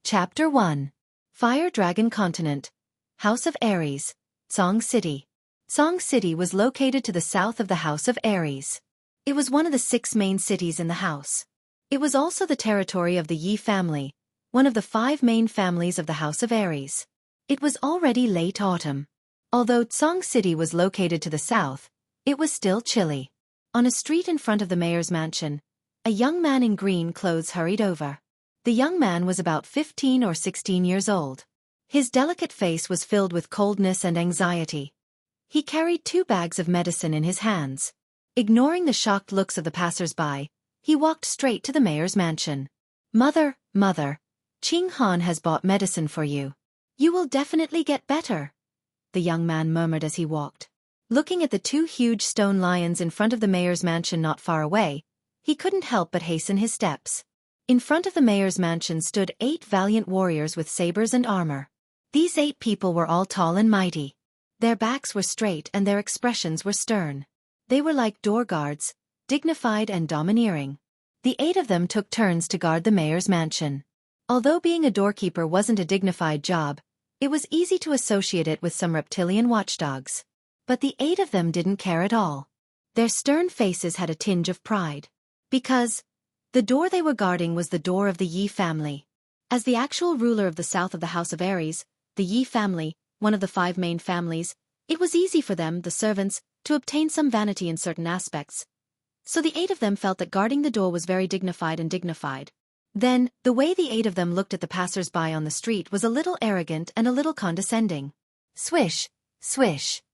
Chapter 1. Fire Dragon Continent. House of Aries. Song City. Song City was located to the south of the House of Aries. It was one of the 6 main cities in the house. It was also the territory of the Yi family, one of the 5 main families of the House of Aries. It was already late autumn. Although Song City was located to the south, it was still chilly. On a street in front of the mayor's mansion, a young man in green clothes hurried over. The young man was about 15 or 16 years old. His delicate face was filled with coldness and anxiety. He carried 2 bags of medicine in his hands. Ignoring the shocked looks of the passers-by, he walked straight to the mayor's mansion. Mother, Qing Han has bought medicine for you. You will definitely get better," the young man murmured as he walked. Looking at the 2 huge stone lions in front of the mayor's mansion not far away, he couldn't help but hasten his steps. In front of the mayor's mansion stood 8 valiant warriors with sabers and armor. These 8 people were all tall and mighty. Their backs were straight and their expressions were stern. They were like door guards, dignified and domineering. The 8 of them took turns to guard the mayor's mansion. Although being a doorkeeper wasn't a dignified job, it was easy to associate it with some reptilian watchdogs. But the 8 of them didn't care at all. Their stern faces had a tinge of pride. Because the door they were guarding was the door of the Yi family. As the actual ruler of the south of the House of Aries, the Yi family, one of the 5 main families, it was easy for them, the servants, to obtain some vanity in certain aspects. So the 8 of them felt that guarding the door was very dignified. Then, the way the 8 of them looked at the passers-by on the street was a little arrogant and a little condescending. Swish, swish.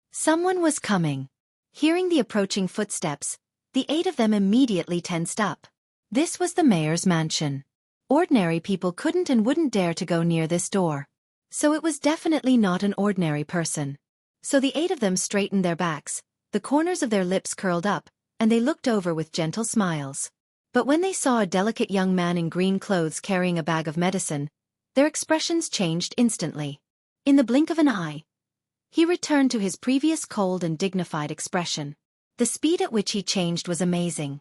Someone was coming. Hearing the approaching footsteps, the 8 of them immediately tensed up. This was the mayor's mansion. Ordinary people couldn't and wouldn't dare to go near this door. So it was definitely not an ordinary person. So the 8 of them straightened their backs, the corners of their lips curled up, and they looked over with gentle smiles. But when they saw a delicate young man in green clothes carrying a bag of medicine, their expressions changed instantly. In the blink of an eye, he returned to his previous cold and dignified expression. The speed at which he changed was amazing.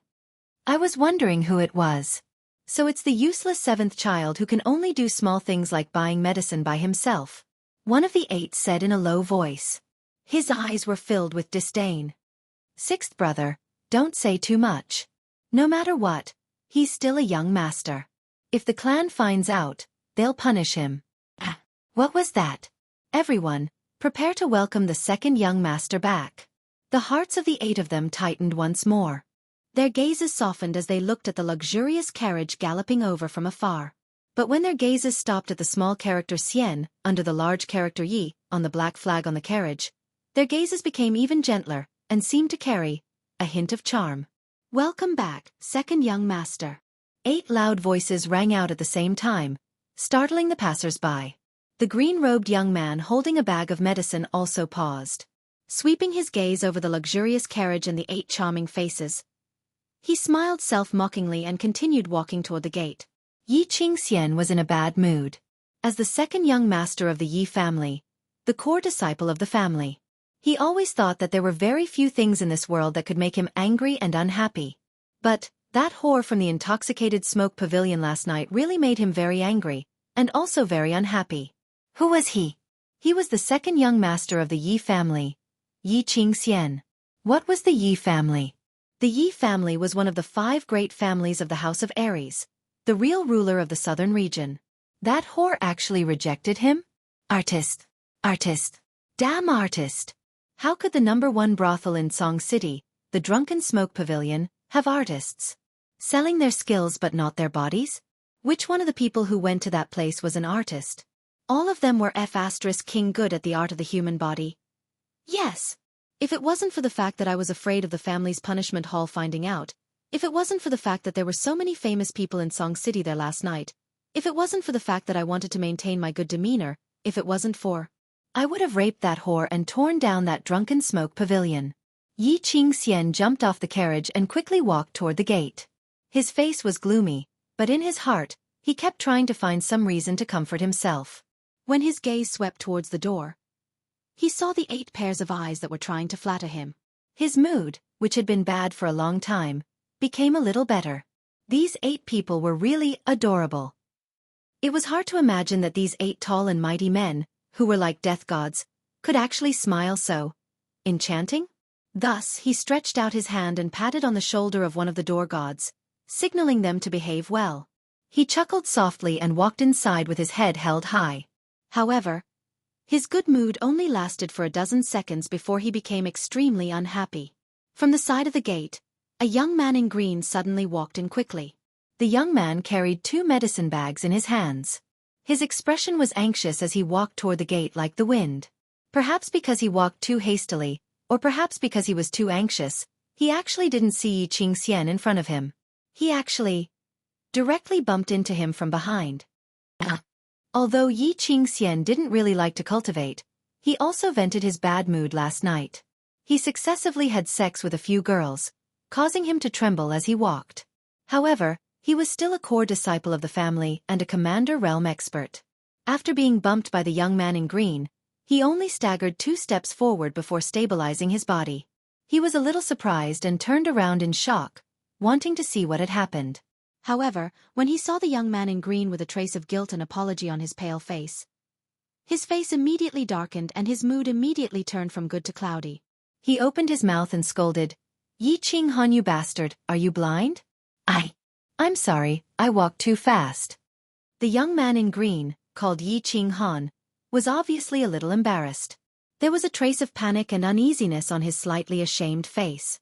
I was wondering who it was. So it's the useless 7th child who can only do small things like buying medicine by himself, one of the 8 said in a low voice. His eyes were filled with disdain. 6th brother, don't say too much. No matter what, he's still a young master. If the clan finds out, they'll punish him. What was that? Everyone, prepare to welcome the 2nd young master back. The hearts of the 8 of them tightened once more. Their gazes softened as they looked at the luxurious carriage galloping over from afar. But when their gazes stopped at the small character Xian, under the large character Yi, on the black flag on the carriage, their gazes became even gentler, and seemed to carry a hint of charm. Welcome back, 2nd young master. 8 loud voices rang out at the same time, startling the passers-by. The green-robed young man holding a bag of medicine also paused. Sweeping his gaze over the luxurious carriage and the 8 charming faces, he smiled self-mockingly and continued walking toward the gate. Yi Qingxian was in a bad mood. As the 2nd young master of the Yi family, the core disciple of the family, he always thought that there were very few things in this world that could make him angry and unhappy. But that whore from the intoxicated smoke pavilion last night really made him very angry, and also very unhappy. Who was he? He was the 2nd young master of the Yi family, Yi Qingxian. What was the Yi family? The Yi family was one of the 5 great families of the House of Aries, the real ruler of the southern region. That whore actually rejected him? Artist. Damn artist. How could the #1 brothel in Song City, the Drunken Smoke Pavilion, have artists selling their skills but not their bodies? Which one of the people who went to that place was an artist? All of them were King good at the art of the human body. Yes. If it wasn't for the fact that I was afraid of the family's punishment hall finding out, if it wasn't for the fact that there were so many famous people in Song City there last night, if it wasn't for the fact that I wanted to maintain my good demeanor, if it wasn't for, I would have raped that whore and torn down that Drunken Smoke Pavilion. Yi Qingxian jumped off the carriage and quickly walked toward the gate. His face was gloomy, but in his heart, he kept trying to find some reason to comfort himself. When his gaze swept towards the door, he saw the 8 pairs of eyes that were trying to flatter him. His mood, which had been bad for a long time, became a little better. These 8 people were really adorable. It was hard to imagine that these 8 tall and mighty men, who were like death gods, could actually smile so enchanting. Thus, he stretched out his hand and patted on the shoulder of one of the door gods, signaling them to behave well. He chuckled softly and walked inside with his head held high. However, his good mood only lasted for a dozen seconds before he became extremely unhappy. From the side of the gate, a young man in green suddenly walked in quickly. The young man carried 2 medicine bags in his hands. His expression was anxious as he walked toward the gate like the wind. Perhaps because he walked too hastily, or perhaps because he was too anxious, he actually didn't see Yi Qingxian in front of him. He actually directly bumped into him from behind. Although Yi Qingxian didn't really like to cultivate, he also vented his bad mood last night. He successively had sex with a few girls, causing him to tremble as he walked. However, he was still a core disciple of the family and a commander realm expert. After being bumped by the young man in green, he only staggered 2 steps forward before stabilizing his body. He was a little surprised and turned around in shock, wanting to see what had happened. However, when he saw the young man in green with a trace of guilt and apology on his pale face, his face immediately darkened and his mood immediately turned from good to cloudy. He opened his mouth and scolded, "Yi Qinghan, you bastard, are you blind?" I'm sorry, I walked too fast." The young man in green, called Yi Qinghan, was obviously a little embarrassed. There was a trace of panic and uneasiness on his slightly ashamed face.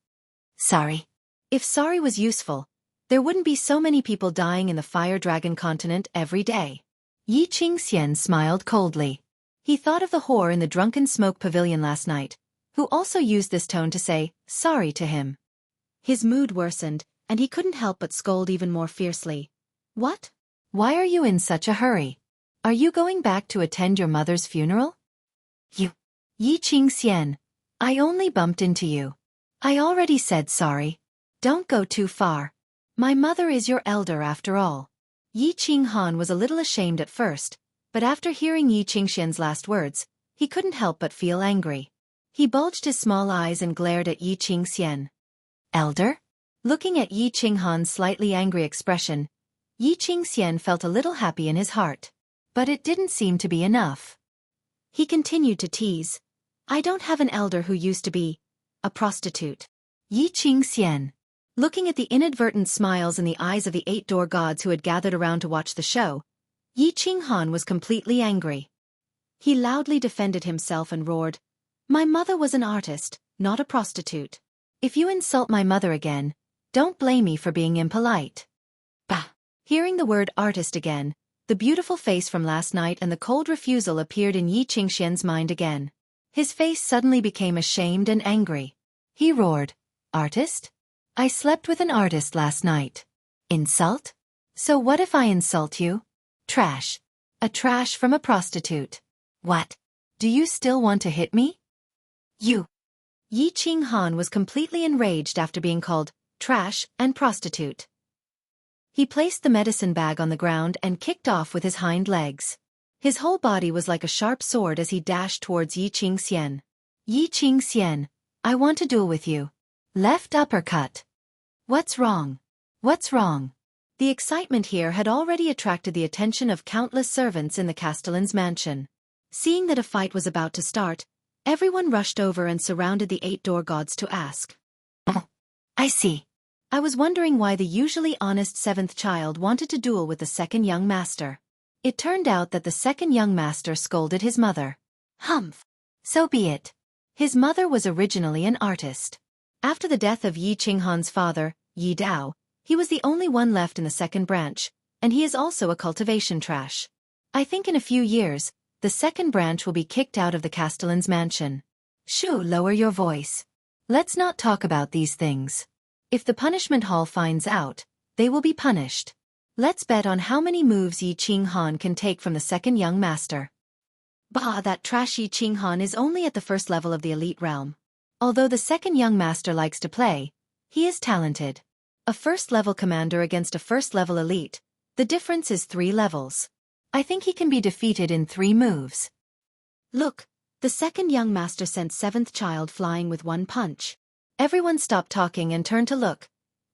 "Sorry." If sorry was useful, there wouldn't be so many people dying in the Fire Dragon continent every day. Yi Qingxian smiled coldly. He thought of the whore in the drunken smoke pavilion last night, who also used this tone to say sorry to him. His mood worsened, and he couldn't help but scold even more fiercely. "What? Why are you in such a hurry? Are you going back to attend your mother's funeral?" "You, Yi Qingxian, I only bumped into you. I already said sorry. Don't go too far. My mother is your elder after all." Yi Qinghan was a little ashamed at first, but after hearing Yi Qingxian's last words, he couldn't help but feel angry. He bulged his small eyes and glared at Yi Qingxian. "Elder?" Looking at Yi Qinghan's slightly angry expression, Yi Qingxian felt a little happy in his heart. But it didn't seem to be enough. He continued to tease, "I don't have an elder who used to be a prostitute." Yi Qingxian, looking at the inadvertent smiles in the eyes of the 8 door gods who had gathered around to watch the show, Yi Qinghan was completely angry. He loudly defended himself and roared, "My mother was an artist, not a prostitute. If you insult my mother again, don't blame me for being impolite." Bah! Hearing the word artist again, the beautiful face from last night and the cold refusal appeared in Yi Qingxian's mind again. His face suddenly became ashamed and angry. He roared, "Artist? I slept with an artist last night. Insult? So what if I insult you? Trash. A trash from a prostitute. What? Do you still want to hit me? You." Yi Qinghan was completely enraged after being called trash and prostitute. He placed the medicine bag on the ground and kicked off with his hind legs. His whole body was like a sharp sword as he dashed towards Yi Qingxian. "Yi Qingxian, I want to duel with you." Left uppercut. "What's wrong? What's wrong?" The excitement here had already attracted the attention of countless servants in the castellan's mansion. Seeing that a fight was about to start, everyone rushed over and surrounded the 8 door gods to ask. "Oh, I see. I was wondering why the usually honest 7th child wanted to duel with the 2nd young master." It turned out that the 2nd young master scolded his mother. Humph. So be it. His mother was originally an artist. After the death of Yi Qinghan's father, Yi Dao, he was the only one left in the 2nd branch, and he is also a cultivation trash. I think in a few years, the 2nd branch will be kicked out of the castellan's mansion. Shoo, lower your voice. Let's not talk about these things. If the punishment hall finds out, they will be punished. Let's bet on how many moves Yi Qinghan can take from the 2nd young master. Bah, that trash Yi Qinghan is only at the 1st level of the elite realm. Although the 2nd young master likes to play, he is talented. A 1st level commander against a 1st level elite, the difference is 3 levels. I think he can be defeated in 3 moves. Look, the 2nd young master sent 7th child flying with 1 punch. Everyone stopped talking and turned to look,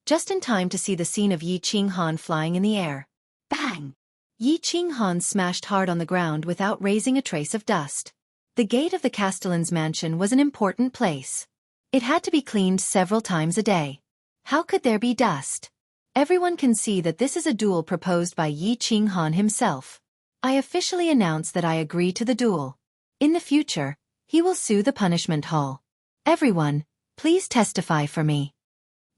just in time to see the scene of Yi Qinghan flying in the air. Bang! Yi Qinghan smashed hard on the ground without raising a trace of dust. The gate of the castellan's mansion was an important place. It had to be cleaned several times a day. How could there be dust? Everyone can see that this is a duel proposed by Yi Qinghan himself. I officially announce that I agree to the duel. In the future, he will sue the punishment hall. Everyone, please testify for me.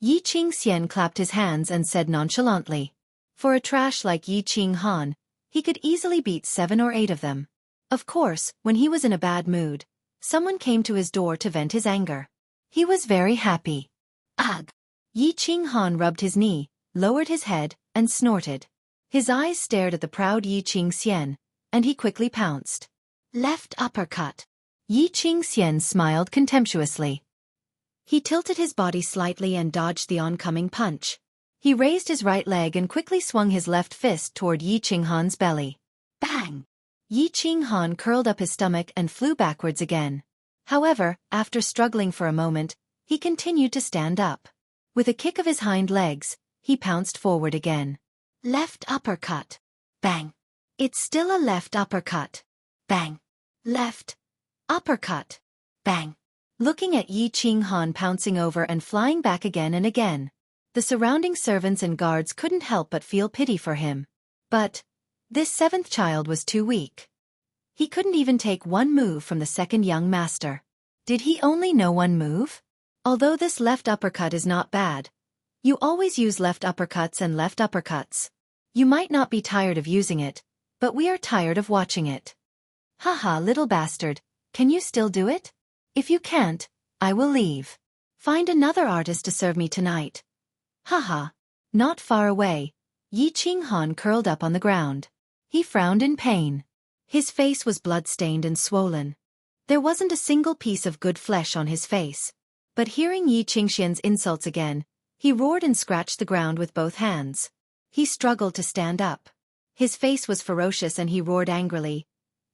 Yi Qingxian clapped his hands and said nonchalantly. For a trash like Yi Qinghan, he could easily beat 7 or 8 of them. Of course, when he was in a bad mood, someone came to his door to vent his anger. He was very happy. Ugh! Yi Qinghan rubbed his knee, lowered his head, and snorted. His eyes stared at the proud Yi Qingxian, and he quickly pounced. Left uppercut. Yi Qingxian smiled contemptuously. He tilted his body slightly and dodged the oncoming punch. He raised his right leg and quickly swung his left fist toward Yi Qinghan's belly. Bang! Yi Qinghan curled up his stomach and flew backwards again. However, after struggling for a moment, he continued to stand up. With a kick of his hind legs, he pounced forward again. Left uppercut. Bang! It's still a left uppercut. Bang! Left uppercut. Bang! Looking at Yi Qinghan pouncing over and flying back again and again, the surrounding servants and guards couldn't help but feel pity for him. But this 7th child was too weak. He couldn't even take one move from the second young master. Did he only know one move? Although this left uppercut is not bad, you always use left uppercuts and left uppercuts. You might not be tired of using it, but we are tired of watching it. Haha, little bastard, can you still do it? If you can't, I will leave. Find another artist to serve me tonight. Haha. Not far away, Yi Qinghan curled up on the ground. He frowned in pain. His face was blood-stained and swollen. There wasn't a single piece of good flesh on his face. But hearing Yi Qingxian's insults again, he roared and scratched the ground with both hands. He struggled to stand up. His face was ferocious and he roared angrily.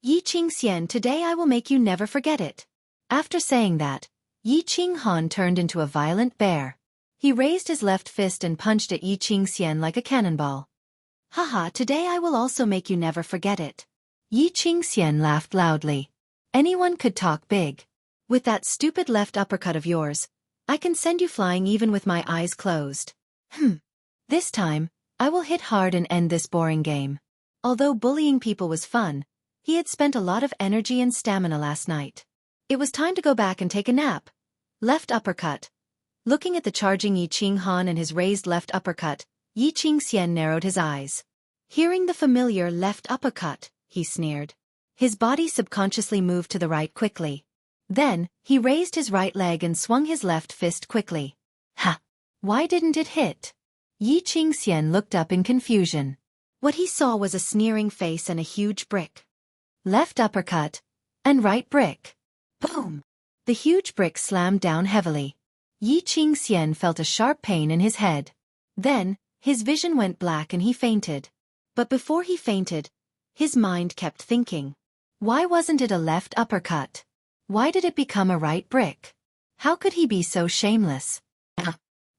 Yi Qingxian, today I will make you never forget it. After saying that, Yi Qinghan turned into a violent bear. He raised his left fist and punched at Yi Qingxian like a cannonball. Haha, today I will also make you never forget it. Yi Qingxian laughed loudly. Anyone could talk big. With that stupid left uppercut of yours, I can send you flying even with my eyes closed. This time, I will hit hard and end this boring game. Although bullying people was fun, he had spent a lot of energy and stamina last night. It was time to go back and take a nap. Left uppercut. Looking at the charging Yi Qinghan and his raised left uppercut, Yi Qingxian narrowed his eyes. Hearing the familiar left uppercut, he sneered. His body subconsciously moved to the right quickly. Then, he raised his right leg and swung his left fist quickly. Ha! Why didn't it hit? Yi Qingxian looked up in confusion. What he saw was a sneering face and a huge brick. Left uppercut, and right brick. Boom! The huge brick slammed down heavily. Yi Qingxian felt a sharp pain in his head. Then, his vision went black and he fainted. But before he fainted, his mind kept thinking. Why wasn't it a left uppercut? Why did it become a right brick? How could he be so shameless?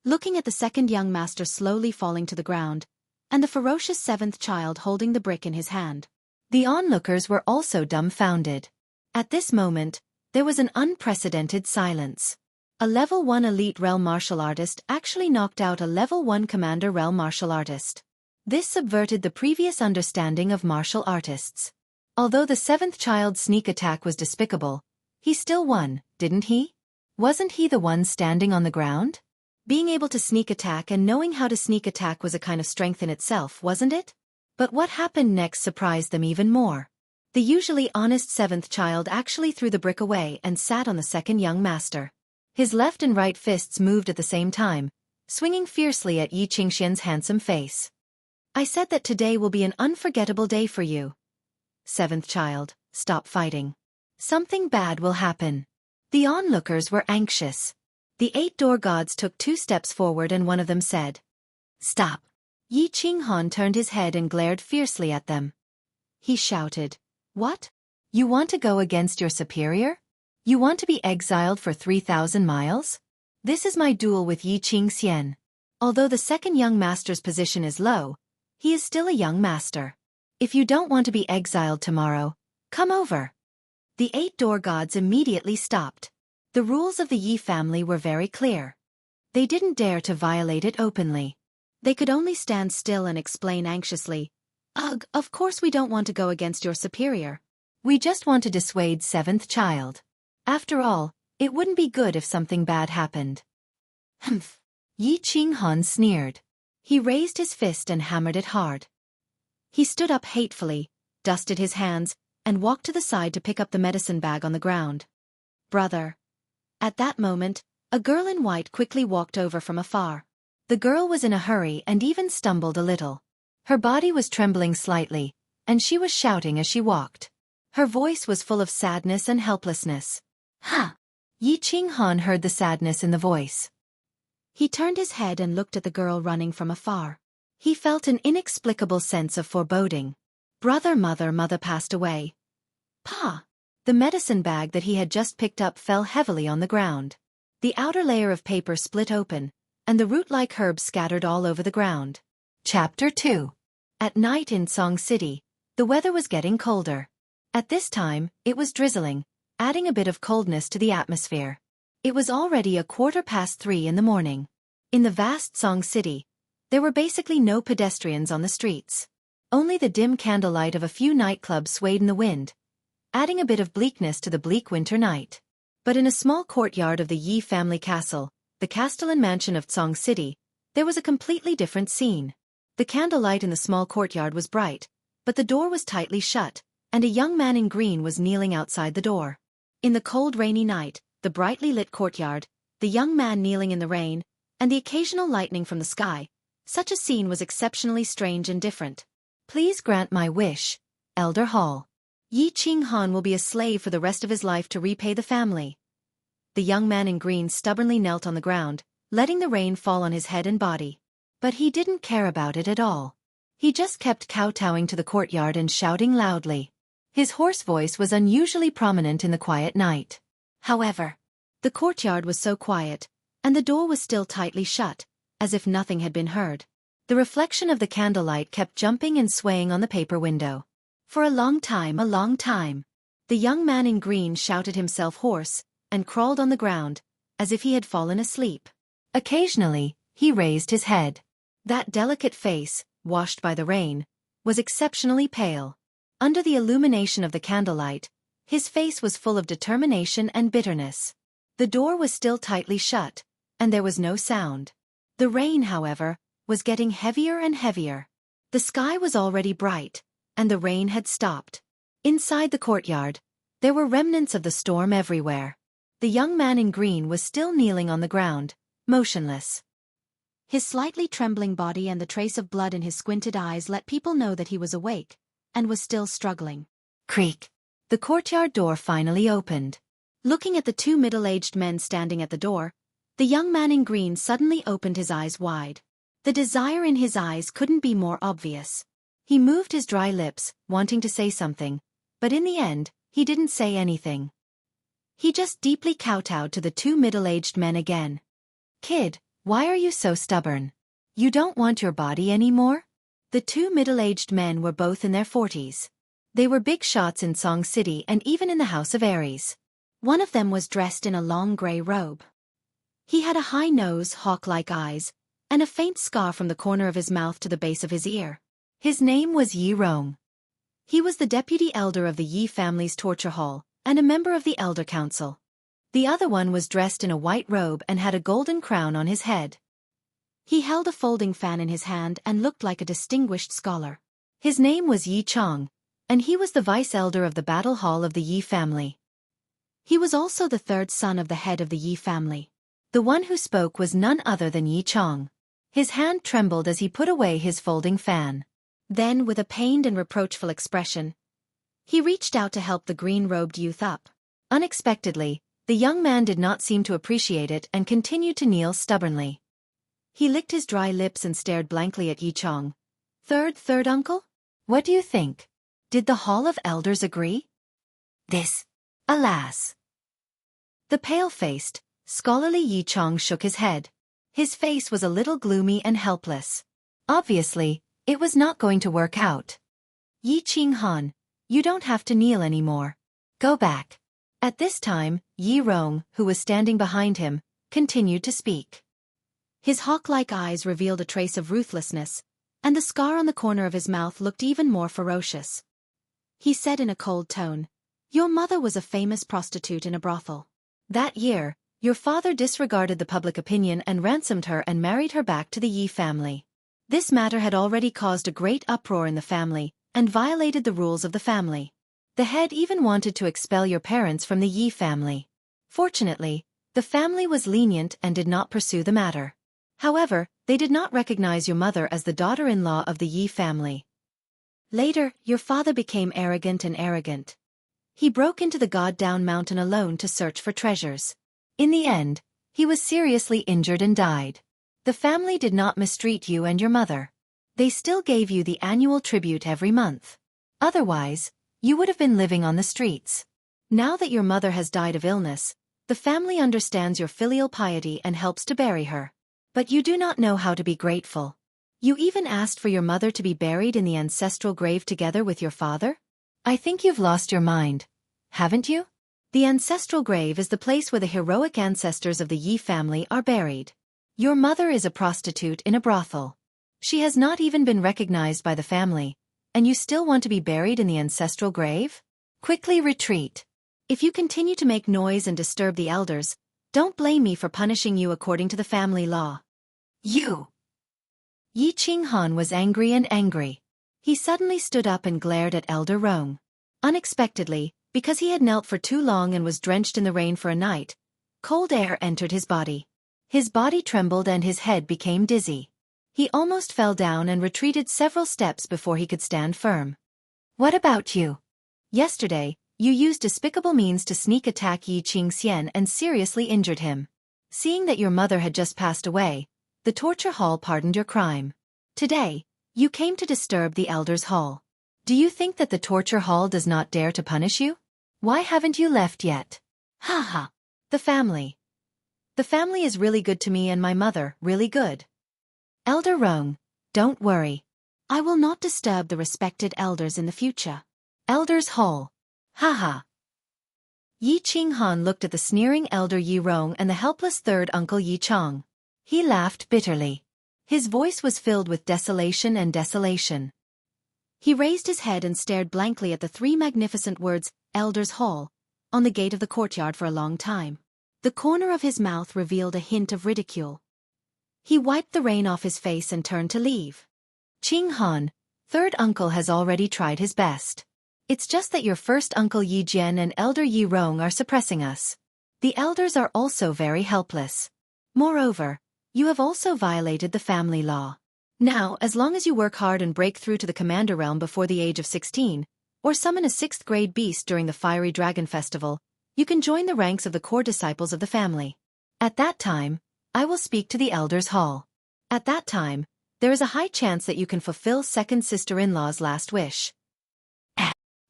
Looking at the second young master slowly falling to the ground, and the ferocious 7th child holding the brick in his hand, the onlookers were also dumbfounded. At this moment, there was an unprecedented silence. A level 1 elite realm martial artist actually knocked out a level 1 commander realm martial artist. This subverted the previous understanding of martial artists. Although the 7th child's sneak attack was despicable, he still won, didn't he? Wasn't he the one standing on the ground? Being able to sneak attack and knowing how to sneak attack was a kind of strength in itself, wasn't it? But what happened next surprised them even more. The usually honest 7th child actually threw the brick away and sat on the second young master. His left and right fists moved at the same time, swinging fiercely at Yi Qingxian's handsome face. I said that today will be an unforgettable day for you. 7th child, stop fighting. Something bad will happen. The onlookers were anxious. The 8 door gods took 2 steps forward and one of them said, Stop. Yi Qinghan turned his head and glared fiercely at them. He shouted, What? You want to go against your superior? You want to be exiled for 3,000 miles? This is my duel with Yi Qingxian. Although the second young master's position is low, he is still a young master. If you don't want to be exiled tomorrow, come over. The 8 door gods immediately stopped. The rules of the Yi family were very clear. They didn't dare to violate it openly. They could only stand still and explain anxiously, "Ugh, of course we don't want to go against your superior. We just want to dissuade 7th child. After all, it wouldn't be good if something bad happened." Humph. Yi Qinghan sneered. He raised his fist and hammered it hard. He stood up hatefully, dusted his hands, and walked to the side to pick up the medicine bag on the ground. "Brother." At that moment, a girl in white quickly walked over from afar. The girl was in a hurry and even stumbled a little. Her body was trembling slightly, and she was shouting as she walked. Her voice was full of sadness and helplessness. "Ha!" Yi Qinghan heard the sadness in the voice. He turned his head and looked at the girl running from afar. He felt an inexplicable sense of foreboding. Mother passed away. Pa! The medicine bag that he had just picked up fell heavily on the ground. The outer layer of paper split open, and the root-like herbs scattered all over the ground. Chapter 2. At night in Song City, the weather was getting colder. At this time, it was drizzling, adding a bit of coldness to the atmosphere. It was already 3:15 in the morning. In the vast Song City, there were basically no pedestrians on the streets. Only the dim candlelight of a few nightclubs swayed in the wind, adding a bit of bleakness to the bleak winter night. But in a small courtyard of the Yi family castle, the castellan mansion of Song City, there was a completely different scene. The candlelight in the small courtyard was bright, but the door was tightly shut, and a young man in green was kneeling outside the door. In the cold rainy night, the brightly lit courtyard, the young man kneeling in the rain, and the occasional lightning from the sky, such a scene was exceptionally strange and different. "Please grant my wish, Elder Hall. Yi Qinghan will be a slave for the rest of his life to repay the family." The young man in green stubbornly knelt on the ground, letting the rain fall on his head and body. But he didn't care about it at all. He just kept kowtowing to the courtyard and shouting loudly. His hoarse voice was unusually prominent in the quiet night. However, the courtyard was so quiet, and the door was still tightly shut, as if nothing had been heard. The reflection of the candlelight kept jumping and swaying on the paper window. For a long time, the young man in green shouted himself hoarse, and crawled on the ground, as if he had fallen asleep. Occasionally, he raised his head. That delicate face, washed by the rain, was exceptionally pale. Under the illumination of the candlelight, his face was full of determination and bitterness. The door was still tightly shut, and there was no sound. The rain, however, was getting heavier and heavier. The sky was already bright, and the rain had stopped. Inside the courtyard, there were remnants of the storm everywhere. The young man in green was still kneeling on the ground, motionless. His slightly trembling body and the trace of blood in his squinted eyes let people know that he was awake, and was still struggling. Creak. The courtyard door finally opened. Looking at the 2 middle-aged men standing at the door, the young man in green suddenly opened his eyes wide. The desire in his eyes couldn't be more obvious. He moved his dry lips, wanting to say something, but in the end, he didn't say anything. He just deeply kowtowed to the 2 middle-aged men again. "Kid, why are you so stubborn? You don't want your body anymore?" The 2 middle-aged men were both in their 40s. They were big shots in Song City and even in the House of Aries. One of them was dressed in a long gray robe. He had a high nose, hawk-like eyes, and a faint scar from the corner of his mouth to the base of his ear. His name was Yi Rong. He was the deputy elder of the Yi family's torture hall, and a member of the Elder Council. The other one was dressed in a white robe and had a golden crown on his head. He held a folding fan in his hand and looked like a distinguished scholar. His name was Yi Chong, and he was the vice-elder of the battle hall of the Yi family. He was also the 3rd son of the head of the Yi family. The one who spoke was none other than Yi Chong. His hand trembled as he put away his folding fan. Then, with a pained and reproachful expression, he reached out to help the green-robed youth up. Unexpectedly, the young man did not seem to appreciate it and continued to kneel stubbornly. He licked his dry lips and stared blankly at Yi Chong. Third uncle? What do you think? Did the Hall of Elders agree?" "This, alas." The pale-faced, scholarly Yi Chong shook his head. His face was a little gloomy and helpless. Obviously, it was not going to work out. Yi Qinghan, you don't have to kneel anymore. Go back. At this time, Yi Rong, who was standing behind him, continued to speak. His hawk-like eyes revealed a trace of ruthlessness, and the scar on the corner of his mouth looked even more ferocious. He said in a cold tone, "Your mother was a famous prostitute in a brothel. That year, your father disregarded the public opinion and ransomed her and married her back to the Yi family. This matter had already caused a great uproar in the family and violated the rules of the family. The head even wanted to expel your parents from the Yi family. Fortunately, the family was lenient and did not pursue the matter. However, they did not recognize your mother as the daughter-in-law of the Yi family. Later, your father became arrogant. He broke into the God-Down mountain alone to search for treasures. In the end, he was seriously injured and died. The family did not mistreat you and your mother. They still gave you the annual tribute every month. Otherwise, you would have been living on the streets. Now that your mother has died of illness, the family understands your filial piety and helps to bury her. But you do not know how to be grateful. You even asked for your mother to be buried in the ancestral grave together with your father? I think you've lost your mind, haven't you? The ancestral grave is the place where the heroic ancestors of the Yi family are buried. Your mother is a prostitute in a brothel. She has not even been recognized by the family, and you still want to be buried in the ancestral grave? Quickly retreat. If you continue to make noise and disturb the elders, don't blame me for punishing you according to the family law. You! Yi Qinghan was angry. He suddenly stood up and glared at Elder Rong. Unexpectedly, because he had knelt for too long and was drenched in the rain for a night, cold air entered his body. His body trembled and his head became dizzy. He almost fell down and retreated several steps before he could stand firm. What about you? Yesterday, you used despicable means to sneak attack Yi Qingxian and seriously injured him. Seeing that your mother had just passed away, the torture hall pardoned your crime. Today, you came to disturb the elders' hall. Do you think that the torture hall does not dare to punish you? Why haven't you left yet? Ha ha! The family. The family is really good to me and my mother, really good. Elder Rong, don't worry. I will not disturb the respected elders in the future. Elders' hall. Ha ha! Yi Qinghan looked at the sneering elder Yi Rong and the helpless third uncle Yi Chong. He laughed bitterly. His voice was filled with desolation. He raised his head and stared blankly at the three magnificent words, Elders' Hall, on the gate of the courtyard for a long time. The corner of his mouth revealed a hint of ridicule. He wiped the rain off his face and turned to leave. Qinghan, third uncle has already tried his best. It's just that your first uncle Yi Jian and elder Yi Rong are suppressing us. The elders are also very helpless. Moreover, you have also violated the family law. Now, as long as you work hard and break through to the Commander Realm before the age of 16, or summon a 6th-grade beast during the Fiery Dragon Festival, you can join the ranks of the core disciples of the family. At that time, I will speak to the Elders' Hall. At that time, there is a high chance that you can fulfill second sister-in-law's last wish.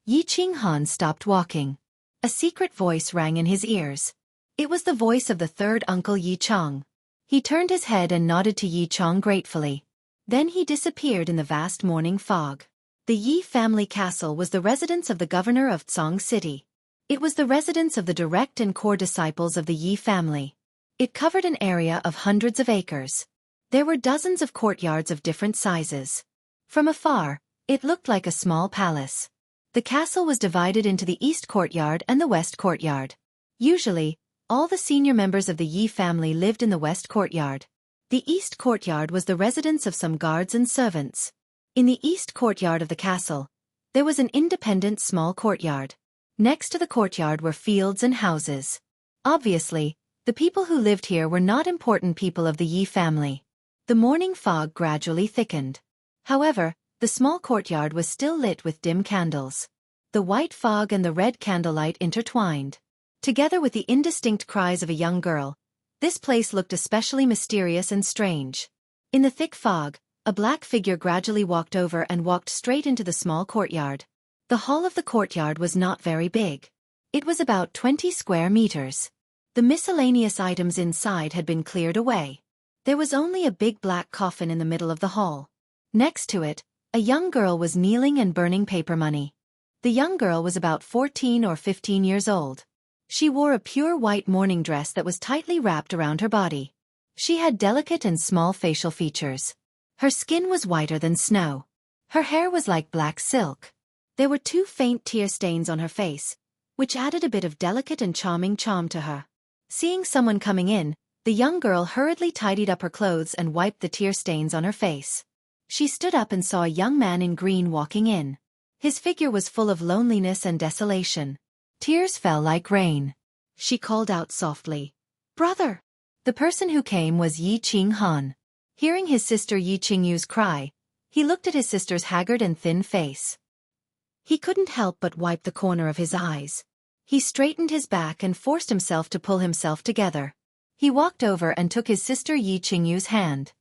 Yi Qinghan stopped walking. A secret voice rang in his ears. It was the voice of the third uncle Yi Chong. He turned his head and nodded to Yi Chong gratefully. Then he disappeared in the vast morning fog. The Yi family castle was the residence of the governor of Tsong City. It was the residence of the direct and core disciples of the Yi family. It covered an area of hundreds of acres. There were dozens of courtyards of different sizes. From afar, it looked like a small palace. The castle was divided into the east courtyard and the west courtyard. Usually, all the senior members of the Yi family lived in the west courtyard. The east courtyard was the residence of some guards and servants. In the east courtyard of the castle, there was an independent small courtyard. Next to the courtyard were fields and houses. Obviously, the people who lived here were not important people of the Yi family. The morning fog gradually thickened. However, the small courtyard was still lit with dim candles. The white fog and the red candlelight intertwined. Together with the indistinct cries of a young girl, this place looked especially mysterious and strange. In the thick fog, a black figure gradually walked over and walked straight into the small courtyard. The hall of the courtyard was not very big. It was about 20 square meters. The miscellaneous items inside had been cleared away. There was only a big black coffin in the middle of the hall. Next to it, A young girl was kneeling and burning paper money. The young girl was about 14 or 15 years old. She wore a pure white mourning dress that was tightly wrapped around her body. She had delicate and small facial features. Her skin was whiter than snow. Her hair was like black silk. There were 2 faint tear stains on her face, which added a bit of delicate and charming charm to her. Seeing someone coming in, the young girl hurriedly tidied up her clothes and wiped the tear stains on her face. She stood up and saw a young man in green walking in. His figure was full of loneliness and desolation. Tears fell like rain. She called out softly, "Brother!" The person who came was Yi Qinghan. Hearing his sister Yi Qingyu's cry, he looked at his sister's haggard and thin face. He couldn't help but wipe the corner of his eyes. He straightened his back and forced himself to pull himself together. He walked over and took his sister Yi Qingyu's hand.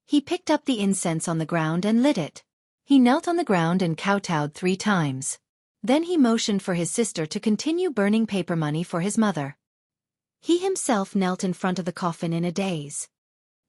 He picked up the incense on the ground and lit it. He knelt on the ground and kowtowed 3 times. Then he motioned for his sister to continue burning paper money for his mother. He himself knelt in front of the coffin in a daze.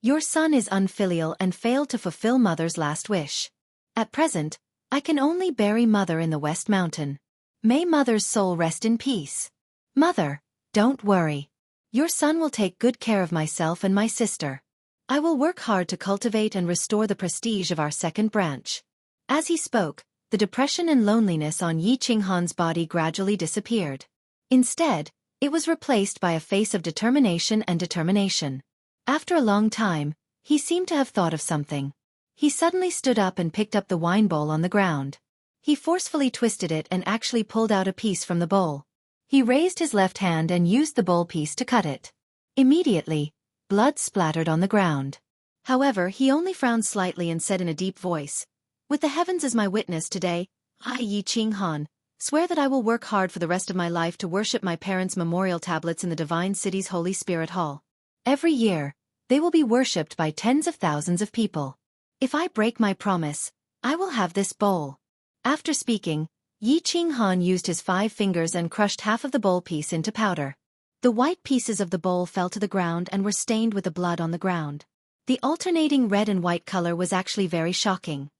"Your son is unfilial and failed to fulfill mother's last wish. At present, I can only bury mother in the West Mountain. May mother's soul rest in peace. Mother, don't worry. Your son will take good care of myself and my sister. I will work hard to cultivate and restore the prestige of our second branch." As he spoke, the depression and loneliness on Yi Qinghan's body gradually disappeared. Instead, it was replaced by a face of determination and determination. After a long time, he seemed to have thought of something. He suddenly stood up and picked up the wine bowl on the ground. He forcefully twisted it and actually pulled out a piece from the bowl. He raised his left hand and used the bowl piece to cut it. Immediately, blood splattered on the ground. However, he only frowned slightly and said in a deep voice, "With the heavens as my witness today, I, Yi Qinghan, swear that I will work hard for the rest of my life to worship my parents' memorial tablets in the Divine City's Holy Spirit Hall. Every year, they will be worshipped by tens of thousands of people. If I break my promise, I will have this bowl." After speaking, Yi Qinghan used his 5 fingers and crushed half of the bowl piece into powder. The white pieces of the bowl fell to the ground and were stained with the blood on the ground. The alternating red and white color was actually very shocking.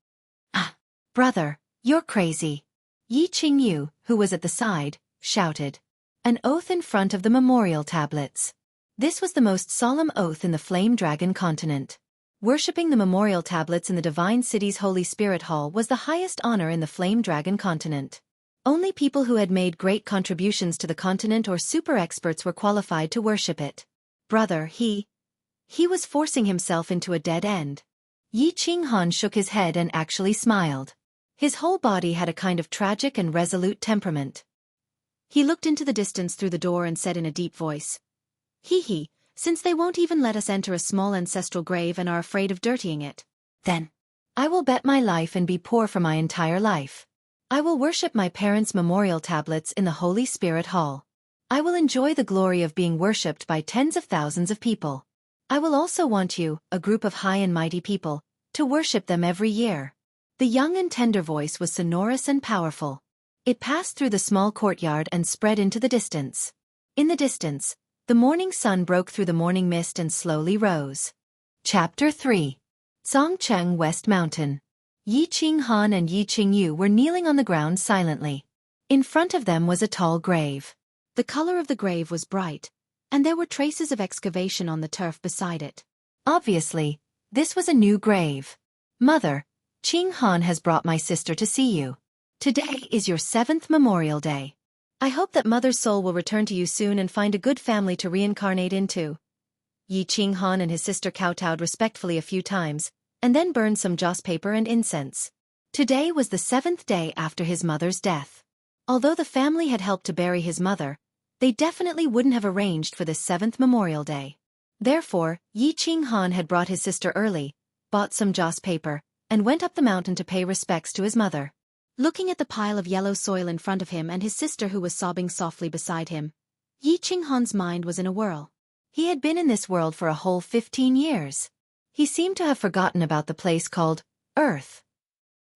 "Ah, brother, you're crazy." Yi Qingyu, who was at the side, shouted. An oath in front of the memorial tablets. This was the most solemn oath in the Flame Dragon continent. Worshipping the memorial tablets in the Divine City's Holy Spirit Hall was the highest honor in the Flame Dragon continent. Only people who had made great contributions to the continent or super experts were qualified to worship it. Brother, he was forcing himself into a dead end. Yi Qinghan shook his head and actually smiled. His whole body had a kind of tragic and resolute temperament. He looked into the distance through the door and said in a deep voice, "Hee, since they won't even let us enter a small ancestral grave and are afraid of dirtying it, then I will bet my life and be poor for my entire life. I will worship my parents' memorial tablets in the Holy Spirit Hall. I will enjoy the glory of being worshipped by tens of thousands of people. I will also want you, a group of high and mighty people, to worship them every year." The young and tender voice was sonorous and powerful. It passed through the small courtyard and spread into the distance. In the distance, the morning sun broke through the morning mist and slowly rose. Chapter 3. Songcheng West Mountain. Yi Qinghan and Yi Qingyu were kneeling on the ground silently. In front of them was a tall grave. The color of the grave was bright, and there were traces of excavation on the turf beside it. Obviously, this was a new grave. "Mother, Qinghan has brought my sister to see you. Today is your 7th Memorial Day. I hope that mother's soul will return to you soon and find a good family to reincarnate into." Yi Qinghan and his sister kowtowed respectfully a few times, and then burned some joss paper and incense. Today was the 7th day after his mother's death. Although the family had helped to bury his mother, they definitely wouldn't have arranged for this 7th Memorial Day. Therefore, Yi Qinghan had brought his sister early, bought some joss paper, and went up the mountain to pay respects to his mother. Looking at the pile of yellow soil in front of him and his sister who was sobbing softly beside him, Yi Qinghan's mind was in a whirl. He had been in this world for a whole 15 years. He seemed to have forgotten about the place called Earth.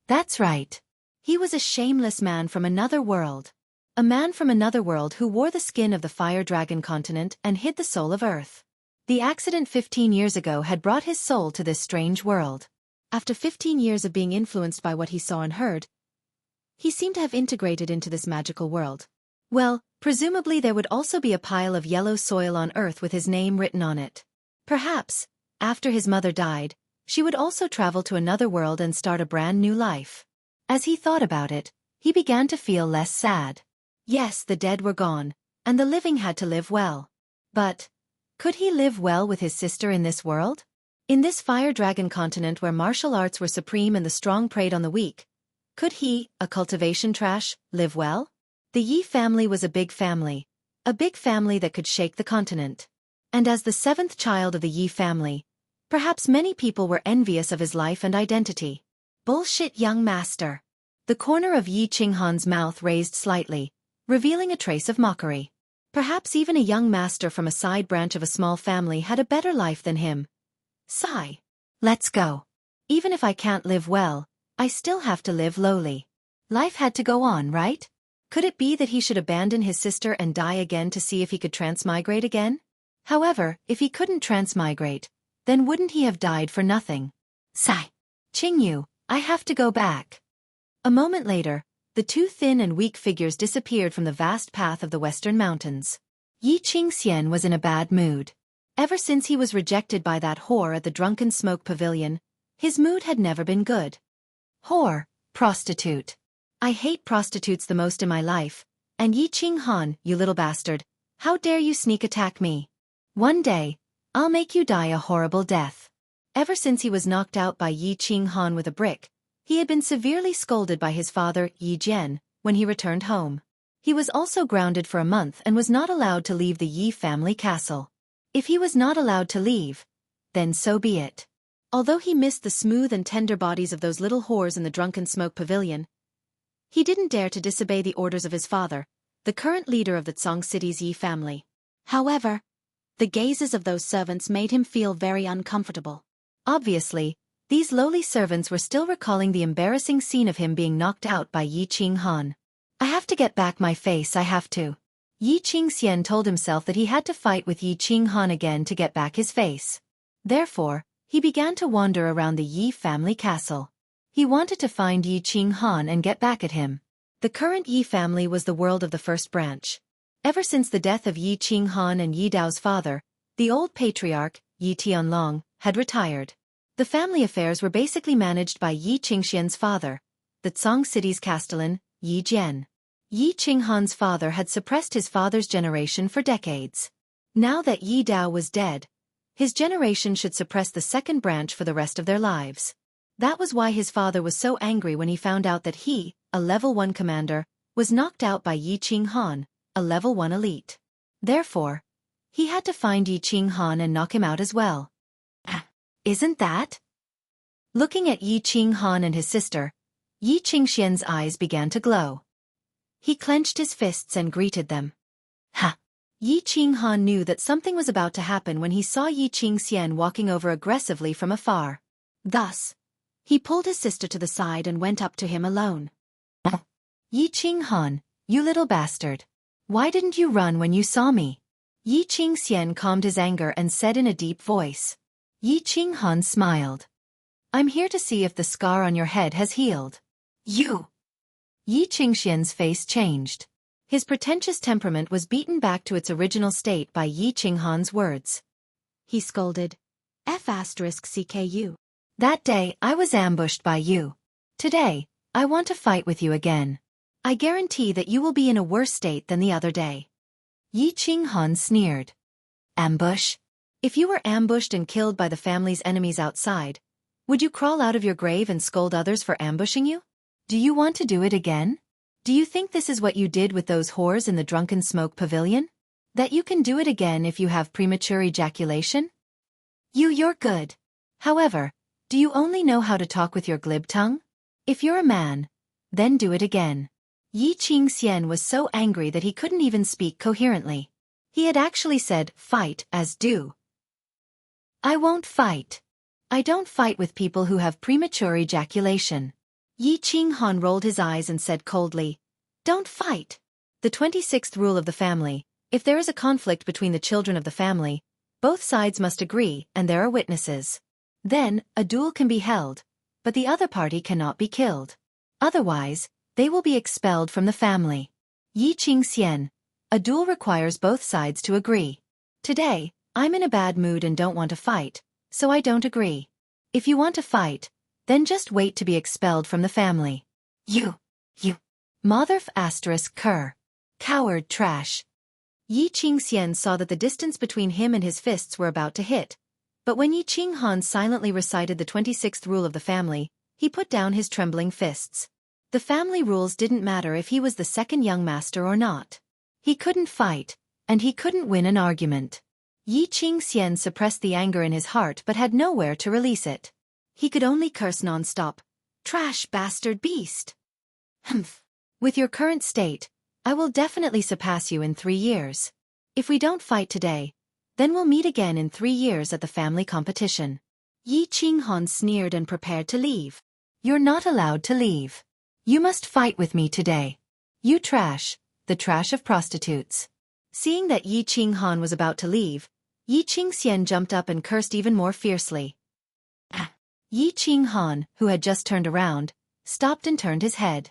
That's right. He was a shameless man from another world. A man from another world who wore the skin of the Fire Dragon continent and hid the soul of Earth. The accident 15 years ago had brought his soul to this strange world. After 15 years of being influenced by what he saw and heard, he seemed to have integrated into this magical world. Well, presumably there would also be a pile of yellow soil on Earth with his name written on it. Perhaps, after his mother died, she would also travel to another world and start a brand new life. As he thought about it, he began to feel less sad. Yes, the dead were gone, and the living had to live well. But, could he live well with his sister in this world? In this fire dragon continent where martial arts were supreme and the strong preyed on the weak, could he, a cultivation trash, live well? The Yi family was a big family that could shake the continent. And as the seventh child of the Yi family, perhaps many people were envious of his life and identity. Bullshit, young master. The corner of Yi Qinghan's mouth raised slightly, revealing a trace of mockery. Perhaps even a young master from a side branch of a small family had a better life than him. Sigh. Let's go. Even if I can't live well, I still have to live lowly. Life had to go on, right? Could it be that he should abandon his sister and die again to see if he could transmigrate again? However, if he couldn't transmigrate, then wouldn't he have died for nothing? Sigh. Qingyu, I have to go back. A moment later, the two thin and weak figures disappeared from the vast path of the western mountains. Yi Qingxian was in a bad mood. Ever since he was rejected by that whore at the drunken smoke pavilion, his mood had never been good. Whore, prostitute. I hate prostitutes the most in my life, and Yi Qinghan, you little bastard, how dare you sneak attack me? One day, I'll make you die a horrible death. Ever since he was knocked out by Yi Qinghan with a brick, he had been severely scolded by his father, Yi Jian, when he returned home. He was also grounded for a month and was not allowed to leave the Yi family castle. If he was not allowed to leave, then so be it. Although he missed the smooth and tender bodies of those little whores in the drunken smoke pavilion, he didn't dare to disobey the orders of his father, the current leader of the Song City's Yi family. However, the gazes of those servants made him feel very uncomfortable. Obviously, these lowly servants were still recalling the embarrassing scene of him being knocked out by Yi Qinghan. I have to get back my face, I have to. Yi Qingxian told himself that he had to fight with Yi Qinghan again to get back his face. Therefore, he began to wander around the Yi family castle. He wanted to find Yi Qinghan and get back at him. The current Yi family was the world of the first branch. Ever since the death of Yi Qinghan and Yi Dao's father, the old patriarch, Yi Tianlong, had retired. The family affairs were basically managed by Yi Qingxian's father, the Song City's castellan, Yi Jian. Yi Qinghan's father had suppressed his father's generation for decades. Now that Yi Dao was dead, his generation should suppress the second branch for the rest of their lives. That was why his father was so angry when he found out that he, a level 1 commander, was knocked out by Yi Qinghan, a level 1 elite. Therefore, he had to find Yi Qinghan and knock him out as well. Isn't that? Looking at Yi Qinghan and his sister, Yi Qingxian's eyes began to glow. He clenched his fists and greeted them. Ha! Yi Qinghan knew that something was about to happen when he saw Yi Qingxian walking over aggressively from afar. Thus, he pulled his sister to the side and went up to him alone. Yi Qinghan, you little bastard. Why didn't you run when you saw me? Yi Qingxian calmed his anger and said in a deep voice. Yi Qinghan smiled. I'm here to see if the scar on your head has healed. You! Yi Qingxian's face changed. His pretentious temperament was beaten back to its original state by Yi Qinghan's words. He scolded. F***CKU. That day I was ambushed by you. Today, I want to fight with you again. I guarantee that you will be in a worse state than the other day. Yi Qinghan sneered. Ambush? If you were ambushed and killed by the family's enemies outside, would you crawl out of your grave and scold others for ambushing you? Do you want to do it again? Do you think this is what you did with those whores in the drunken smoke pavilion? That you can do it again if you have premature ejaculation? You're good. However, do you only know how to talk with your glib tongue? If you're a man, then do it again. Yi Qingxian was so angry that he couldn't even speak coherently. He had actually said fight as do. I won't fight. I don't fight with people who have premature ejaculation. Yi Qinghan rolled his eyes and said coldly, Don't fight. The 26th rule of the family, if there is a conflict between the children of the family, both sides must agree and there are witnesses. Then, a duel can be held, but the other party cannot be killed. Otherwise, they will be expelled from the family. Yi Qingxian. A duel requires both sides to agree. Today, I'm in a bad mood and don't want to fight, so I don't agree. If you want to fight, then just wait to be expelled from the family. You. Motherf asterisk cur. Coward trash. Yi Qingxian saw that the distance between him and his fists were about to hit, but when Yi Qinghan silently recited the 26th rule of the family, he put down his trembling fists. The family rules didn't matter if he was the second young master or not. He couldn't fight, and he couldn't win an argument. Yi Qingxian suppressed the anger in his heart but had nowhere to release it. He could only curse non-stop. Trash bastard beast! Humph. With your current state, I will definitely surpass you in 3 years. If we don't fight today, then we'll meet again in 3 years at the family competition. Yi Qinghan sneered and prepared to leave. You're not allowed to leave. You must fight with me today. You trash, the trash of prostitutes. Seeing that Yi Qinghan was about to leave, Yi Qingxian jumped up and cursed even more fiercely. Yi Qinghan, who had just turned around, stopped and turned his head.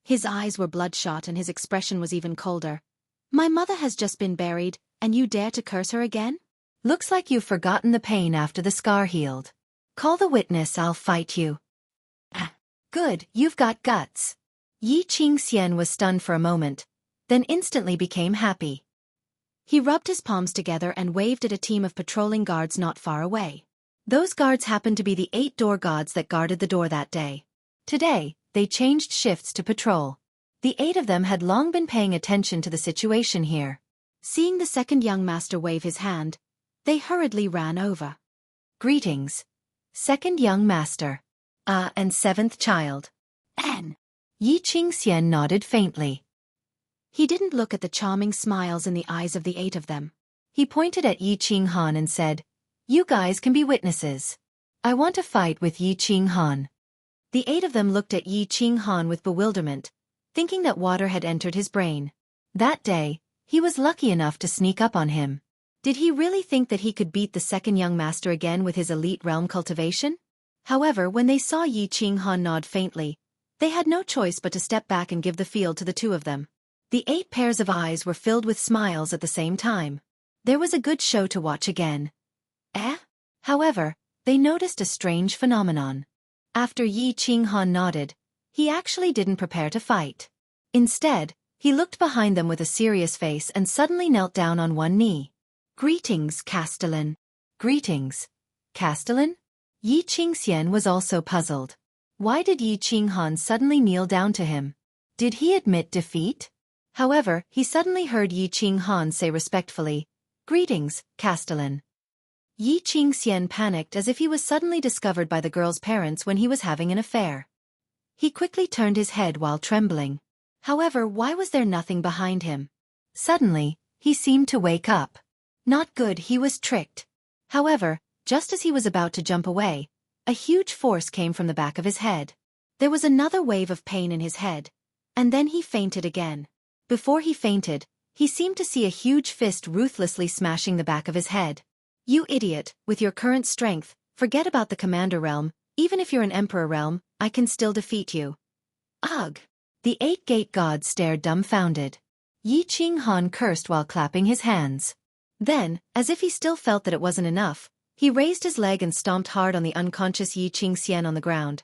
His eyes were bloodshot and his expression was even colder. My mother has just been buried, and you dare to curse her again? Looks like you've forgotten the pain after the scar healed. Call the witness, I'll fight you. Good, you've got guts. Yi Qingxian was stunned for a moment, then instantly became happy. He rubbed his palms together and waved at a team of patrolling guards not far away. Those guards happened to be the 8 door gods that guarded the door that day. Today, they changed shifts to patrol. The 8 of them had long been paying attention to the situation here. Seeing the second young master wave his hand, they hurriedly ran over. Greetings. Second young master. And 7th child. N. Yi Qingxian nodded faintly. He didn't look at the charming smiles in the eyes of the 8 of them. He pointed at Yi Qinghan and said, You guys can be witnesses. I want to fight with Yi Qinghan. The 8 of them looked at Yi Qinghan with bewilderment, thinking that water had entered his brain. That day, he was lucky enough to sneak up on him. Did he really think that he could beat the second young master again with his elite realm cultivation? However, when they saw Yi Qinghan nod faintly, they had no choice but to step back and give the field to the 2 of them. The 8 pairs of eyes were filled with smiles at the same time. There was a good show to watch again. However, they noticed a strange phenomenon. After Yi Qinghan nodded, he actually didn't prepare to fight. Instead, he looked behind them with a serious face and suddenly knelt down on one knee. Greetings, Castellan. Greetings. Castellan? Yi Qingxian was also puzzled. Why did Yi Qinghan suddenly kneel down to him? Did he admit defeat? However, he suddenly heard Yi Qinghan say respectfully, Greetings, Castellan. Yi Qingxian panicked as if he was suddenly discovered by the girl's parents when he was having an affair. He quickly turned his head while trembling. However, why was there nothing behind him? Suddenly, he seemed to wake up. Not good, he was tricked. However, just as he was about to jump away, a huge force came from the back of his head. There was another wave of pain in his head, and then he fainted again. Before he fainted, he seemed to see a huge fist ruthlessly smashing the back of his head. You idiot, with your current strength, forget about the commander realm, even if you're an emperor realm, I can still defeat you. Ugh! The 8 gate gods stared dumbfounded. Yi Qinghan cursed while clapping his hands. Then, as if he still felt that it wasn't enough, he raised his leg and stomped hard on the unconscious Yi Qingxian on the ground.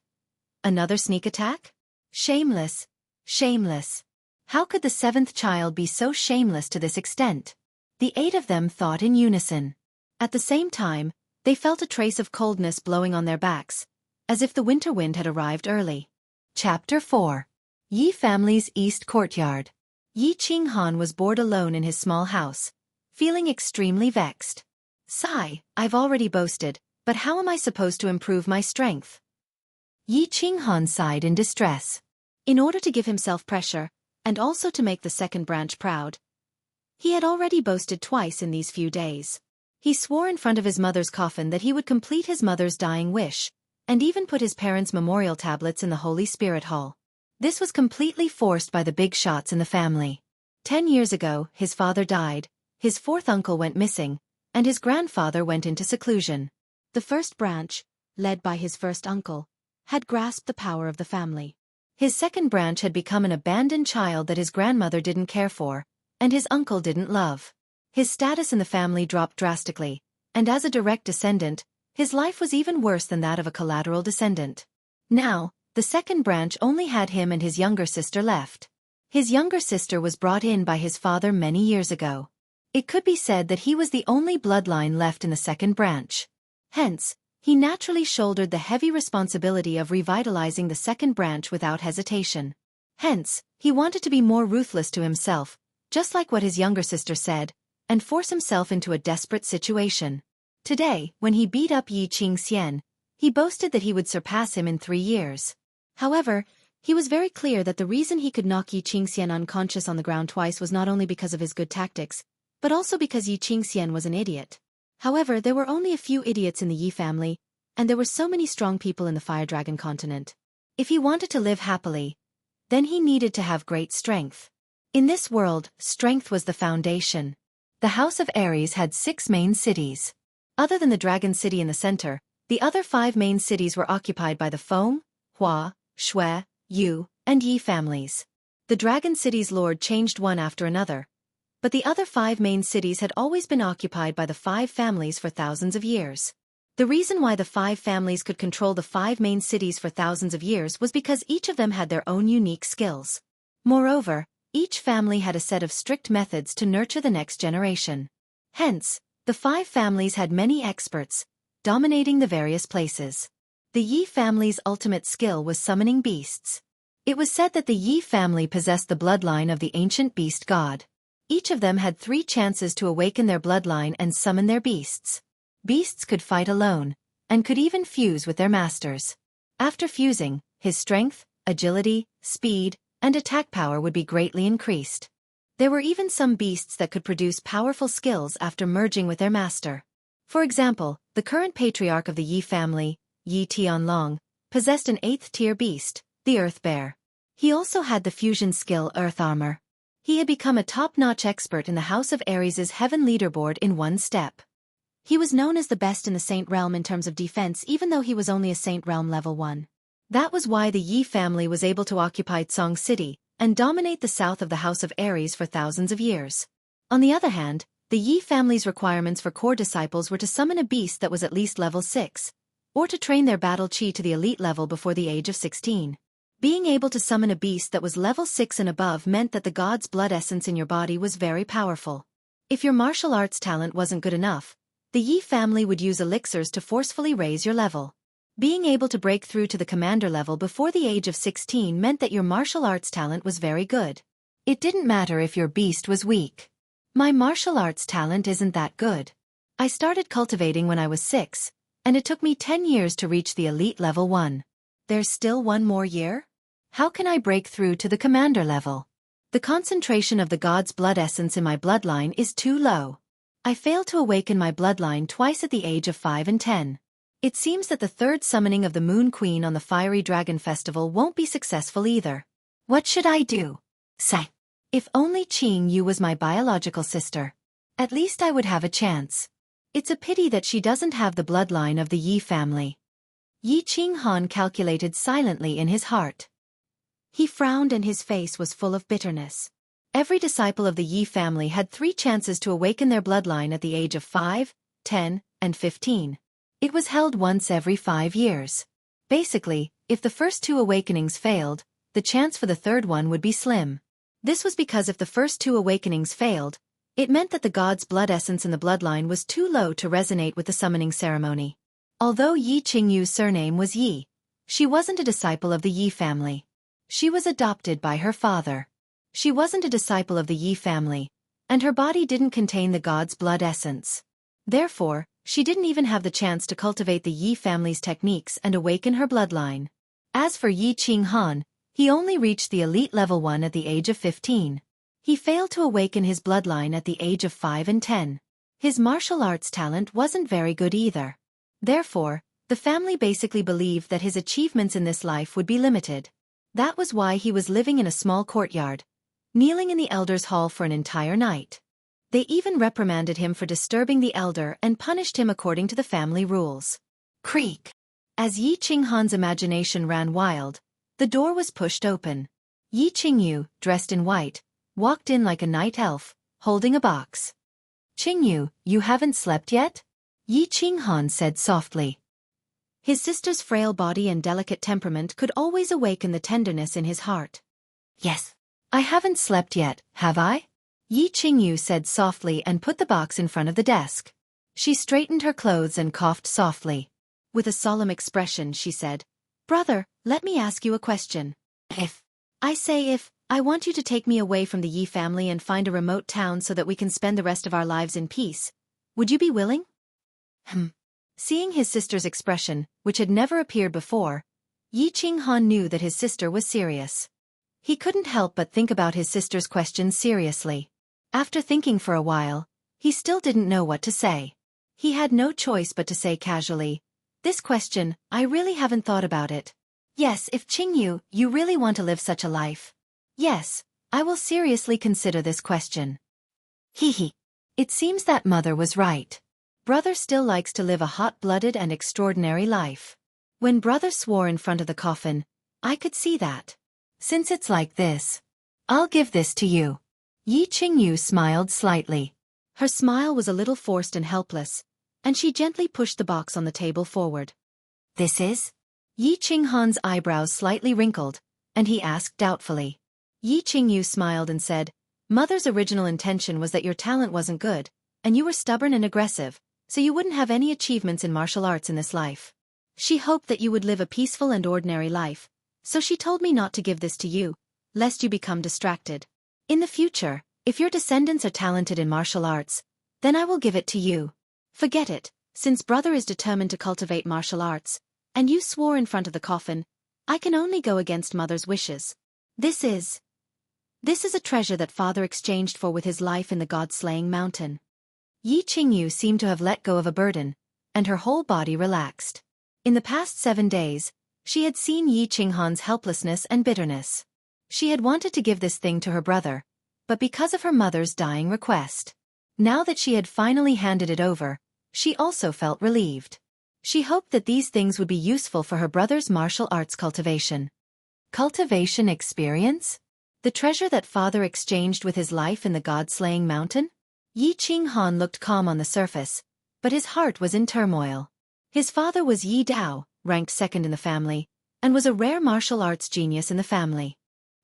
Another sneak attack? Shameless. Shameless. How could the 7th child be so shameless to this extent? The 8 of them thought in unison. At the same time, they felt a trace of coldness blowing on their backs, as if the winter wind had arrived early. Chapter 4. Yi family's East Courtyard. Yi Qinghan was bored alone in his small house, feeling extremely vexed. Sigh, I've already boasted, but how am I supposed to improve my strength? Yi Qinghan sighed in distress. In order to give himself pressure, and also to make the second branch proud, he had already boasted twice in these few days. He swore in front of his mother's coffin that he would complete his mother's dying wish, and even put his parents' memorial tablets in the Holy Spirit Hall. This was completely forced by the big shots in the family. 10 years ago, his father died, his 4th uncle went missing, and his grandfather went into seclusion. The first branch, led by his first uncle, had grasped the power of the family. His second branch had become an abandoned child that his grandmother didn't care for, and his uncle didn't love. His status in the family dropped drastically, and as a direct descendant, his life was even worse than that of a collateral descendant. Now, the second branch only had him and his younger sister left. His younger sister was brought in by his father many years ago. It could be said that he was the only bloodline left in the second branch. Hence, he naturally shouldered the heavy responsibility of revitalizing the second branch without hesitation. Hence, he wanted to be more ruthless to himself, just like what his younger sister said, and force himself into a desperate situation. Today, when he beat up Yi Qingxian, he boasted that he would surpass him in 3 years. However, he was very clear that the reason he could knock Yi Qingxian unconscious on the ground twice was not only because of his good tactics, but also because Yi Qingxian was an idiot. However, there were only a few idiots in the Yi family, and there were so many strong people in the Fire Dragon continent. If he wanted to live happily, then he needed to have great strength. In this world, strength was the foundation. The House of Aries had 6 main cities. Other than the Dragon City in the center, the other 5 main cities were occupied by the Feng, Hua, Shui, Yu, and Yi families. The Dragon City's lord changed one after another, but the other 5 main cities had always been occupied by the 5 families for thousands of years. The reason why the 5 families could control the 5 main cities for thousands of years was because each of them had their own unique skills. Moreover, each family had a set of strict methods to nurture the next generation. Hence, the 5 families had many experts, dominating the various places. The Yi family's ultimate skill was summoning beasts. It was said that the Yi family possessed the bloodline of the ancient beast god. Each of them had 3 chances to awaken their bloodline and summon their beasts. Beasts could fight alone, and could even fuse with their masters. After fusing, his strength, agility, speed, and attack power would be greatly increased. There were even some beasts that could produce powerful skills after merging with their master. For example, the current patriarch of the Yi family, Yi Tianlong, possessed an 8th-tier beast, the Earth Bear. He also had the fusion skill Earth Armor. He had become a top-notch expert in the House of Aries' Heaven leaderboard in one step. He was known as the best in the Saint Realm in terms of defense even though he was only a Saint Realm level 1. That was why the Yi family was able to occupy Song City and dominate the south of the House of Aries for thousands of years. On the other hand, the Yi family's requirements for core disciples were to summon a beast that was at least level 6, or to train their battle chi to the elite level before the age of 16. Being able to summon a beast that was level 6 and above meant that the god's blood essence in your body was very powerful. If your martial arts talent wasn't good enough, the Yi family would use elixirs to forcefully raise your level. Being able to break through to the commander level before the age of 16 meant that your martial arts talent was very good. It didn't matter if your beast was weak. My martial arts talent isn't that good. I started cultivating when I was 6, and it took me 10 years to reach the elite level 1. There's still 1 more year? How can I break through to the commander level? The concentration of the god's blood essence in my bloodline is too low. I failed to awaken my bloodline twice at the age of 5 and 10. It seems that the 3rd summoning of the Moon Queen on the Fiery Dragon Festival won't be successful either. What should I do? Say. If only Qing Yu was my biological sister. At least I would have a chance. It's a pity that she doesn't have the bloodline of the Yi family. Yi Qinghan calculated silently in his heart. He frowned and his face was full of bitterness. Every disciple of the Yi family had 3 chances to awaken their bloodline at the age of 5, 10, and 15. It was held once every 5 years. Basically, if the first 2 awakenings failed, the chance for the 3rd one would be slim. This was because if the first 2 awakenings failed, it meant that the god's blood essence in the bloodline was too low to resonate with the summoning ceremony. Although Yi Qingyu's surname was Yi, she wasn't a disciple of the Yi family. She was adopted by her father. She wasn't a disciple of the Yi family, and her body didn't contain the god's blood essence. Therefore, she didn't even have the chance to cultivate the Yi family's techniques and awaken her bloodline. As for Yi Qinghan, he only reached the elite level 1 at the age of 15. He failed to awaken his bloodline at the age of 5 and 10. His martial arts talent wasn't very good either. Therefore, the family basically believed that his achievements in this life would be limited. That was why he was living in a small courtyard, kneeling in the elder's hall for an entire night. They even reprimanded him for disturbing the elder and punished him according to the family rules. Creak. As Yi Qinghan's imagination ran wild, the door was pushed open. Yi Qingyu, dressed in white, walked in like a night elf, holding a box. "Qingyu, you haven't slept yet?" Yi Qinghan said softly. His sister's frail body and delicate temperament could always awaken the tenderness in his heart. "Yes. I haven't slept yet, have I?" Yi Qingyu said softly and put the box in front of the desk. She straightened her clothes and coughed softly. With a solemn expression she said, "Brother, let me ask you a question. If I want you to take me away from the Yi family and find a remote town so that we can spend the rest of our lives in peace, would you be willing?" Seeing his sister's expression, which had never appeared before, Yi Qinghan knew that his sister was serious. He couldn't help but think about his sister's question seriously. After thinking for a while, he still didn't know what to say. He had no choice but to say casually, "This question, I really haven't thought about it. Yes, if Qingyu, you really want to live such a life. Yes, I will seriously consider this question." Hee. It seems that mother was right. Brother still likes to live a hot-blooded and extraordinary life. When brother swore in front of the coffin, I could see that. Since it's like this, I'll give this to you. Yi Qingyu smiled slightly. Her smile was a little forced and helpless, and she gently pushed the box on the table forward. "This is?" Yi Qinghan's eyebrows slightly wrinkled, and he asked doubtfully. Yi Qingyu smiled and said, "Mother's original intention was that your talent wasn't good, and you were stubborn and aggressive, so you wouldn't have any achievements in martial arts in this life. She hoped that you would live a peaceful and ordinary life, so she told me not to give this to you, lest you become distracted. In the future, if your descendants are talented in martial arts, then I will give it to you. Forget it, since brother is determined to cultivate martial arts, and you swore in front of the coffin, I can only go against mother's wishes. This is a treasure that father exchanged for with his life in the god-slaying mountain." Yi Qingyu seemed to have let go of a burden, and her whole body relaxed. In the past 7 days, she had seen Yi Qinghan's helplessness and bitterness. She had wanted to give this thing to her brother, but because of her mother's dying request. Now that she had finally handed it over, she also felt relieved. She hoped that these things would be useful for her brother's martial arts cultivation. Cultivation experience? The treasure that father exchanged with his life in the god-slaying mountain? Yi Qinghan looked calm on the surface, but his heart was in turmoil. His father was Yi Dao, ranked second in the family, and was a rare martial arts genius in the family.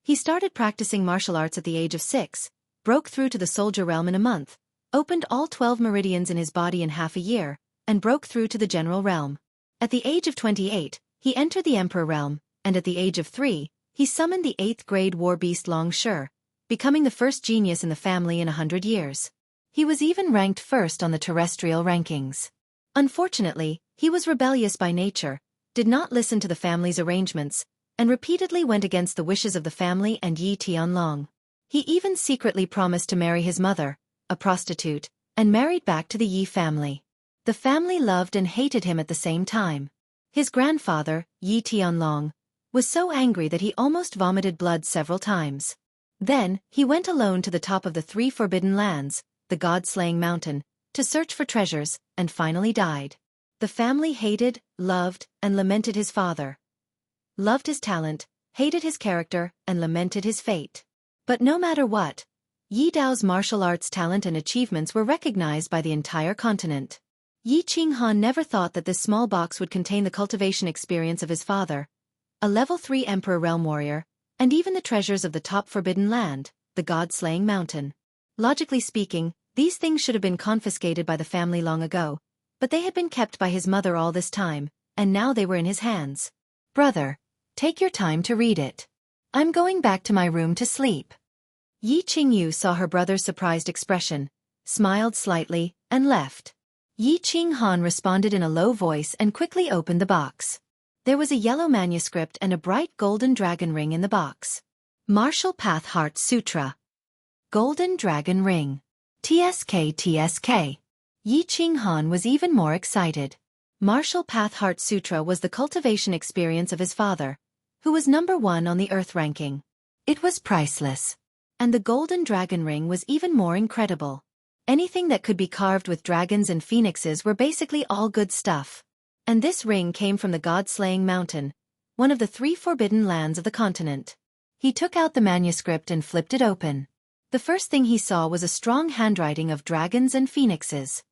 He started practicing martial arts at the age of 6, broke through to the soldier realm in a month, opened all 12 meridians in his body in half a year, and broke through to the general realm. At the age of 28, he entered the emperor realm, and at the age of 3, he summoned the 8th grade war beast Long Shi, becoming the first genius in the family in 100 years. He was even ranked first on the terrestrial rankings. Unfortunately, he was rebellious by nature, did not listen to the family's arrangements, and repeatedly went against the wishes of the family and Yi Tianlong. He even secretly promised to marry his mother, a prostitute, and married back to the Yi family. The family loved and hated him at the same time. His grandfather, Yi Tianlong, was so angry that he almost vomited blood several times. Then, he went alone to the top of the 3 forbidden lands, the god-slaying mountain, to search for treasures, and finally died. The family hated, loved, and lamented his father. Loved his talent, hated his character, and lamented his fate. But no matter what, Yi Dao's martial arts talent and achievements were recognized by the entire continent. Yi Qinghan never thought that this small box would contain the cultivation experience of his father, a level 3 Emperor Realm Warrior, and even the treasures of the top forbidden land, the god-slaying mountain. Logically speaking, these things should have been confiscated by the family long ago, but they had been kept by his mother all this time, and now they were in his hands. "Brother, take your time to read it. I'm going back to my room to sleep." Yi Qingyu saw her brother's surprised expression, smiled slightly, and left. Yi Qinghan responded in a low voice and quickly opened the box. There was a yellow manuscript and a bright golden dragon ring in the box. Martial Path Heart Sutra. Golden Dragon Ring. TSK. Yi Qinghan was even more excited. Martial Path Heart Sutra was the cultivation experience of his father, who was number 1 on the Earth ranking. It was priceless. And the golden dragon ring was even more incredible. Anything that could be carved with dragons and phoenixes were basically all good stuff. And this ring came from the god-slaying mountain, one of the 3 forbidden lands of the continent. He took out the manuscript and flipped it open. The first thing he saw was a strong handwriting of dragons and phoenixes.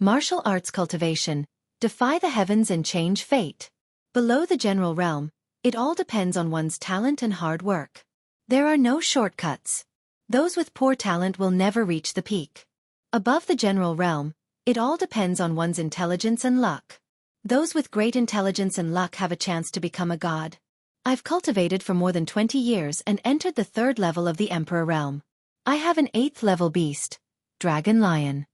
Martial arts cultivation, defy the heavens and change fate. Below the general realm, it all depends on one's talent and hard work. There are no shortcuts. Those with poor talent will never reach the peak. Above the general realm, it all depends on one's intelligence and luck. Those with great intelligence and luck have a chance to become a god. I've cultivated for more than 20 years and entered the 3rd level of the Emperor realm. I have an 8th level beast, Dragon Lion.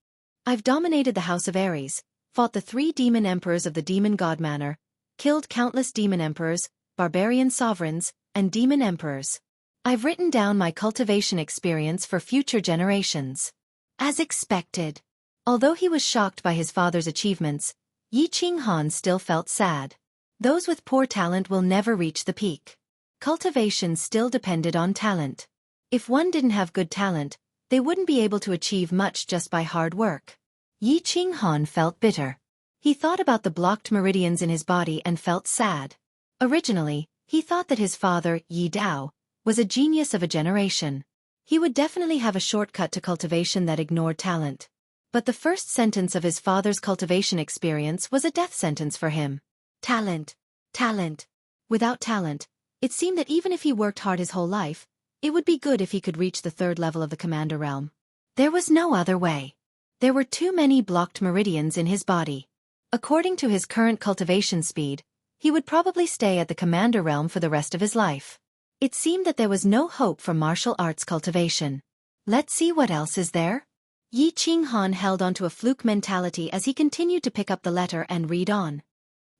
I've dominated the House of Ares, fought the 3 demon emperors of the demon god manor, killed countless demon emperors, barbarian sovereigns, and demon emperors. I've written down my cultivation experience for future generations. As expected. Although he was shocked by his father's achievements, Yi Qinghan still felt sad. Those with poor talent will never reach the peak. Cultivation still depended on talent. If one didn't have good talent, they wouldn't be able to achieve much just by hard work. Yi Qinghan felt bitter. He thought about the blocked meridians in his body and felt sad. Originally, he thought that his father, Yi Dao, was a genius of a generation. He would definitely have a shortcut to cultivation that ignored talent. But the first sentence of his father's cultivation experience was a death sentence for him. Talent. Talent. Without talent, it seemed that even if he worked hard his whole life, it would be good if he could reach the 3rd level of the Commander realm. There was no other way. There were too many blocked meridians in his body. According to his current cultivation speed, he would probably stay at the Commander realm for the rest of his life. It seemed that there was no hope for martial arts cultivation. Let's see what else is there. Yi Qinghan held onto a fluke mentality as he continued to pick up the letter and read on.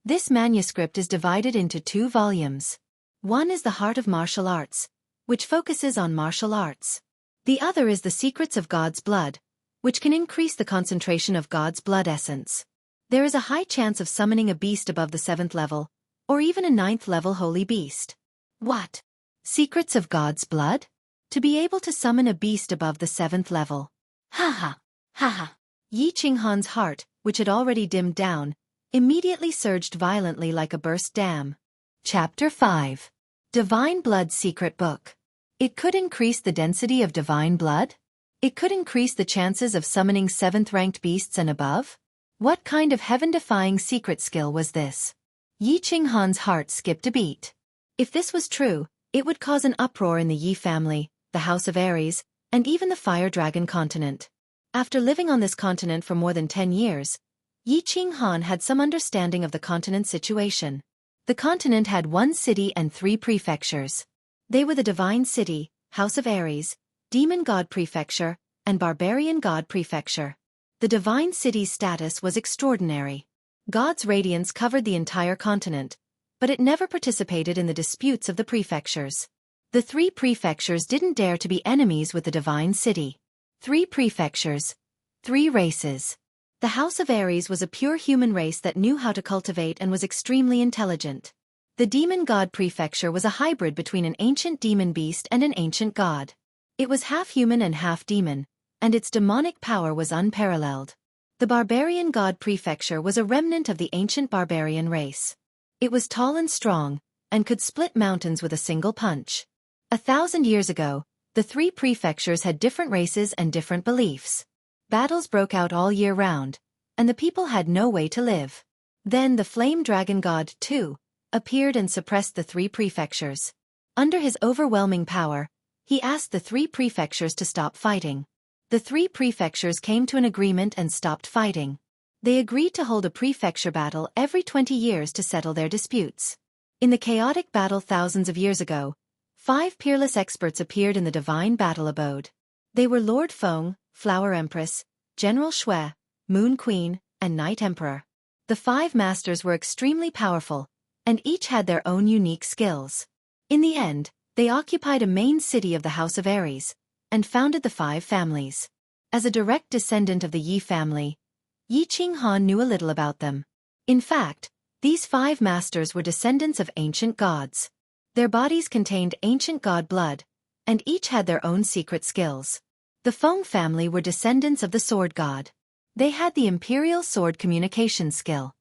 This manuscript is divided into 2 volumes. One is the Heart of Martial Arts, which focuses on martial arts. The other is the Secrets of God's Blood, which can increase the concentration of God's blood essence. There is a high chance of summoning a beast above the 7th level, or even a 9th level holy beast. What? Secrets of God's blood? To be able to summon a beast above the 7th level. Ha ha, ha ha. Yi Qinghan's heart, which had already dimmed down, immediately surged violently like a burst dam. Chapter 5. Divine Blood Secret Book. It could increase the density of divine blood? It could increase the chances of summoning 7th-ranked beasts and above? What kind of heaven-defying secret skill was this? Yi Qinghan's heart skipped a beat. If this was true, it would cause an uproar in the Yi family, the House of Ares, and even the Fire Dragon continent. After living on this continent for more than 10 years, Yi Qinghan had some understanding of the continent's situation. The continent had 1 city and 3 prefectures. They were the Divine City, House of Ares, Demon God Prefecture, and Barbarian God Prefecture. The Divine City's status was extraordinary. God's radiance covered the entire continent, but it never participated in the disputes of the prefectures. The 3 prefectures didn't dare to be enemies with the Divine City. 3 prefectures, 3 races. The House of Ares was a pure human race that knew how to cultivate and was extremely intelligent. The Demon God Prefecture was a hybrid between an ancient demon beast and an ancient god. It was half human and half demon, and its demonic power was unparalleled. The Barbarian God Prefecture was a remnant of the ancient barbarian race. It was tall and strong, and could split mountains with a single punch. 1,000 years ago, the 3 prefectures had different races and different beliefs. Battles broke out all year round, and the people had no way to live. Then the Flame Dragon God, too, appeared and suppressed the 3 prefectures. Under his overwhelming power, he asked the 3 prefectures to stop fighting. The 3 prefectures came to an agreement and stopped fighting. They agreed to hold a prefecture battle every 20 years to settle their disputes. In the chaotic battle thousands of years ago, 5 peerless experts appeared in the divine battle abode. They were Lord Feng, Flower Empress, General Shui, Moon Queen, and Night Emperor. The 5 masters were extremely powerful, and each had their own unique skills. In the end, they occupied a main city of the House of Ares, and founded the 5 families. As a direct descendant of the Yi family, Yi Qinghan knew a little about them. In fact, these 5 masters were descendants of ancient gods. Their bodies contained ancient god blood, and each had their own secret skills. The Feng family were descendants of the sword god. They had the imperial sword communication skill.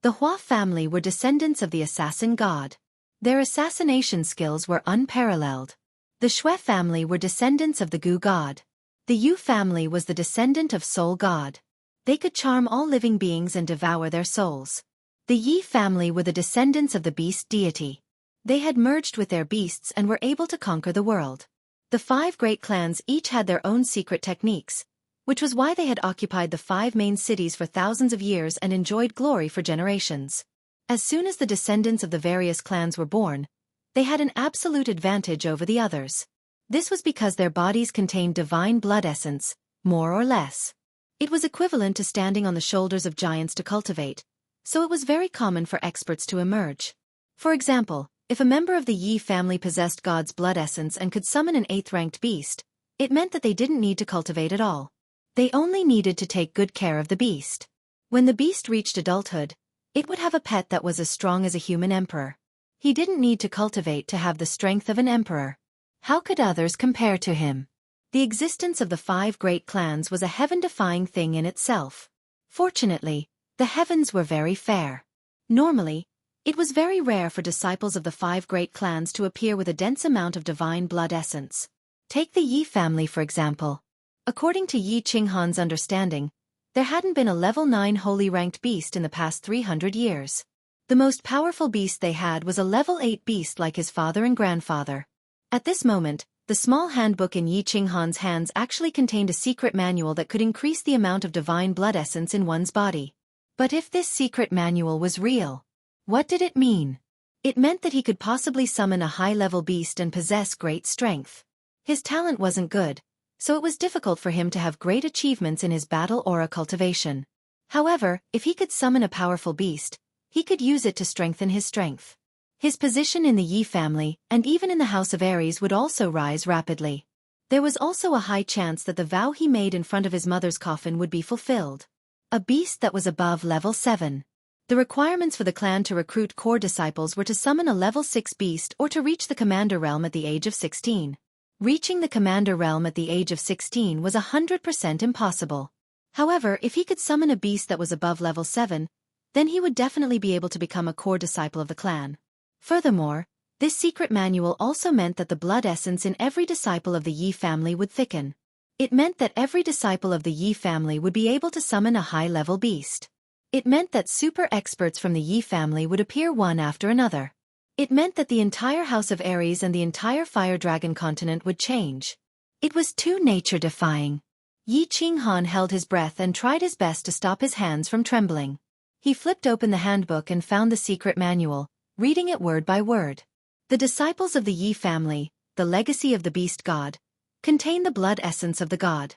The Hua family were descendants of the assassin god. Their assassination skills were unparalleled. The Shui family were descendants of the Gu god. The Yu family was the descendant of Soul god. They could charm all living beings and devour their souls. The Yi family were the descendants of the beast deity. They had merged with their beasts and were able to conquer the world. The 5 great clans each had their own secret techniques, which was why they had occupied the 5 main cities for thousands of years and enjoyed glory for generations. As soon as the descendants of the various clans were born, they had an absolute advantage over the others. This was because their bodies contained divine blood essence, more or less. It was equivalent to standing on the shoulders of giants to cultivate, so it was very common for experts to emerge. For example, if a member of the Yi family possessed God's blood essence and could summon an 8th-ranked beast, it meant that they didn't need to cultivate at all. They only needed to take good care of the beast. When the beast reached adulthood, it would have a pet that was as strong as a human emperor. He didn't need to cultivate to have the strength of an emperor. How could others compare to him? The existence of the 5 great clans was a heaven-defying thing in itself. Fortunately, the heavens were very fair. Normally, it was very rare for disciples of the 5 great clans to appear with a dense amount of divine blood essence. Take the Yi family for example. According to Yi Qinghan's understanding, there hadn't been a level 9 holy ranked beast in the past 300 years. The most powerful beast they had was a level 8 beast like his father and grandfather. At this moment, the small handbook in Yi Qinghan's hands actually contained a secret manual that could increase the amount of divine blood essence in one's body. But if this secret manual was real, what did it mean? It meant that he could possibly summon a high-level beast and possess great strength. His talent wasn't good, so it was difficult for him to have great achievements in his battle aura cultivation. However, if he could summon a powerful beast, he could use it to strengthen his strength. His position in the Yi family, and even in the House of Aries, would also rise rapidly. There was also a high chance that the vow he made in front of his mother's coffin would be fulfilled. A beast that was above level 7. The requirements for the clan to recruit core disciples were to summon a level 6 beast or to reach the commander realm at the age of 16. Reaching the commander realm at the age of 16 was 100% impossible. However, if he could summon a beast that was above level 7, then he would definitely be able to become a core disciple of the clan. Furthermore, this secret manual also meant that the blood essence in every disciple of the Yi family would thicken. It meant that every disciple of the Yi family would be able to summon a high-level beast. It meant that super experts from the Yi family would appear one after another. It meant that the entire House of Aries and the entire Fire Dragon continent would change. It was too nature-defying. Yi Qinghan held his breath and tried his best to stop his hands from trembling. He flipped open the handbook and found the secret manual, reading it word by word. The disciples of the Yi family, the legacy of the beast god, contain the blood essence of the god.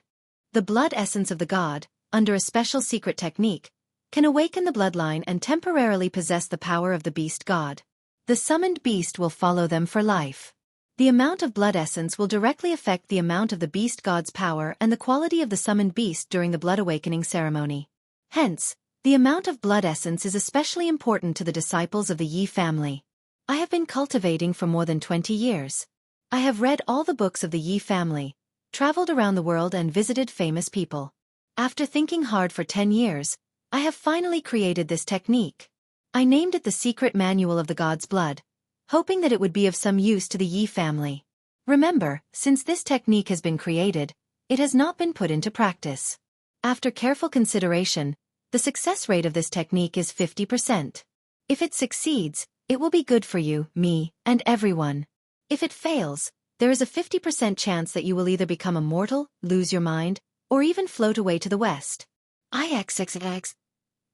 The blood essence of the god, under a special secret technique, can awaken the bloodline and temporarily possess the power of the beast god. The summoned beast will follow them for life. The amount of blood essence will directly affect the amount of the beast god's power and the quality of the summoned beast during the blood awakening ceremony. Hence, the amount of blood essence is especially important to the disciples of the Yi family. I have been cultivating for more than 20 years. I have read all the books of the Yi family, traveled around the world and visited famous people. After thinking hard for 10 years, I have finally created this technique. I named it the Secret Manual of the God's Blood, hoping that it would be of some use to the Yi family. Remember, since this technique has been created, it has not been put into practice. After careful consideration, the success rate of this technique is 50%. If it succeeds, it will be good for you, me, and everyone. If it fails, there is a 50% chance that you will either become immortal, lose your mind, or even float away to the west. IXXX.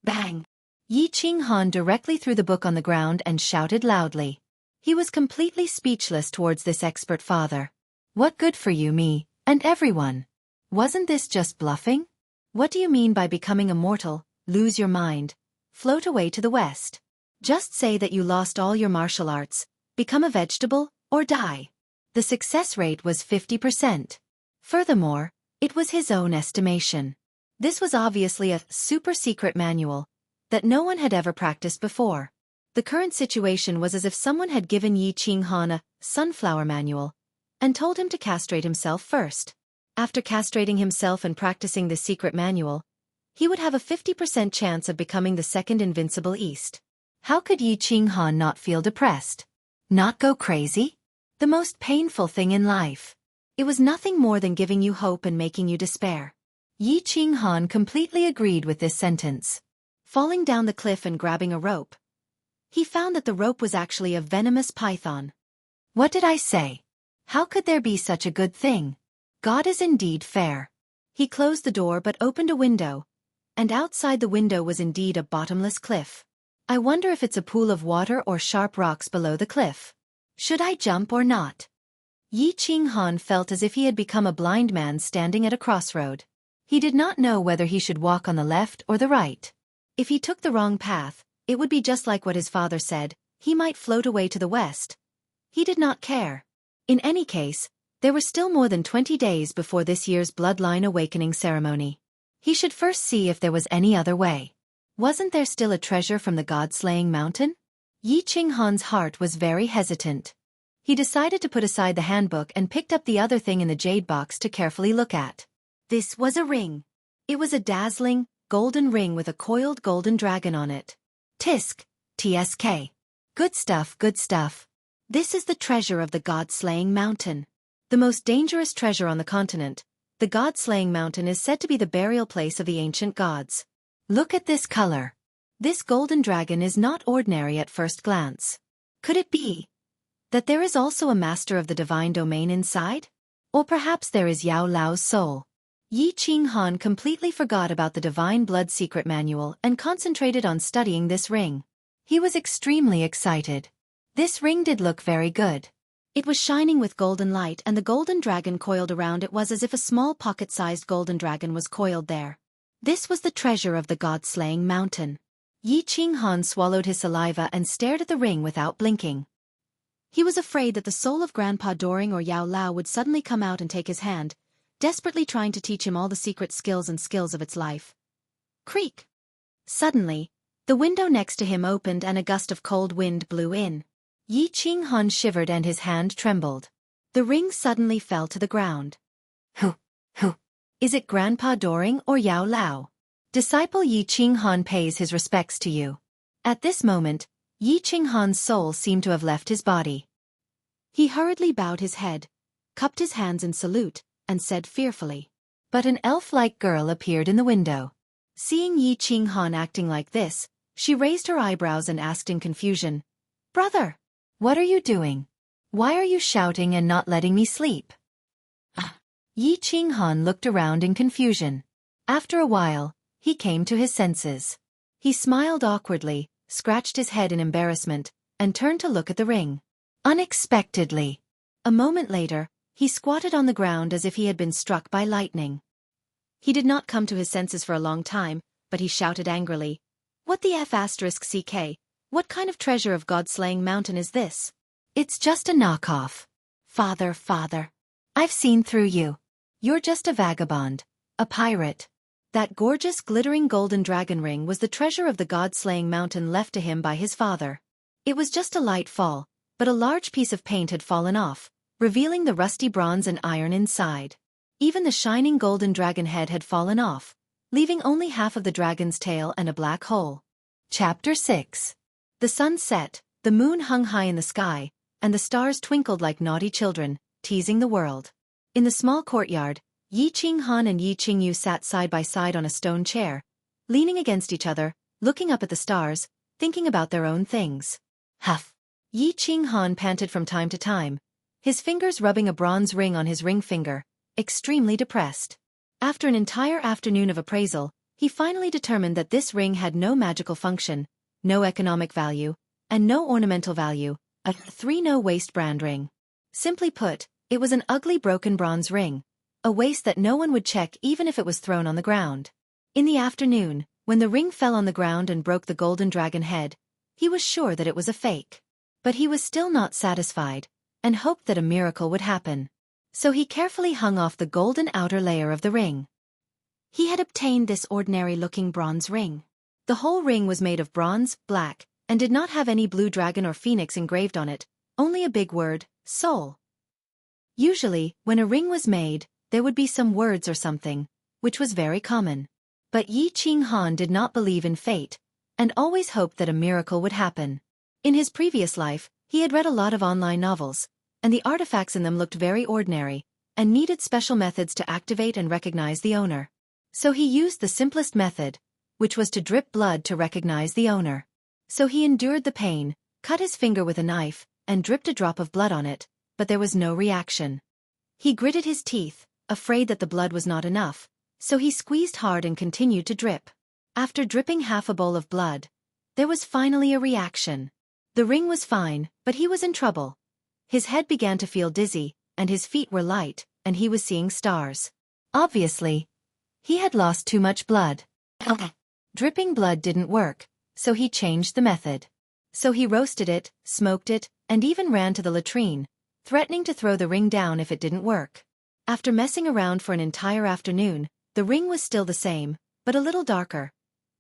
Bang! Yi Qinghan directly threw the book on the ground and shouted loudly. He was completely speechless towards this expert father. What good for you, me, and everyone? Wasn't this just bluffing? What do you mean by becoming immortal, lose your mind, float away to the west? Just say that you lost all your martial arts, become a vegetable, or die. The success rate was 50%. Furthermore, it was his own estimation. This was obviously a super secret manual that no one had ever practiced before. The current situation was as if someone had given Yi Qinghan a sunflower manual and told him to castrate himself first. After castrating himself and practicing the secret manual, He would have a 50% chance of becoming the second invincible East. How could Yi Qinghan not feel depressed? Not go crazy? The most painful thing in life. It was nothing more than giving you hope and making you despair. Yi Qinghan completely agreed with this sentence. Falling down the cliff and grabbing a rope, he found that the rope was actually a venomous python. What did I say? How could there be such a good thing? God is indeed fair. He closed the door but opened a window, and outside the window was indeed a bottomless cliff. I wonder if it's a pool of water or sharp rocks below the cliff. Should I jump or not? Yi Qinghan felt as if he had become a blind man standing at a crossroad. He did not know whether he should walk on the left or the right. If he took the wrong path, it would be just like what his father said, he might float away to the west. He did not care. In any case, there were still more than 20 days before this year's bloodline awakening ceremony. He should first see if there was any other way. Wasn't there still a treasure from the god-slaying mountain? Yi Qinghan's heart was very hesitant. He decided to put aside the handbook and picked up the other thing in the jade box to carefully look at. This was a ring. It was a dazzling, golden ring with a coiled golden dragon on it. Tisk, TSK. Good stuff, good stuff. This is the treasure of the god-slaying mountain. The most dangerous treasure on the continent, the god-slaying mountain is said to be the burial place of the ancient gods. Look at this color. This golden dragon is not ordinary at first glance. Could it be that there is also a master of the divine domain inside? Or perhaps there is Yao Lao's soul. Yi Qinghan completely forgot about the divine blood secret manual and concentrated on studying this ring. He was extremely excited. This ring did look very good. It was shining with golden light, and the golden dragon coiled around it was as if a small pocket-sized golden dragon was coiled there. This was the treasure of the god-slaying mountain. Yi Qinghan swallowed his saliva and stared at the ring without blinking. He was afraid that the soul of Grandpa Doring or Yao Lao would suddenly come out and take his hand, desperately trying to teach him all the secret skills of its life. Creak! Suddenly, the window next to him opened and a gust of cold wind blew in. Yi Qinghan shivered and his hand trembled. The ring suddenly fell to the ground. Who? Is it Grandpa Doring or Yao Lao? Disciple Yi Qinghan pays his respects to you. At this moment, Yi Qinghan's soul seemed to have left his body. He hurriedly bowed his head, cupped his hands in salute, and said fearfully. But an elf-like girl appeared in the window. Seeing Yi Qinghan acting like this, she raised her eyebrows and asked in confusion, "Brother, what are you doing? Why are you shouting and not letting me sleep?" Yi Qinghan looked around in confusion. After a while, he came to his senses. He smiled awkwardly, scratched his head in embarrassment, and turned to look at the ring. Unexpectedly. A moment later, he squatted on the ground as if he had been struck by lightning. He did not come to his senses for a long time, but he shouted angrily, "What the F***CK? What kind of treasure of God-slaying mountain is this? It's just a knockoff. Father. I've seen through you. You're just a vagabond, a pirate." That gorgeous glittering golden dragon ring was the treasure of the god-slaying mountain left to him by his father. It was just a light fall, but a large piece of paint had fallen off, revealing the rusty bronze and iron inside. Even the shining golden dragon head had fallen off, leaving only half of the dragon's tail and a black hole. Chapter 6. The sun set, the moon hung high in the sky, and the stars twinkled like naughty children, teasing the world. In the small courtyard, Yi Qinghan and Yi Qingyu sat side by side on a stone chair, leaning against each other, looking up at the stars, thinking about their own things. Huff! Yi Qinghan panted from time to time, his fingers rubbing a bronze ring on his ring finger, extremely depressed. After an entire afternoon of appraisal, he finally determined that this ring had no magical function, no economic value, and no ornamental value, a 3-no-waste brand ring. Simply put, it was an ugly broken bronze ring, a waste that no one would check even if it was thrown on the ground. In the afternoon, when the ring fell on the ground and broke the golden dragon head, he was sure that it was a fake. But he was still not satisfied, and hoped that a miracle would happen. So he carefully hung off the golden outer layer of the ring. He had obtained this ordinary-looking bronze ring. The whole ring was made of bronze, black, and did not have any blue dragon or phoenix engraved on it, only a big word, soul. Usually, when a ring was made, there would be some words or something, which was very common. But Yi Qinghan did not believe in fate, and always hoped that a miracle would happen. In his previous life, he had read a lot of online novels, and the artifacts in them looked very ordinary, and needed special methods to activate and recognize the owner. So he used the simplest method, which was to drip blood to recognize the owner. So he endured the pain, cut his finger with a knife, and dripped a drop of blood on it, but there was no reaction. He gritted his teeth, afraid that the blood was not enough, so he squeezed hard and continued to drip. After dripping half a bowl of blood, there was finally a reaction. The ring was fine, but he was in trouble. His head began to feel dizzy, and his feet were light, and he was seeing stars. Obviously, he had lost too much blood. Dripping blood didn't work, so he changed the method. So he roasted it, smoked it, and even ran to the latrine, threatening to throw the ring down if it didn't work. After messing around for an entire afternoon, the ring was still the same, but a little darker.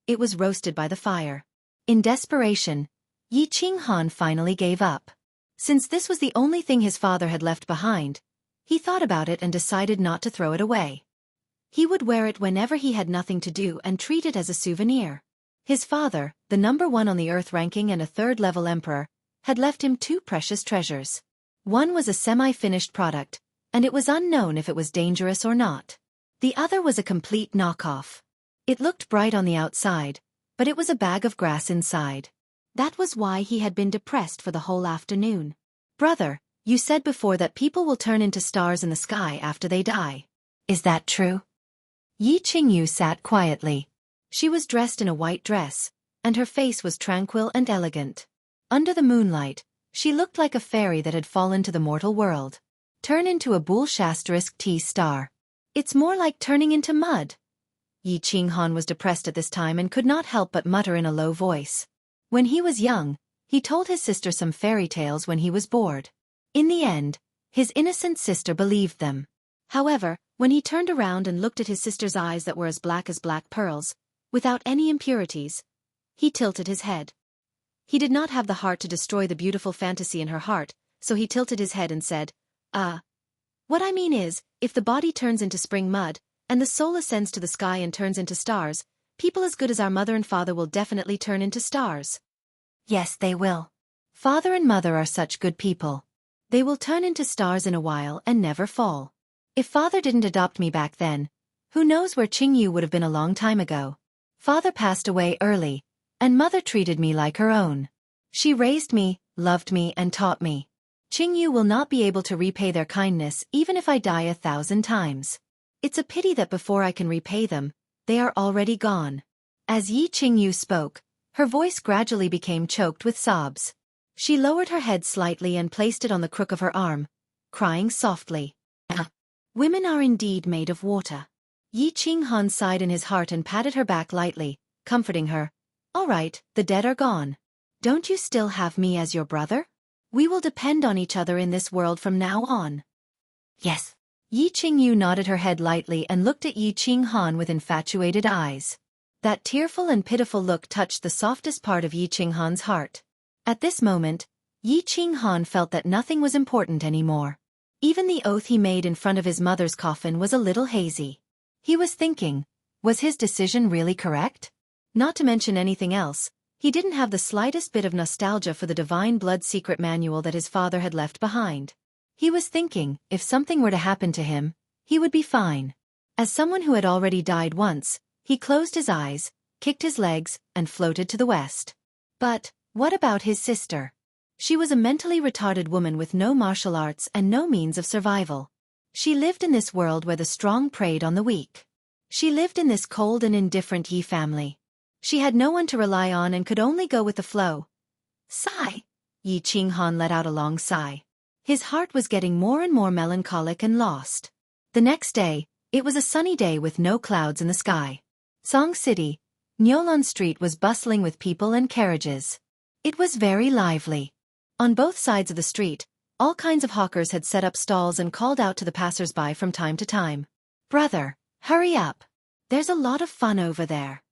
It was roasted by the fire. In desperation, Yi Qinghan finally gave up. Since this was the only thing his father had left behind, he thought about it and decided not to throw it away. He would wear it whenever he had nothing to do and treat it as a souvenir. His father, the #1 on the Earth ranking and a third-level emperor, had left him 2 precious treasures. One was a semi-finished product, and it was unknown if it was dangerous or not. The other was a complete knockoff. It looked bright on the outside, but it was a bag of grass inside. That was why he had been depressed for the whole afternoon. "Brother, you said before that people will turn into stars in the sky after they die. Is that true?" Yi Qingyu sat quietly. She was dressed in a white dress, and her face was tranquil and elegant. Under the moonlight, she looked like a fairy that had fallen to the mortal world. Turn into a Bull*T star. It's more like turning into mud. Yi Qinghan was depressed at this time and could not help but mutter in a low voice. When he was young, he told his sister some fairy tales when he was bored. In the end, his innocent sister believed them. However, when he turned around and looked at his sister's eyes that were as black pearls, without any impurities, he tilted his head. He did not have the heart to destroy the beautiful fantasy in her heart, so he tilted his head and said, What I mean is, if the body turns into spring mud, and the soul ascends to the sky and turns into stars, people as good as our mother and father will definitely turn into stars." "Yes, they will. Father and mother are such good people. They will turn into stars in a while and never fall. If father didn't adopt me back then, who knows where Qingyu would have been a long time ago. Father passed away early, and mother treated me like her own. She raised me, loved me and taught me. Qingyu will not be able to repay their kindness even if I die 1,000 times. It's a pity that before I can repay them, they are already gone." As Yi Qingyu spoke, her voice gradually became choked with sobs. She lowered her head slightly and placed it on the crook of her arm, crying softly. "Women are indeed made of water." Yi Qinghan sighed in his heart and patted her back lightly, comforting her. "All right, the dead are gone. Don't you still have me as your brother? We will depend on each other in this world from now on." "Yes." Yi Qingyu nodded her head lightly and looked at Yi Qinghan with infatuated eyes. That tearful and pitiful look touched the softest part of Yi Qinghan's heart. At this moment, Yi Qinghan felt that nothing was important anymore. Even the oath he made in front of his mother's coffin was a little hazy. He was thinking, was his decision really correct? Not to mention anything else, he didn't have the slightest bit of nostalgia for the Divine Blood secret manual that his father had left behind. He was thinking, if something were to happen to him, he would be fine. As someone who had already died once, he closed his eyes, kicked his legs, and floated to the west. But, what about his sister? She was a mentally retarded woman with no martial arts and no means of survival. She lived in this world where the strong preyed on the weak. She lived in this cold and indifferent Yi family. She had no one to rely on and could only go with the flow. Sigh. Yi Qinghan let out a long sigh. His heart was getting more and more melancholic and lost. The next day, it was a sunny day with no clouds in the sky. Song City, Nyolan Street was bustling with people and carriages. It was very lively. On both sides of the street, all kinds of hawkers had set up stalls and called out to the passers-by from time to time. "Brother, hurry up. There's a lot of fun over there."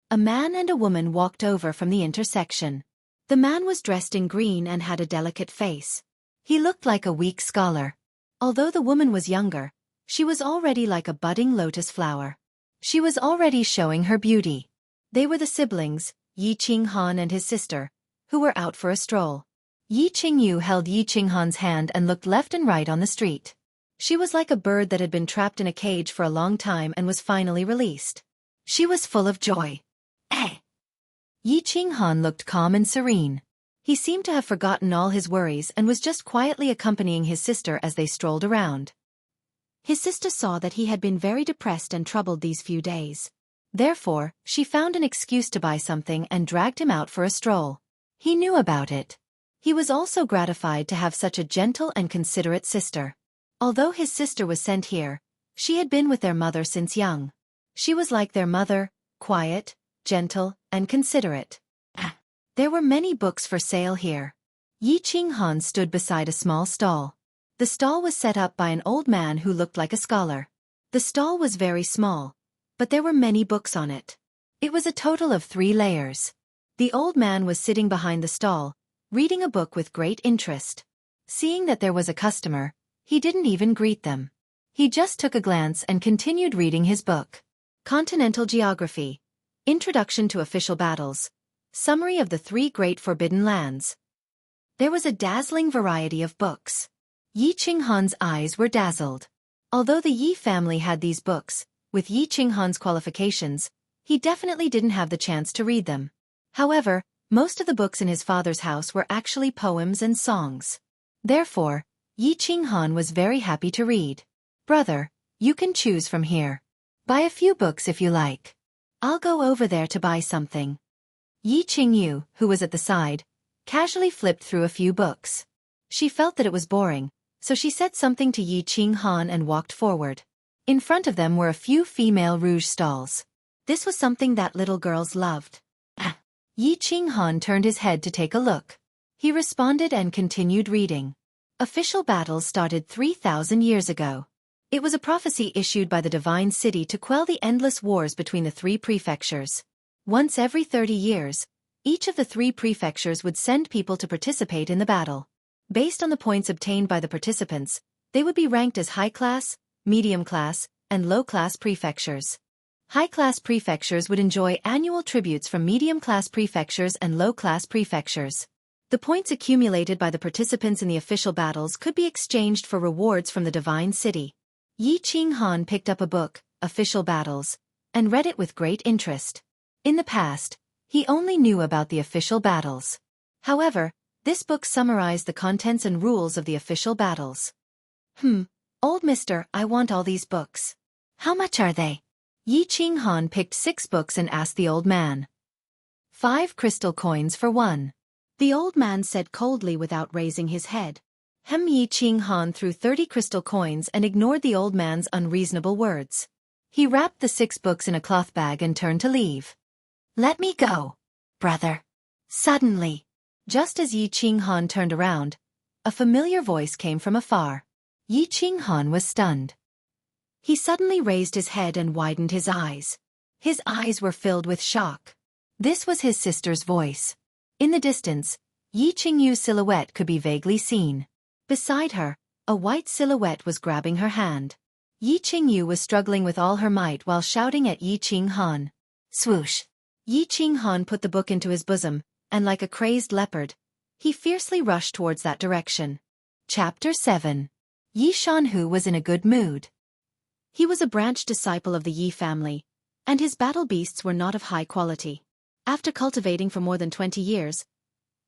A man and a woman walked over from the intersection. The man was dressed in green and had a delicate face. He looked like a weak scholar. Although the woman was younger, she was already like a budding lotus flower. She was already showing her beauty. They were the siblings, Yi Qinghan and his sister, who were out for a stroll. Yi Qingyu held Yi Qinghan's hand and looked left and right on the street. She was like a bird that had been trapped in a cage for a long time and was finally released. She was full of joy. Yi Qinghan looked calm and serene. He seemed to have forgotten all his worries and was just quietly accompanying his sister as they strolled around. His sister saw that he had been very depressed and troubled these few days. Therefore, she found an excuse to buy something and dragged him out for a stroll. He knew about it. He was also gratified to have such a gentle and considerate sister. Although his sister was sent here, she had been with their mother since young. She was like their mother, quiet, gentle, and considerate. There were many books for sale here. Yi Qinghan stood beside a small stall. The stall was set up by an old man who looked like a scholar. The stall was very small, but there were many books on it. It was a total of 3 layers. The old man was sitting behind the stall, reading a book with great interest. Seeing that there was a customer, he didn't even greet them. He just took a glance and continued reading his book. Continental Geography. Introduction to Official Battles. Summary of the 3 Great Forbidden Lands. There was a dazzling variety of books. Yi Qinghan's eyes were dazzled. Although the Yi family had these books, with Yi Qinghan's qualifications, he definitely didn't have the chance to read them. However, most of the books in his father's house were actually poems and songs. Therefore, Yi Qinghan was very happy to read. Brother, you can choose from here. Buy a few books if you like. I'll go over there to buy something. Yi Qingyu, who was at the side, casually flipped through a few books. She felt that it was boring, so she said something to Yi Qinghan and walked forward. In front of them were a few female rouge stalls. This was something that little girls loved. Yi Qinghan turned his head to take a look. He responded and continued reading. Official battles started 3,000 years ago. It was a prophecy issued by the divine city to quell the endless wars between the 3 prefectures. Once every 30 years, each of the 3 prefectures would send people to participate in the battle. Based on the points obtained by the participants, they would be ranked as high-class, medium-class, and low-class prefectures. High-class prefectures would enjoy annual tributes from medium-class prefectures and low-class prefectures. The points accumulated by the participants in the official battles could be exchanged for rewards from the divine city. Yi Qinghan picked up a book, Official Battles, and read it with great interest. In the past, he only knew about the official battles. However, this book summarized the contents and rules of the official battles. Old mister, I want all these books. How much are they? Yi Qinghan picked 6 books and asked the old man. 5 crystal coins for 1. The old man said coldly without raising his head. Yi Qinghan threw 30 crystal coins and ignored the old man's unreasonable words. He wrapped the 6 books in a cloth bag and turned to leave. Let me go, brother. Suddenly, just as Yi Qinghan turned around, a familiar voice came from afar. Yi Qinghan was stunned. He suddenly raised his head and widened his eyes. His eyes were filled with shock. This was his sister's voice. In the distance, Yi Qingyu's silhouette could be vaguely seen. Beside her, a white silhouette was grabbing her hand. Yi Qingyu was struggling with all her might while shouting at Yi Qinghan. Swoosh! Yi Qinghan put the book into his bosom, and like a crazed leopard, he fiercely rushed towards that direction. Chapter 7. Yi Shanhu was in a good mood. He was a branch disciple of the Yi family, and his battle beasts were not of high quality. After cultivating for more than 20 years,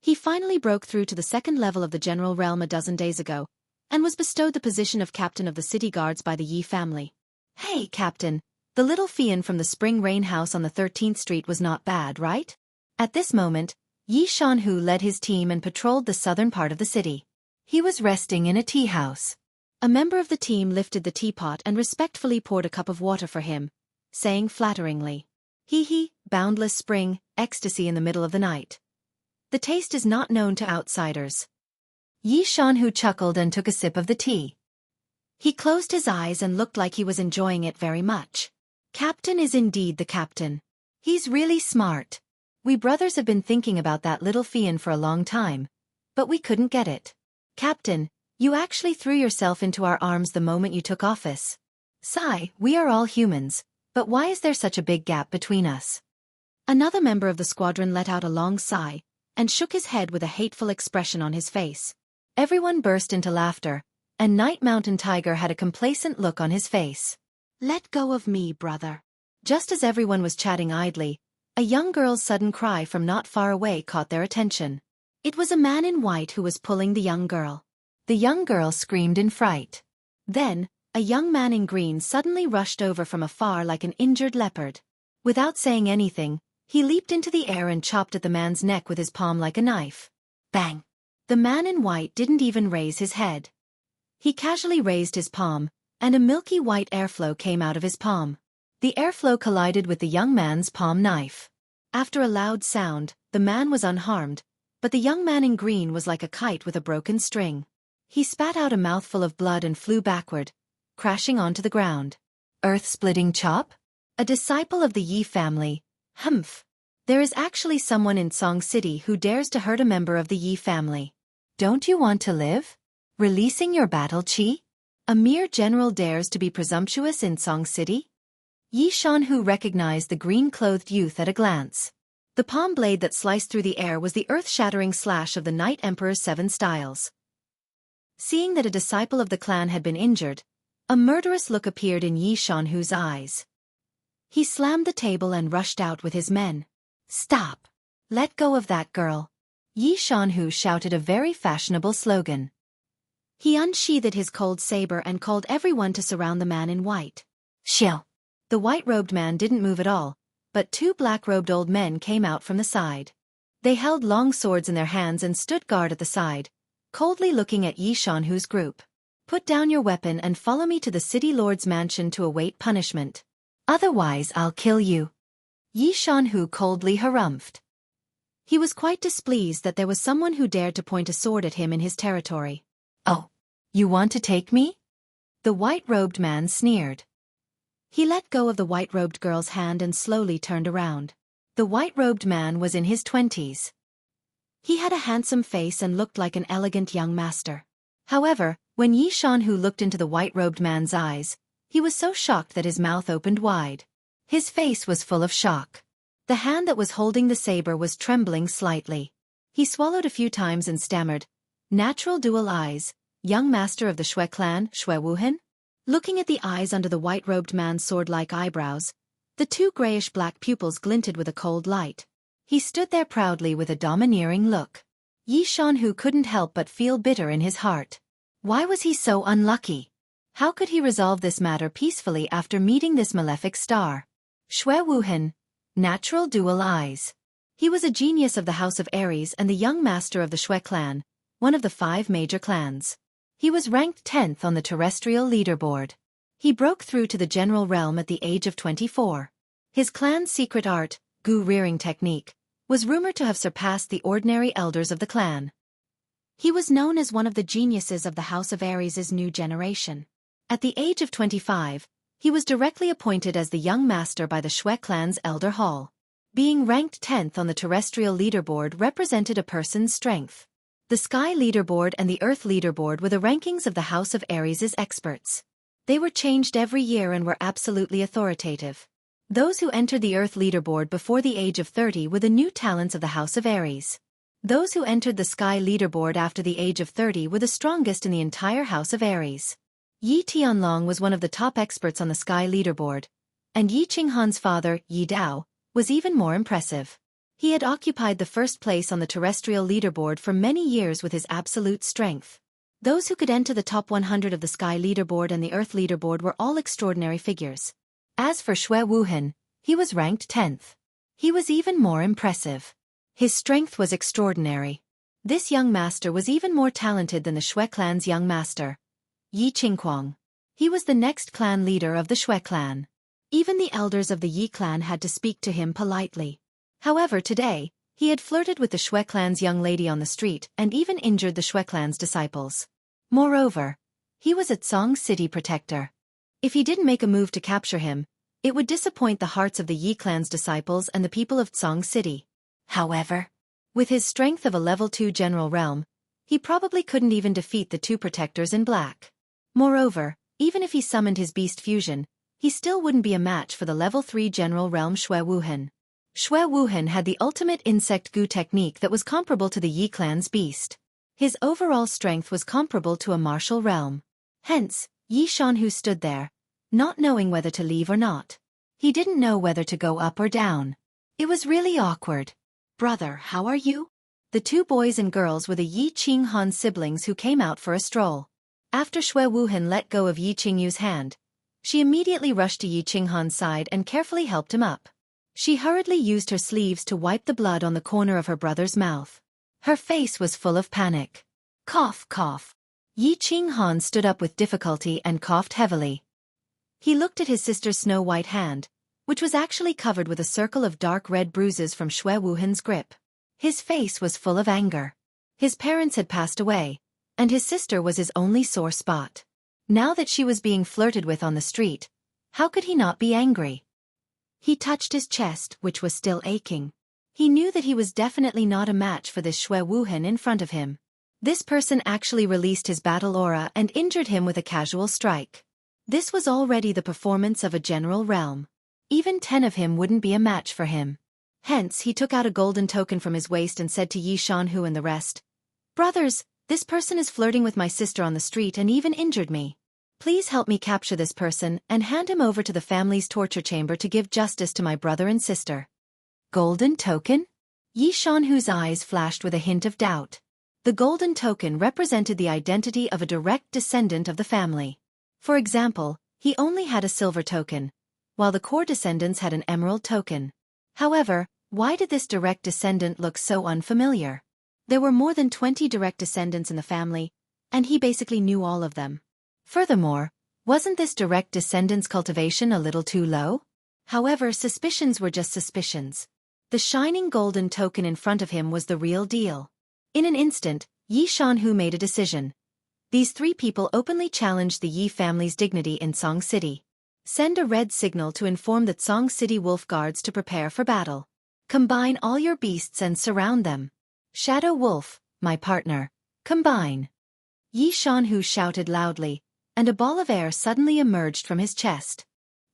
he finally broke through to the 2nd level of the general realm a dozen days ago, and was bestowed the position of captain of the city guards by the Yi family. Hey, Captain, the little fian from the Spring Rain House on the 13th Street was not bad, right? At this moment, Yi Shanhu led his team and patrolled the southern part of the city. He was resting in a tea house. A member of the team lifted the teapot and respectfully poured a cup of water for him, saying flatteringly, "Hee, boundless spring, ecstasy in the middle of the night. The taste is not known to outsiders." Yi Shanhu chuckled and took a sip of the tea. He closed his eyes and looked like he was enjoying it very much. Captain is indeed the captain. He's really smart. We brothers have been thinking about that little fian for a long time, but we couldn't get it. Captain, you actually threw yourself into our arms the moment you took office. Sigh, we are all humans. But why is there such a big gap between us? Another member of the squadron let out a long sigh and shook his head with a hateful expression on his face. Everyone burst into laughter, and Night Mountain Tiger had a complacent look on his face. "Let go of me, brother." Just as everyone was chatting idly, a young girl's sudden cry from not far away caught their attention. It was a man in white who was pulling the young girl. The young girl screamed in fright. Then, a young man in green suddenly rushed over from afar like an injured leopard. Without saying anything, he leaped into the air and chopped at the man's neck with his palm like a knife. Bang! The man in white didn't even raise his head. He casually raised his palm, and a milky white airflow came out of his palm. The airflow collided with the young man's palm knife. After a loud sound, the man was unharmed, but the young man in green was like a kite with a broken string. He spat out a mouthful of blood and flew backward, crashing onto the ground. Earth-splitting chop? A disciple of the Yi family. Humph. There is actually someone in Song City who dares to hurt a member of the Yi family. Don't you want to live? Releasing your battle chi? A mere general dares to be presumptuous in Song City? Yi Shanhu recognized the green-clothed youth at a glance. The palm blade that sliced through the air was the earth-shattering slash of the Night Emperor's 7 styles. Seeing that a disciple of the clan had been injured, a murderous look appeared in Yi Shanhu's eyes. He slammed the table and rushed out with his men. "Stop! Let go of that girl!" Yi Shanhu shouted a very fashionable slogan. He unsheathed his cold saber and called everyone to surround the man in white. Xiao! The white-robed man didn't move at all, but 2 black-robed old men came out from the side. They held long swords in their hands and stood guard at the side, coldly looking at Yi Shanhu's group. "Put down your weapon and follow me to the city lord's mansion to await punishment. Otherwise I'll kill you." Yi Shanhu coldly harumphed. He was quite displeased that there was someone who dared to point a sword at him in his territory. "Oh, you want to take me?" The white-robed man sneered. He let go of the white-robed girl's hand and slowly turned around. The white-robed man was in his 20s. He had a handsome face and looked like an elegant young master. However, when Yi Shanhu looked into the white-robed man's eyes, he was so shocked that his mouth opened wide. His face was full of shock. The hand that was holding the saber was trembling slightly. He swallowed a few times and stammered, "Natural dual eyes, young master of the Shui clan, Shui Wuhan?" Looking at the eyes under the white-robed man's sword-like eyebrows, the 2 grayish-black pupils glinted with a cold light. He stood there proudly with a domineering look. Yi Shanhu couldn't help but feel bitter in his heart. Why was he so unlucky? How could he resolve this matter peacefully after meeting this malefic star? Shui Wuhan, natural dual eyes. He was a genius of the House of Aries and the young master of the Shui clan, one of the 5 major clans. He was ranked 10th on the terrestrial leaderboard. He broke through to the general realm at the age of 24. His clan's secret art, gu rearing technique, was rumored to have surpassed the ordinary elders of the clan. He was known as one of the geniuses of the House of Aries' new generation. At the age of 25, he was directly appointed as the young master by the Shui clan's Elder Hall. Being ranked 10th on the terrestrial leaderboard represented a person's strength. The Sky leaderboard and the Earth leaderboard were the rankings of the House of Aries' experts. They were changed every year and were absolutely authoritative. Those who entered the Earth leaderboard before the age of 30 were the new talents of the House of Aries. Those who entered the Sky leaderboard after the age of 30 were the strongest in the entire House of Aries. Yi Tianlong was one of the top experts on the Sky leaderboard, and Yi Qinghan's father, Yi Dao, was even more impressive. He had occupied the first place on the terrestrial leaderboard for many years with his absolute strength. Those who could enter the top 100 of the Sky leaderboard and the Earth leaderboard were all extraordinary figures. As for Shui Wuhan, he was ranked 10th. He was even more impressive. His strength was extraordinary. This young master was even more talented than the Shui clan's young master, Yi Qingquang. He was the next clan leader of the Shui clan. Even the elders of the Yi clan had to speak to him politely. However, today, he had flirted with the Shui clan's young lady on the street and even injured the Shui clan's disciples. Moreover, he was a Song City protector. If he didn't make a move to capture him, it would disappoint the hearts of the Yi clan's disciples and the people of Song City. However, with his strength of a level 2 general realm, he probably couldn't even defeat the 2 protectors in black. Moreover, even if he summoned his beast fusion, he still wouldn't be a match for the level 3 general realm Xue Wuhan. Xue Wuhan had the ultimate insect goo technique that was comparable to the Yi clan's beast. His overall strength was comparable to a martial realm. Hence, Yi Shanhu stood there, not knowing whether to leave or not. He didn't know whether to go up or down. It was really awkward. "Brother, how are you?" The two boys and girls were the Yi Qinghan siblings who came out for a stroll. After Xue Wuhan let go of Yi Qingyu's hand, she immediately rushed to Yi Qinghan's side and carefully helped him up. She hurriedly used her sleeves to wipe the blood on the corner of her brother's mouth. Her face was full of panic. Cough, cough. Yi Qinghan stood up with difficulty and coughed heavily. He looked at his sister's snow-white hand, which was actually covered with a circle of dark red bruises from Xue Wuhan's grip. His face was full of anger. His parents had passed away, and his sister was his only sore spot. Now that she was being flirted with on the street, how could he not be angry? He touched his chest, which was still aching. He knew that he was definitely not a match for this Xue Wuhan in front of him. This person actually released his battle aura and injured him with a casual strike. This was already the performance of a general realm. Even 10 of him wouldn't be a match for him. Hence, he took out a golden token from his waist and said to Yi Shanhu and the rest, "Brothers, this person is flirting with my sister on the street and even injured me. Please help me capture this person and hand him over to the family's torture chamber to give justice to my brother and sister." Golden token? Yi Shanhu's eyes flashed with a hint of doubt. The golden token represented the identity of a direct descendant of the family. For example, he only had a silver token, while the core descendants had an emerald token. However, why did this direct descendant look so unfamiliar? There were more than 20 direct descendants in the family, and he basically knew all of them. Furthermore, wasn't this direct descendant's cultivation a little too low? However, suspicions were just suspicions. The shining golden token in front of him was the real deal. In an instant, Yi Shanhu made a decision. These 3 people openly challenged the Yi family's dignity in Song City. Send a red signal to inform the Song City wolf guards to prepare for battle. Combine all your beasts and surround them. Shadow Wolf, my partner, combine. Yi Shanhu shouted loudly, and a ball of air suddenly emerged from his chest.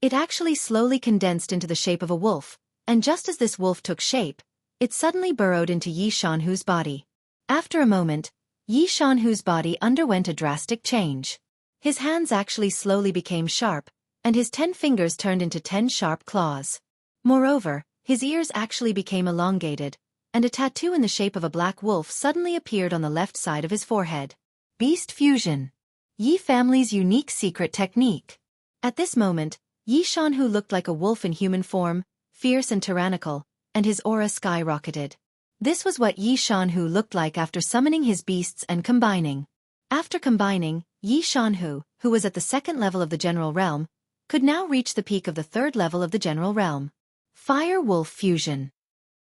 It actually slowly condensed into the shape of a wolf, and just as this wolf took shape, it suddenly burrowed into Yi Shanhu's body. After a moment, Yi Shanhu's body underwent a drastic change. His hands actually slowly became sharp, and his 10 fingers turned into 10 sharp claws. Moreover, his ears actually became elongated, and a tattoo in the shape of a black wolf suddenly appeared on the left side of his forehead. Beast Fusion. Yi family's unique secret technique. At this moment, Yi Shanhu looked like a wolf in human form, fierce and tyrannical, and his aura skyrocketed. This was what Yi Shanhu looked like after summoning his beasts and combining. After combining, Yi Shanhu, who was at the 2nd level of the general realm, could now reach the peak of the 3rd level of the general realm. Fire Wolf Fusion.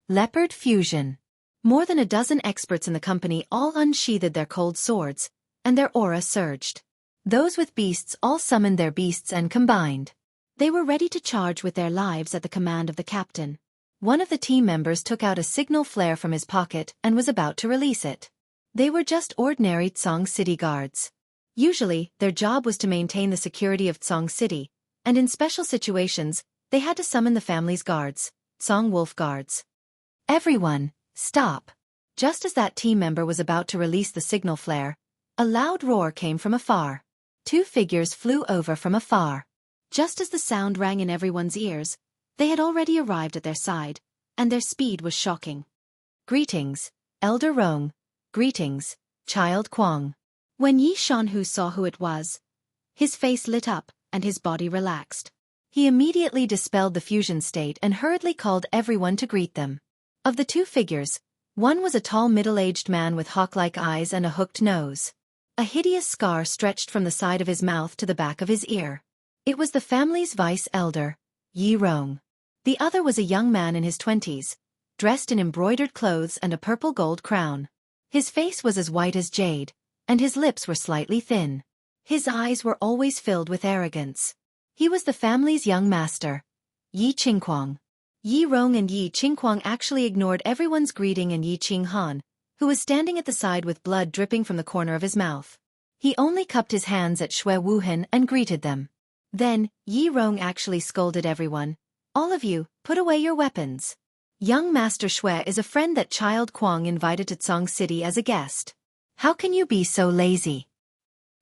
Leopard Fusion. More than a dozen experts in the company all unsheathed their cold swords, and their aura surged. Those with beasts all summoned their beasts and combined. They were ready to charge with their lives at the command of the captain. One of the team members took out a signal flare from his pocket and was about to release it. They were just ordinary Song City guards. Usually, their job was to maintain the security of Song City, and in special situations, they had to summon the family's guards, Song Wolf guards. Everyone, stop. Just as that team member was about to release the signal flare, a loud roar came from afar. 2 figures flew over from afar. Just as the sound rang in everyone's ears, they had already arrived at their side, and their speed was shocking. Greetings, Elder Rong. Greetings, Child Kwang. When Yi Shanhu saw who it was, his face lit up, and his body relaxed. He immediately dispelled the fusion state and hurriedly called everyone to greet them. Of the 2 figures, one was a tall middle-aged man with hawk-like eyes and a hooked nose. A hideous scar stretched from the side of his mouth to the back of his ear. It was the family's vice elder, Yi Rong. The other was a young man in his 20s, dressed in embroidered clothes and a purple gold crown. His face was as white as jade, and his lips were slightly thin. His eyes were always filled with arrogance. He was the family's young master, Yi Qingquang. Yi Rong and Yi Qingquang actually ignored everyone's greeting and Yi Qinghan, who was standing at the side with blood dripping from the corner of his mouth. He only cupped his hands at Xue Wuhan and greeted them. Then, Yi Rong actually scolded everyone. All of you, put away your weapons. Young Master Shui is a friend that Child Kwang invited to Song City as a guest. How can you be so lazy?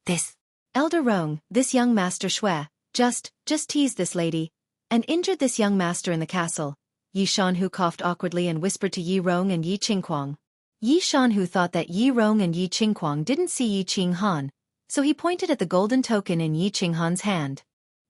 This Elder Rong, this young Master Shui, just teased this lady, and injured this young master in the castle. Yi Shanhu coughed awkwardly and whispered to Yi Rong and Yi Qinghuang. Yi Shanhu thought that Yi Rong and Yi Qinghuang didn't see Yi Qinghan, so he pointed at the golden token in Yi Qinghan's hand.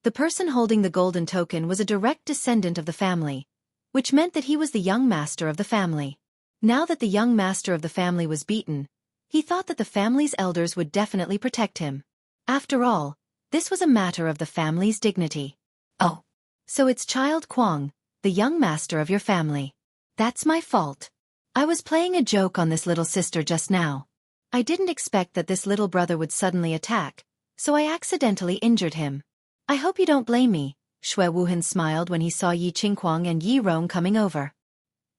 The person holding the golden token was a direct descendant of the family, which meant that he was the young master of the family. Now that the young master of the family was beaten, he thought that the family's elders would definitely protect him. After all, this was a matter of the family's dignity. Oh, so it's Child Kwang, the young master of your family. That's my fault. I was playing a joke on this little sister just now. I didn't expect that this little brother would suddenly attack, so I accidentally injured him. I hope you don't blame me. Shui Wuhan smiled when he saw Yi Qinghuang and Yi Rong coming over.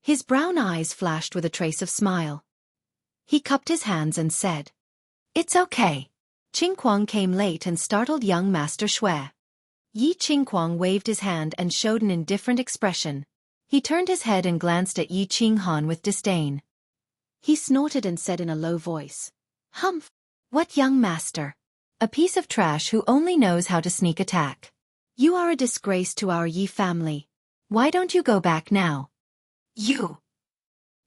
His brown eyes flashed with a trace of smile. He cupped his hands and said, "It's okay." Qinghuang came late and startled young Master Shui. Yi Qinghuang waved his hand and showed an indifferent expression. He turned his head and glanced at Yi Qinghan with disdain. He snorted and said in a low voice, "Humph! What young master? A piece of trash who only knows how to sneak attack. You are a disgrace to our Yi family. Why don't you go back now?" You!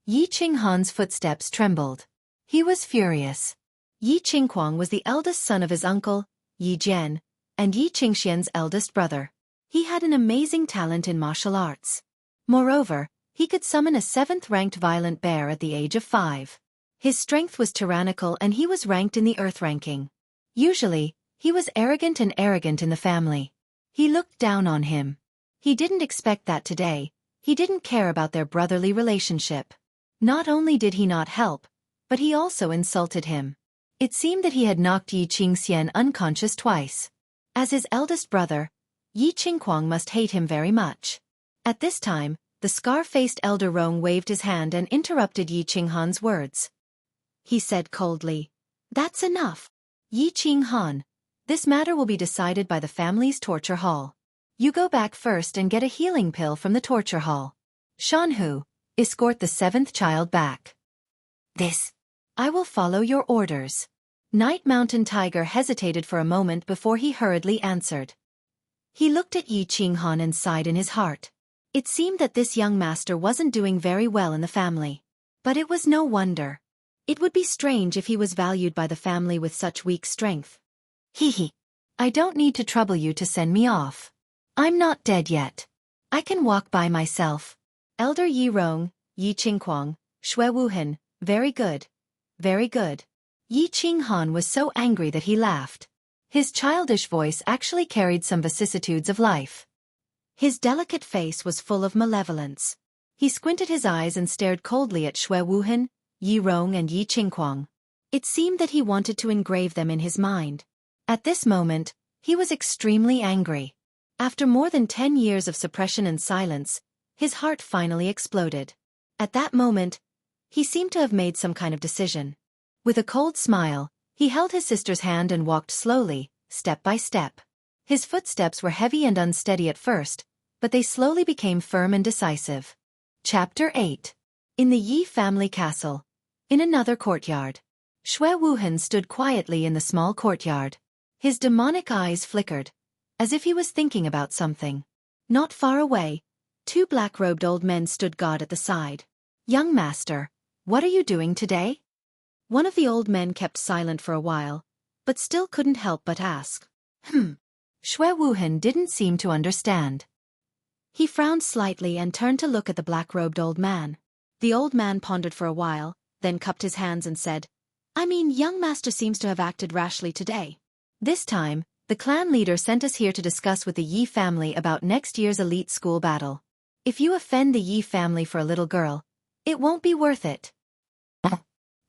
Yi Qinghan's footsteps trembled. He was furious. Yi Qinghuang was the eldest son of his uncle, Yi Jian, and Yi Qingxian's eldest brother. He had an amazing talent in martial arts. Moreover, he could summon a 7th-ranked violent bear at the age of 5. His strength was tyrannical and he was ranked in the Earth ranking. Usually, he was arrogant in the family. He looked down on him. He didn't expect that today. He didn't care about their brotherly relationship. Not only did he not help, but he also insulted him. It seemed that he had knocked Yi Qingxian unconscious twice. As his eldest brother, Yi Qinghuang must hate him very much. At this time, the scar-faced Elder Rong waved his hand and interrupted Yi Qinghan's words. He said coldly, "That's enough. Yi Qinghan, this matter will be decided by the family's torture hall. You go back first and get a healing pill from the torture hall. Shanhu, escort the 7th child back." I will follow your orders. Night Mountain Tiger hesitated for a moment before he hurriedly answered. He looked at Yi Qinghan and sighed in his heart. It seemed that this young master wasn't doing very well in the family. But it was no wonder. It would be strange if he was valued by the family with such weak strength. Hee. I don't need to trouble you to send me off. I'm not dead yet. I can walk by myself. Elder Yi Rong, Yi Qinghuang, Shui Wuhan, very good. Very good. Yi Qinghan was so angry that he laughed. His childish voice actually carried some vicissitudes of life. His delicate face was full of malevolence. He squinted his eyes and stared coldly at Shui Wuhan, Yi Rong and Yi Qinghuang. It seemed that he wanted to engrave them in his mind. At this moment, he was extremely angry. After more than 10 years of suppression and silence, his heart finally exploded. At that moment, he seemed to have made some kind of decision. With a cold smile, he held his sister's hand and walked slowly, step by step. His footsteps were heavy and unsteady at first, but they slowly became firm and decisive. Chapter 8. In the Yi family castle. In another courtyard. Shui Wuhan stood quietly in the small courtyard. His demonic eyes flickered, as if he was thinking about something. Not far away, 2 black-robed old men stood guard at the side. "Young master, what are you doing today?" One of the old men kept silent for a while, but still couldn't help but ask. Shui Wuhan didn't seem to understand. He frowned slightly and turned to look at the black-robed old man. The old man pondered for a while, then cupped his hands and said, "I mean, young master seems to have acted rashly today. This time, the clan leader sent us here to discuss with the Yi family about next year's elite school battle. If you offend the Yi family for a little girl, it won't be worth it."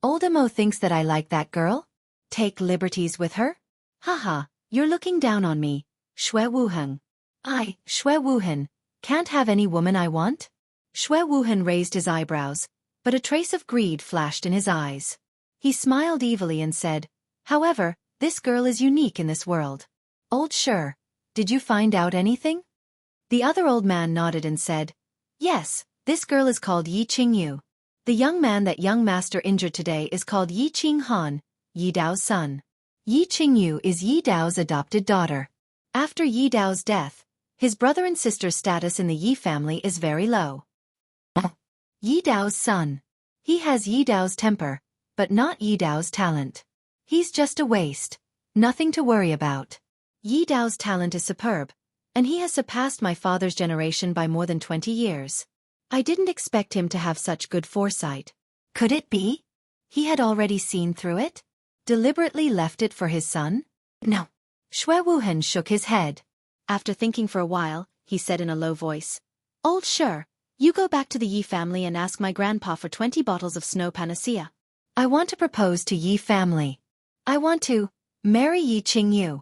Old Mo thinks that I like that girl? Take liberties with her? Haha, you're looking down on me, Shui Wuhan. I, Shui Wuhan, can't have any woman I want? Shui Wuhan raised his eyebrows, but a trace of greed flashed in his eyes. He smiled evilly and said, "However, this girl is unique in this world. Old Sure, Did you find out anything? The other old man nodded and said, Yes, this girl is called Yi Qingyu. The young man that young master injured today is called Yi Qinghan, Yi Dao's son. Yi Qingyu is Yi Dao's adopted daughter. After Yi Dao's death, his brother and sister's status in the Yi family is very low. Yi Dao's son. He has Yi Dao's temper, but not Yi Dao's talent. He's just a waste. Nothing to worry about. Yi Dao's talent is superb, and he has surpassed my father's generation by more than 20 years. I didn't expect him to have such good foresight. Could it be? He had already seen through it? Deliberately left it for his son? No. Xue Wuhan shook his head. After thinking for a while, he said in a low voice, Old Shi, you go back to the Yi family and ask my grandpa for 20 bottles of snow panacea. I want to propose to Yi family. I want to marry Yi Qingyu.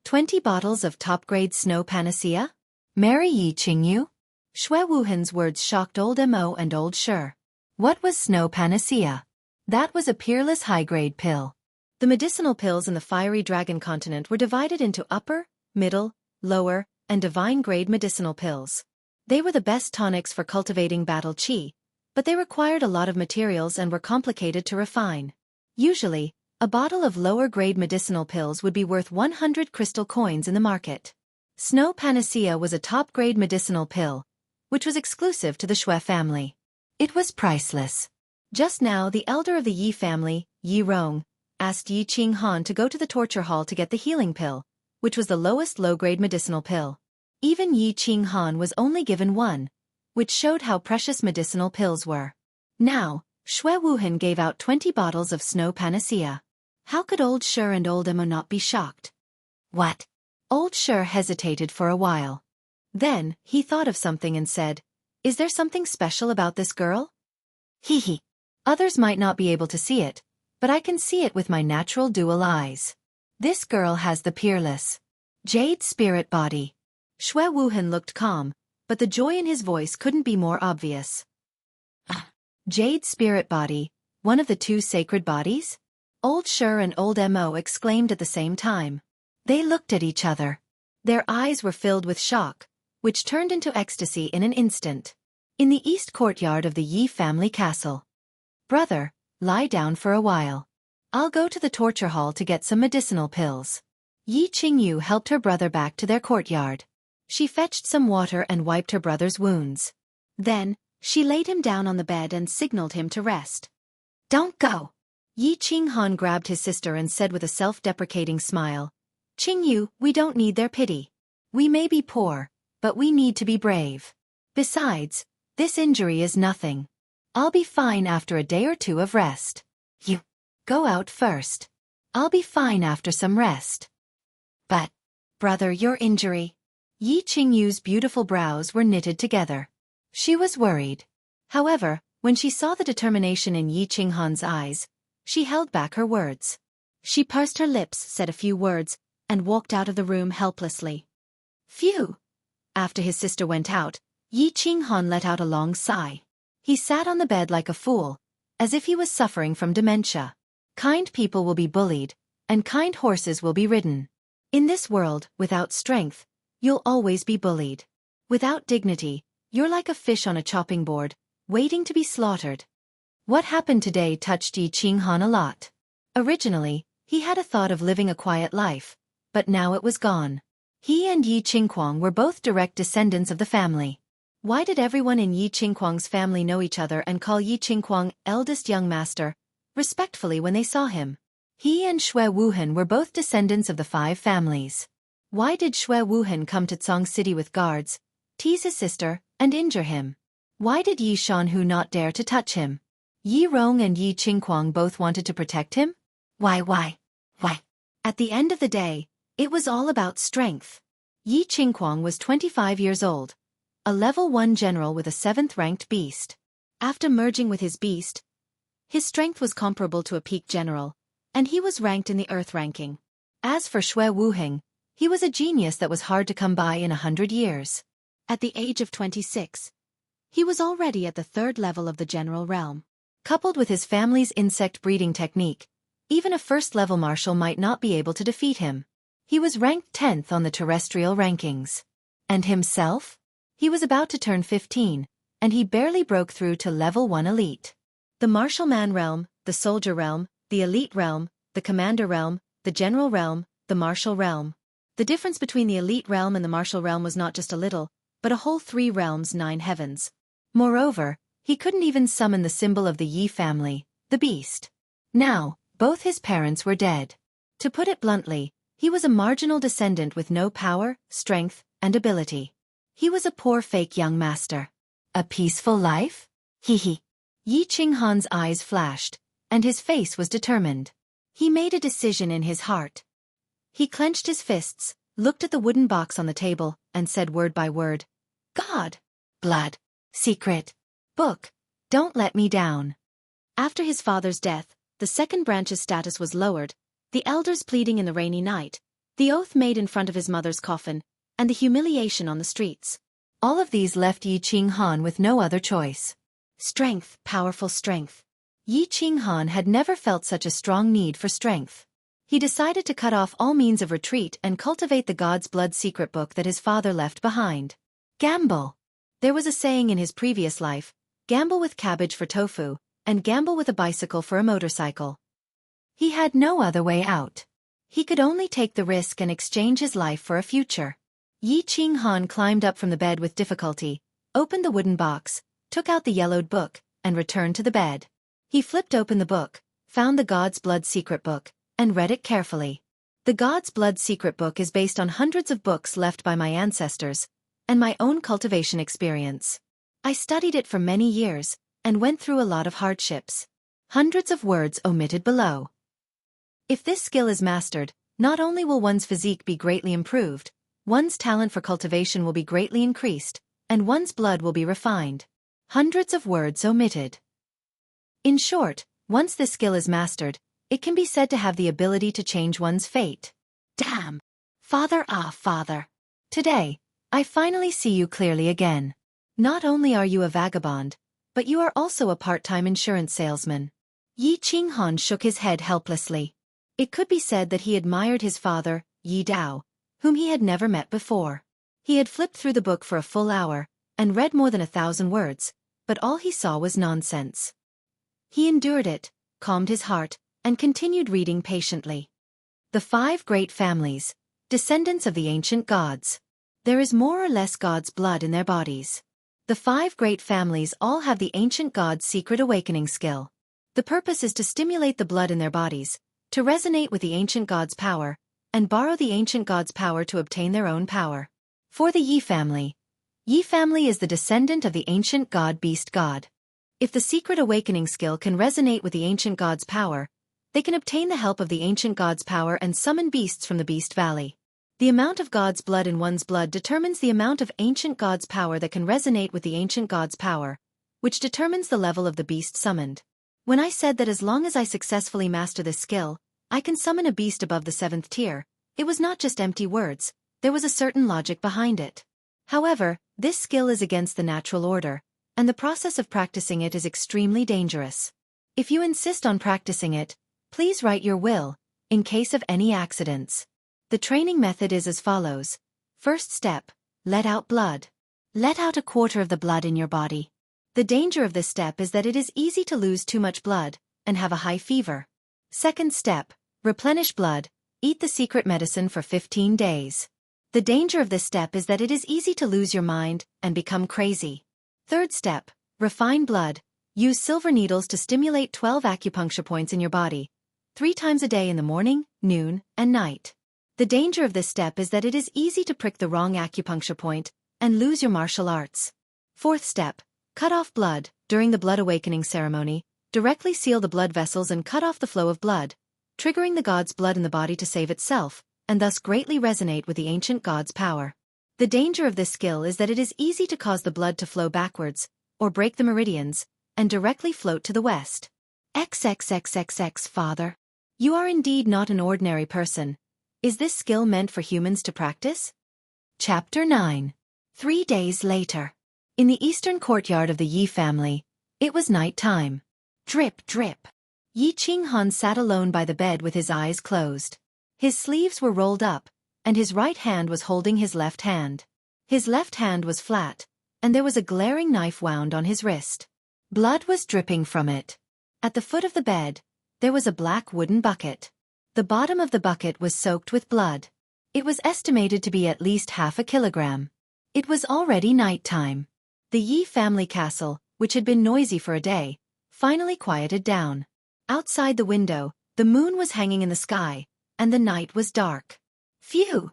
20 bottles of top-grade snow panacea? Marry Yi Qingyu? Xue Wuhan's words shocked old Mo and old Shi. What was snow panacea? That was a peerless high-grade pill. The medicinal pills in the fiery dragon continent were divided into upper, middle, lower, and divine-grade medicinal pills. They were the best tonics for cultivating battle qi, but they required a lot of materials and were complicated to refine. Usually, a bottle of lower-grade medicinal pills would be worth 100 crystal coins in the market. Snow Panacea was a top-grade medicinal pill, which was exclusive to the Xue family. It was priceless. Just now the elder of the Yi family, Yi Rong, asked Yi Qinghan to go to the torture hall to get the healing pill, which was the lowest low-grade medicinal pill. Even Yi Qinghan was only given one, which showed how precious medicinal pills were. Now, Xue Wuhan gave out 20 bottles of Snow Panacea. How could old Shi and old Emma not be shocked? What? Old Shi hesitated for a while. Then, he thought of something and said, Is there something special about this girl? Hee. Others might not be able to see it, but I can see it with my natural dual eyes. This girl has the peerless jade spirit body. Xue Wuhan looked calm, but the joy in his voice couldn't be more obvious. Jade spirit body, one of the two sacred bodies? Old Shi and old Mo exclaimed at the same time. They looked at each other. Their eyes were filled with shock, which turned into ecstasy in an instant. In the east courtyard of the Yi family castle. Brother, lie down for a while. I'll go to the torture hall to get some medicinal pills. Yi Qingyu helped her brother back to their courtyard. She fetched some water and wiped her brother's wounds. Then, she laid him down on the bed and signaled him to rest. Don't go. Yi Qinghan grabbed his sister and said with a self-deprecating smile, Qingyu, we don't need their pity. We may be poor, but we need to be brave. Besides, this injury is nothing. I'll be fine after a day or two of rest. You go out first. I'll be fine after some rest. But, brother, your injury. Yi Qingyu's beautiful brows were knitted together. She was worried. However, when she saw the determination in Yi Qinghan's eyes, she held back her words. She pursed her lips, said a few words, and walked out of the room helplessly. Phew! After his sister went out, Yi Qinghan let out a long sigh. He sat on the bed like a fool, as if he was suffering from dementia. Kind people will be bullied, and kind horses will be ridden. In this world, without strength, you'll always be bullied. Without dignity, you're like a fish on a chopping board, waiting to be slaughtered. What happened today touched Yi Qinghan a lot. Originally, he had a thought of living a quiet life, but now it was gone. He and Yi Qingquang were both direct descendants of the family. Why did everyone in Yi Qingquang's family know each other and call Yi Qingquang eldest young master, respectfully when they saw him? He and Xue Wuhan were both descendants of the 5 families. Why did Xue Wuhan come to Cong City with guards, tease his sister, and injure him? Why did Yi Shanhu not dare to touch him? Yi Rong and Yi Qingquang both wanted to protect him? Why? At the end of the day, it was all about strength. Yi Qingquang was 25 years old, a level 1 general with a 7th-ranked beast. After merging with his beast, his strength was comparable to a peak general, and he was ranked in the Earth ranking. As for Xue Wuheng, he was a genius that was hard to come by in 100 years. At the age of 26, he was already at the 3rd level of the general realm. Coupled with his family's insect breeding technique, even a 1st-level marshal might not be able to defeat him. He was ranked 10th on the terrestrial rankings. And himself? He was about to turn 15, and he barely broke through to level 1 elite. The martial man realm, the soldier realm, the elite realm, the commander realm, the general realm, the martial realm. The difference between the elite realm and the martial realm was not just a little, but a whole 3 realms, 9 heavens. Moreover, he couldn't even summon the symbol of the Yi family, the beast. Now, both his parents were dead. To put it bluntly, he was a marginal descendant with no power, strength, and ability. He was a poor fake young master. A peaceful life? Hee. Yi Qinghan's eyes flashed, and his face was determined. He made a decision in his heart. He clenched his fists, looked at the wooden box on the table, and said word by word, God, blood, secret, book, don't let me down. After his father's death, the second branch's status was lowered, the elders pleading in the rainy night, the oath made in front of his mother's coffin, and the humiliation on the streets. All of these left Yi Qinghan with no other choice. Strength, powerful strength. Yi Qinghan had never felt such a strong need for strength. He decided to cut off all means of retreat and cultivate the God's Blood secret book that his father left behind. Gamble. There was a saying in his previous life, gamble with cabbage for tofu, and gamble with a bicycle for a motorcycle. He had no other way out. He could only take the risk and exchange his life for a future. Yi Qinghan climbed up from the bed with difficulty, opened the wooden box, took out the yellowed book, and returned to the bed. He flipped open the book, found the God's Blood secret book, and read it carefully. The God's Blood secret book is based on hundreds of books left by my ancestors, and my own cultivation experience. I studied it for many years, and went through a lot of hardships. Hundreds of words omitted below. If this skill is mastered, not only will one's physique be greatly improved, one's talent for cultivation will be greatly increased, and one's blood will be refined. Hundreds of words omitted. In short, once this skill is mastered, it can be said to have the ability to change one's fate. Damn! Father, father. Today, I finally see you clearly again. Not only are you a vagabond, but you are also a part-time insurance salesman. Yi Qinghan shook his head helplessly. It could be said that he admired his father, Yi Dao, whom he had never met before. He had flipped through the book for a full hour, and read more than 1,000 words, but all he saw was nonsense. He endured it, calmed his heart, and continued reading patiently. The 5 great families, descendants of the ancient gods. There is more or less God's blood in their bodies. The 5 great families all have the ancient god's secret awakening skill. The purpose is to stimulate the blood in their bodies, to resonate with the ancient god's power, and borrow the ancient god's power to obtain their own power. For the Yi family is the descendant of the ancient god-beast god. If the secret awakening skill can resonate with the ancient god's power, they can obtain the help of the ancient god's power and summon beasts from the Beast Valley. The amount of God's blood in one's blood determines the amount of ancient god's power that can resonate with the ancient god's power, which determines the level of the beast summoned. When I said that as long as I successfully master this skill, I can summon a beast above the 7th tier, it was not just empty words, there was a certain logic behind it. However, this skill is against the natural order, and the process of practicing it is extremely dangerous. If you insist on practicing it, please write your will, in case of any accidents. The training method is as follows. First step, let out blood. Let out 1/4 of the blood in your body. The danger of this step is that it is easy to lose too much blood, and have a high fever. Second step, replenish blood, eat the secret medicine for 15 days. The danger of this step is that it is easy to lose your mind, and become crazy. Third step, refine blood, use silver needles to stimulate 12 acupuncture points in your body, 3 times a day in the morning, noon, and night. The danger of this step is that it is easy to prick the wrong acupuncture point, and lose your martial arts. Fourth step, cut off blood, during the blood awakening ceremony, directly seal the blood vessels and cut off the flow of blood, triggering the god's blood in the body to save itself, and thus greatly resonate with the ancient god's power. The danger of this skill is that it is easy to cause the blood to flow backwards, or break the meridians, and directly float to the west. XXXXX Father. You are indeed not an ordinary person. Is this skill meant for humans to practice? Chapter 9. 3 days later. In the eastern courtyard of the Yi family, it was night time. Drip, drip. Yi Qinghan sat alone by the bed with his eyes closed. His sleeves were rolled up, and his right hand was holding his left hand. His left hand was flat, and there was a glaring knife wound on his wrist. Blood was dripping from it. At the foot of the bed, there was a black wooden bucket. The bottom of the bucket was soaked with blood. It was estimated to be at least half a kilogram. It was already night time. The Yi family castle, which had been noisy for a day, finally quieted down. Outside the window, the moon was hanging in the sky, and the night was dark. Phew!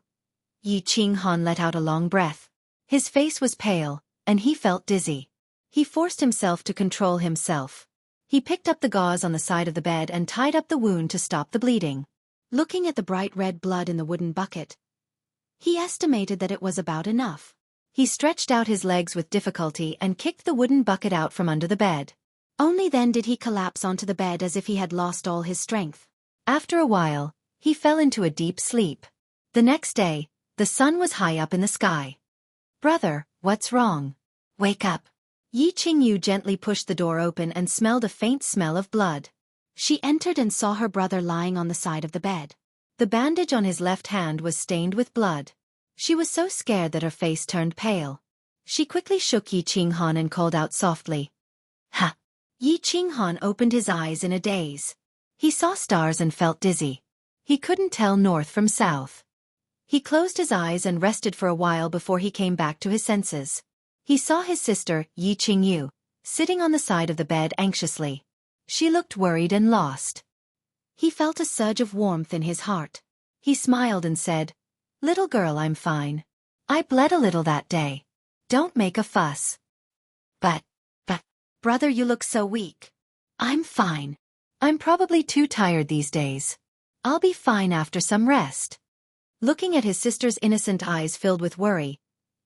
Yi Qinghan let out a long breath. His face was pale, and he felt dizzy. He forced himself to control himself. He picked up the gauze on the side of the bed and tied up the wound to stop the bleeding. Looking at the bright red blood in the wooden bucket, he estimated that it was about enough. He stretched out his legs with difficulty and kicked the wooden bucket out from under the bed. Only then did he collapse onto the bed as if he had lost all his strength. After a while, he fell into a deep sleep. The next day, the sun was high up in the sky. "Brother, what's wrong? Wake up." Yi Qingyu gently pushed the door open and smelled a faint smell of blood. She entered and saw her brother lying on the side of the bed. The bandage on his left hand was stained with blood. She was so scared that her face turned pale. She quickly shook Yi Qinghan and called out softly, "Ha!" Yi Qinghan opened his eyes in a daze. He saw stars and felt dizzy. He couldn't tell north from south. He closed his eyes and rested for a while before he came back to his senses. He saw his sister, Yi Qingyu, sitting on the side of the bed anxiously. She looked worried and lost. He felt a surge of warmth in his heart. He smiled and said, "Little girl, I'm fine. I bled a little that day. Don't make a fuss." But, brother, you look so weak." "I'm fine. I'm probably too tired these days. I'll be fine after some rest." Looking at his sister's innocent eyes filled with worry,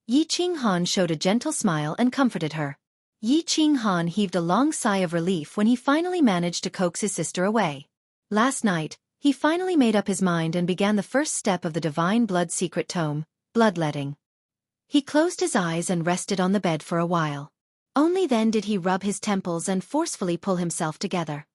Yi Qinghan showed a gentle smile and comforted her. Yi Qinghan heaved a long sigh of relief when he finally managed to coax his sister away. Last night, he finally made up his mind and began the first step of the Divine Blood secret tome, bloodletting. He closed his eyes and rested on the bed for a while. Only then did he rub his temples and forcefully pull himself together.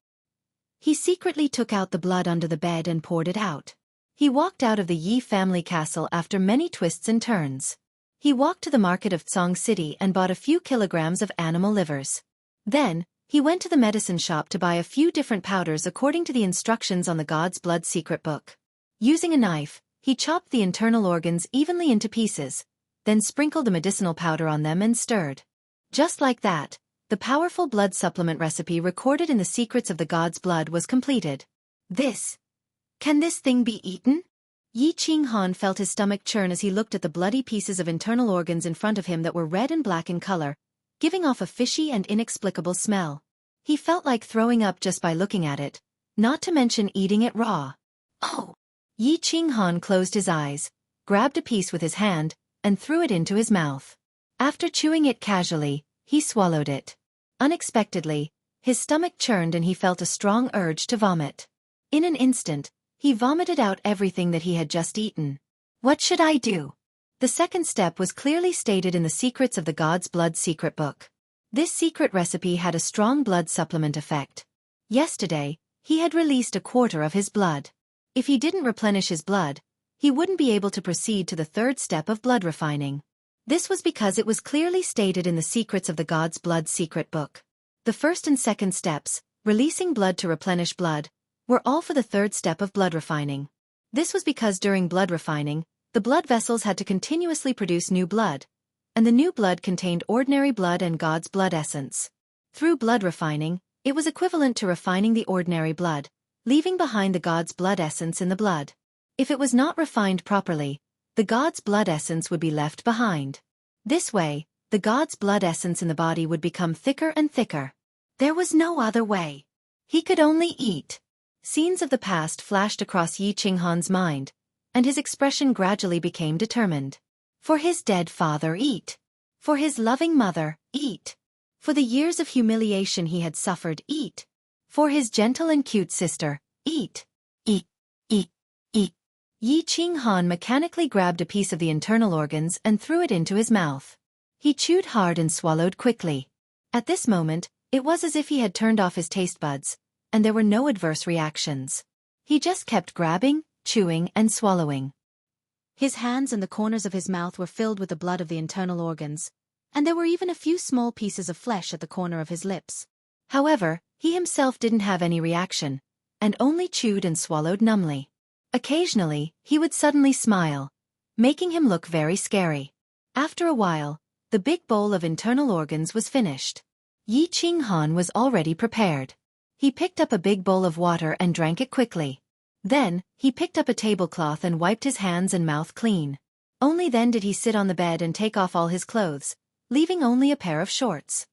He secretly took out the blood under the bed and poured it out. He walked out of the Yi family castle after many twists and turns. He walked to the market of Song City and bought a few kilograms of animal livers. Then, he went to the medicine shop to buy a few different powders according to the instructions on the God's Blood secret book. Using a knife, he chopped the internal organs evenly into pieces, then sprinkled the medicinal powder on them and stirred. Just like that, the powerful blood supplement recipe recorded in the secrets of the God's Blood was completed. Can this thing be eaten? Yi Qinghan felt his stomach churn as he looked at the bloody pieces of internal organs in front of him that were red and black in color, giving off a fishy and inexplicable smell. He felt like throwing up just by looking at it, not to mention eating it raw. Oh! Yi Qinghan closed his eyes, grabbed a piece with his hand, and threw it into his mouth. After chewing it casually, he swallowed it. Unexpectedly, his stomach churned and he felt a strong urge to vomit. In an instant, he vomited out everything that he had just eaten. What should I do? The second step was clearly stated in the Secrets of the God's Blood secret book. This secret recipe had a strong blood supplement effect. Yesterday, he had released a quarter of his blood. If he didn't replenish his blood, he wouldn't be able to proceed to the third step of blood refining. This was because it was clearly stated in the Secrets of the God's Blood secret book. The first and second steps, releasing blood to replenish blood, were all for the third step of blood refining. This was because during blood refining, the blood vessels had to continuously produce new blood, and the new blood contained ordinary blood and God's blood essence. Through blood refining, it was equivalent to refining the ordinary blood, leaving behind the God's blood essence in the blood. If it was not refined properly, the God's blood essence would be left behind. This way, the God's blood essence in the body would become thicker and thicker. There was no other way. He could only eat. Scenes of the past flashed across Yi Qinghan's mind, and his expression gradually became determined. For his dead father, eat. For his loving mother, eat. For the years of humiliation he had suffered, eat. For his gentle and cute sister, eat. Eat, eat, eat. Yi Qinghan mechanically grabbed a piece of the internal organs and threw it into his mouth. He chewed hard and swallowed quickly. At this moment, it was as if he had turned off his taste buds, and there were no adverse reactions. He just kept grabbing, chewing, and swallowing. His hands and the corners of his mouth were filled with the blood of the internal organs, and there were even a few small pieces of flesh at the corner of his lips. However, he himself didn't have any reaction, and only chewed and swallowed numbly. Occasionally, he would suddenly smile, making him look very scary. After a while, the big bowl of internal organs was finished. Yi Qinghan was already prepared. He picked up a big bowl of water and drank it quickly. Then, he picked up a tablecloth and wiped his hands and mouth clean. Only then did he sit on the bed and take off all his clothes, leaving only a pair of shorts.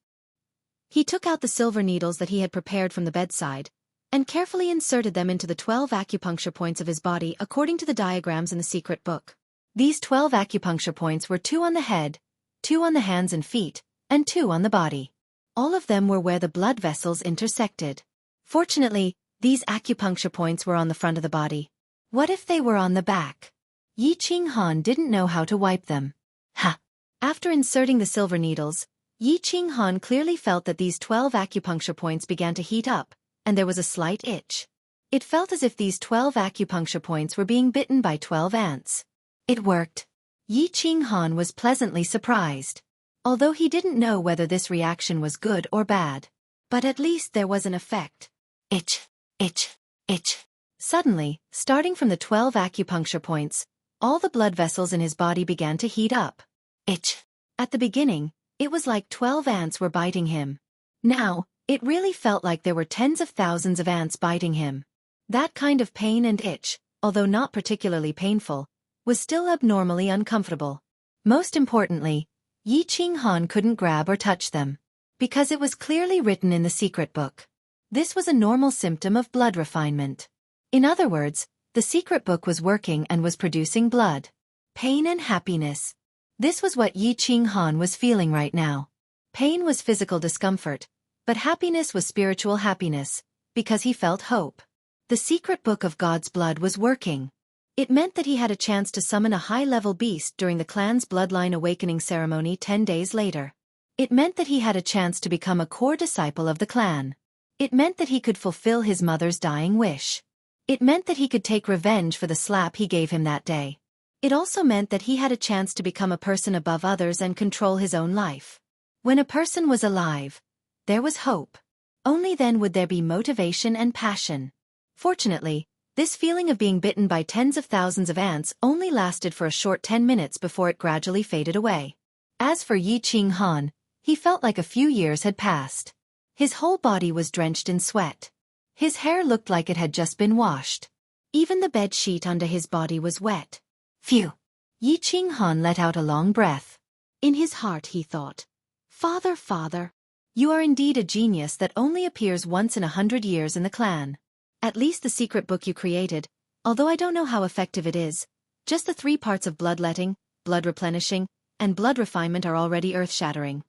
He took out the silver needles that he had prepared from the bedside, and carefully inserted them into the 12 acupuncture points of his body according to the diagrams in the secret book. These 12 acupuncture points were 2 on the head, 2 on the hands and feet, and 2 on the body. All of them were where the blood vessels intersected. Fortunately, these acupuncture points were on the front of the body. What if they were on the back? Yi Qinghan didn't know how to wipe them. Ha! After inserting the silver needles, Yi Qinghan clearly felt that these 12 acupuncture points began to heat up, and there was a slight itch. It felt as if these 12 acupuncture points were being bitten by 12 ants. It worked. Yi Qinghan was pleasantly surprised. Although he didn't know whether this reaction was good or bad. But at least there was an effect. Itch, itch, itch. Suddenly, starting from the 12 acupuncture points, all the blood vessels in his body began to heat up. Itch. At the beginning, it was like 12 ants were biting him. Now, it really felt like there were tens of thousands of ants biting him. That kind of pain and itch, although not particularly painful, was still abnormally uncomfortable. Most importantly, Yi Qinghan couldn't grab or touch them. Because it was clearly written in the secret book. This was a normal symptom of blood refinement. In other words, the secret book was working and was producing blood. Pain and happiness. This was what Yi Qinghan was feeling right now. Pain was physical discomfort, but happiness was spiritual happiness, because he felt hope. The secret book of God's blood was working. It meant that he had a chance to summon a high-level beast during the clan's bloodline awakening ceremony 10 days later. It meant that he had a chance to become a core disciple of the clan. It meant that he could fulfill his mother's dying wish. It meant that he could take revenge for the slap he gave him that day. It also meant that he had a chance to become a person above others and control his own life. When a person was alive, there was hope. Only then would there be motivation and passion. Fortunately, this feeling of being bitten by tens of thousands of ants only lasted for a short 10 minutes before it gradually faded away. As for Yi Qinghan, he felt like a few years had passed. His whole body was drenched in sweat. His hair looked like it had just been washed. Even the bed sheet under his body was wet. Phew! Yi Qinghan let out a long breath. In his heart he thought, "Father, father, you are indeed a genius that only appears once in 100 years in the clan. At least the secret book you created, although I don't know how effective it is, just the 3 parts of bloodletting, blood replenishing, and blood refinement are already earth-shattering.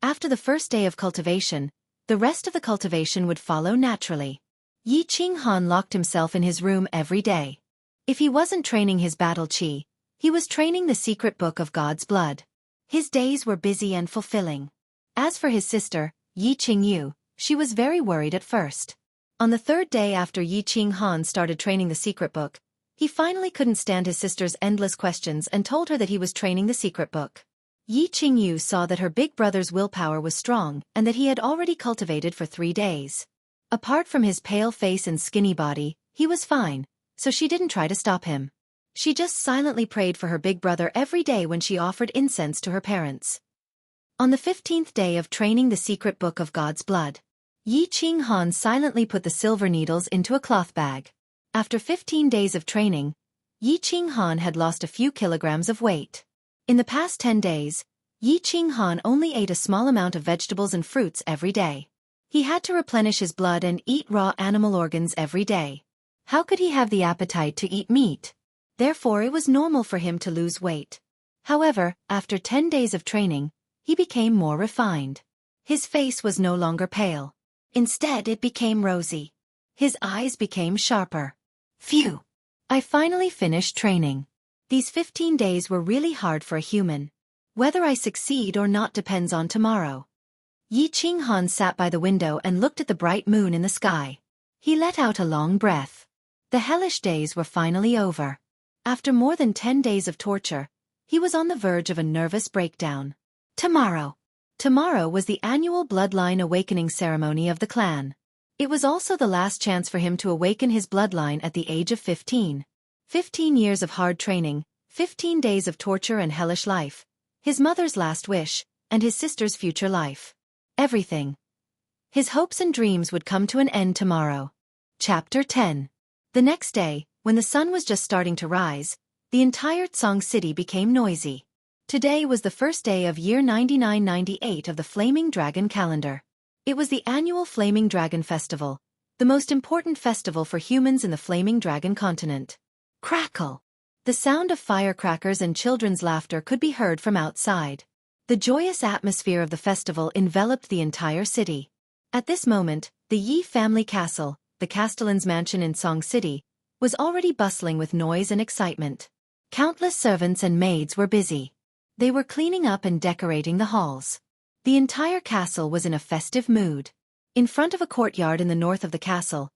After the first day of cultivation, the rest of the cultivation would follow naturally." Yi Qinghan locked himself in his room every day. If he wasn't training his battle chi, he was training the secret book of God's blood. His days were busy and fulfilling. As for his sister, Yi Qingyu, she was very worried at first. On the 3rd day after Yi Qinghan started training the secret book, he finally couldn't stand his sister's endless questions and told her that he was training the secret book. Yi Qingyu saw that her big brother's willpower was strong and that he had already cultivated for 3 days. Apart from his pale face and skinny body, he was fine, so she didn't try to stop him. She just silently prayed for her big brother every day when she offered incense to her parents. On the 15th day of training the secret book of God's blood, Yi Qinghan silently put the silver needles into a cloth bag. After 15 days of training, Yi Qinghan had lost a few kilograms of weight. In the past 10 days, Yi Qinghan only ate a small amount of vegetables and fruits every day. He had to replenish his blood and eat raw animal organs every day. How could he have the appetite to eat meat? Therefore it was normal for him to lose weight. However, after 10 days of training, he became more refined. His face was no longer pale. Instead it became rosy. His eyes became sharper. Phew! I finally finished training. These 15 days were really hard for a human. Whether I succeed or not depends on tomorrow. Yi Qinghan sat by the window and looked at the bright moon in the sky. He let out a long breath. The hellish days were finally over. After more than 10 days of torture, he was on the verge of a nervous breakdown. Tomorrow. Tomorrow was the annual bloodline awakening ceremony of the clan. It was also the last chance for him to awaken his bloodline at the age of 15. 15 years of hard training, 15 days of torture and hellish life, his mother's last wish, and his sister's future life. Everything. His hopes and dreams would come to an end tomorrow. Chapter 10. The next day, when the sun was just starting to rise, the entire Song City became noisy. Today was the first day of year 9998 of the Flaming Dragon calendar. It was the annual Flaming Dragon Festival, the most important festival for humans in the Flaming Dragon continent. Crackle! The sound of firecrackers and children's laughter could be heard from outside. The joyous atmosphere of the festival enveloped the entire city. At this moment, the Yi family castle, the Castellan's mansion in Song City, was already bustling with noise and excitement. Countless servants and maids were busy. They were cleaning up and decorating the halls. The entire castle was in a festive mood. In front of a courtyard in the north of the castle,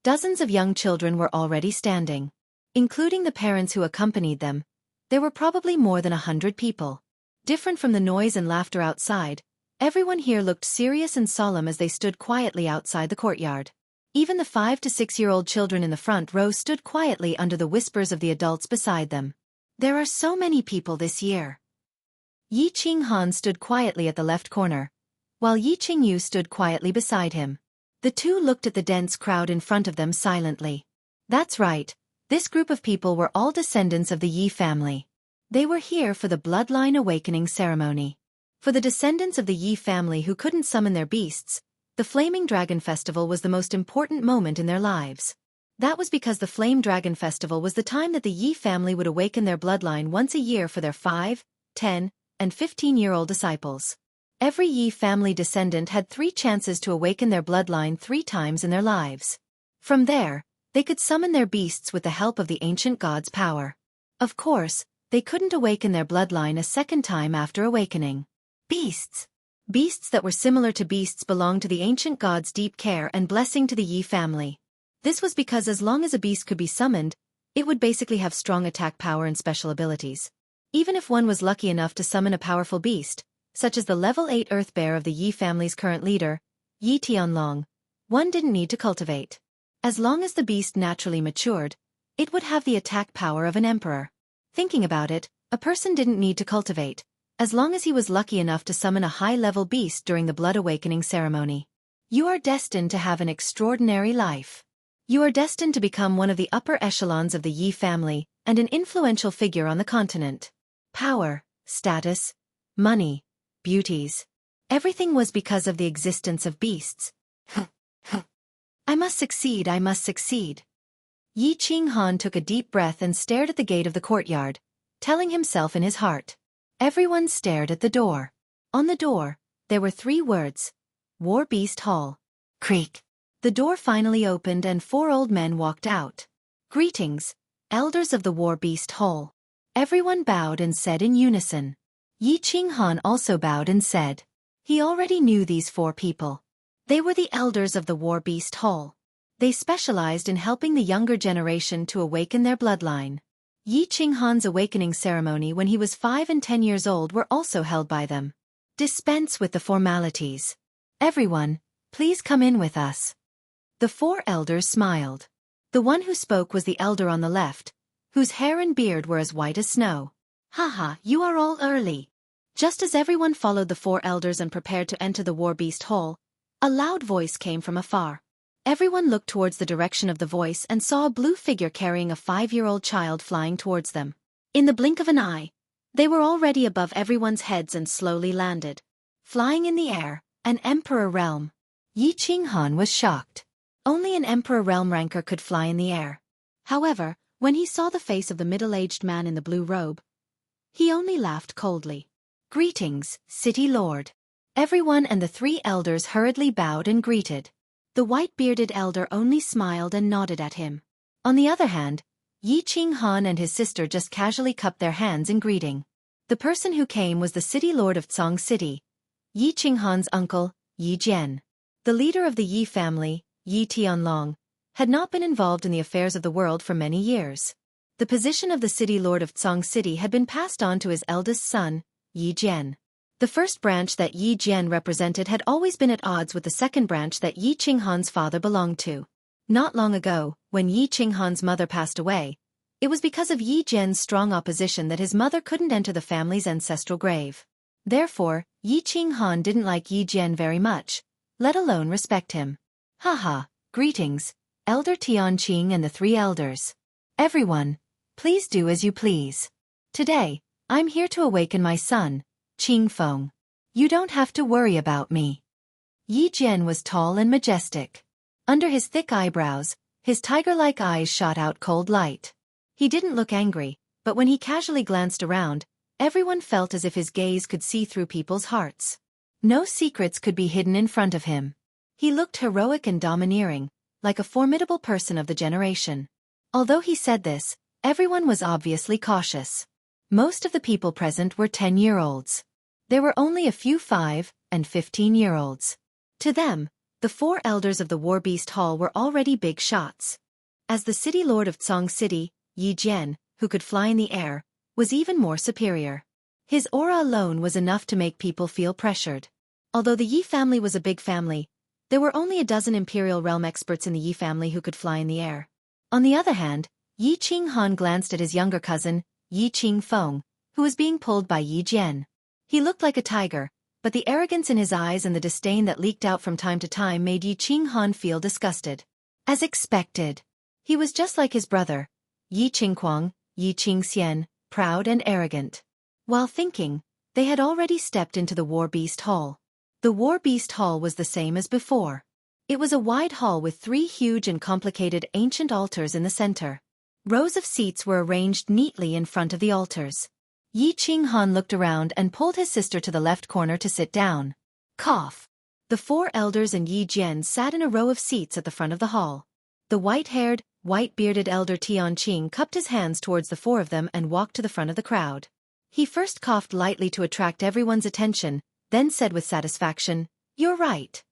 dozens of young children were already standing. Including the parents who accompanied them, there were probably more than 100 people. Different from the noise and laughter outside, everyone here looked serious and solemn as they stood quietly outside the courtyard. Even the 5 to 6-year-old children in the front row stood quietly under the whispers of the adults beside them. There are so many people this year. Yi Qinghan stood quietly at the left corner, while Yi Qingyu stood quietly beside him. The two looked at the dense crowd in front of them silently. That's right, this group of people were all descendants of the Yi family. They were here for the bloodline awakening ceremony. For the descendants of the Yi family who couldn't summon their beasts, the Flaming Dragon Festival was the most important moment in their lives. That was because the Flame Dragon Festival was the time that the Yi family would awaken their bloodline once a year for their 5, 10, and 15-year-old disciples. Every Yi family descendant had 3 chances to awaken their bloodline 3 times in their lives. From there, they could summon their beasts with the help of the ancient god's power. Of course, they couldn't awaken their bloodline a second time after awakening. Beasts. Beasts that were similar to beasts belonged to the ancient god's deep care and blessing to the Yi family. This was because as long as a beast could be summoned, it would basically have strong attack power and special abilities. Even if one was lucky enough to summon a powerful beast, such as the level 8 Earth Bear of the Yi family's current leader, Yi Tianlong, one didn't need to cultivate. As long as the beast naturally matured, it would have the attack power of an emperor. Thinking about it, a person didn't need to cultivate, as long as he was lucky enough to summon a high-level beast during the Blood Awakening ceremony. You are destined to have an extraordinary life. You are destined to become one of the upper echelons of the Yi family and an influential figure on the continent. Power, status, money, beauties. Everything was because of the existence of beasts. I must succeed, I must succeed. Yi Qinghan took a deep breath and stared at the gate of the courtyard, telling himself in his heart. Everyone stared at the door. On the door, there were 3 words. War Beast Hall. Creak. The door finally opened and 4 old men walked out. Greetings, elders of the War Beast Hall. Everyone bowed and said in unison. Yi Qinghan also bowed and said. He already knew these 4 people. They were the elders of the War Beast Hall. They specialized in helping the younger generation to awaken their bloodline. Yi Qinghan's awakening ceremony when he was 5 and 10 years old were also held by them. Dispense with the formalities. Everyone, please come in with us. The 4 elders smiled. The one who spoke was the elder on the left, whose hair and beard were as white as snow. Haha, you are all early. Just as everyone followed the 4 elders and prepared to enter the War Beast Hall, a loud voice came from afar. Everyone looked towards the direction of the voice and saw a blue figure carrying a 5-year-old child flying towards them. In the blink of an eye, they were already above everyone's heads and slowly landed. Flying in the air, an emperor realm. Yi Qinghan was shocked. Only an emperor realm ranker could fly in the air. However, when he saw the face of the middle-aged man in the blue robe, he only laughed coldly. Greetings, City Lord. Everyone and the 3 elders hurriedly bowed and greeted. The white-bearded elder only smiled and nodded at him. On the other hand, Yi Qinghan and his sister just casually cupped their hands in greeting. The person who came was the city lord of Song City, Yi Qinghan's uncle, Yi Jian. The leader of the Yi family, Yi Tianlong, had not been involved in the affairs of the world for many years. The position of the city lord of Song City had been passed on to his eldest son, Yi Jian. The first branch that Yi Jian represented had always been at odds with the second branch that Yi Qinghan's father belonged to. Not long ago, when Yi Qinghan's mother passed away, it was because of Yi Jian's strong opposition that his mother couldn't enter the family's ancestral grave. Therefore, Yi Qinghan didn't like Yi Jian very much, let alone respect him. Haha, greetings, Elder Tianqing and the three elders. Everyone, please do as you please. Today, I'm here to awaken my son, Qingfeng. You don't have to worry about me. Yi Jian was tall and majestic. Under his thick eyebrows, his tiger-like eyes shot out cold light. He didn't look angry, but when he casually glanced around, everyone felt as if his gaze could see through people's hearts. No secrets could be hidden in front of him. He looked heroic and domineering, like a formidable person of the generation. Although he said this, everyone was obviously cautious. Most of the people present were 10-year-olds. There were only a few 5- and 15-year-olds. To them, the four elders of the War Beast Hall were already big shots. As the city lord of Song City, Yi Jian, who could fly in the air, was even more superior. His aura alone was enough to make people feel pressured. Although the Yi family was a big family, there were only a dozen Imperial Realm experts in the Yi family who could fly in the air. On the other hand, Yi Qinghan glanced at his younger cousin, Yi Qingfeng, who was being pulled by Yi Jian. He looked like a tiger, but the arrogance in his eyes and the disdain that leaked out from time to time made Yi Qinghan feel disgusted. As expected, he was just like his brother, Yi Qingquang, Yi Qingxian, proud and arrogant. While thinking, they had already stepped into the War Beast Hall. The War Beast Hall was the same as before. It was a wide hall with 3 huge and complicated ancient altars in the center. Rows of seats were arranged neatly in front of the altars. Yi Qinghan looked around and pulled his sister to the left corner to sit down. Cough. The 4 elders and Yi Jian sat in a row of seats at the front of the hall. The white-haired, white-bearded elder Tianqing cupped his hands towards the 4 of them and walked to the front of the crowd. He first coughed lightly to attract everyone's attention, then said with satisfaction, "You're right.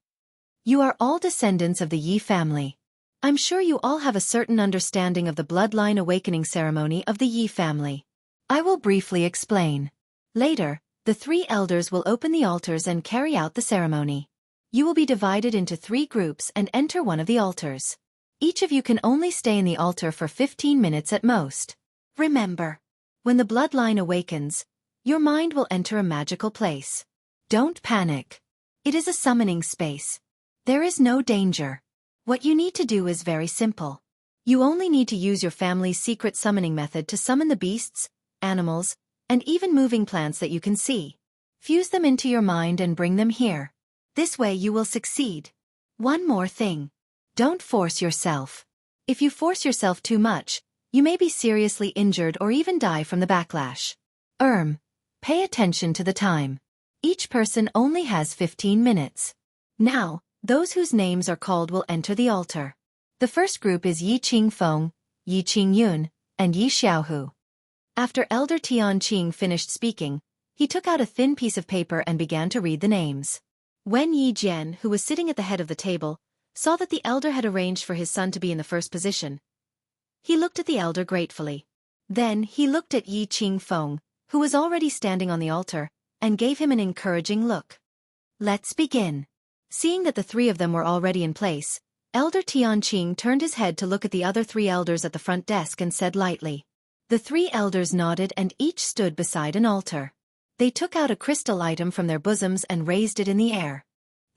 You are all descendants of the Yi family. I'm sure you all have a certain understanding of the bloodline awakening ceremony of the Yi family. I will briefly explain. Later, the 3 elders will open the altars and carry out the ceremony. You will be divided into 3 groups and enter one of the altars. Each of you can only stay in the altar for 15 minutes at most. Remember, when the bloodline awakens, your mind will enter a magical place. Don't panic. It is a summoning space. There is no danger. What you need to do is very simple. You only need to use your family's secret summoning method to summon the beasts, animals, and even moving plants that you can see. Fuse them into your mind and bring them here. This way you will succeed. One more thing. Don't force yourself. If you force yourself too much, you may be seriously injured or even die from the backlash. Pay attention to the time. Each person only has 15 minutes. Now, those whose names are called will enter the altar. The first group is Yi Qingfeng, Yi Qingyun, and Yi Xiaohu. After Elder Tianqing finished speaking, he took out a thin piece of paper and began to read the names. When Yi Jian, who was sitting at the head of the table, saw that the elder had arranged for his son to be in the first position, he looked at the elder gratefully. Then he looked at Yi Qingfeng, who was already standing on the altar, and gave him an encouraging look. Let's begin. Seeing that the 3 of them were already in place, Elder Tianqing turned his head to look at the other 3 elders at the front desk and said lightly. The 3 elders nodded and each stood beside an altar. They took out a crystal item from their bosoms and raised it in the air.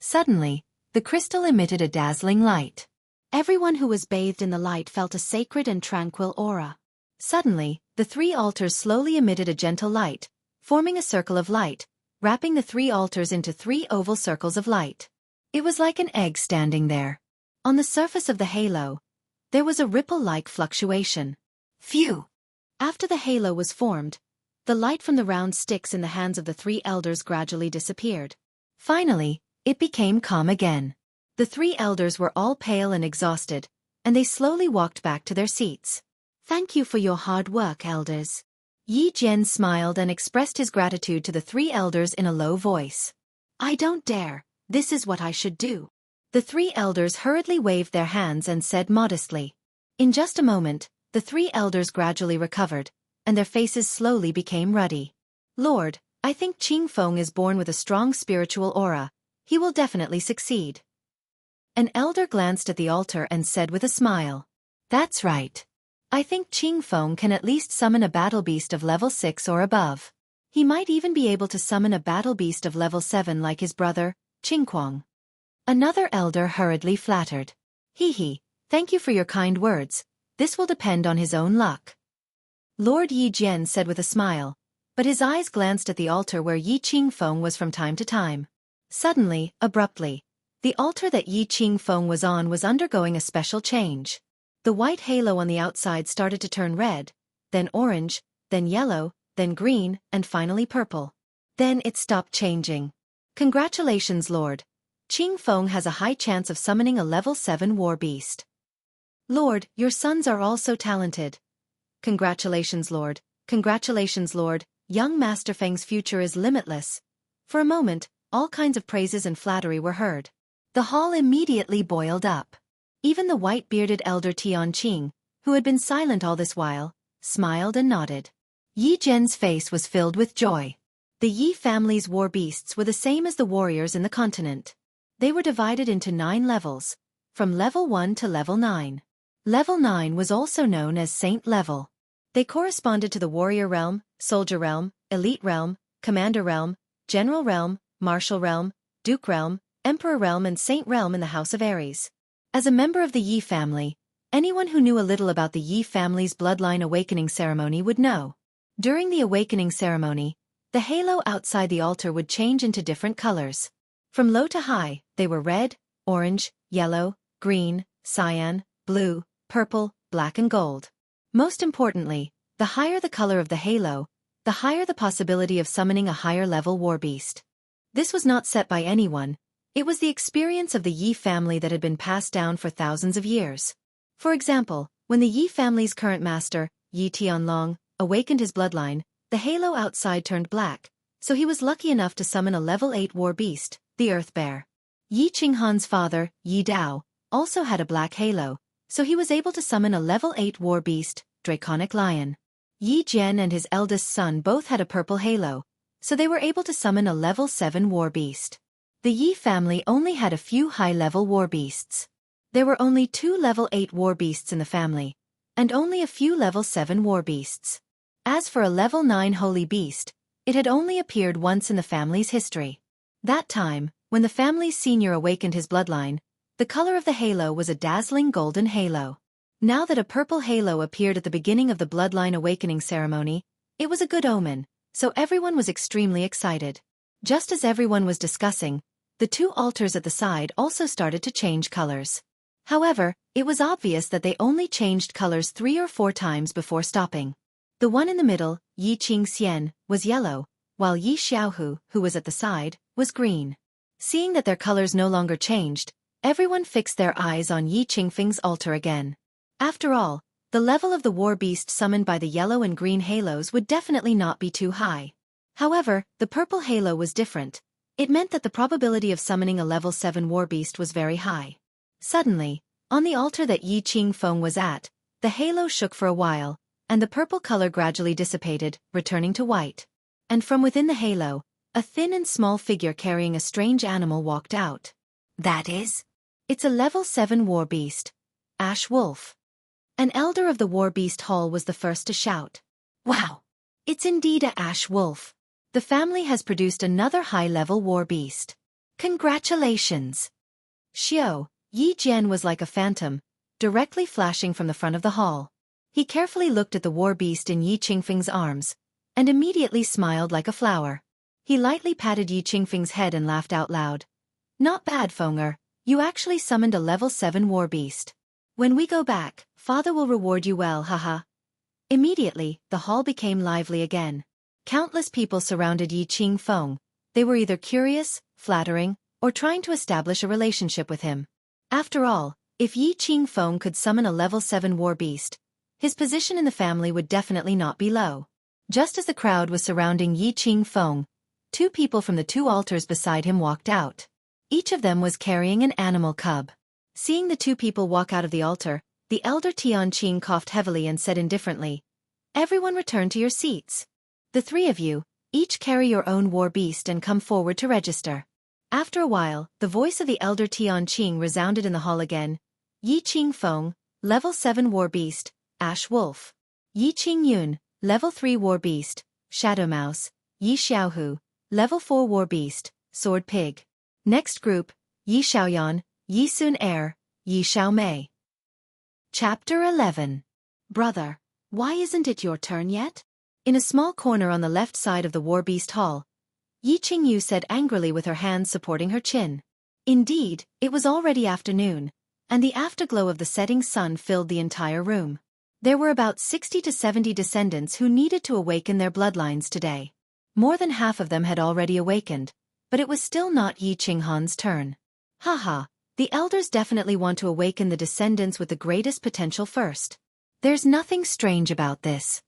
Suddenly, the crystal emitted a dazzling light. Everyone who was bathed in the light felt a sacred and tranquil aura. Suddenly, the 3 altars slowly emitted a gentle light, forming a circle of light, wrapping the 3 altars into 3 oval circles of light. It was like an egg standing there. On the surface of the halo, there was a ripple-like fluctuation. Phew! After the halo was formed, the light from the round sticks in the hands of the 3 elders gradually disappeared. Finally, it became calm again. The 3 elders were all pale and exhausted, and they slowly walked back to their seats. Thank you for your hard work, elders. Yi Jian smiled and expressed his gratitude to the 3 elders in a low voice. I don't dare, this is what I should do. The 3 elders hurriedly waved their hands and said modestly. In just a moment, The three elders gradually recovered, and their faces slowly became ruddy. Lord, I think Qing Feng is born with a strong spiritual aura. He will definitely succeed. An elder glanced at the altar and said with a smile. That's right. I think Qing Feng can at least summon a battle beast of level 6 or above. He might even be able to summon a battle beast of level 7 like his brother, Qingquang. Another elder hurriedly flattered. Hee, thank you for your kind words. This will depend on his own luck. Lord Yi Jian said with a smile, but his eyes glanced at the altar where Yi Qingfeng was from time to time. Suddenly, abruptly, the altar that Yi Qingfeng was on was undergoing a special change. The white halo on the outside started to turn red, then orange, then yellow, then green, and finally purple. Then it stopped changing. Congratulations, Lord. Qingfeng has a high chance of summoning a level 7 war beast. Lord, your sons are all so talented. Congratulations, Lord. Congratulations, Lord. Young Master Fang's future is limitless. For a moment, all kinds of praises and flattery were heard. The hall immediately boiled up. Even the white-bearded elder Tianqing, who had been silent all this while, smiled and nodded. Yi Jian's face was filled with joy. The Yi family's war beasts were the same as the warriors in the continent. They were divided into 9 levels, from level 1 to level 9. Level 9 was also known as Saint Level. They corresponded to the warrior realm, soldier realm, elite realm, commander realm, general realm, martial realm, duke realm, emperor realm and saint realm in the House of Aries. As a member of the Yi family, anyone who knew a little about the Yi family's bloodline awakening ceremony would know. During the awakening ceremony, the halo outside the altar would change into different colors. From low to high, they were red, orange, yellow, green, cyan, blue, purple, black and gold. Most importantly, the higher the color of the halo, the higher the possibility of summoning a higher level war beast. This was not set by anyone. It was the experience of the Yi family that had been passed down for thousands of years. For example, when the Yi family's current master, Yi Tianlong, awakened his bloodline, the halo outside turned black, so he was lucky enough to summon a level 8 war beast, the Earth Bear. Yi Qinghan's father, Yi Dao, also had a black halo, so he was able to summon a level 8 war beast, Draconic Lion. Yi Jian and his eldest son both had a purple halo, so they were able to summon a level 7 war beast. The Yi family only had a few high-level war beasts. There were only 2 level 8 war beasts in the family, and only a few level 7 war beasts. As for a level 9 holy beast, it had only appeared once in the family's history. That time, when the family's senior awakened his bloodline, the color of the halo was a dazzling golden halo. Now that a purple halo appeared at the beginning of the bloodline awakening ceremony, it was a good omen, so everyone was extremely excited. Just as everyone was discussing, the 2 altars at the side also started to change colors. However, it was obvious that they only changed colors 3 or 4 times before stopping. The one in the middle, Yi Qingxian, was yellow, while Yi Xiaohu, who was at the side, was green. Seeing that their colors no longer changed, everyone fixed their eyes on Yi Qingfeng's altar again. After all, the level of the war beast summoned by the yellow and green halos would definitely not be too high. However, the purple halo was different. It meant that the probability of summoning a level 7 war beast was very high. Suddenly, on the altar that Yi Qingfeng was at, the halo shook for a while, and the purple color gradually dissipated, returning to white. And from within the halo, a thin and small figure carrying a strange animal walked out. That is? It's a level 7 war beast. Ash Wolf. An elder of the war beast hall was the first to shout. Wow! It's indeed a Ash Wolf. The family has produced another high-level war beast. Congratulations! Xiao, Yi Jian was like a phantom, directly flashing from the front of the hall. He carefully looked at the war beast in Yi Qingfeng's arms, and immediately smiled like a flower. He lightly patted Yi Qingfeng's head and laughed out loud. Not bad, Fenger. You actually summoned a level 7 war beast. When we go back, father will reward you well, haha. Immediately, the hall became lively again. Countless people surrounded Yi Qingfeng. They were either curious, flattering, or trying to establish a relationship with him. After all, if Yi Qingfeng could summon a level 7 war beast, his position in the family would definitely not be low. Just as the crowd was surrounding Yi Qingfeng, 2 people from the 2 altars beside him walked out. Each of them was carrying an animal cub. Seeing the 2 people walk out of the altar, The elder Tianqing coughed heavily and said indifferently, "Everyone return to your seats. The three of you, each carry your own war beast and come forward to register." After a while, the voice of the elder Tianqing resounded in the hall again. Yi Qingfeng, Level 7 War Beast, Ash Wolf. Yi Qingyun, Level 3 War Beast, Shadow Mouse. Yi Xiaohu, Level 4 War Beast, Sword Pig. Next group, Yi Xiaoyan, Yi Sun Air, Yi Xiaomei. Chapter 11. Brother, why isn't it your turn yet? In a small corner on the left side of the War Beast Hall, Yi Qingyu said angrily with her hands supporting her chin. Indeed, it was already afternoon, and the afterglow of the setting sun filled the entire room. There were about 60 to 70 descendants who needed to awaken their bloodlines today. More than half of them had already awakened, but it was still not Yi Qinghan's turn. Haha, the elders definitely want to awaken the descendants with the greatest potential first. There's nothing strange about this.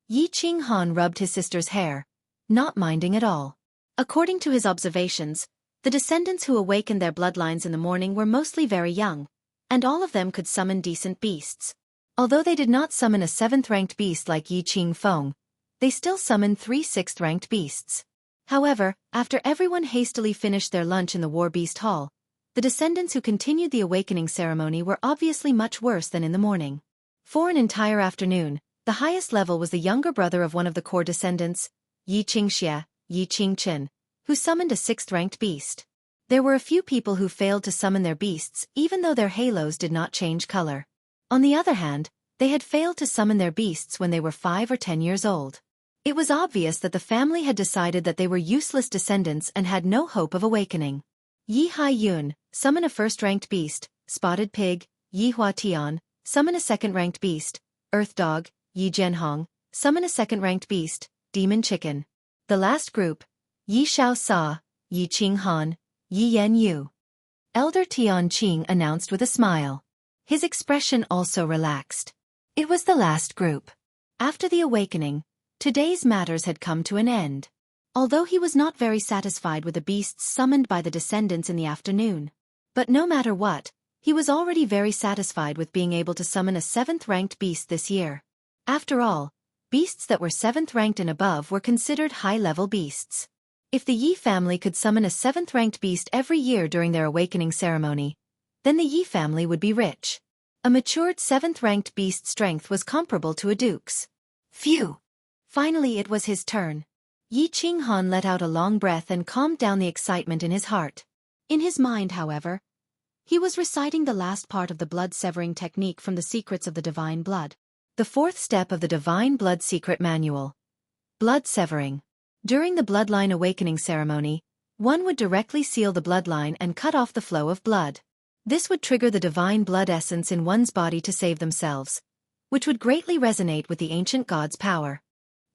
Yi Qinghan rubbed his sister's hair, not minding at all. According to his observations, the descendants who awakened their bloodlines in the morning were mostly very young, and all of them could summon decent beasts. Although they did not summon a 7th-ranked beast like Yi Qingfeng, they still summoned 3 6th-ranked beasts. However, after everyone hastily finished their lunch in the War Beast Hall, the descendants who continued the awakening ceremony were obviously much worse than in the morning. For an entire afternoon, the highest level was the younger brother of one of the core descendants, Yi Qingxie, Yi Qingchen, who summoned a 6th-ranked beast. There were a few people who failed to summon their beasts even though their halos did not change color. On the other hand, they had failed to summon their beasts when they were 5 or 10 years old. It was obvious that the family had decided that they were useless descendants and had no hope of awakening. Yi Haiyun, summon a 1st-ranked beast, Spotted Pig. Yi Huatian, summon a 2nd-ranked beast, Earth Dog. Yi Zhenhong, summon a 2nd-ranked beast, Demon Chicken. The last group, Yi Xiao Sa, Yi Qinghan, Yi Yan Yu. Elder Tianqing announced with a smile. His expression also relaxed. It was the last group. After the awakening, today's matters had come to an end. Although he was not very satisfied with the beasts summoned by the descendants in the afternoon. But no matter what, he was already very satisfied with being able to summon a 7th-ranked beast this year. After all, beasts that were 7th-ranked and above were considered high-level beasts. If the Yi family could summon a 7th-ranked beast every year during their awakening ceremony, then the Yi family would be rich. A matured 7th-ranked beast's strength was comparable to a duke's. Phew! Finally it was his turn. Yi Qinghan let out a long breath and calmed down the excitement in his heart. In his mind, however, he was reciting the last part of the blood-severing technique from the Secrets of the Divine Blood. The 4th step of the Divine Blood Secret Manual. Blood severing. During the bloodline awakening ceremony, one would directly seal the bloodline and cut off the flow of blood. This would trigger the divine blood essence in one's body to save themselves, which would greatly resonate with the ancient god's power.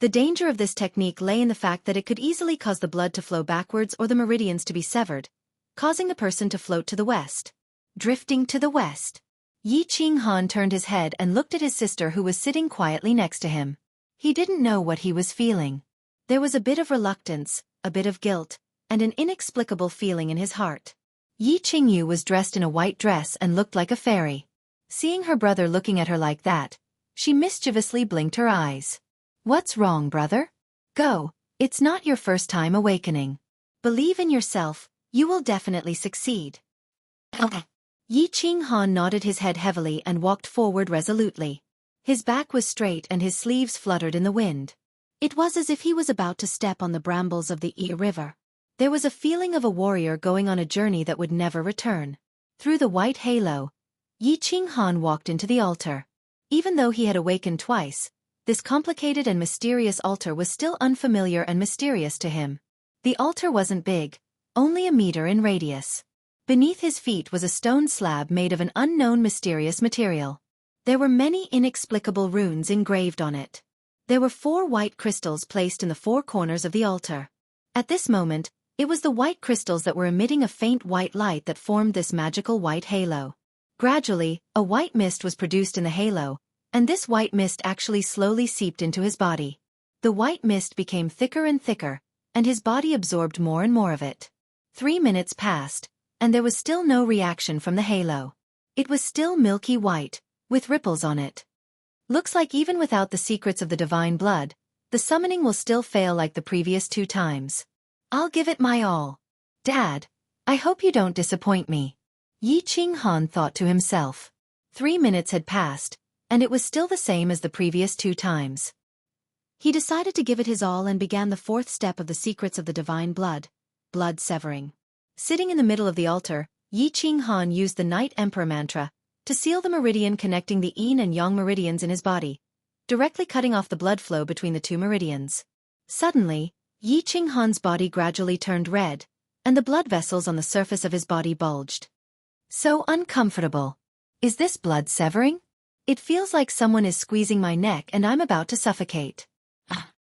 The danger of this technique lay in the fact that it could easily cause the blood to flow backwards or the meridians to be severed, causing the person to float to the west. Drifting to the west. Yi Qinghan turned his head and looked at his sister who was sitting quietly next to him. He didn't know what he was feeling. There was a bit of reluctance, a bit of guilt, and an inexplicable feeling in his heart. Yi Qingyu was dressed in a white dress and looked like a fairy. Seeing her brother looking at her like that, she mischievously blinked her eyes. "What's wrong, brother? Go, it's not your first time awakening. Believe in yourself, you will definitely succeed." Okay. Yi Qinghan nodded his head heavily and walked forward resolutely. His back was straight and his sleeves fluttered in the wind. It was as if he was about to step on the brambles of the Yi River. There was a feeling of a warrior going on a journey that would never return. Through the white halo, Yi Qinghan walked into the altar. Even though he had awakened twice, this complicated and mysterious altar was still unfamiliar and mysterious to him. The altar wasn't big, only a meter in radius. Beneath his feet was a stone slab made of an unknown mysterious material. There were many inexplicable runes engraved on it. There were 4 white crystals placed in the 4 corners of the altar. At this moment, it was the white crystals that were emitting a faint white light that formed this magical white halo. Gradually, a white mist was produced in the halo, and this white mist actually slowly seeped into his body. The white mist became thicker and thicker, and his body absorbed more and more of it. 3 minutes passed, and there was still no reaction from the halo. It was still milky white, with ripples on it. Looks like even without the secrets of the divine blood, the summoning will still fail like the previous 2 times. I'll give it my all. Dad, I hope you don't disappoint me. Yi Qinghan thought to himself. 3 minutes had passed, and it was still the same as the previous 2 times. He decided to give it his all and began the 4th step of the secrets of the divine blood, blood severing. Sitting in the middle of the altar, Yi Qinghan used the Night Emperor mantra to seal the meridian connecting the yin and yang meridians in his body, directly cutting off the blood flow between the 2 meridians. Suddenly, Yi Qinghan's body gradually turned red, and the blood vessels on the surface of his body bulged. So uncomfortable. Is this blood severing? It feels like someone is squeezing my neck and I'm about to suffocate.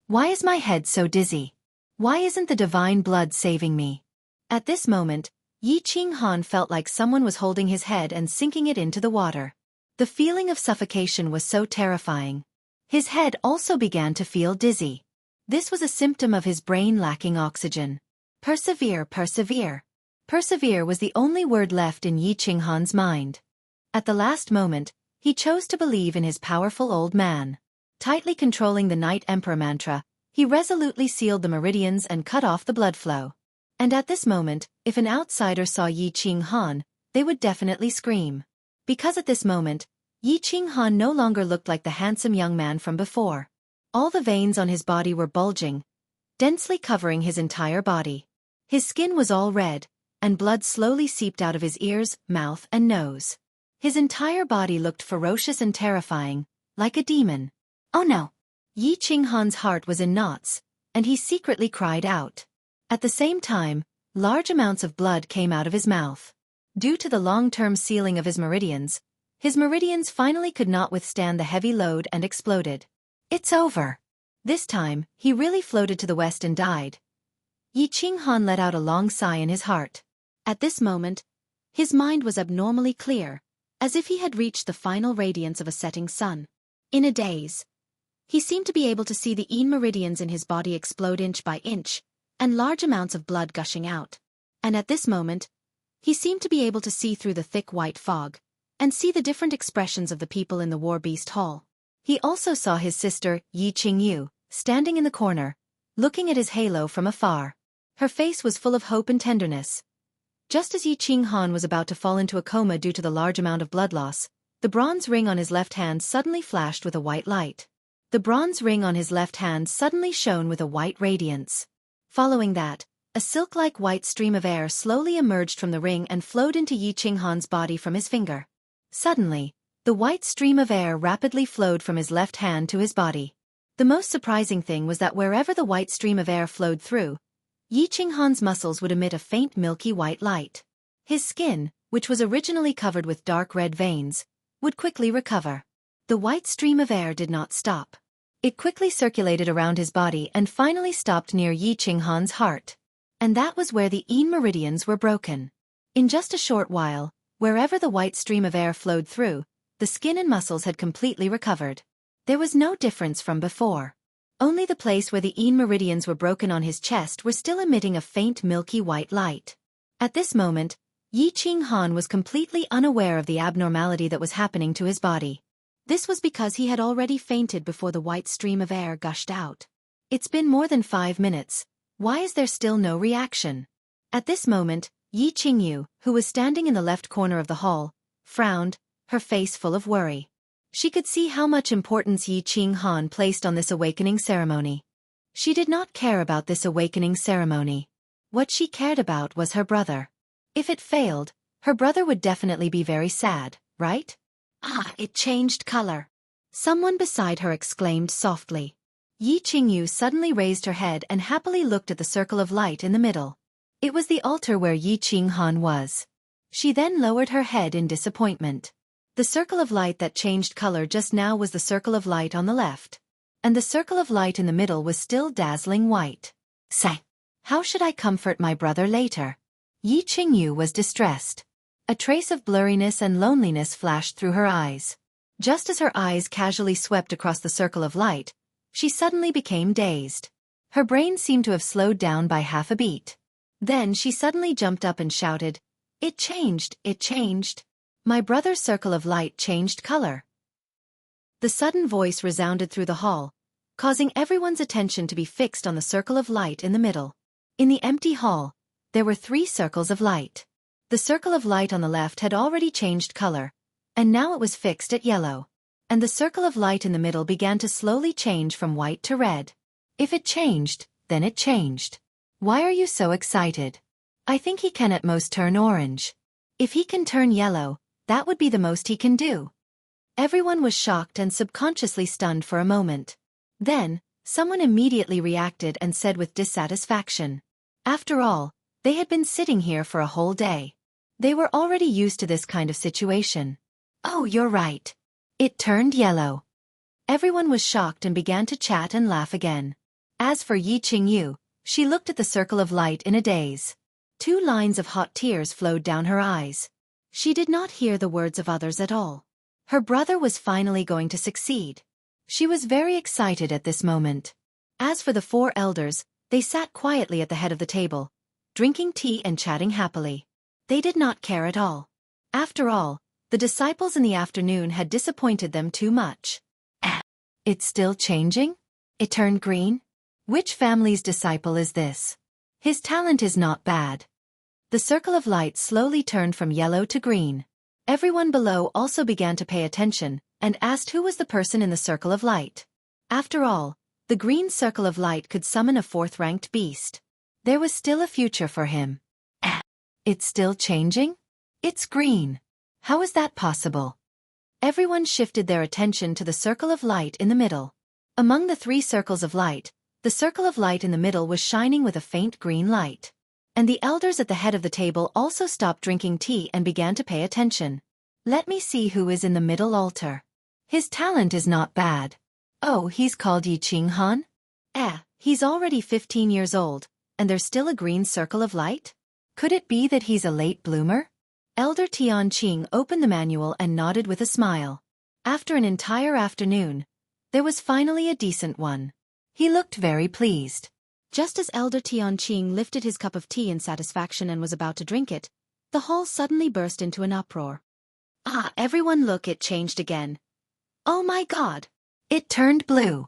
Why is my head so dizzy? Why isn't the divine blood saving me? At this moment, Yi Qinghan felt like someone was holding his head and sinking it into the water. The feeling of suffocation was so terrifying. His head also began to feel dizzy. This was a symptom of his brain lacking oxygen. Persevere, persevere. Persevere was the only word left in Yi Qinghan's mind. At the last moment, he chose to believe in his powerful old man. Tightly controlling the Night Emperor mantra, he resolutely sealed the meridians and cut off the blood flow. And at this moment, if an outsider saw Yi Qinghan, they would definitely scream. Because at this moment, Yi Qinghan no longer looked like the handsome young man from before. All the veins on his body were bulging, densely covering his entire body. His skin was all red, and blood slowly seeped out of his ears, mouth, and nose. His entire body looked ferocious and terrifying, like a demon. Oh no! Yi Qinghan's heart was in knots, and he secretly cried out. At the same time, large amounts of blood came out of his mouth. Due to the long-term sealing of his meridians finally could not withstand the heavy load and exploded. It's over. This time, he really floated to the west and died. Yi Qinghan let out a long sigh in his heart. At this moment, his mind was abnormally clear, as if he had reached the final radiance of a setting sun. In a daze, he seemed to be able to see the yin meridians in his body explode inch by inch, and large amounts of blood gushing out. And at this moment, he seemed to be able to see through the thick white fog, and see the different expressions of the people in the War Beast Hall. He also saw his sister, Yi Qingyu, standing in the corner, looking at his halo from afar. Her face was full of hope and tenderness. Just as Yi Qinghan was about to fall into a coma due to the large amount of blood loss, the bronze ring on his left hand suddenly flashed with a white light. The bronze ring on his left hand suddenly shone with a white radiance. Following that, a silk-like white stream of air slowly emerged from the ring and flowed into Yi Qinghan's body from his finger. Suddenly, the white stream of air rapidly flowed from his left hand to his body. The most surprising thing was that wherever the white stream of air flowed through, Yi Qinghan's muscles would emit a faint milky white light. His skin, which was originally covered with dark red veins, would quickly recover. The white stream of air did not stop. It quickly circulated around his body and finally stopped near Yi Qinghan's heart. And that was where the yin meridians were broken. In just a short while, wherever the white stream of air flowed through, the skin and muscles had completely recovered. There was no difference from before. Only the place where the yin meridians were broken on his chest were still emitting a faint milky white light. At this moment, Yi Qinghan was completely unaware of the abnormality that was happening to his body. This was because he had already fainted before the white stream of air gushed out. It's been more than 5 minutes. Why is there still no reaction? At this moment, Yi Qingyu, who was standing in the left corner of the hall, frowned, her face full of worry. She could see how much importance Yi Qinghan placed on this awakening ceremony. She did not care about this awakening ceremony. What she cared about was her brother. If it failed, her brother would definitely be very sad, right? Ah, it changed color. Someone beside her exclaimed softly. Yi Qingyu suddenly raised her head and happily looked at the circle of light in the middle. It was the altar where Yi Qinghan was. She then lowered her head in disappointment. The circle of light that changed color just now was the circle of light on the left. And the circle of light in the middle was still dazzling white. Say, how should I comfort my brother later? Yi Qingyu was distressed. A trace of blurriness and loneliness flashed through her eyes. Just as her eyes casually swept across the circle of light, she suddenly became dazed. Her brain seemed to have slowed down by half a beat. Then she suddenly jumped up and shouted, "It changed, it changed! My brother's circle of light changed color. The sudden voice resounded through the hall, causing everyone's attention to be fixed on the circle of light in the middle. In the empty hall, there were 3 circles of light. The circle of light on the left had already changed color, and now it was fixed at yellow. And the circle of light in the middle began to slowly change from white to red. If it changed, then it changed. Why are you so excited? I think he can at most turn orange. If he can turn yellow, that would be the most he can do. Everyone was shocked and subconsciously stunned for a moment. Then, someone immediately reacted and said with dissatisfaction. After all, they had been sitting here for a whole day. They were already used to this kind of situation. Oh, you're right. It turned yellow. Everyone was shocked and began to chat and laugh again. As for Yi Qingyu, she looked at the circle of light in a daze. 2 lines of hot tears flowed down her eyes. She did not hear the words of others at all. Her brother was finally going to succeed. She was very excited at this moment. As for the 4 elders, they sat quietly at the head of the table, drinking tea and chatting happily. They did not care at all. After all, the disciples in the afternoon had disappointed them too much. It's still changing? It turned green? Which family's disciple is this? His talent is not bad. The circle of light slowly turned from yellow to green. Everyone below also began to pay attention, and asked who was the person in the circle of light. After all, the green circle of light could summon a 4th-ranked beast. There was still a future for him. It's still changing? It's green. How is that possible? Everyone shifted their attention to the circle of light in the middle. Among the 3 circles of light, the circle of light in the middle was shining with a faint green light. And the elders at the head of the table also stopped drinking tea and began to pay attention. Let me see who is in the middle altar. His talent is not bad. Oh, he's called Yi Qinghan? He's already 15 years old, and there's still a green circle of light? Could it be that he's a late bloomer? Elder Tianqing opened the manual and nodded with a smile. After an entire afternoon, there was finally a decent one. He looked very pleased. Just as Elder Tianqing lifted his cup of tea in satisfaction and was about to drink it, the hall suddenly burst into an uproar. Everyone look, it changed again. Oh my God! It turned blue.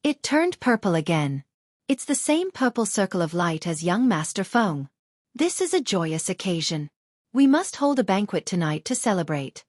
It turned purple again. It's the same purple circle of light as young Master Feng. This is a joyous occasion. We must hold a banquet tonight to celebrate.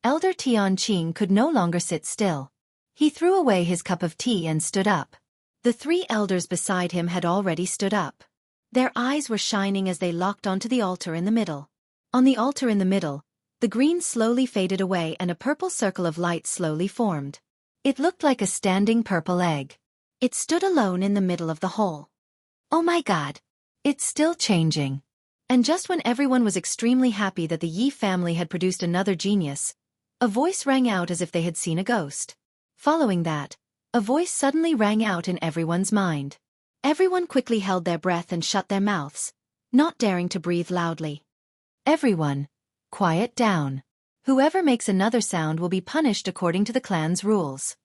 Elder Tianqing could no longer sit still. He threw away his cup of tea and stood up. The 3 elders beside him had already stood up. Their eyes were shining as they locked onto the altar in the middle. On the altar in the middle, the green slowly faded away and a purple circle of light slowly formed. It looked like a standing purple egg. It stood alone in the middle of the hall. Oh my God! It's still changing. And just when everyone was extremely happy that the Yi family had produced another genius, a voice rang out as if they had seen a ghost. Following that, a voice suddenly rang out in everyone's mind. Everyone quickly held their breath and shut their mouths, not daring to breathe loudly. Everyone, quiet down. Whoever makes another sound will be punished according to the clan's rules.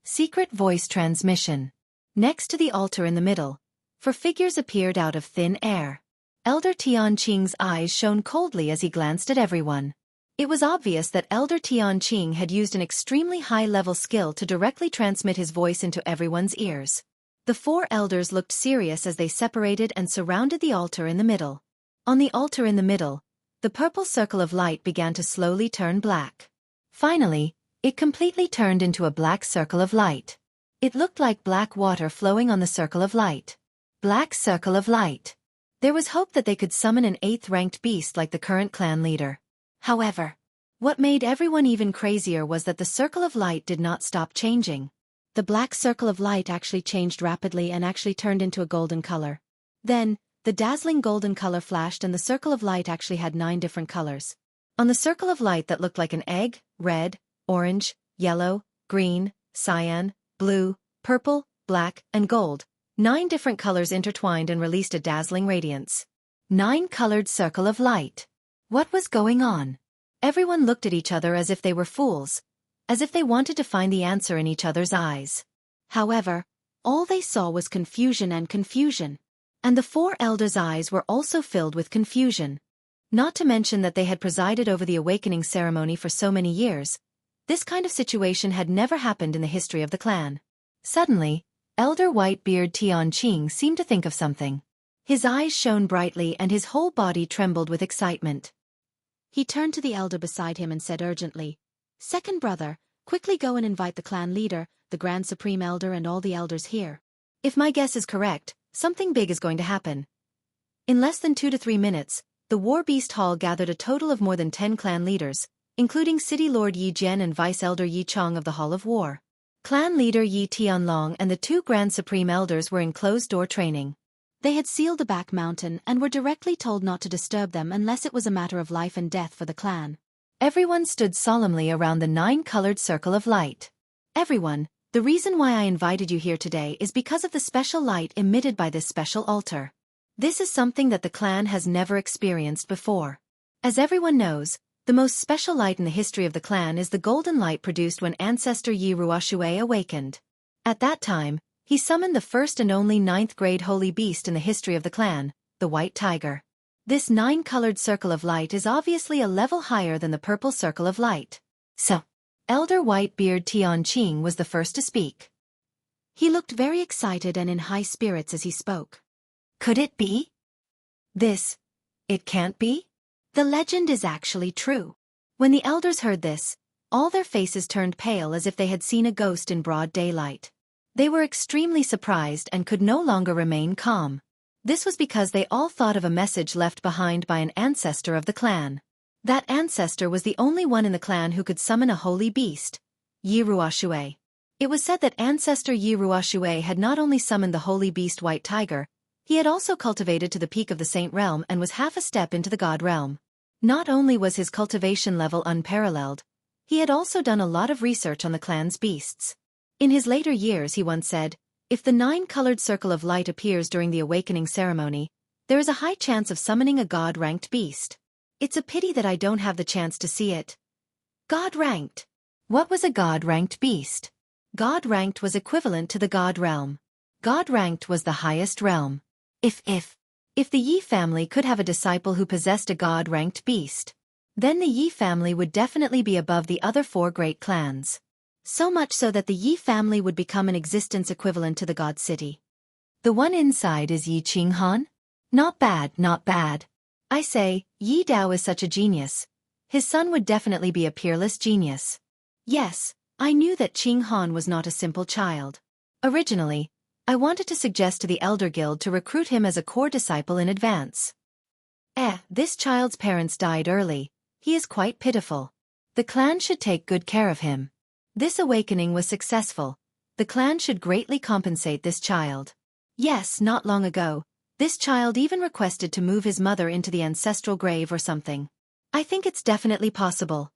Secret voice transmission. Next to the altar in the middle, 4 figures appeared out of thin air. Elder Tianqing's eyes shone coldly as he glanced at everyone. It was obvious that Elder Tianqing had used an extremely high-level skill to directly transmit his voice into everyone's ears. The 4 elders looked serious as they separated and surrounded the altar in the middle. On the altar in the middle, the purple circle of light began to slowly turn black. Finally, it completely turned into a black circle of light. It looked like black water flowing on the circle of light. Black circle of light. There was hope that they could summon an 8th-ranked beast like the current clan leader. However, what made everyone even crazier was that the circle of light did not stop changing. The black circle of light actually changed rapidly and actually turned into a golden color. Then, the dazzling golden color flashed and the circle of light actually had 9 different colors. On the circle of light that looked like an egg, red, orange, yellow, green, cyan, blue, purple, black, and gold, 9 different colors intertwined and released a dazzling radiance. 9-colored circle of light. What was going on? Everyone looked at each other as if they were fools, as if they wanted to find the answer in each other's eyes. However, all they saw was confusion and confusion. And the 4 elders' eyes were also filled with confusion. Not to mention that they had presided over the awakening ceremony for so many years. This kind of situation had never happened in the history of the clan. Suddenly, Elder Whitebeard Tianqing seemed to think of something. His eyes shone brightly and his whole body trembled with excitement. He turned to the elder beside him and said urgently, "Second brother, quickly go and invite the clan leader, the Grand Supreme Elder and all the elders here. If my guess is correct, something big is going to happen." In less than 2 to 3 minutes, the War Beast Hall gathered a total of more than 10 clan leaders, including City Lord Yi Jian and Vice Elder Yi Chong of the Hall of War. Clan leader Yi Tianlong and the 2 Grand Supreme Elders were in closed-door training. They had sealed the back mountain and were directly told not to disturb them unless it was a matter of life and death for the clan. Everyone stood solemnly around the 9-colored circle of light. "Everyone, the reason why I invited you here today is because of the special light emitted by this special altar. This is something that the clan has never experienced before. As everyone knows, the most special light in the history of the clan is the golden light produced when ancestor Yi Ruoshui awakened. At that time, he summoned the first and only 9th-grade holy beast in the history of the clan, the White Tiger. This 9-colored circle of light is obviously a level higher than the purple circle of light. So, Elder Whitebeard Tianqing was the first to speak. He looked very excited and in high spirits as he spoke. Could it be? It can't be? The legend is actually true. When the elders heard this, all their faces turned pale as if they had seen a ghost in broad daylight. They were extremely surprised and could no longer remain calm. This was because they all thought of a message left behind by an ancestor of the clan. That ancestor was the only one in the clan who could summon a holy beast, Yi Ruoshui. It was said that ancestor Yi Ruoshui had not only summoned the holy beast White Tiger, he had also cultivated to the peak of the Saint Realm and was half a step into the God Realm. Not only was his cultivation level unparalleled, he had also done a lot of research on the clan's beasts. In his later years he once said, "If the 9-colored circle of light appears during the awakening ceremony, there is a high chance of summoning a God-ranked beast. It's a pity that I don't have the chance to see it." God-ranked. What was a God-ranked beast? God-ranked was equivalent to the God Realm. God-ranked was the highest realm. If the Yi family could have a disciple who possessed a God-ranked beast, then the Yi family would definitely be above the other 4 great clans. So much so that the Yi family would become an existence equivalent to the God City. The one inside is Yi Qinghan? Not bad, not bad. I say, Yi Dao is such a genius. His son would definitely be a peerless genius. Yes, I knew that Qinghan was not a simple child. Originally, I wanted to suggest to the Elder Guild to recruit him as a core disciple in advance. This child's parents died early. He is quite pitiful. The clan should take good care of him. This awakening was successful. The clan should greatly compensate this child. Yes, not long ago, this child even requested to move his mother into the ancestral grave or something. I think it's definitely possible.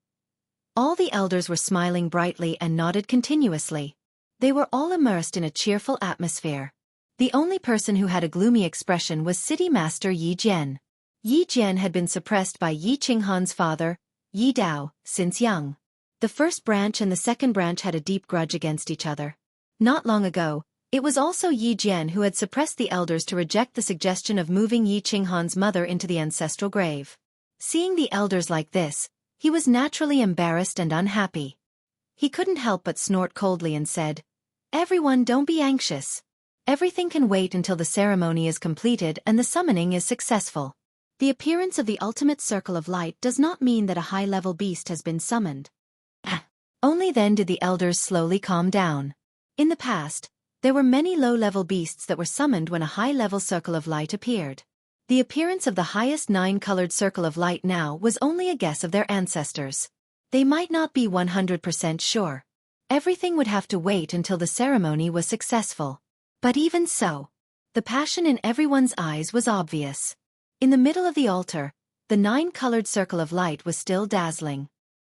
All the elders were smiling brightly and nodded continuously. They were all immersed in a cheerful atmosphere. The only person who had a gloomy expression was City Master Yi Jian. Yi Jian had been suppressed by Yi Qinghan's father, Yi Dao, since young. The first branch and the second branch had a deep grudge against each other. Not long ago, it was also Yi Jian who had suppressed the elders to reject the suggestion of moving Yi Qinghan's mother into the ancestral grave. Seeing the elders like this, he was naturally embarrassed and unhappy. He couldn't help but snort coldly and said, "Everyone, don't be anxious. Everything can wait until the ceremony is completed and the summoning is successful. The appearance of the ultimate circle of light does not mean that a high-level beast has been summoned." Only then did the elders slowly calm down. In the past, there were many low-level beasts that were summoned when a high-level circle of light appeared. The appearance of the highest 9-colored circle of light now was only a guess of their ancestors. They might not be 100% sure. Everything would have to wait until the ceremony was successful. But even so, the passion in everyone's eyes was obvious. In the middle of the altar, the 9-colored circle of light was still dazzling.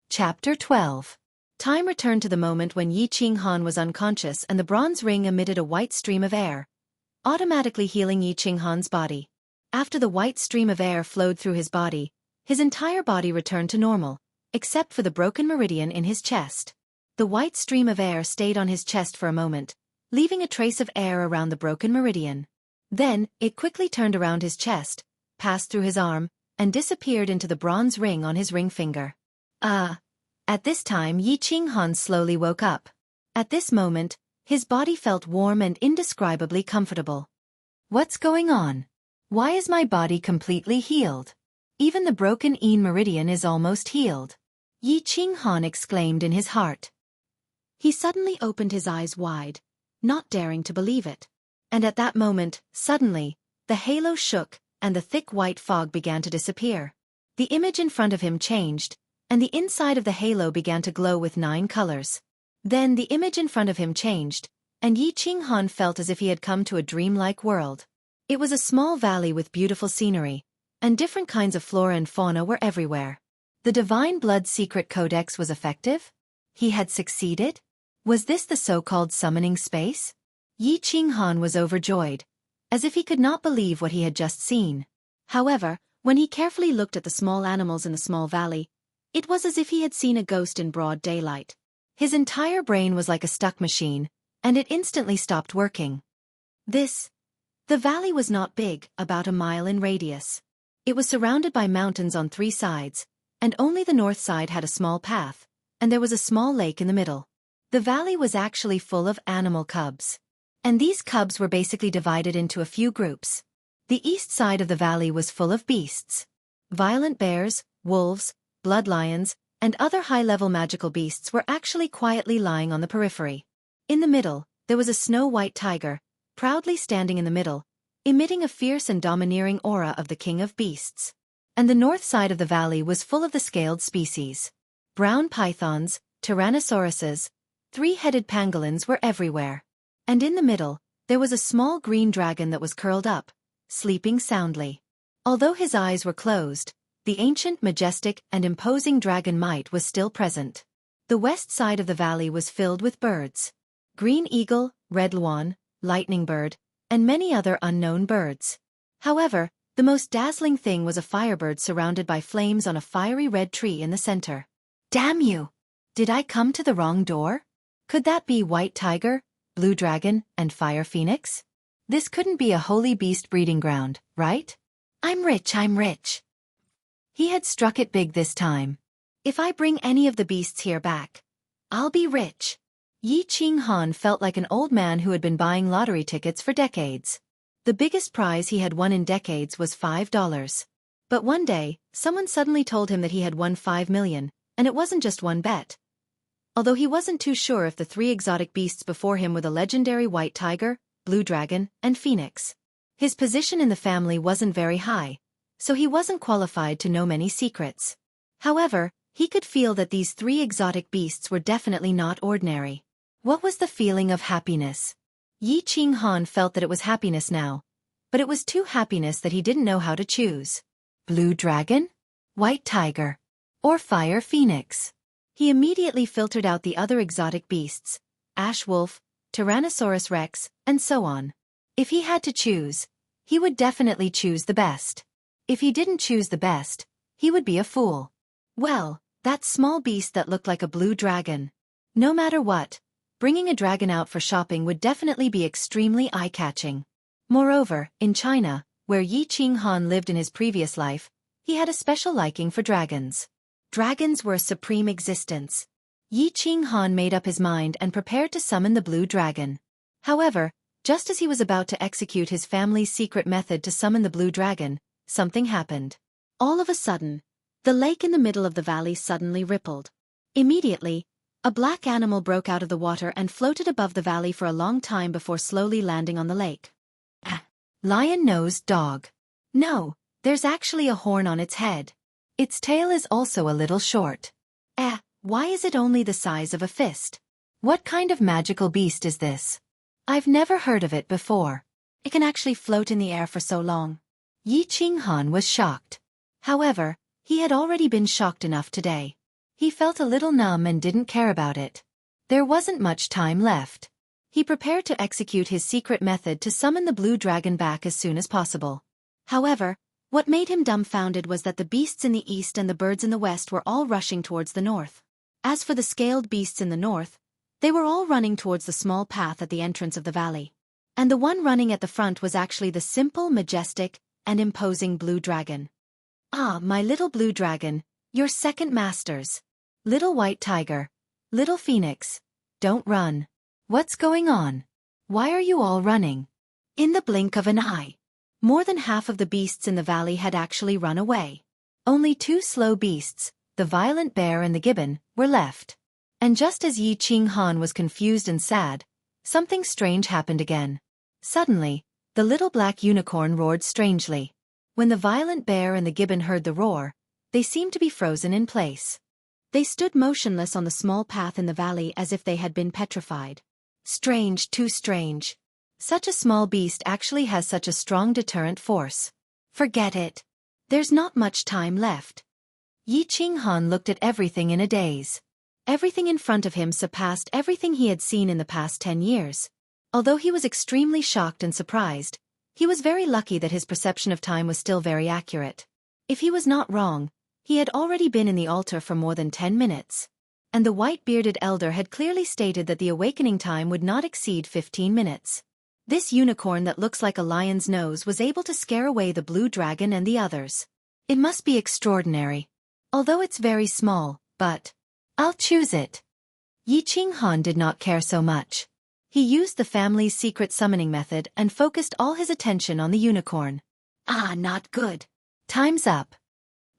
Chapter 12. Time returned to the moment when Yi Qinghan was unconscious and the bronze ring emitted a white stream of air, automatically healing Yi Qinghan's body. After the white stream of air flowed through his body, his entire body returned to normal, except for the broken meridian in his chest. The white stream of air stayed on his chest for a moment, leaving a trace of air around the broken meridian. Then, it quickly turned around his chest, passed through his arm, and disappeared into the bronze ring on his ring finger. At this time Yi Qinghan slowly woke up. At this moment, his body felt warm and indescribably comfortable. What's going on? Why is my body completely healed? Even the broken Yin meridian is almost healed. Yi Qinghan exclaimed in his heart. He suddenly opened his eyes wide, not daring to believe it. And at that moment, suddenly, the halo shook, and the thick white fog began to disappear. The image in front of him changed, and the inside of the halo began to glow with 9 colors. Then the image in front of him changed, and Yi Qinghan felt as if he had come to a dreamlike world. It was a small valley with beautiful scenery, and different kinds of flora and fauna were everywhere. The Divine Blood Secret Codex was effective? He had succeeded? Was this the so-called summoning space? Yi Qinghan was overjoyed, as if he could not believe what he had just seen. However, when he carefully looked at the small animals in the small valley, it was as if he had seen a ghost in broad daylight. His entire brain was like a stuck machine, and it instantly stopped working. The valley was not big, about a mile in radius. It was surrounded by mountains on 3 sides, and only the north side had a small path, and there was a small lake in the middle. The valley was actually full of animal cubs. And these cubs were basically divided into a few groups. The east side of the valley was full of beasts. Violent bears, wolves, blood lions, and other high-level magical beasts were actually quietly lying on the periphery. In the middle, there was a snow-white tiger, proudly standing in the middle, emitting a fierce and domineering aura of the king of beasts. And the north side of the valley was full of the scaled species. Brown pythons, tyrannosauruses, 3-headed pangolins were everywhere. And in the middle, there was a small green dragon that was curled up, sleeping soundly. Although his eyes were closed, the ancient, majestic, and imposing dragon might was still present. The west side of the valley was filled with birds. Green eagle, red swan, lightning bird, and many other unknown birds. However, the most dazzling thing was a firebird surrounded by flames on a fiery red tree in the center. Damn you! Did I come to the wrong door? Could that be White Tiger, Blue Dragon, and Fire Phoenix? This couldn't be a holy beast breeding ground, right? I'm rich. He had struck it big this time. If I bring any of the beasts here back, I'll be rich. Yi Qinghan felt like an old man who had been buying lottery tickets for decades. The biggest prize he had won in decades was $5. But one day, someone suddenly told him that he had won 5 million, and it wasn't just one bet. Although he wasn't too sure if the 3 exotic beasts before him were the legendary White Tiger, Blue Dragon, and Phoenix. His position in the family wasn't very high, so he wasn't qualified to know many secrets. However, he could feel that these 3 exotic beasts were definitely not ordinary. What was the feeling of happiness? Yi Qinghan felt that it was happiness now, but it was too happiness that he didn't know how to choose. Blue Dragon? White Tiger? Or Fire Phoenix? He immediately filtered out the other exotic beasts, Ash Wolf, Tyrannosaurus Rex, and so on. If he had to choose, he would definitely choose the best. If he didn't choose the best, he would be a fool. Well, that small beast that looked like a blue dragon. No matter what, bringing a dragon out for shopping would definitely be extremely eye-catching. Moreover, in China, where Yi Qinghan lived in his previous life, he had a special liking for dragons. Dragons were a supreme existence. Yi Qinghan made up his mind and prepared to summon the blue dragon. However, just as he was about to execute his family's secret method to summon the blue dragon, something happened. All of a sudden, the lake in the middle of the valley suddenly rippled. Immediately, a black animal broke out of the water and floated above the valley for a long time before slowly landing on the lake. Lion-nosed dog. No, there's actually a horn on its head. Its tail is also a little short. Why is it only the size of a fist? What kind of magical beast is this? I've never heard of it before. It can actually float in the air for so long. Yi Qinghan was shocked. However, he had already been shocked enough today. He felt a little numb and didn't care about it. There wasn't much time left. He prepared to execute his secret method to summon the blue dragon back as soon as possible. However, what made him dumbfounded was that the beasts in the east and the birds in the west were all rushing towards the north. As for the scaled beasts in the north, they were all running towards the small path at the entrance of the valley. And the one running at the front was actually the simple, majestic, and imposing blue dragon. Ah, my little blue dragon, your second masters. Little white tiger. Little phoenix. Don't run. What's going on? Why are you all running? In the blink of an eye, more than half of the beasts in the valley had actually run away. Only two slow beasts, the violent bear and the gibbon, were left. And just as Yi Qinghan was confused and sad, something strange happened again. Suddenly, the little black unicorn roared strangely. When the violent bear and the gibbon heard the roar, they seemed to be frozen in place. They stood motionless on the small path in the valley as if they had been petrified. Strange, too strange. Such a small beast actually has such a strong deterrent force. Forget it. There's not much time left. Yi Qinghan looked at everything in a daze. Everything in front of him surpassed everything he had seen in the past 10 years. Although he was extremely shocked and surprised, he was very lucky that his perception of time was still very accurate. If he was not wrong, he had already been in the altar for more than 10 minutes. And the white-bearded elder had clearly stated that the awakening time would not exceed 15 minutes. This unicorn that looks like a lion's nose was able to scare away the blue dragon and the others. It must be extraordinary. Although it's very small, but I'll choose it. Yi Qinghan did not care so much. He used the family's secret summoning method and focused all his attention on the unicorn. Ah, not good. Time's up.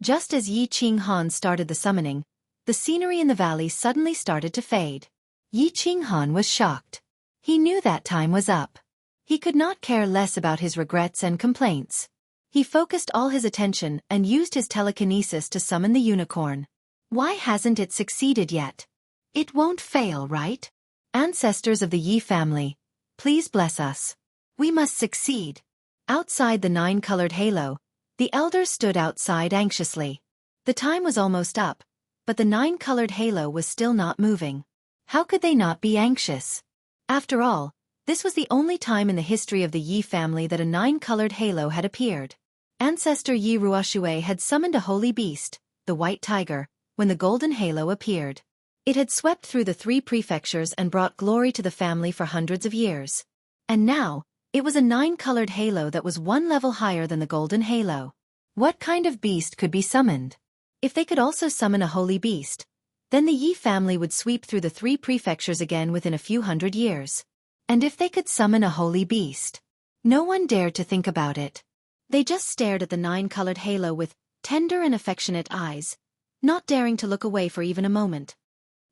Just as Yi Qinghan started the summoning, the scenery in the valley suddenly started to fade. Yi Qinghan was shocked. He knew that time was up. He could not care less about his regrets and complaints. He focused all his attention and used his telekinesis to summon the unicorn. Why hasn't it succeeded yet? It won't fail, right? Ancestors of the Yi family, please bless us. We must succeed. Outside the 9-colored halo, the elders stood outside anxiously. The time was almost up, but the 9-colored halo was still not moving. How could they not be anxious? After all, this was the only time in the history of the Yi family that a 9-colored halo had appeared. Ancestor Yi Ruoshui had summoned a holy beast, the white tiger, when the golden halo appeared. It had swept through the 3 prefectures and brought glory to the family for hundreds of years. And now, it was a 9-colored halo that was 1 level higher than the golden halo. What kind of beast could be summoned? If they could also summon a holy beast, then the Yi family would sweep through the 3 prefectures again within a few hundred years. And if they could summon a holy beast? No one dared to think about it. They just stared at the 9-colored halo with tender and affectionate eyes, not daring to look away for even a moment.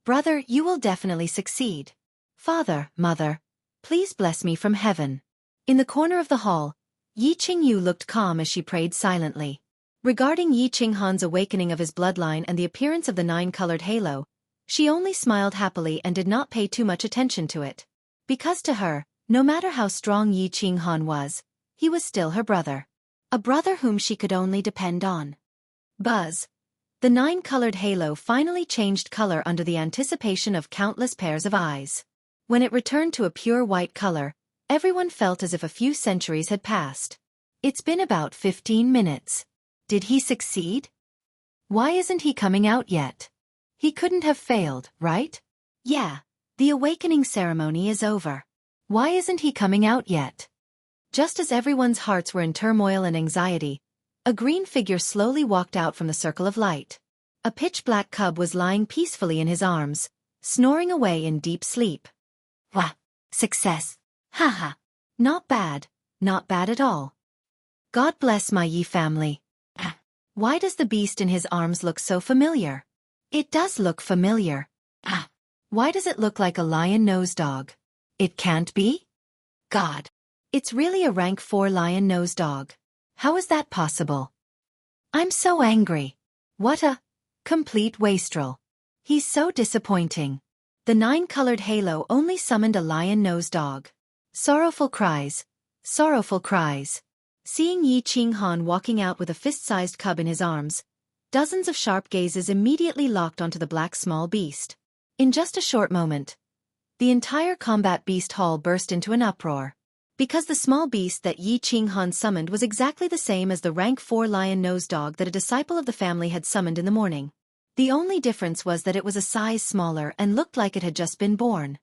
Brother, you will definitely succeed. Father, mother, please bless me from heaven. In the corner of the hall, Yi Qingyu looked calm as she prayed silently. Regarding Yi Qinghan's awakening of his bloodline and the appearance of the 9-colored halo, she only smiled happily and did not pay too much attention to it. Because to her, no matter how strong Yi Qinghan was, he was still her brother. A brother whom she could only depend on. Buzz. The 9-colored halo finally changed color under the anticipation of countless pairs of eyes. When it returned to a pure white color, everyone felt as if a few centuries had passed. It's been about 15 minutes. Did he succeed? Why isn't he coming out yet? He couldn't have failed, right? Yeah, the awakening ceremony is over. Why isn't he coming out yet? Just as everyone's hearts were in turmoil and anxiety, a green figure slowly walked out from the circle of light. A pitch-black cub was lying peacefully in his arms, snoring away in deep sleep. Wah! Success! Haha! Not bad at all. God bless my Yi family. Why does the beast in his arms look so familiar? It does look familiar. Why does it look like a lion-nosed dog? It can't be? God! It's really a rank 4 lion-nosed dog. How is that possible? I'm so angry. What a complete wastrel. He's so disappointing. The 9-colored halo only summoned a lion-nosed dog. Sorrowful cries. Sorrowful cries. Seeing Yi Qinghan walking out with a fist-sized cub in his arms, dozens of sharp gazes immediately locked onto the black small beast. In just a short moment, the entire combat beast hall burst into an uproar. Because the small beast that Yi Qinghan summoned was exactly the same as the rank 4 lion-nosed dog that a disciple of the family had summoned in the morning. The only difference was that it was a size smaller and looked like it had just been born.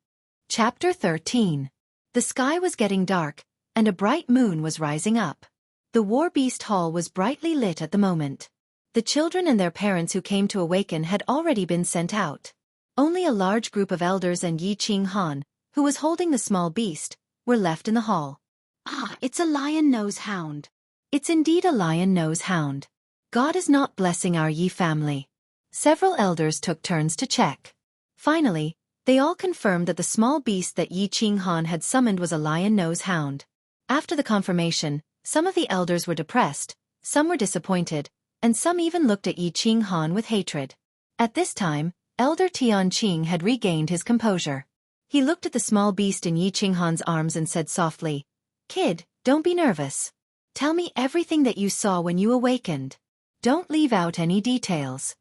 Chapter 13. The sky was getting dark, and a bright moon was rising up. The war beast hall was brightly lit at the moment. The children and their parents who came to awaken had already been sent out. Only a large group of elders and Yi Qinghan, who was holding the small beast, were left in the hall. Ah, it's a lion-nose hound. It's indeed a lion-nose hound. God is not blessing our Yi family. Several elders took turns to check. Finally, they all confirmed that the small beast that Yi Qinghan had summoned was a lion-nose hound. After the confirmation, some of the elders were depressed, some were disappointed, and some even looked at Yi Qinghan with hatred. At this time, Elder Tianqing had regained his composure. He looked at the small beast in Yi Qinghan's arms and said softly, "Kid, don't be nervous. Tell me everything that you saw when you awakened. Don't leave out any details."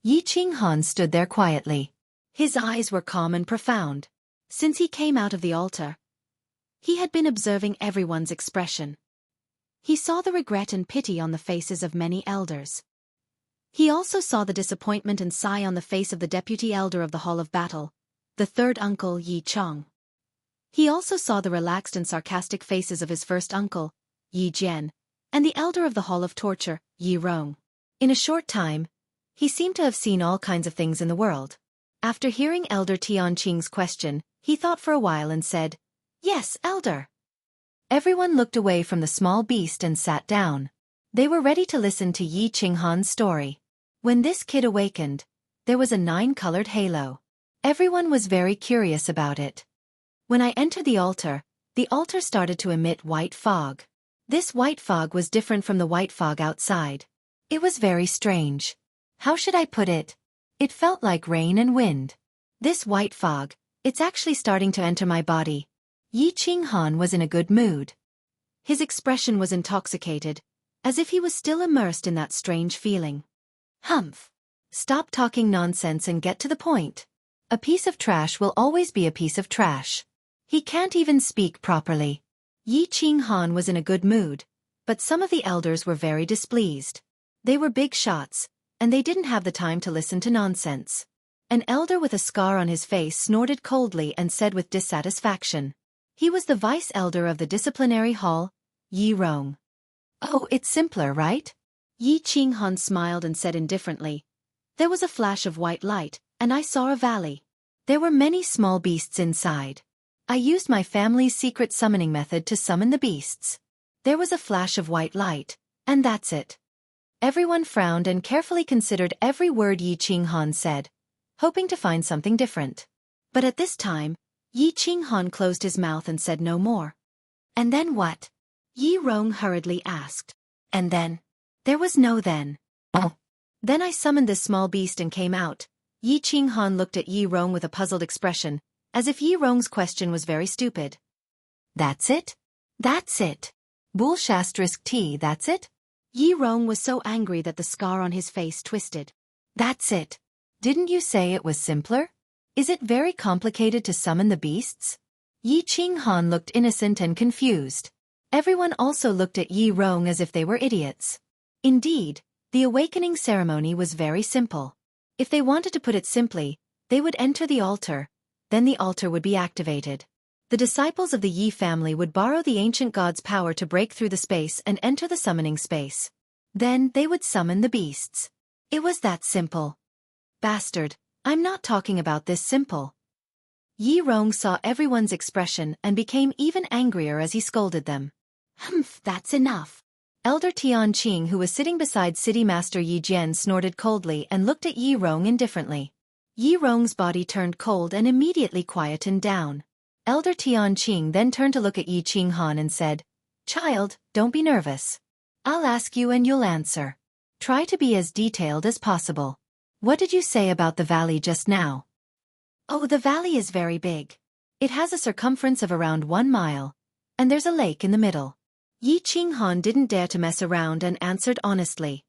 Yi Qinghan stood there quietly. His eyes were calm and profound. Since he came out of the altar, he had been observing everyone's expression. He saw the regret and pity on the faces of many elders. He also saw the disappointment and sigh on the face of the deputy elder of the Hall of Battle, the third uncle Yi Chong. He also saw the relaxed and sarcastic faces of his first uncle, Yi Jian, and the elder of the Hall of Torture, Yi Rong. In a short time, he seemed to have seen all kinds of things in the world. After hearing Elder Tianqing's question, he thought for a while and said, "Yes, Elder." Everyone looked away from the small beast and sat down. They were ready to listen to Yi Qinghan's story. When this kid awakened, there was a 9-colored halo. Everyone was very curious about it. When I entered the altar started to emit white fog. This white fog was different from the white fog outside. It was very strange. How should I put it? It felt like rain and wind. This white fog, it's actually starting to enter my body. Yi Qinghan was in a good mood. His expression was intoxicated, as if he was still immersed in that strange feeling. Humph! Stop talking nonsense and get to the point. A piece of trash will always be a piece of trash. He can't even speak properly. Yi Qinghan was in a good mood, but some of the elders were very displeased. They were big shots, and they didn't have the time to listen to nonsense. An elder with a scar on his face snorted coldly and said with dissatisfaction. He was the vice elder of the disciplinary hall, Yi Rong. "Oh, it's simpler, right?" Yi Qinghan smiled and said indifferently. "There was a flash of white light, and I saw a valley. There were many small beasts inside. I used my family's secret summoning method to summon the beasts. There was a flash of white light, and that's it." Everyone frowned and carefully considered every word Yi Qinghan said, hoping to find something different. But at this time, Yi Qinghan closed his mouth and said no more. "And then what?" Yi Rong hurriedly asked. "And then? There was no then." "Oh. Then I summoned this small beast and came out." Yi Qinghan looked at Yi Rong with a puzzled expression, as if Yi Rong's question was very stupid. "That's it? That's it? Bull*T, that's it?" Yi Rong was so angry that the scar on his face twisted. "That's it. Didn't you say it was simpler? Is it very complicated to summon the beasts?" Yi Qinghan looked innocent and confused. Everyone also looked at Yi Rong as if they were idiots. Indeed, the awakening ceremony was very simple. If they wanted to put it simply, they would enter the altar, then the altar would be activated. The disciples of the Yi family would borrow the ancient god's power to break through the space and enter the summoning space. Then they would summon the beasts. It was that simple. "Bastard, I'm not talking about this simple." Yi Rong saw everyone's expression and became even angrier as he scolded them. "Humph, that's enough." Elder Tianqing, who was sitting beside City Master Yi Jian, snorted coldly and looked at Yi Rong indifferently. Yi Rong's body turned cold and immediately quietened down. Elder Tianqing then turned to look at Yi Qinghan and said, "Child, don't be nervous. I'll ask you and you'll answer. Try to be as detailed as possible. What did you say about the valley just now?" "Oh, the valley is very big. It has a circumference of around 1 mile, and there's a lake in the middle." Yi Qinghan didn't dare to mess around and answered honestly.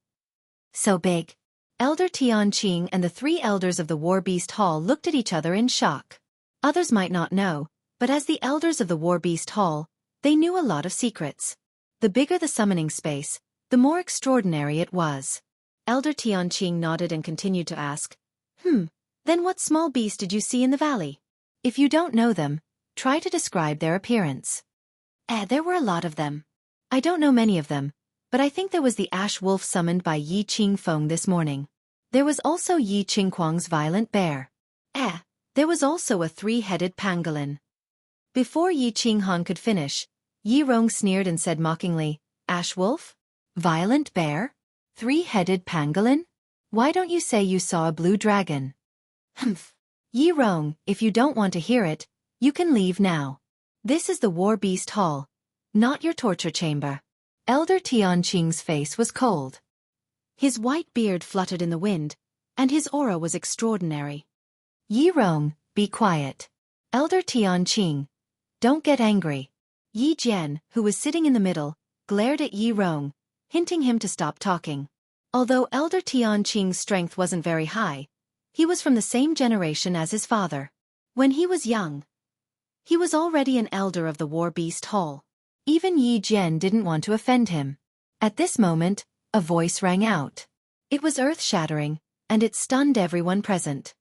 "So big?" Elder Tianqing and the 3 elders of the War Beast Hall looked at each other in shock. Others might not know, but as the elders of the War Beast Hall, they knew a lot of secrets. The bigger the summoning space, the more extraordinary it was. Elder Tianqing nodded and continued to ask, Then what small beast did you see in the valley? If you don't know them, try to describe their appearance." There were a lot of them. I don't know many of them, But I think there was the ash wolf summoned by Yi Qingfeng this morning. There was also Yi Qingquang's violent bear. There was also a three-headed pangolin. Before Yi Qinghan could finish, Yi Rong sneered and said mockingly, Ash wolf? Violent bear? Three-headed pangolin? Why don't you say you saw a blue dragon? Humph. Yi Rong, if you don't want to hear it, you can leave now. This is the War Beast Hall, not your torture chamber. Elder Tianqing's face was cold. His white beard fluttered in the wind, and his aura was extraordinary. Yi Rong, be quiet. Elder Tianqing, don't get angry. Yi Jian, who was sitting in the middle, glared at Yi Rong, hinting him to stop talking. Although Elder Tianqing's strength wasn't very high, he was from the same generation as his father. When he was young, he was already an elder of the War Beast Hall. Even Yi Jian didn't want to offend him. At this moment, a voice rang out. It was earth-shattering, and it stunned everyone present.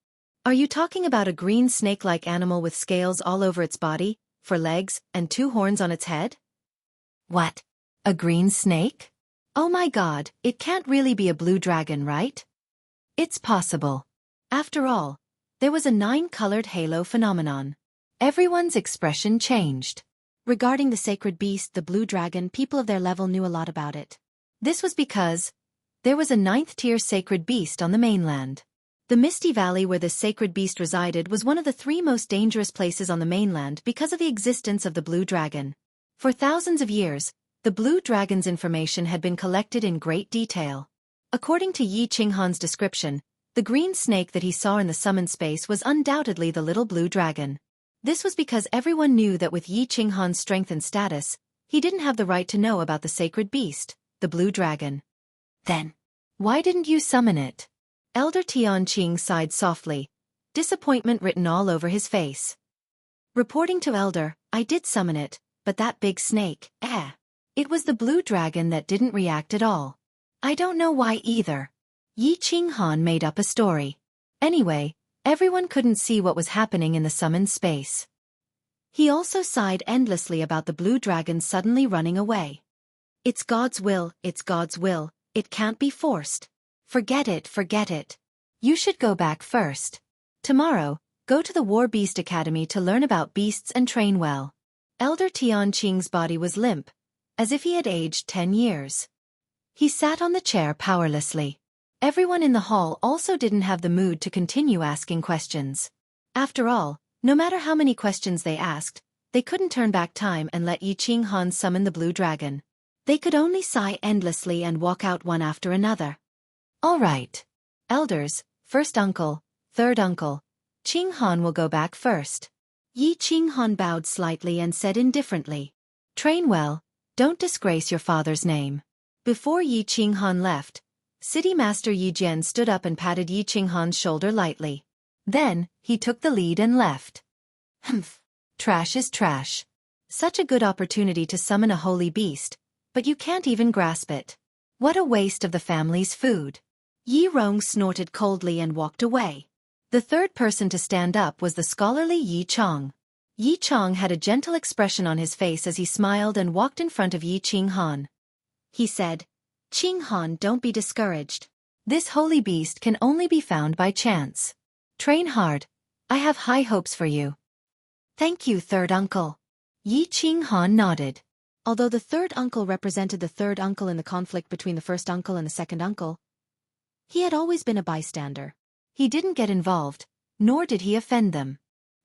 Are you talking about a green snake-like animal with scales all over its body, 4 legs, and 2 horns on its head? What? A green snake? Oh my god, it can't really be a blue dragon, right? It's possible. After all, there was a 9-colored halo phenomenon. Everyone's expression changed. Regarding the sacred beast, the blue dragon, people of their level knew a lot about it. This was because there was a 9th-tier sacred beast on the mainland. The Misty Valley where this sacred beast resided was one of the 3 most dangerous places on the mainland because of the existence of the blue dragon. For thousands of years, the blue dragon's information had been collected in great detail. According to Yi Qinghan's description, the green snake that he saw in the summon space was undoubtedly the little blue dragon. This was because everyone knew that with Yi Qinghan's strength and status, he didn't have the right to know about the sacred beast, the blue dragon. Then, why didn't you summon it? Elder Tianqing sighed softly, disappointment written all over his face. Reporting to Elder, I did summon it, but that big snake, it was the blue dragon that didn't react at all. I don't know why either. Yi Qinghan made up a story. Anyway, everyone couldn't see what was happening in the summoned space. He also sighed endlessly about the blue dragon suddenly running away. It's God's will, it can't be forced. Forget it. You should go back first. Tomorrow, go to the War Beast Academy to learn about beasts and train well. Elder Tianqing's body was limp, as if he had aged 10 years. He sat on the chair powerlessly. Everyone in the hall also didn't have the mood to continue asking questions. After all, no matter how many questions they asked, they couldn't turn back time and let Yi Qinghan summon the blue dragon. They could only sigh endlessly and walk out one after another. All right. Elders, first uncle, third uncle, Qinghan will go back first. Yi Qinghan bowed slightly and said indifferently, train well, don't disgrace your father's name. Before Yi Qinghan left, City Master Yi Jian stood up and patted Yi Qinghan's shoulder lightly. Then, he took the lead and left. Humph. Trash is trash. Such a good opportunity to summon a holy beast, but you can't even grasp it. What a waste of the family's food. Yi Rong snorted coldly and walked away. The third person to stand up was the scholarly Yi Chong. Yi Chong had a gentle expression on his face as he smiled and walked in front of Yi Qinghan. He said, Qinghan, don't be discouraged. This holy beast can only be found by chance. Train hard. I have high hopes for you. Thank you, third uncle. Yi Qinghan nodded. Although the third uncle represented the third uncle in the conflict between the first uncle and the second uncle, he had always been a bystander. He didn't get involved, nor did he offend them.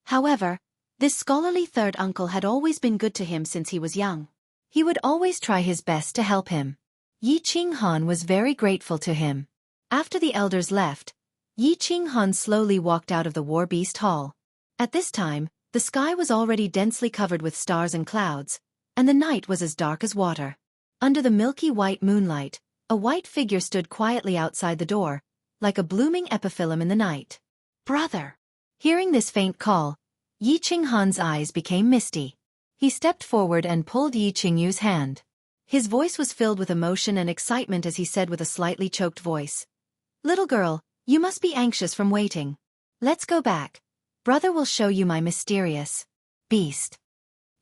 However, this scholarly third uncle had always been good to him since he was young. He would always try his best to help him. Yi Qinghan was very grateful to him. After the elders left, Yi Qinghan slowly walked out of the War Beast Hall. At this time, the sky was already densely covered with stars and clouds, and the night was as dark as water. Under the milky white moonlight, a white figure stood quietly outside the door, like a blooming epiphyllum in the night. Brother! Hearing this faint call, Yi Qinghan's eyes became misty. He stepped forward and pulled Yi Qingyu's hand. His voice was filled with emotion and excitement as he said with a slightly choked voice, Little girl, you must be anxious from waiting. Let's go back. Brother will show you my mysterious beast.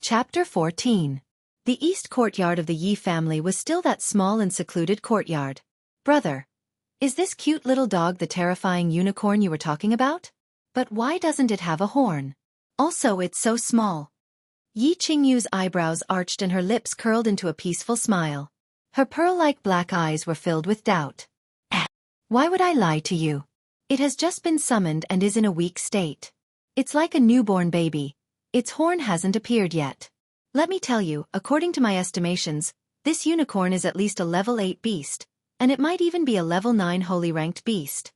Chapter 14. The east courtyard of the Yi family was still that small and secluded courtyard. Brother, is this cute little dog the terrifying unicorn you were talking about? But why doesn't it have a horn? Also, it's so small. Yi Qingyu's eyebrows arched and her lips curled into a peaceful smile. Her pearl-like black eyes were filled with doubt. Why would I lie to you? It has just been summoned and is in a weak state. It's like a newborn baby. Its horn hasn't appeared yet. Let me tell you, according to my estimations, this unicorn is at least a level 8 beast, and it might even be a level 9 holy ranked beast.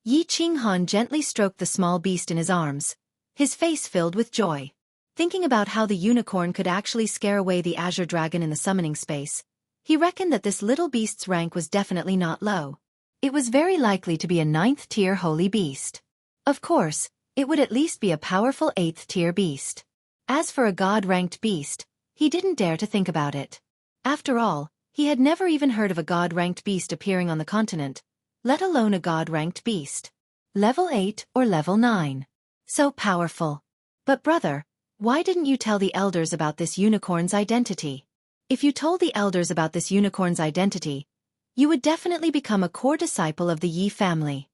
Yi Qinghan gently stroked the small beast in his arms, his face filled with joy. Thinking about how the unicorn could actually scare away the azure dragon in the summoning space, he reckoned that this little beast's rank was definitely not low. It was very likely to be a 9th tier holy beast. Of course, it would at least be a powerful 8th tier beast. As for a god-ranked beast, he didn't dare to think about it. After all, he had never even heard of a god-ranked beast appearing on the continent, let alone a god-ranked beast. Level 8 or level 9. So powerful. But brother, why didn't you tell the elders about this unicorn's identity? If you told the elders about this unicorn's identity, you would definitely become a core disciple of the Yi family.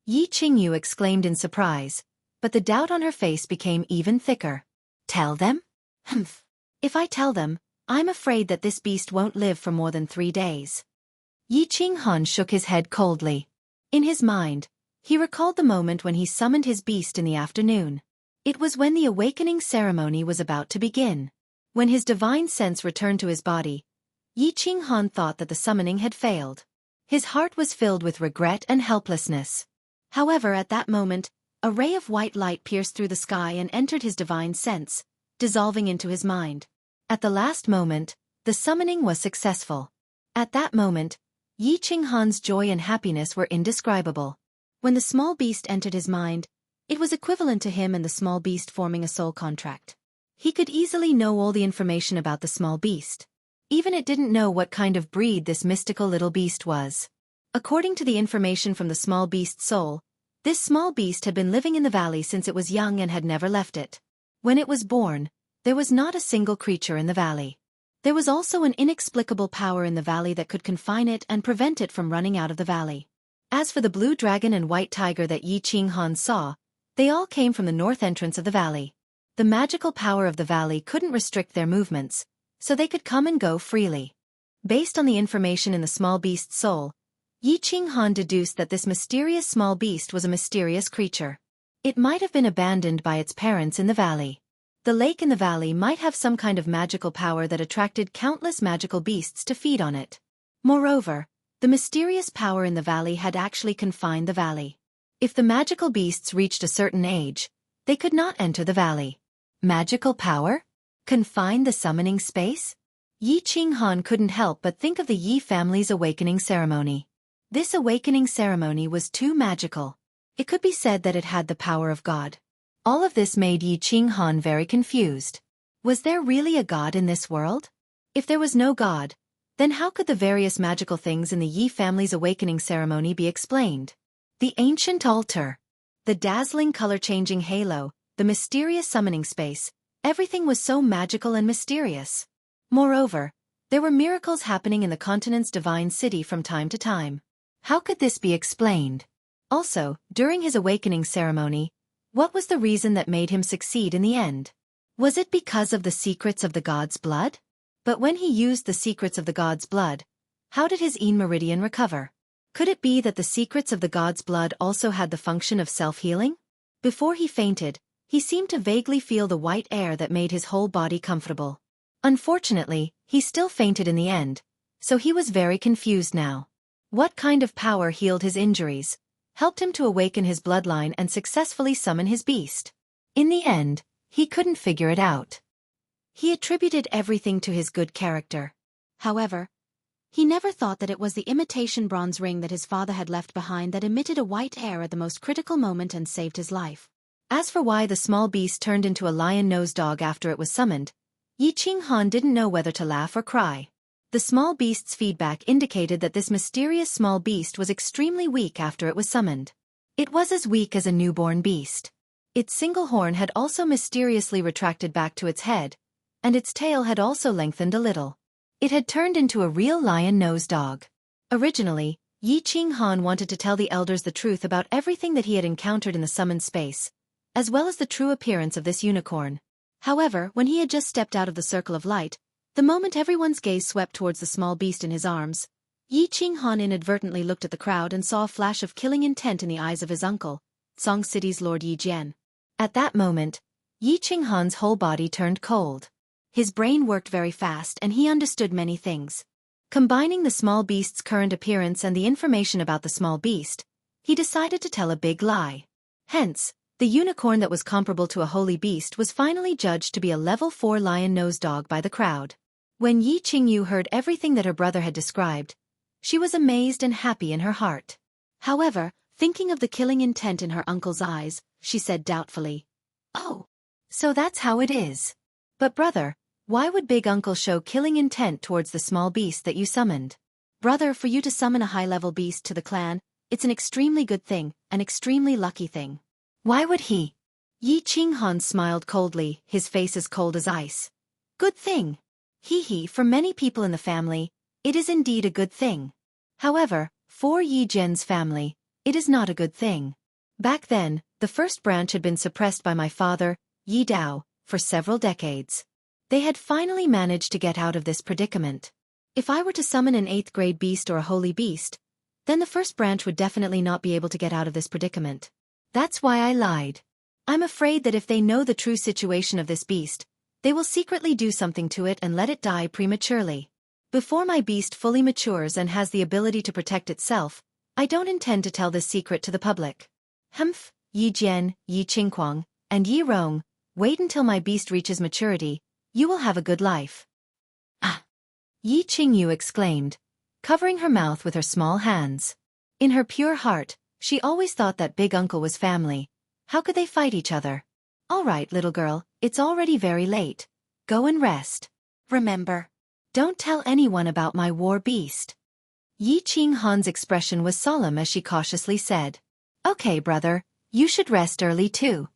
Yi Qingyu exclaimed in surprise, but the doubt on her face became even thicker. Tell them? Humph. If I tell them, I'm afraid that this beast won't live for more than 3 days. Yi Qinghan shook his head coldly. In his mind, he recalled the moment when he summoned his beast in the afternoon. It was when the awakening ceremony was about to begin. When his divine sense returned to his body, Yi Qinghan thought that the summoning had failed. His heart was filled with regret and helplessness. However, at that moment, a ray of white light pierced through the sky and entered his divine sense, dissolving into his mind. At the last moment, the summoning was successful. At that moment, Yi Qinghan's joy and happiness were indescribable. When the small beast entered his mind, it was equivalent to him and the small beast forming a soul contract. He could easily know all the information about the small beast. Even it didn't know what kind of breed this mystical little beast was. According to the information from the small beast's soul, this small beast had been living in the valley since it was young and had never left it. When it was born, there was not a single creature in the valley. There was also an inexplicable power in the valley that could confine it and prevent it from running out of the valley. As for the blue dragon and white tiger that Yi Qinghan saw, they all came from the north entrance of the valley. The magical power of the valley couldn't restrict their movements, so they could come and go freely. Based on the information in the small beast's soul, Yi Qinghan deduced that this mysterious small beast was a mysterious creature. It might have been abandoned by its parents in the valley. The lake in the valley might have some kind of magical power that attracted countless magical beasts to feed on it. Moreover, the mysterious power in the valley had actually confined the valley. If the magical beasts reached a certain age, they could not enter the valley. Magical power? Confine the summoning space? Yi Qinghan couldn't help but think of the Yi family's awakening ceremony. This awakening ceremony was too magical. It could be said that it had the power of God. All of this made Yi Qinghan very confused. Was there really a God in this world? If there was no God, then how could the various magical things in the Yi family's awakening ceremony be explained? The ancient altar, the dazzling color-changing halo, the mysterious summoning space, everything was so magical and mysterious. Moreover, there were miracles happening in the continent's divine city from time to time. How could this be explained? Also, during his awakening ceremony, what was the reason that made him succeed in the end? Was it because of the secrets of the god's blood? But when he used the secrets of the god's blood, how did his Yin meridian recover? Could it be that the secrets of the god's blood also had the function of self-healing? Before he fainted, he seemed to vaguely feel the white air that made his whole body comfortable. Unfortunately, he still fainted in the end, so he was very confused now. What kind of power healed his injuries, helped him to awaken his bloodline and successfully summon his beast? In the end, he couldn't figure it out. He attributed everything to his good character. However, he never thought that it was the imitation bronze ring that his father had left behind that emitted a white air at the most critical moment and saved his life. As for why the small beast turned into a lion-nosed dog after it was summoned, Yi Qinghan didn't know whether to laugh or cry. The small beast's feedback indicated that this mysterious small beast was extremely weak after it was summoned. It was as weak as a newborn beast. Its single horn had also mysteriously retracted back to its head, and its tail had also lengthened a little. It had turned into a real lion-nosed dog. Originally, Yi Qinghan wanted to tell the elders the truth about everything that he had encountered in the summoned space, as well as the true appearance of this unicorn. However, when he had just stepped out of the circle of light, the moment everyone's gaze swept towards the small beast in his arms, Yi Qinghan inadvertently looked at the crowd and saw a flash of killing intent in the eyes of his uncle, Song City's Lord Yi Jian. At that moment, Yi Qinghan's whole body turned cold. His brain worked very fast and he understood many things. Combining the small beast's current appearance and the information about the small beast, he decided to tell a big lie. Hence, the unicorn that was comparable to a holy beast was finally judged to be a level 4 lion-nosed dog by the crowd. When Yi Qingyu heard everything that her brother had described, she was amazed and happy in her heart. However, thinking of the killing intent in her uncle's eyes, she said doubtfully, "Oh, so that's how it is. But brother, why would big uncle show killing intent towards the small beast that you summoned? Brother, for you to summon a high-level beast to the clan, it's an extremely good thing, an extremely lucky thing. Why would he?" Yi Qinghan smiled coldly, his face as cold as ice. "Good thing. Hee, for many people in the family, it is indeed a good thing. However, for Yi Jian's family, it is not a good thing. Back then, the first branch had been suppressed by my father, Yi Dao, for several decades. They had finally managed to get out of this predicament. If I were to summon an 8th grade beast or a holy beast, then the first branch would definitely not be able to get out of this predicament. That's why I lied. I'm afraid that if they know the true situation of this beast, they will secretly do something to it and let it die prematurely. Before my beast fully matures and has the ability to protect itself, I don't intend to tell this secret to the public. Humph, Yi Jian, Yi Qingquang, and Yi Rong, wait until my beast reaches maturity, you will have a good life." "Ah!" Yi Qingyu exclaimed, covering her mouth with her small hands. In her pure heart, she always thought that big uncle was family. How could they fight each other? "All right, little girl, it's already very late. Go and rest. Remember, don't tell anyone about my war beast." Yi Qinghan's expression was solemn as she cautiously said, "Okay, brother, you should rest early too."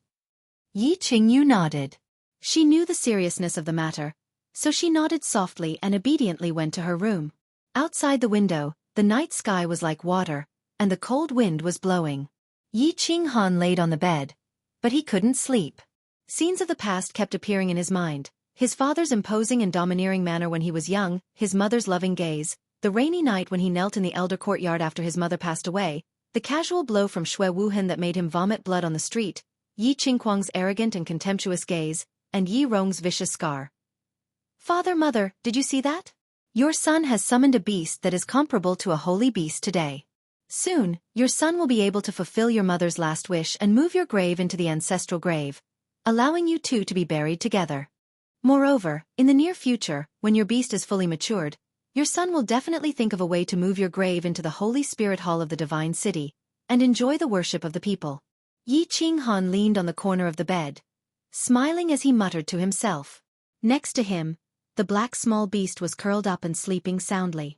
Yi Qingyu nodded. She knew the seriousness of the matter, so she nodded softly and obediently went to her room. Outside the window, the night sky was like water, and the cold wind was blowing. Yi Qinghan laid on the bed, but he couldn't sleep. Scenes of the past kept appearing in his mind, his father's imposing and domineering manner when he was young, his mother's loving gaze, the rainy night when he knelt in the elder courtyard after his mother passed away, the casual blow from Shui Wuhan that made him vomit blood on the street, Yi Qingquang's arrogant and contemptuous gaze, and Yi Rong's vicious scar. "Father, mother, did you see that? Your son has summoned a beast that is comparable to a holy beast today. Soon, your son will be able to fulfill your mother's last wish and move your grave into the ancestral grave, allowing you two to be buried together. Moreover, in the near future, when your beast is fully matured, your son will definitely think of a way to move your grave into the Holy Spirit Hall of the Divine City, and enjoy the worship of the people." Yi Qinghan leaned on the corner of the bed, smiling as he muttered to himself. Next to him, the black small beast was curled up and sleeping soundly.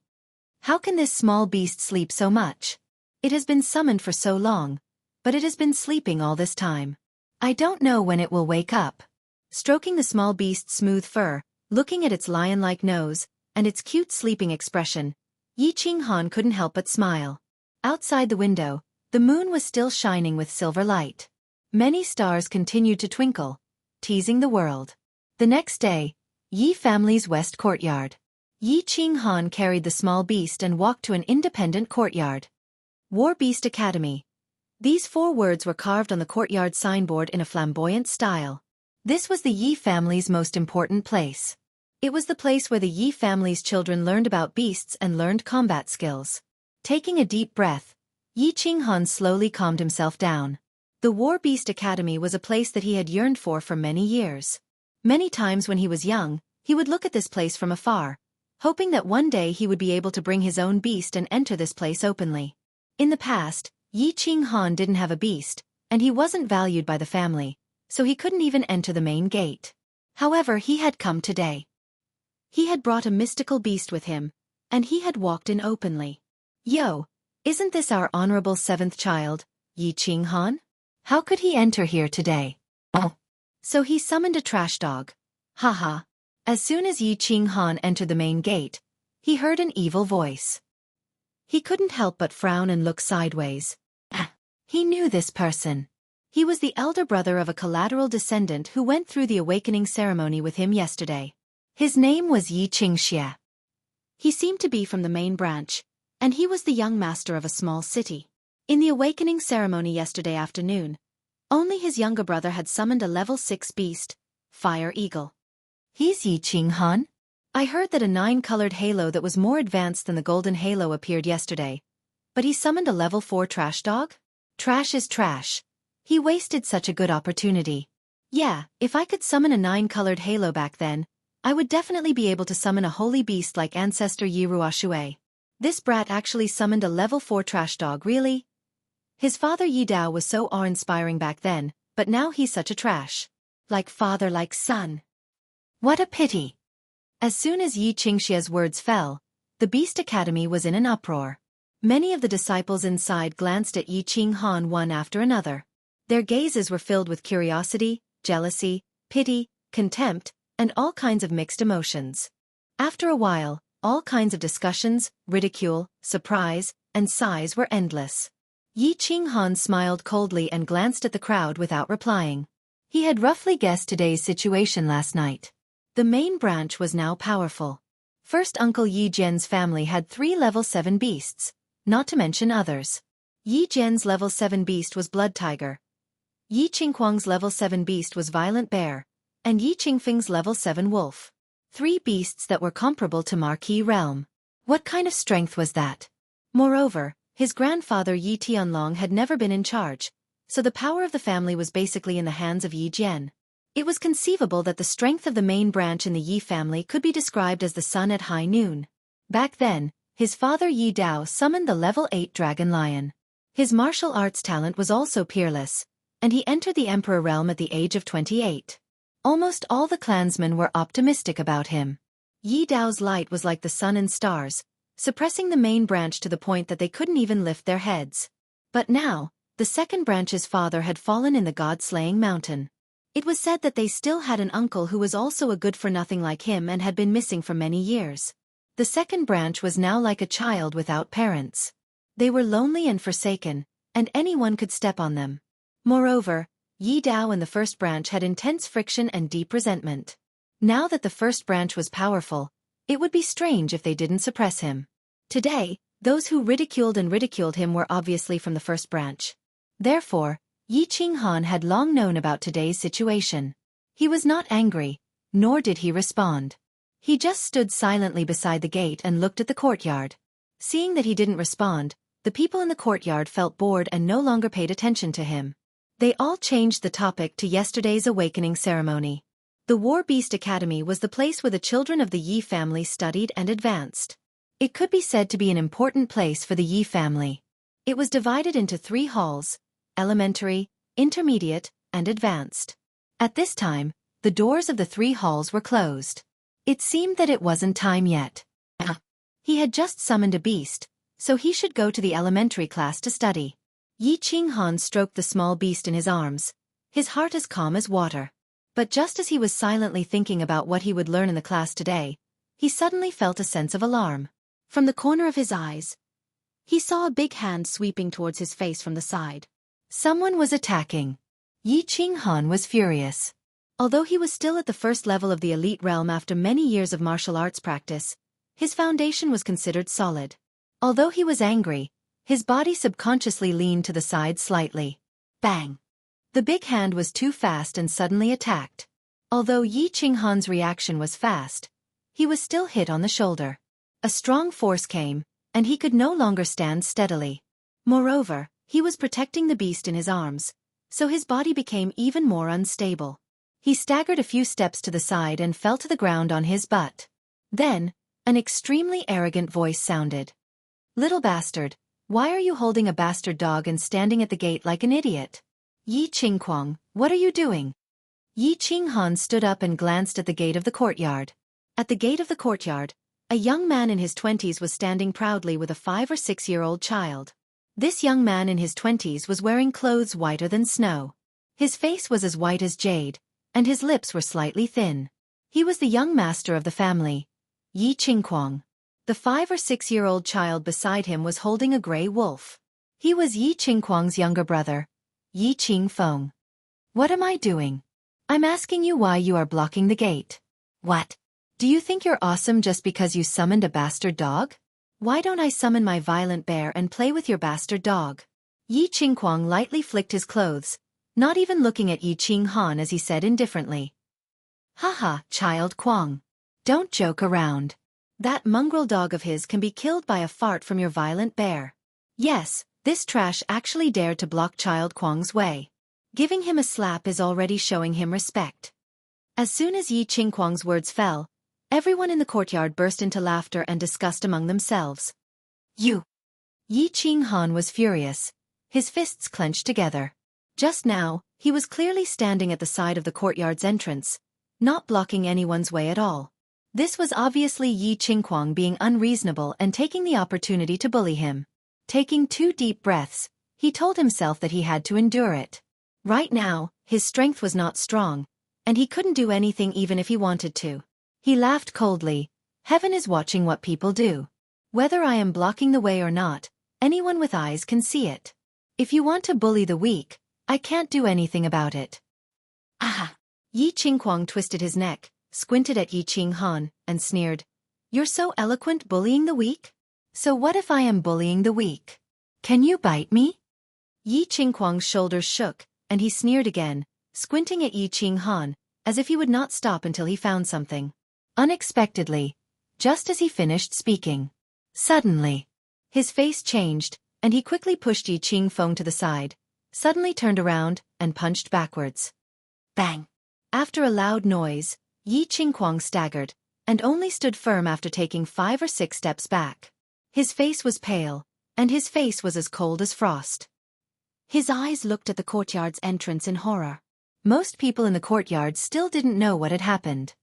How can this small beast sleep so much? It has been summoned for so long, but it has been sleeping all this time. I don't know when it will wake up. Stroking the small beast's smooth fur, looking at its lion-like nose, and its cute sleeping expression, Yi Qinghan couldn't help but smile. Outside the window, the moon was still shining with silver light. Many stars continued to twinkle, teasing the world. The next day, Yi family's west courtyard. Yi Qinghan carried the small beast and walked to an independent courtyard. War Beast Academy. These 4 words were carved on the courtyard signboard in a flamboyant style. This was the Yi family's most important place. It was the place where the Yi family's children learned about beasts and learned combat skills. Taking a deep breath, Yi Qinghan slowly calmed himself down. The War Beast Academy was a place that he had yearned for many years. Many times when he was young, he would look at this place from afar, hoping that one day he would be able to bring his own beast and enter this place openly. In the past, Yi Qinghan didn't have a beast, and he wasn't valued by the family, so he couldn't even enter the main gate. However, he had come today. He had brought a mystical beast with him, and he had walked in openly. "Yo, isn't this our honorable 7th child, Yi Qinghan? How could he enter here today? Oh." So he summoned a trash dog. Haha. As soon as Yi Qinghan entered the main gate, he heard an evil voice. He couldn't help but frown and look sideways. He knew this person. He was the elder brother of a collateral descendant who went through the awakening ceremony with him yesterday. His name was Yi Qingxia. He seemed to be from the main branch, and he was the young master of a small city. In the awakening ceremony yesterday afternoon, only his younger brother had summoned a level 6 beast, Fire Eagle. He's Yi Qinghan? I heard that a 9-colored halo that was more advanced than the golden halo appeared yesterday. But he summoned a level 4 trash dog? Trash is trash. He wasted such a good opportunity. Yeah, if I could summon a 9-colored halo back then, I would definitely be able to summon a holy beast like ancestor Yi Ruoshui. This brat actually summoned a level 4 trash dog, really? His father Yi Dao was so awe-inspiring back then, but now he's such a trash. Like father like son. What a pity. As soon as Yi Qingxia's words fell, the Beast Academy was in an uproar. Many of the disciples inside glanced at Yi Qinghan one after another. Their gazes were filled with curiosity, jealousy, pity, contempt, and all kinds of mixed emotions. After a while, all kinds of discussions, ridicule, surprise, and sighs were endless. Yi Qinghan smiled coldly and glanced at the crowd without replying. He had roughly guessed today's situation last night. The main branch was now powerful. First Uncle Yi Jian's family had 3 level 7 beasts, not to mention others. Yi Jian's level 7 beast was Blood Tiger. Yi Qinghuang's level 7 beast was Violent Bear, and Yi Qingfeng's level 7 Wolf. 3 beasts that were comparable to Marquis Realm. What kind of strength was that? Moreover, his grandfather Yi Tianlong had never been in charge, so the power of the family was basically in the hands of Yi Jian. It was conceivable that the strength of the main branch in the Yi family could be described as the sun at high noon. Back then, his father Yi Dao summoned the level 8 Dragon Lion. His martial arts talent was also peerless, and he entered the Emperor realm at the age of 28. Almost all the clansmen were optimistic about him. Yi Dao's light was like the sun and stars, suppressing the main branch to the point that they couldn't even lift their heads. But now, the second branch's father had fallen in the god-slaying mountain. It was said that they still had an uncle who was also a good-for-nothing like him and had been missing for many years. The second branch was now like a child without parents. They were lonely and forsaken, and anyone could step on them. Moreover, Yi Dao and the first branch had intense friction and deep resentment. Now that the first branch was powerful, it would be strange if they didn't suppress him. Today, those who ridiculed him were obviously from the first branch. Therefore, Yi Qinghan had long known about today's situation. He was not angry, nor did he respond. He just stood silently beside the gate and looked at the courtyard. Seeing that he didn't respond, the people in the courtyard felt bored and no longer paid attention to him. They all changed the topic to yesterday's awakening ceremony. The War Beast Academy was the place where the children of the Yi family studied and advanced. It could be said to be an important place for the Yi family. It was divided into 3 halls: elementary, intermediate, and advanced. At this time, the doors of the 3 halls were closed. It seemed that it wasn't time yet. He had just summoned a beast, so he should go to the elementary class to study. Yi Qinghan stroked the small beast in his arms, his heart as calm as water. But just as he was silently thinking about what he would learn in the class today, he suddenly felt a sense of alarm. From the corner of his eyes, he saw a big hand sweeping towards his face from the side. Someone was attacking. Yi Qinghan was furious. Although he was still at the first level of the elite realm after many years of martial arts practice, his foundation was considered solid. Although he was angry, his body subconsciously leaned to the side slightly. Bang! The big hand was too fast and suddenly attacked. Although Yi Qinghan's reaction was fast, he was still hit on the shoulder. A strong force came, and he could no longer stand steadily. Moreover, he was protecting the beast in his arms, so his body became even more unstable. He staggered a few steps to the side and fell to the ground on his butt. Then, an extremely arrogant voice sounded. "Little bastard, why are you holding a bastard dog and standing at the gate like an idiot? Yi Qinghuang, what are you doing?" Yi Qinghan stood up and glanced at the gate of the courtyard. At the gate of the courtyard, a young man in his 20s was standing proudly with a 5 or 6-year-old child. This young man in his 20s was wearing clothes whiter than snow. His face was as white as jade, and his lips were slightly thin. He was the young master of the family, Yi Qingquang. The 5 or 6-year-old child beside him was holding a gray wolf. He was Yi Qingquang's younger brother, Yi Qingfeng. What am I doing? I'm asking you why you are blocking the gate. What? Do you think you're awesome just because you summoned a bastard dog? Why don't I summon my violent bear and play with your bastard dog? Yi Qingquang lightly flicked his clothes, not even looking at Yi Qinghan as he said indifferently. Haha, child Quang. Don't joke around. That mongrel dog of his can be killed by a fart from your violent bear. Yes, this trash actually dared to block child Quang's way. Giving him a slap is already showing him respect. As soon as Yi Qingquang's words fell, everyone in the courtyard burst into laughter and disgust among themselves. You! Yi Qinghan was furious, his fists clenched together. Just now, he was clearly standing at the side of the courtyard's entrance, not blocking anyone's way at all. This was obviously Yi Qingquang being unreasonable and taking the opportunity to bully him. Taking 2 deep breaths, he told himself that he had to endure it. Right now, his strength was not strong, and he couldn't do anything even if he wanted to. He laughed coldly. Heaven is watching what people do. Whether I am blocking the way or not, anyone with eyes can see it. If you want to bully the weak, I can't do anything about it. Ah! Yi Qingquang twisted his neck, squinted at Yi Qinghan, and sneered. You're so eloquent bullying the weak? So what if I am bullying the weak? Can you bite me? Yi Qingquang's shoulders shook, and he sneered again, squinting at Yi Qinghan, as if he would not stop until he found something. Unexpectedly, just as he finished speaking, suddenly, his face changed, and he quickly pushed Yi Qingfeng to the side, suddenly turned around, and punched backwards. Bang! After a loud noise, Yi Qingquang staggered, and only stood firm after taking 5 or 6 steps back. His face was pale, and his face was as cold as frost. His eyes looked at the courtyard's entrance in horror. Most people in the courtyard still didn't know what had happened.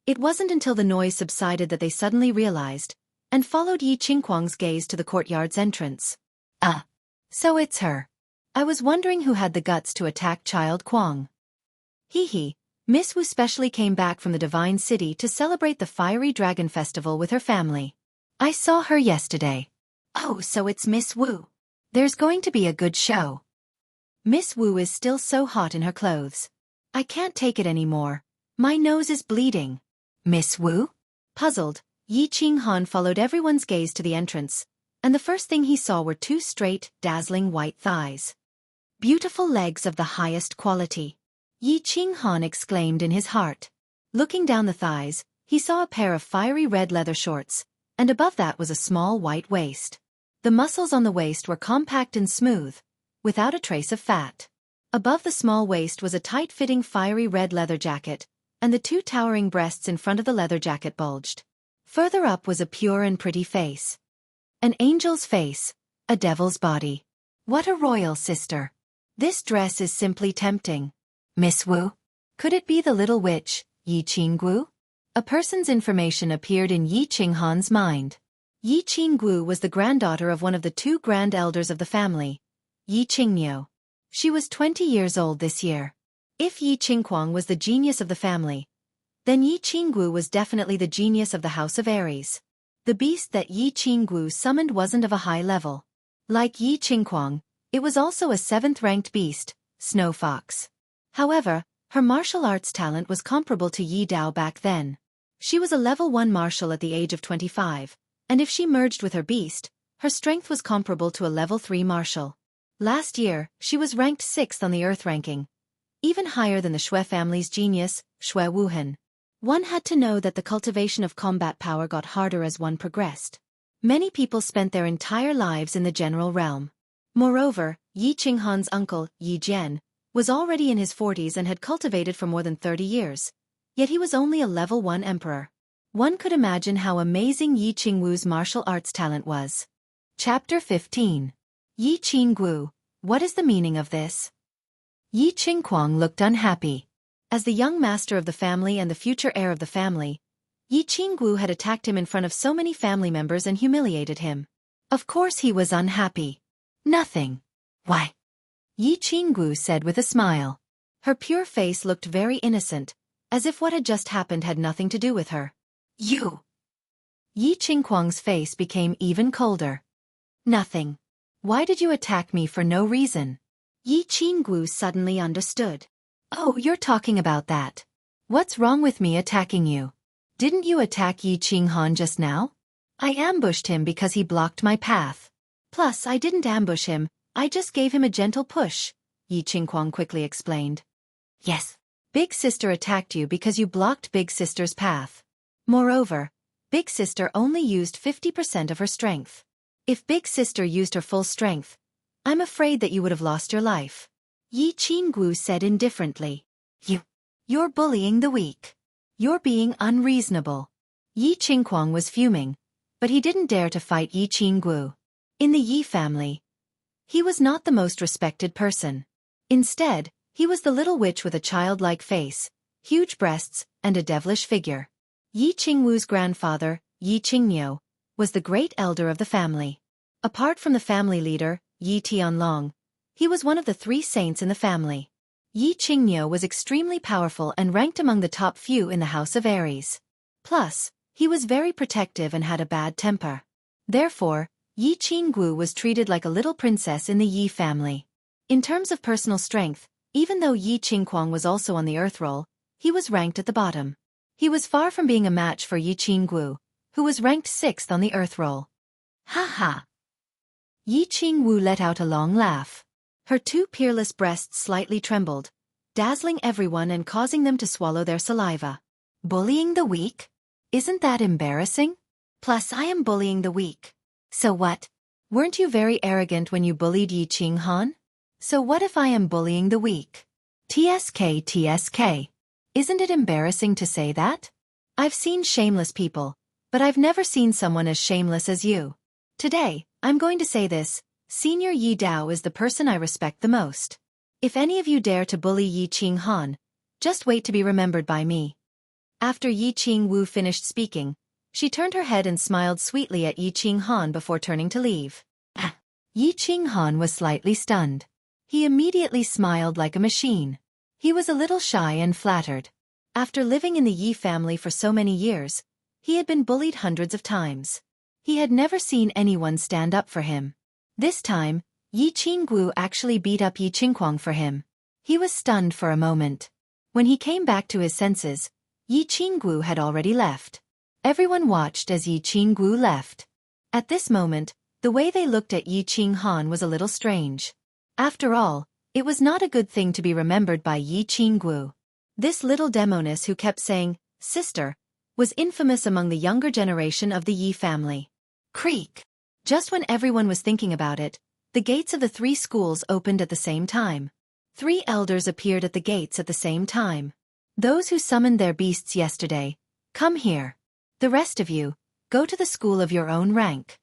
It wasn't until the noise subsided that they suddenly realized, and followed Yi Qingquang's gaze to the courtyard's entrance. So it's her. I was wondering who had the guts to attack child Quang. Hee. Miss Wu specially came back from the Divine City to celebrate the Fiery Dragon Festival with her family. I saw her yesterday. Oh, so it's Miss Wu. There's going to be a good show. Miss Wu is still so hot in her clothes. I can't take it anymore. My nose is bleeding. Miss Wu? Puzzled, Yi Qinghan followed everyone's gaze to the entrance, and the first thing he saw were 2 straight, dazzling white thighs. Beautiful legs of the highest quality. Yi Qinghan exclaimed in his heart. Looking down the thighs, he saw a pair of fiery red leather shorts, and above that was a small white waist. The muscles on the waist were compact and smooth, without a trace of fat. Above the small waist was a tight-fitting fiery red leather jacket, and the 2 towering breasts in front of the leather jacket bulged. Further up was a pure and pretty face. An angel's face, a devil's body. What a royal sister. This dress is simply tempting. Miss Wu? Could it be the little witch, Yi Qinggu? A person's information appeared in Yi Qinghan's mind. Yi Qinggu was the granddaughter of one of the 2 grand elders of the family, Yi Qingniu. She was 20 years old this year. If Yi Qingquang was the genius of the family, then Yi Qinggu was definitely the genius of the House of Aries. The beast that Yi Qinggu summoned wasn't of a high level. Like Yi Qingquang, it was also a 7th-ranked beast, Snow Fox. However, her martial arts talent was comparable to Yi Dao back then. She was a level 1 martial at the age of 25, and if she merged with her beast, her strength was comparable to a level 3 martial. Last year, she was ranked 6th on the Earth ranking, even higher than the Xue family's genius, Xue Wuhan. One had to know that the cultivation of combat power got harder as one progressed. Many people spent their entire lives in the general realm. Moreover, Yi Qinghan's uncle, Yi Jian, was already in his 40s and had cultivated for more than 30 years, yet he was only a level 1 emperor. One could imagine how amazing Yi Qingwu's martial arts talent was. Chapter 15. Yi Qinggu, what is the meaning of this? Yi Qingquang looked unhappy. As the young master of the family and the future heir of the family, Yi Qinggu had attacked him in front of so many family members and humiliated him. Of course he was unhappy. Nothing. Why? Yi Qinggu said with a smile. Her pure face looked very innocent, as if what had just happened had nothing to do with her. You! Yi Qingguang's face became even colder. Nothing. Why did you attack me for no reason? Yi Qinggu suddenly understood. Oh, you're talking about that. What's wrong with me attacking you? Didn't you attack Yi Qinghan just now? I ambushed him because he blocked my path. Plus, I didn't ambush him, I just gave him a gentle push, Yi Qingguang quickly explained. Yes. Big Sister attacked you because you blocked Big Sister's path. Moreover, Big Sister only used 50% of her strength. If Big Sister used her full strength, I'm afraid that you would have lost your life. Yi Qinggu said indifferently. You're bullying the weak. You're being unreasonable. Yi Qingguang was fuming, but he didn't dare to fight Yi Qinggu. In the Yi family, he was not the most respected person. Instead, he was the little witch with a childlike face, huge breasts, and a devilish figure. Yi Qingwu's grandfather, Yi Qingniu, was the great elder of the family. Apart from the family leader, Yi Tianlong, he was one of the 3 saints in the family. Yi Qingniu was extremely powerful and ranked among the top few in the House of Aries. Plus, he was very protective and had a bad temper. Therefore, Yi Qinggu was treated like a little princess in the Yi family. In terms of personal strength, even though Yi Qingguang was also on the earth roll, he was ranked at the bottom. He was far from being a match for Yi Qinggu, who was ranked 6th on the earth roll. Ha ha! Yi Qingwu let out a long laugh. Her 2 peerless breasts slightly trembled, dazzling everyone and causing them to swallow their saliva. Bullying the weak? Isn't that embarrassing? Plus I am bullying the weak. So what? Weren't you very arrogant when you bullied Yi Qinghan? So what if I am bullying the weak? TSK. Isn't it embarrassing to say that? I've seen shameless people, but I've never seen someone as shameless as you. Today, I'm going to say this. Senior Yi Dao is the person I respect the most. If any of you dare to bully Yi Qinghan, just wait to be remembered by me. After Yi Qingwu finished speaking, she turned her head and smiled sweetly at Yi Qinghan before turning to leave. Yi Qinghan was slightly stunned. He immediately smiled like a machine. He was a little shy and flattered. After living in the Yi family for so many years, he had been bullied hundreds of times. He had never seen anyone stand up for him. This time, Yi Qinggu actually beat up Yi Qingguang for him. He was stunned for a moment. When he came back to his senses, Yi Qinggu had already left. Everyone watched as Yi Qinggu left. At this moment, the way they looked at Yi Qinghan was a little strange. After all, it was not a good thing to be remembered by Yi Qinggu. This little demoness who kept saying, "Sister," was infamous among the younger generation of the Yi family. Creak! Just when everyone was thinking about it, the gates of the 3 schools opened at the same time. 3 elders appeared at the gates at the same time. Those who summoned their beasts yesterday, come here. The rest of you, go to the school of your own rank.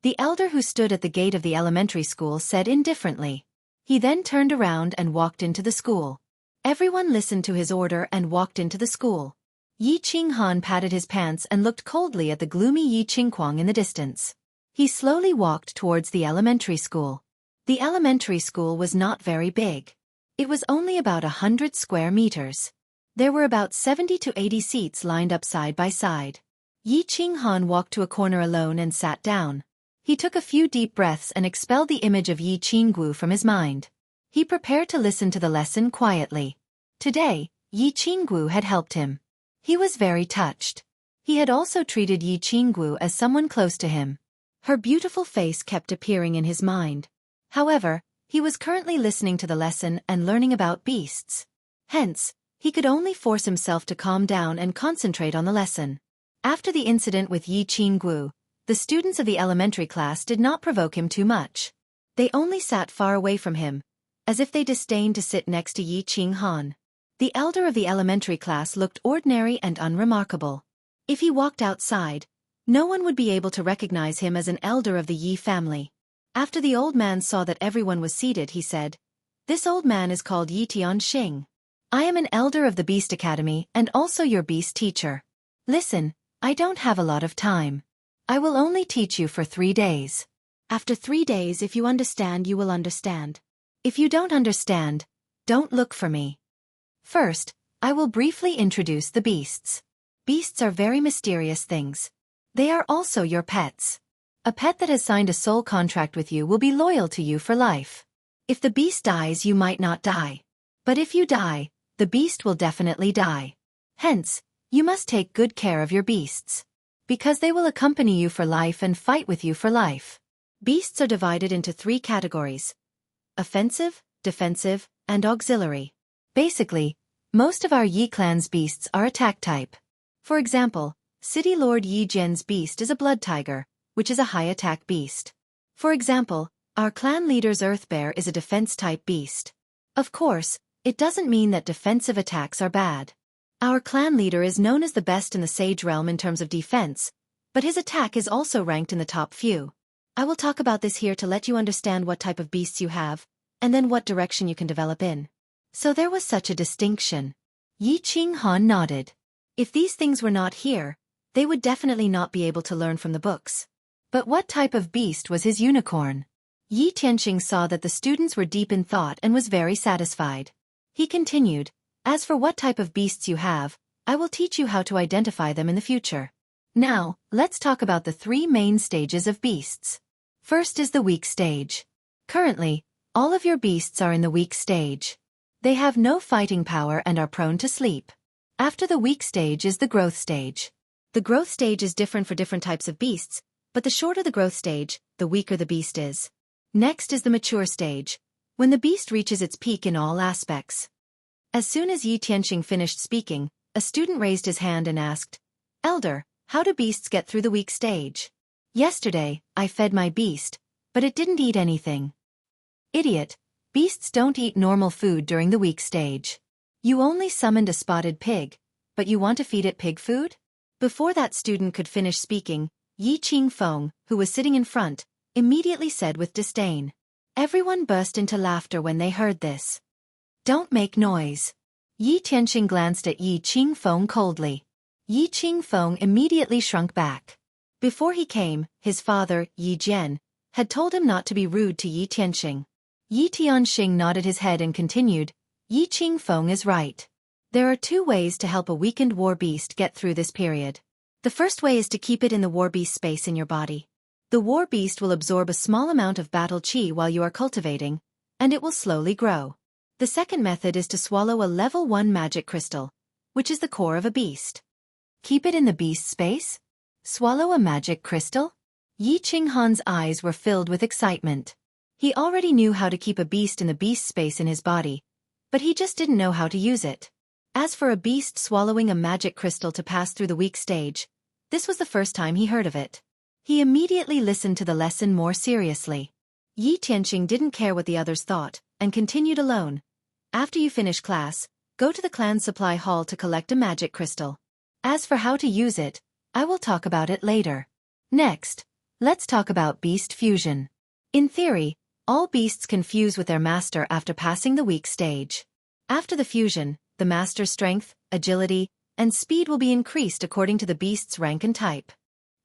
The elder who stood at the gate of the elementary school said indifferently. He then turned around and walked into the school. Everyone listened to his order and walked into the school. Yi Qinghan patted his pants and looked coldly at the gloomy Yi Qingguang in the distance. He slowly walked towards the elementary school. The elementary school was not very big. It was only about 100 square meters. There were about 70 to 80 seats lined up side by side. Yi Qinghan walked to a corner alone and sat down. He took a few deep breaths and expelled the image of Yi Qinggu from his mind. He prepared to listen to the lesson quietly. Today, Yi Qinggu had helped him. He was very touched. He had also treated Yi Qinggu as someone close to him. Her beautiful face kept appearing in his mind. However, he was currently listening to the lesson and learning about beasts. Hence, he could only force himself to calm down and concentrate on the lesson. After the incident with Yi Qinggu, the students of the elementary class did not provoke him too much. They only sat far away from him, as if they disdained to sit next to Yi Qinghan. The elder of the elementary class looked ordinary and unremarkable. If he walked outside, no one would be able to recognize him as an elder of the Yi family. After the old man saw that everyone was seated, he said, "This old man is called Yi Tianxing. I am an elder of the Beast Academy and also your beast teacher. Listen, I don't have a lot of time. I will only teach you for 3 days. After 3 days, if you understand, you will understand. If you don't understand, don't look for me. First, I will briefly introduce the beasts. Beasts are very mysterious things. They are also your pets. A pet that has signed a soul contract with you will be loyal to you for life. If the beast dies, you might not die. But if you die, the beast will definitely die. Hence, you must take good care of your beasts, because they will accompany you for life and fight with you for life. Beasts are divided into 3 categories: offensive, defensive, and auxiliary. Basically, most of our Yi clan's beasts are attack type. For example, City Lord Yi Jian's beast is a blood tiger, which is a high attack beast. For example, our clan leader's earth bear is a defense type beast. Of course, it doesn't mean that defensive attacks are bad. Our clan leader is known as the best in the Sage realm in terms of defense, but his attack is also ranked in the top few. I will talk about this here to let you understand what type of beasts you have, and then what direction you can develop in. So there was such a distinction. Yi Qinghan nodded. If these things were not here, they would definitely not be able to learn from the books. But what type of beast was his unicorn? Yi Tianqing saw that the students were deep in thought and was very satisfied. He continued, "As for what type of beasts you have, I will teach you how to identify them in the future. Now, let's talk about the 3 main stages of beasts. First is the weak stage. Currently, all of your beasts are in the weak stage. They have no fighting power and are prone to sleep. After the weak stage is the growth stage. The growth stage is different for different types of beasts, but the shorter the growth stage, the weaker the beast is. Next is the mature stage, when the beast reaches its peak in all aspects." As soon as Yi Tianqing finished speaking, a student raised his hand and asked, "Elder, how do beasts get through the weak stage?" "Yesterday, I fed my beast, but it didn't eat anything." "Idiot, beasts don't eat normal food during the weak stage. You only summoned a spotted pig, but you want to feed it pig food?" Before that student could finish speaking, Yi Qingfeng, who was sitting in front, immediately said with disdain. Everyone burst into laughter when they heard this. "Don't make noise." Yi Tianqing glanced at Yi Qingfeng coldly. Yi Qingfeng immediately shrunk back. Before he came, his father, Yi Jian, had told him not to be rude to Yi Tianqing. Yi Tianqing nodded his head and continued, "Yi Qingfeng is right. There are 2 ways to help a weakened war beast get through this period. The first way is to keep it in the war beast space in your body. The war beast will absorb a small amount of battle chi while you are cultivating, and it will slowly grow. The second method is to swallow a level 1 magic crystal, which is the core of a beast." "Keep it in the beast space? Swallow a magic crystal?" Yi Qinghan's eyes were filled with excitement. He already knew how to keep a beast in the beast space in his body, but he just didn't know how to use it. As for a beast swallowing a magic crystal to pass through the weak stage, this was the first time he heard of it. He immediately listened to the lesson more seriously. Yi Tianqing didn't care what the others thought, and continued alone. "After you finish class, go to the clan supply hall to collect a magic crystal. As for how to use it, I will talk about it later. Next, let's talk about beast fusion. In theory, all beasts can fuse with their master after passing the weak stage. After the fusion, the master's strength, agility, and speed will be increased according to the beast's rank and type.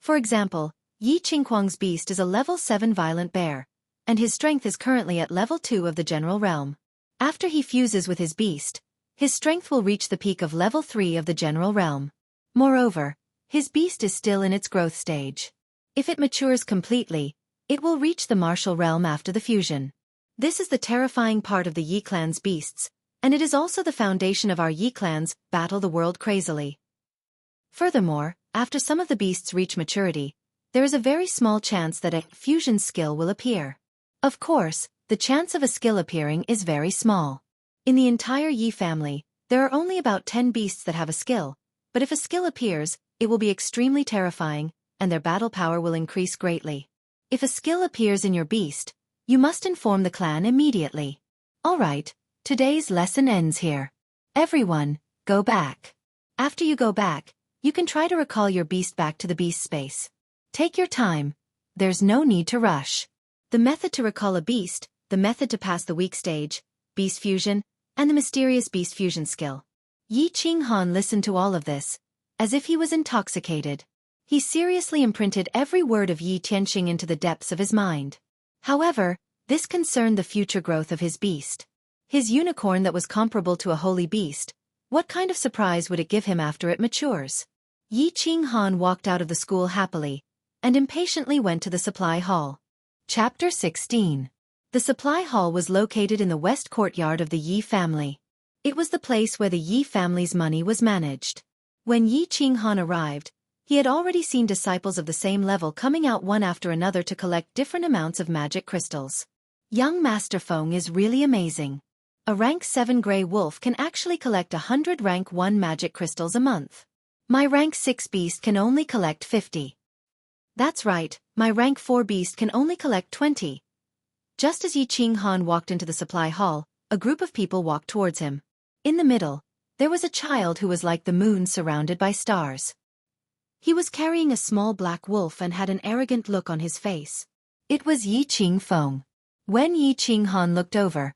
For example, Yi Qinghuang's beast is a level 7 violent bear, and his strength is currently at level 2 of the general realm. After he fuses with his beast, his strength will reach the peak of level 3 of the general realm. Moreover, his beast is still in its growth stage. If it matures completely, it will reach the martial realm after the fusion. This is the terrifying part of the Yi clan's beasts, and it is also the foundation of our Yi clan's battle the world crazily. Furthermore, after some of the beasts reach maturity, there is a very small chance that a fusion skill will appear. Of course, the chance of a skill appearing is very small. In the entire Yi family, there are only about 10 beasts that have a skill, but if a skill appears, it will be extremely terrifying, and their battle power will increase greatly. If a skill appears in your beast, you must inform the clan immediately. Alright, today's lesson ends here. Everyone, go back. After you go back, you can try to recall your beast back to the beast space. Take your time. There's no need to rush. The method to recall a beast, the method to pass the weak stage, beast fusion, and the mysterious beast fusion skill. Yi Qinghan listened to all of this, as if he was intoxicated. He seriously imprinted every word of Yi Tianqing into the depths of his mind. However, this concerned the future growth of his beast. His unicorn that was comparable to a holy beast What kind of surprise would it give him after it matures? Yi Qinghan walked out of the school happily, and impatiently went to the supply hall. Chapter 16. The supply hall was located in the west courtyard of the Yi family. It was the place where the Yi family's money was managed. When Yi Qinghan arrived, he had already seen disciples of the same level coming out one after another to collect different amounts of magic crystals. Young Master Feng is really amazing. A rank 7 Grey Wolf can actually collect 100 rank 1 magic crystals a month. My rank 6 beast can only collect 50. That's right, my rank 4 beast can only collect 20. Just as Yi Qinghan walked into the supply hall, a group of people walked towards him. In the middle, there was a child who was like the moon surrounded by stars. He was carrying a small black wolf and had an arrogant look on his face. It was Yi Qingfeng. When Yi Qinghan looked over,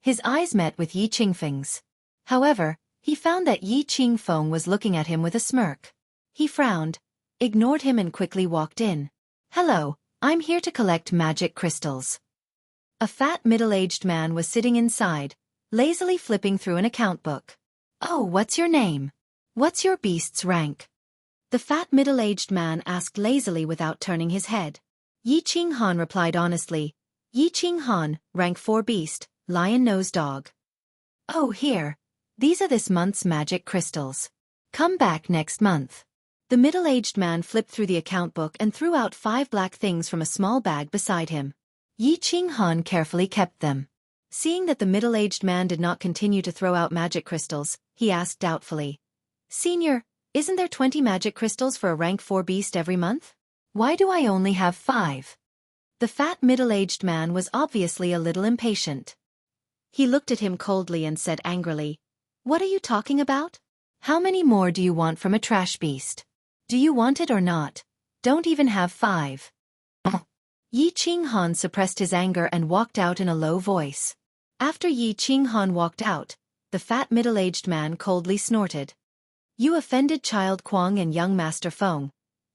his eyes met with Yi Qingfeng's. However, he found that Yi Qingfeng was looking at him with a smirk. He frowned, ignored him and quickly walked in. Hello, I'm here to collect magic crystals. A fat middle-aged man was sitting inside, lazily flipping through an account book. Oh, what's your name? What's your beast's rank? The fat middle-aged man asked lazily without turning his head. Yi Qinghan replied honestly, Yi Qinghan, rank 4 beast, lion-nosed dog. Oh, here. These are this month's magic crystals. Come back next month. The middle-aged man flipped through the account book and threw out 5 black things from a small bag beside him. Yi Qinghan carefully kept them. Seeing that the middle-aged man did not continue to throw out magic crystals, he asked doubtfully. Senior, isn't there 20 magic crystals for a rank 4 beast every month? Why do I only have 5? The fat middle-aged man was obviously a little impatient. He looked at him coldly and said angrily, What are you talking about? How many more do you want from a trash beast? Do you want it or not? Don't even have 5. Yi Qinghan suppressed his anger and walked out in a low voice. After Yi Qinghan walked out, the fat middle-aged man coldly snorted. You offended Child Kuang and young Master Feng.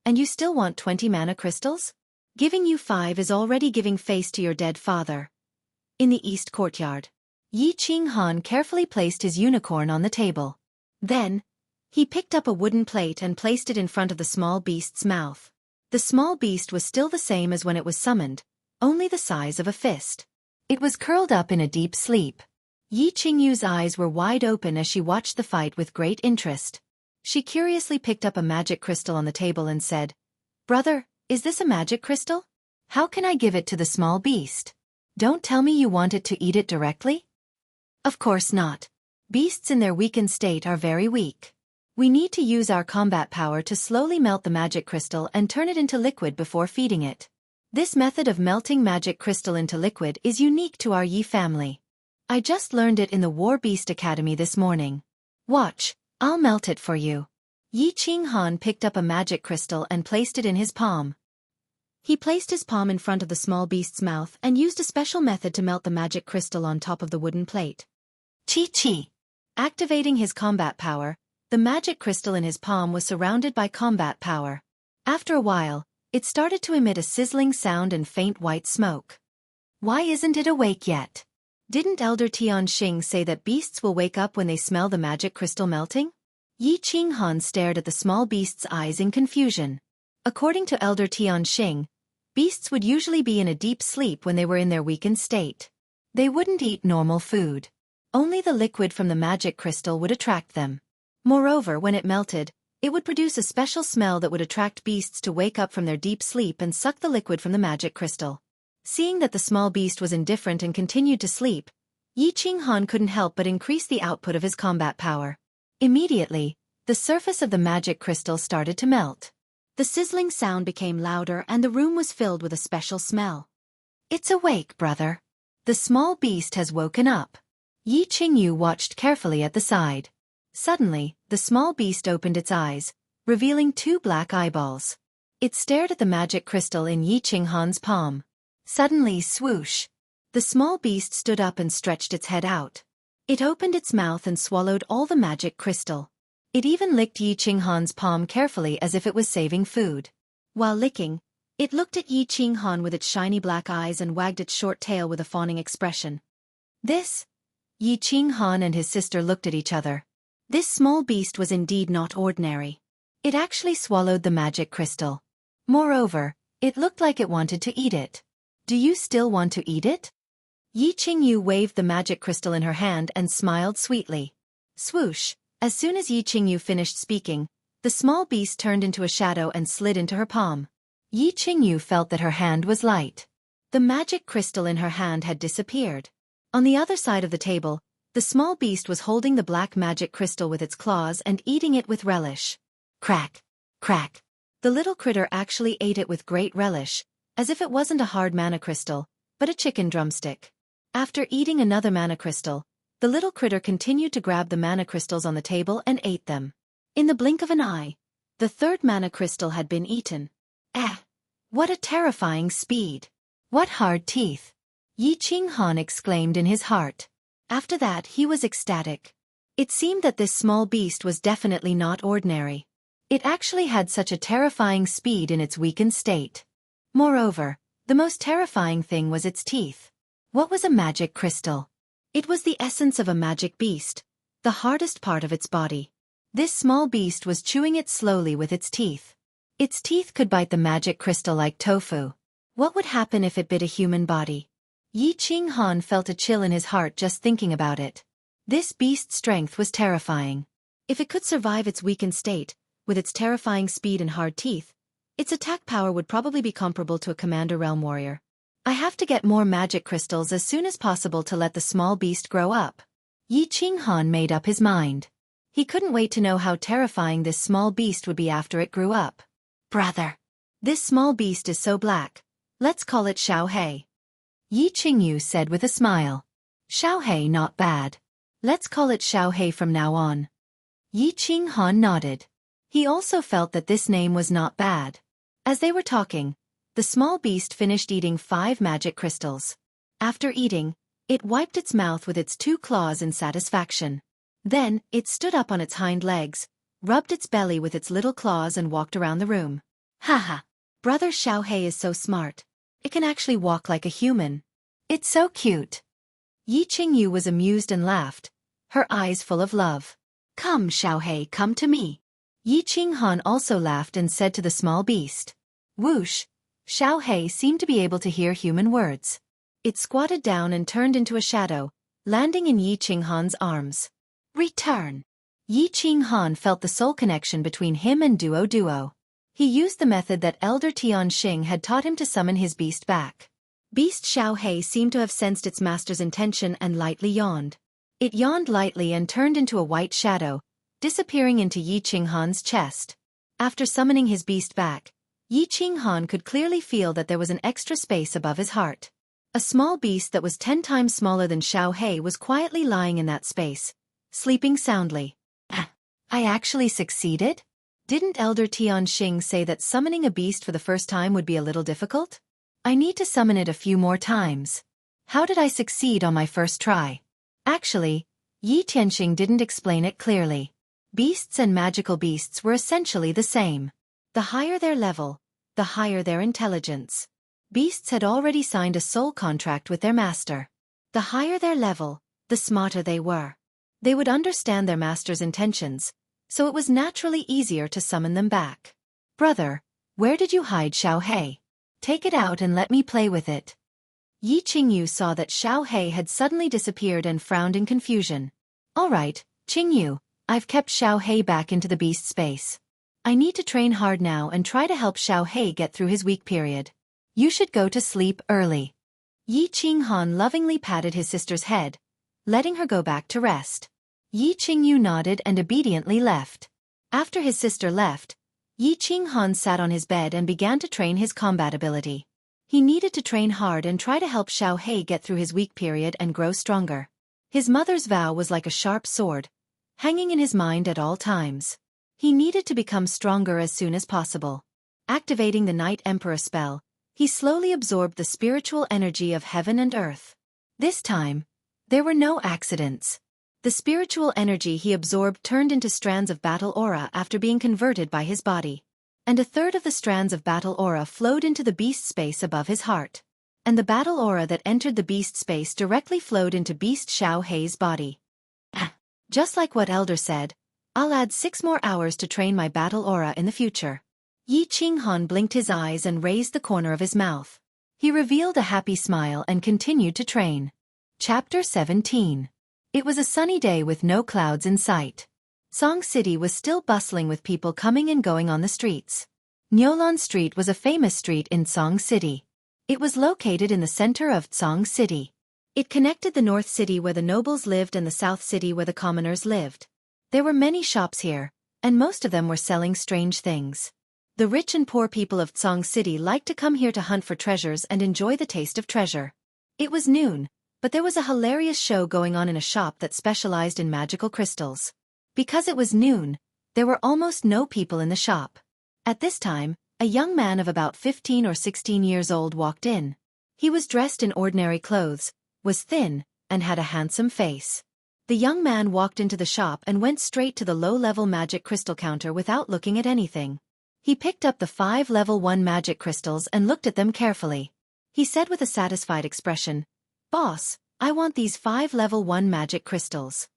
And you still want 20 mana crystals? Giving you 5 is already giving face to your dead father. In the east courtyard, Yi Qinghan carefully placed his unicorn on the table. Then, he picked up a wooden plate and placed it in front of the small beast's mouth. The small beast was still the same as when it was summoned, only the size of a fist. It was curled up in a deep sleep. Yi Qingyu's eyes were wide open as she watched the fight with great interest. She curiously picked up a magic crystal on the table and said, Brother, is this a magic crystal? How can I give it to the small beast? Don't tell me you want it to eat it directly? Of course not. Beasts in their weakened state are very weak. We need to use our combat power to slowly melt the magic crystal and turn it into liquid before feeding it. This method of melting magic crystal into liquid is unique to our Yi family. I just learned it in the War Beast Academy this morning. Watch, I'll melt it for you. Yi Qinghan picked up a magic crystal and placed it in his palm. He placed his palm in front of the small beast's mouth and used a special method to melt the magic crystal on top of the wooden plate. Chi-chi. Activating his combat power, the magic crystal in his palm was surrounded by combat power. After a while, it started to emit a sizzling sound and faint white smoke. Why isn't it awake yet? Didn't Elder Tianxing say that beasts will wake up when they smell the magic crystal melting? Yi Qinghan stared at the small beast's eyes in confusion. According to Elder Tianxing, beasts would usually be in a deep sleep when they were in their weakened state. They wouldn't eat normal food. Only the liquid from the magic crystal would attract them. Moreover, when it melted, it would produce a special smell that would attract beasts to wake up from their deep sleep and suck the liquid from the magic crystal. Seeing that the small beast was indifferent and continued to sleep, Yi Qinghan couldn't help but increase the output of his combat power. Immediately, the surface of the magic crystal started to melt. The sizzling sound became louder and the room was filled with a special smell. It's awake, brother. The small beast has woken up. Yi Qingyu watched carefully at the side. Suddenly, the small beast opened its eyes, revealing 2 black eyeballs. It stared at the magic crystal in Yi Qinghan's palm. Suddenly, swoosh! The small beast stood up and stretched its head out. It opened its mouth and swallowed all the magic crystal. It even licked Yi Qinghan's palm carefully as if it was saving food. While licking, it looked at Yi Qinghan with its shiny black eyes and wagged its short tail with a fawning expression. This? Yi Qinghan and his sister looked at each other. This small beast was indeed not ordinary. It actually swallowed the magic crystal. Moreover, it looked like it wanted to eat it. Do you still want to eat it? Yi Qingyu waved the magic crystal in her hand and smiled sweetly. Swoosh! As soon as Yi Qingyu finished speaking, the small beast turned into a shadow and slid into her palm. Yi Qingyu felt that her hand was light. The magic crystal in her hand had disappeared. On the other side of the table, the small beast was holding the black magic crystal with its claws and eating it with relish. Crack! Crack! The little critter actually ate it with great relish, as if it wasn't a hard mana crystal, but a chicken drumstick. After eating another mana crystal, the little critter continued to grab the mana crystals on the table and ate them. In the blink of an eye, the third mana crystal had been eaten. What a terrifying speed! What hard teeth! Yi Qinghan exclaimed in his heart. After that he was ecstatic. It seemed that this small beast was definitely not ordinary. It actually had such a terrifying speed in its weakened state. Moreover, the most terrifying thing was its teeth. What was a magic crystal? It was the essence of a magic beast, the hardest part of its body. This small beast was chewing it slowly with its teeth. Its teeth could bite the magic crystal like tofu. What would happen if it bit a human body? Yi Qinghan felt a chill in his heart just thinking about it. This beast's strength was terrifying. If it could survive its weakened state, with its terrifying speed and hard teeth, its attack power would probably be comparable to a Commander Realm Warrior. I have to get more magic crystals as soon as possible to let the small beast grow up. Yi Qinghan made up his mind. He couldn't wait to know how terrifying this small beast would be after it grew up. Brother! This small beast is so black. Let's call it Xiaofan. Yi Qingyu said with a smile. Xiaofan, not bad. Let's call it Xiaofan from now on. Yi Qinghan nodded. He also felt that this name was not bad. As they were talking, the small beast finished eating 5 magic crystals. After eating, it wiped its mouth with its 2 claws in satisfaction. Then, it stood up on its hind legs, rubbed its belly with its little claws and walked around the room. Haha! Brother Xiaofan is so smart. It can actually walk like a human. It's so cute. Yi Qingyu was amused and laughed, her eyes full of love. Come Xiaofan, come to me. Yi Qinghan also laughed and said to the small beast. Whoosh! Xiaofan seemed to be able to hear human words. It squatted down and turned into a shadow, landing in Yi Qinghan's arms. Return! Yi Qinghan felt the soul connection between him and Duo. He used the method that Elder Tianxing had taught him to summon his beast back. Beast Xiaofan seemed to have sensed its master's intention and lightly yawned. It yawned lightly and turned into a white shadow, disappearing into Yi Qinghan's chest. After summoning his beast back, Yi Qinghan could clearly feel that there was an extra space above his heart. A small beast that was 10 times smaller than Xiaofan was quietly lying in that space, sleeping soundly. I actually succeeded? Didn't Elder Tianxing say that summoning a beast for the first time would be a little difficult? I need to summon it a few more times. How did I succeed on my first try? Actually, Yi Tianxing didn't explain it clearly. Beasts and magical beasts were essentially the same. The higher their level, the higher their intelligence. Beasts had already signed a soul contract with their master. The higher their level, the smarter they were. They would understand their master's intentions, so it was naturally easier to summon them back. Brother, where did you hide Xiaofan? Take it out and let me play with it. Yi Qingyu saw that Xiaofan had suddenly disappeared and frowned in confusion. All right, Qingyu, I've kept Xiaofan back into the beast space. I need to train hard now and try to help Xiaofan get through his weak period. You should go to sleep early. Yi Qinghan lovingly patted his sister's head, letting her go back to rest. Yi Qingyu nodded and obediently left. After his sister left, Yi Qinghan sat on his bed and began to train his combat ability. He needed to train hard and try to help Xiaofan get through his weak period and grow stronger. His mother's vow was like a sharp sword, hanging in his mind at all times. He needed to become stronger as soon as possible. Activating the Night Emperor spell, he slowly absorbed the spiritual energy of heaven and earth. This time, there were no accidents. The spiritual energy he absorbed turned into strands of battle aura after being converted by his body. And a third of the strands of battle aura flowed into the beast space above his heart. And the battle aura that entered the beast space directly flowed into Beast Xiaofan's body. Just like what Elder said, I'll add 6 more hours to train my battle aura in the future. Yi Qinghan blinked his eyes and raised the corner of his mouth. He revealed a happy smile and continued to train. Chapter 17. It was a sunny day with no clouds in sight. Song City was still bustling with people coming and going on the streets. Nyolan Street was a famous street in Song City. It was located in the center of Song City. It connected the North City where the nobles lived and the South City where the commoners lived. There were many shops here, and most of them were selling strange things. The rich and poor people of Song City liked to come here to hunt for treasures and enjoy the taste of treasure. It was noon, but there was a hilarious show going on in a shop that specialized in magical crystals. Because it was noon, there were almost no people in the shop. At this time, a young man of about 15 or 16 years old walked in. He was dressed in ordinary clothes, was thin, and had a handsome face. The young man walked into the shop and went straight to the low-level magic crystal counter without looking at anything. He picked up the 5 level 1 magic crystals and looked at them carefully. He said with a satisfied expression, "Boss, I want these 5 level 1 magic crystals.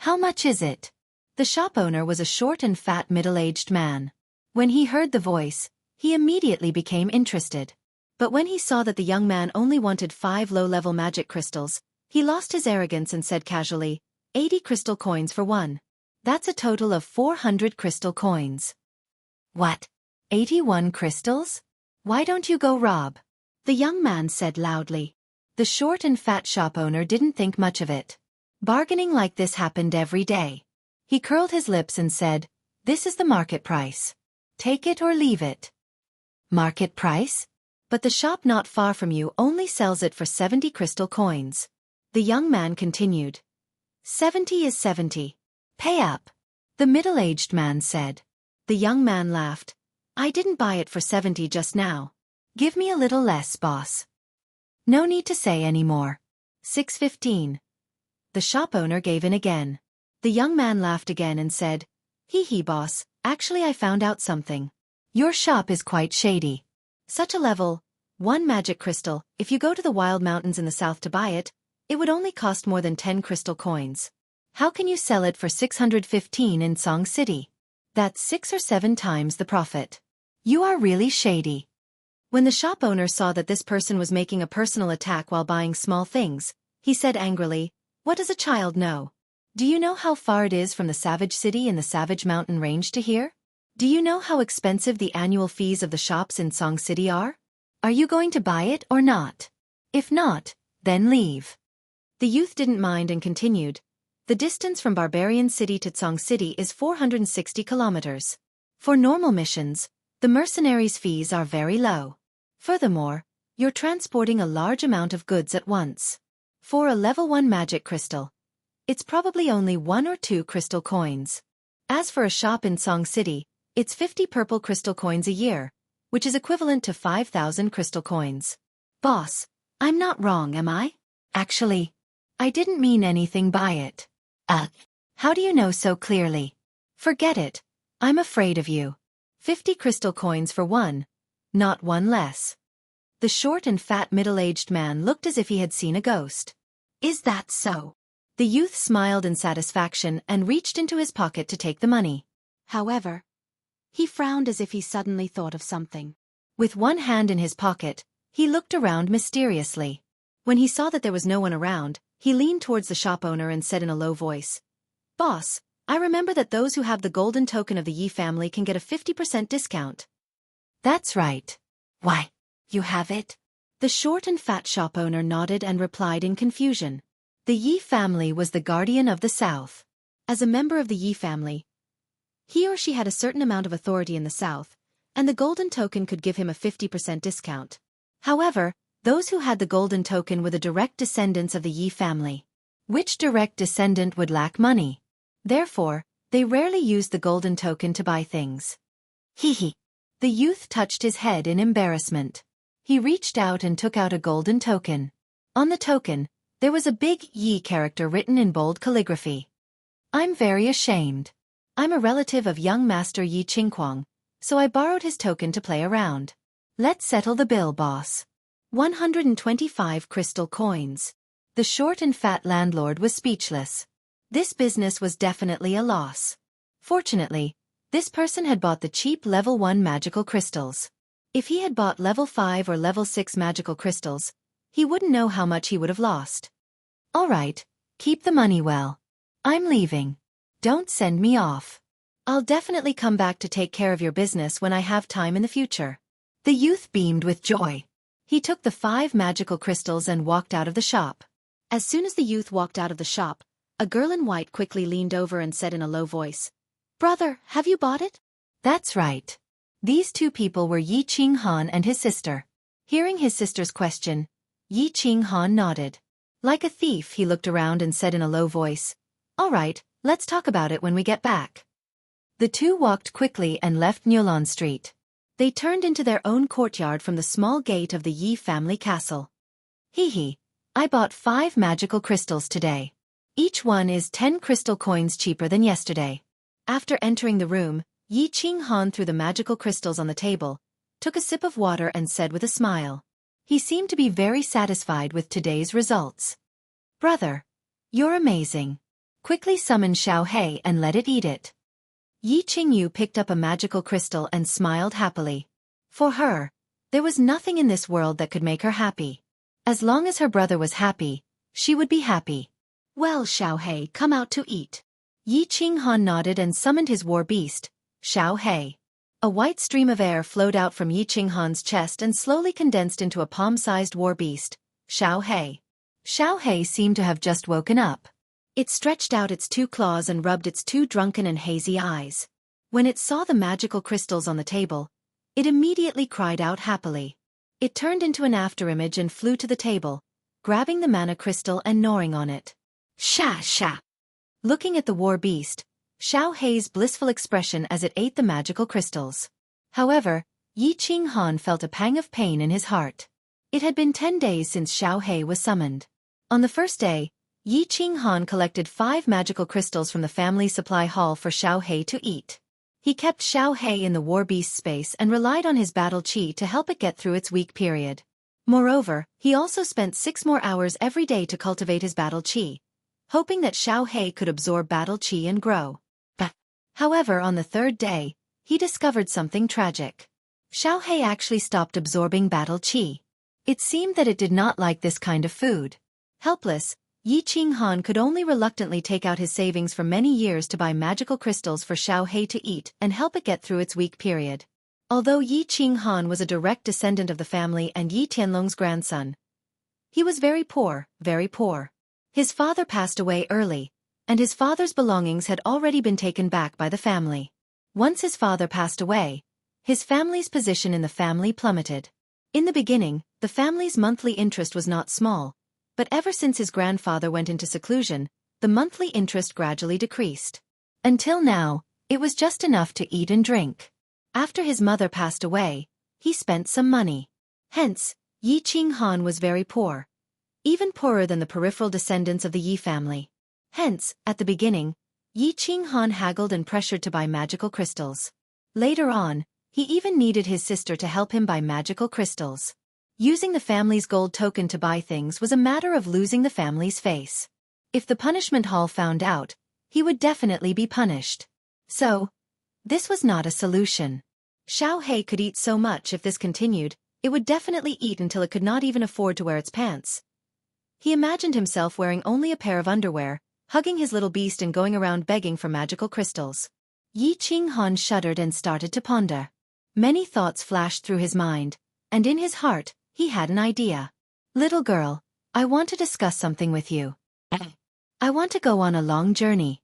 How much is it?" The shop owner was a short and fat middle-aged man. When he heard the voice, he immediately became interested. But when he saw that the young man only wanted 5 low-level magic crystals, he lost his arrogance and said casually, 80 crystal coins for one. That's a total of 400 crystal coins. What? 81 crystals? Why don't you go rob? The young man said loudly. The short and fat shop owner didn't think much of it. Bargaining like this happened every day. He curled his lips and said, "This is the market price. Take it or leave it." Market price? But the shop not far from you only sells it for 70 crystal coins. The young man continued. 70 is 70. Pay up. The middle-aged man said. The young man laughed. I didn't buy it for 70 just now. Give me a little less, boss. No need to say any more. 615. The shop owner gave in again. The young man laughed again and said, Hee hee boss, actually I found out something. Your shop is quite shady. Such a level 1 magic crystal, if you go to the wild mountains in the south to buy it, it would only cost more than 10 crystal coins. How can you sell it for 615 in Song City? That's 6 or 7 times the profit. You are really shady. When the shop owner saw that this person was making a personal attack while buying small things, he said angrily, What does a child know? Do you know how far it is from the Savage City in the Savage Mountain Range to here? Do you know how expensive the annual fees of the shops in Song City are? Are you going to buy it or not? If not, then leave. The youth didn't mind and continued. The distance from Barbarian City to Song City is 460 kilometers. For normal missions, the mercenaries' fees are very low. Furthermore, you're transporting a large amount of goods at once. For a level 1 magic crystal, it's probably only 1 or 2 crystal coins. As for a shop in Song City, it's 50 purple crystal coins a year, which is equivalent to 5,000 crystal coins. Boss, I'm not wrong, am I? Actually, I didn't mean anything by it. How do you know so clearly? Forget it. I'm afraid of you. 50 crystal coins for one, not one less. The short and fat middle-aged man looked as if he had seen a ghost. Is that so? The youth smiled in satisfaction and reached into his pocket to take the money. However, he frowned as if he suddenly thought of something. With one hand in his pocket, he looked around mysteriously. When he saw that there was no one around, he leaned towards the shop owner and said in a low voice, Boss, I remember that those who have the golden token of the Yi family can get a 50% discount. That's right. Why, you have it? The short and fat shop owner nodded and replied in confusion. The Yi family was the guardian of the South. As a member of the Yi family, he or she had a certain amount of authority in the South, and the golden token could give him a 50% discount. However, those who had the golden token were the direct descendants of the Yi family. Which direct descendant would lack money? Therefore, they rarely used the golden token to buy things. Hee hee. The youth touched his head in embarrassment. He reached out and took out a golden token. On the token, there was a big Yi character written in bold calligraphy. I'm very ashamed. I'm a relative of young Master Yi Qingquang, so I borrowed his token to play around. Let's settle the bill, boss. 125 crystal coins. The short and fat landlord was speechless. This business was definitely a loss. Fortunately, this person had bought the cheap level 1 magical crystals. If he had bought level 5 or level 6 magical crystals, he wouldn't know how much he would have lost. All right, keep the money well. I'm leaving. Don't send me off. I'll definitely come back to take care of your business when I have time in the future. The youth beamed with joy. He took the 5 magical crystals and walked out of the shop. As soon as the youth walked out of the shop, a girl in white quickly leaned over and said in a low voice, "Brother, have you bought it?" That's right. These two people were Yi Qinghan and his sister. Hearing his sister's question, Yi Qinghan nodded. Like a thief, he looked around and said in a low voice, "All right, let's talk about it when we get back." The two walked quickly and left Nyolan Street. They turned into their own courtyard from the small gate of the Yi family castle. Hee, I bought 5 magical crystals today. Each one is 10 crystal coins cheaper than yesterday. After entering the room, Yi Qinghan threw the magical crystals on the table, took a sip of water and said with a smile. He seemed to be very satisfied with today's results. "Brother, you're amazing. Quickly summon Xiaofan and let it eat it." Yi Qingyu picked up a magical crystal and smiled happily. For her, there was nothing in this world that could make her happy. As long as her brother was happy, she would be happy. "Well, Xiaofan, come out to eat." Yi Qinghan nodded and summoned his war beast, Xiaofan. A white stream of air flowed out from Yi Qinghan's chest and slowly condensed into a palm-sized war beast, Xiaofan. Xiaofan seemed to have just woken up. It stretched out its 2 claws and rubbed its 2 drunken and hazy eyes. When it saw the magical crystals on the table, it immediately cried out happily. It turned into an afterimage and flew to the table, grabbing the mana crystal and gnawing on it. Sha sha! Looking at the war beast, Xiaofan's blissful expression as it ate the magical crystals. However, Yi Qinghan felt a pang of pain in his heart. It had been 10 days since Xiaofan was summoned. On the first day, Yi Qinghan collected 5 magical crystals from the family supply hall for Xiaofan to eat. He kept Xiaofan in the war beast space and relied on his battle chi to help it get through its weak period. Moreover, he also spent 6 more hours every day to cultivate his battle chi, hoping that Xiaofan could absorb battle chi and grow. However, on the 3rd day, he discovered something tragic. Xiaofan actually stopped absorbing battle chi. It seemed that it did not like this kind of food. Helpless, Yi Qinghan could only reluctantly take out his savings for many years to buy magical crystals for Xiaofan to eat and help it get through its weak period. Although Yi Qinghan was a direct descendant of the family and Yi Tianlong's grandson, he was very poor, very poor. His father passed away early, and his father's belongings had already been taken back by the family. Once his father passed away, his family's position in the family plummeted. In the beginning, the family's monthly interest was not small, but ever since his grandfather went into seclusion, the monthly interest gradually decreased. Until now, it was just enough to eat and drink. After his mother passed away, he spent some money. Hence, Yi Qinghan was very poor, even poorer than the peripheral descendants of the Yi family. Hence, at the beginning, Yi Qinghan haggled and pressured to buy magical crystals. Later on, he even needed his sister to help him buy magical crystals. Using the family's gold token to buy things was a matter of losing the family's face. If the punishment hall found out, he would definitely be punished. So, this was not a solution. Xiaofan could eat so much. If this continued, it would definitely eat until it could not even afford to wear its pants. He imagined himself wearing only a pair of underwear, hugging his little beast and going around begging for magical crystals. Yi Qinghan shuddered and started to ponder. Many thoughts flashed through his mind, and in his heart, he had an idea. "Little girl, I want to discuss something with you. I want to go on a long journey."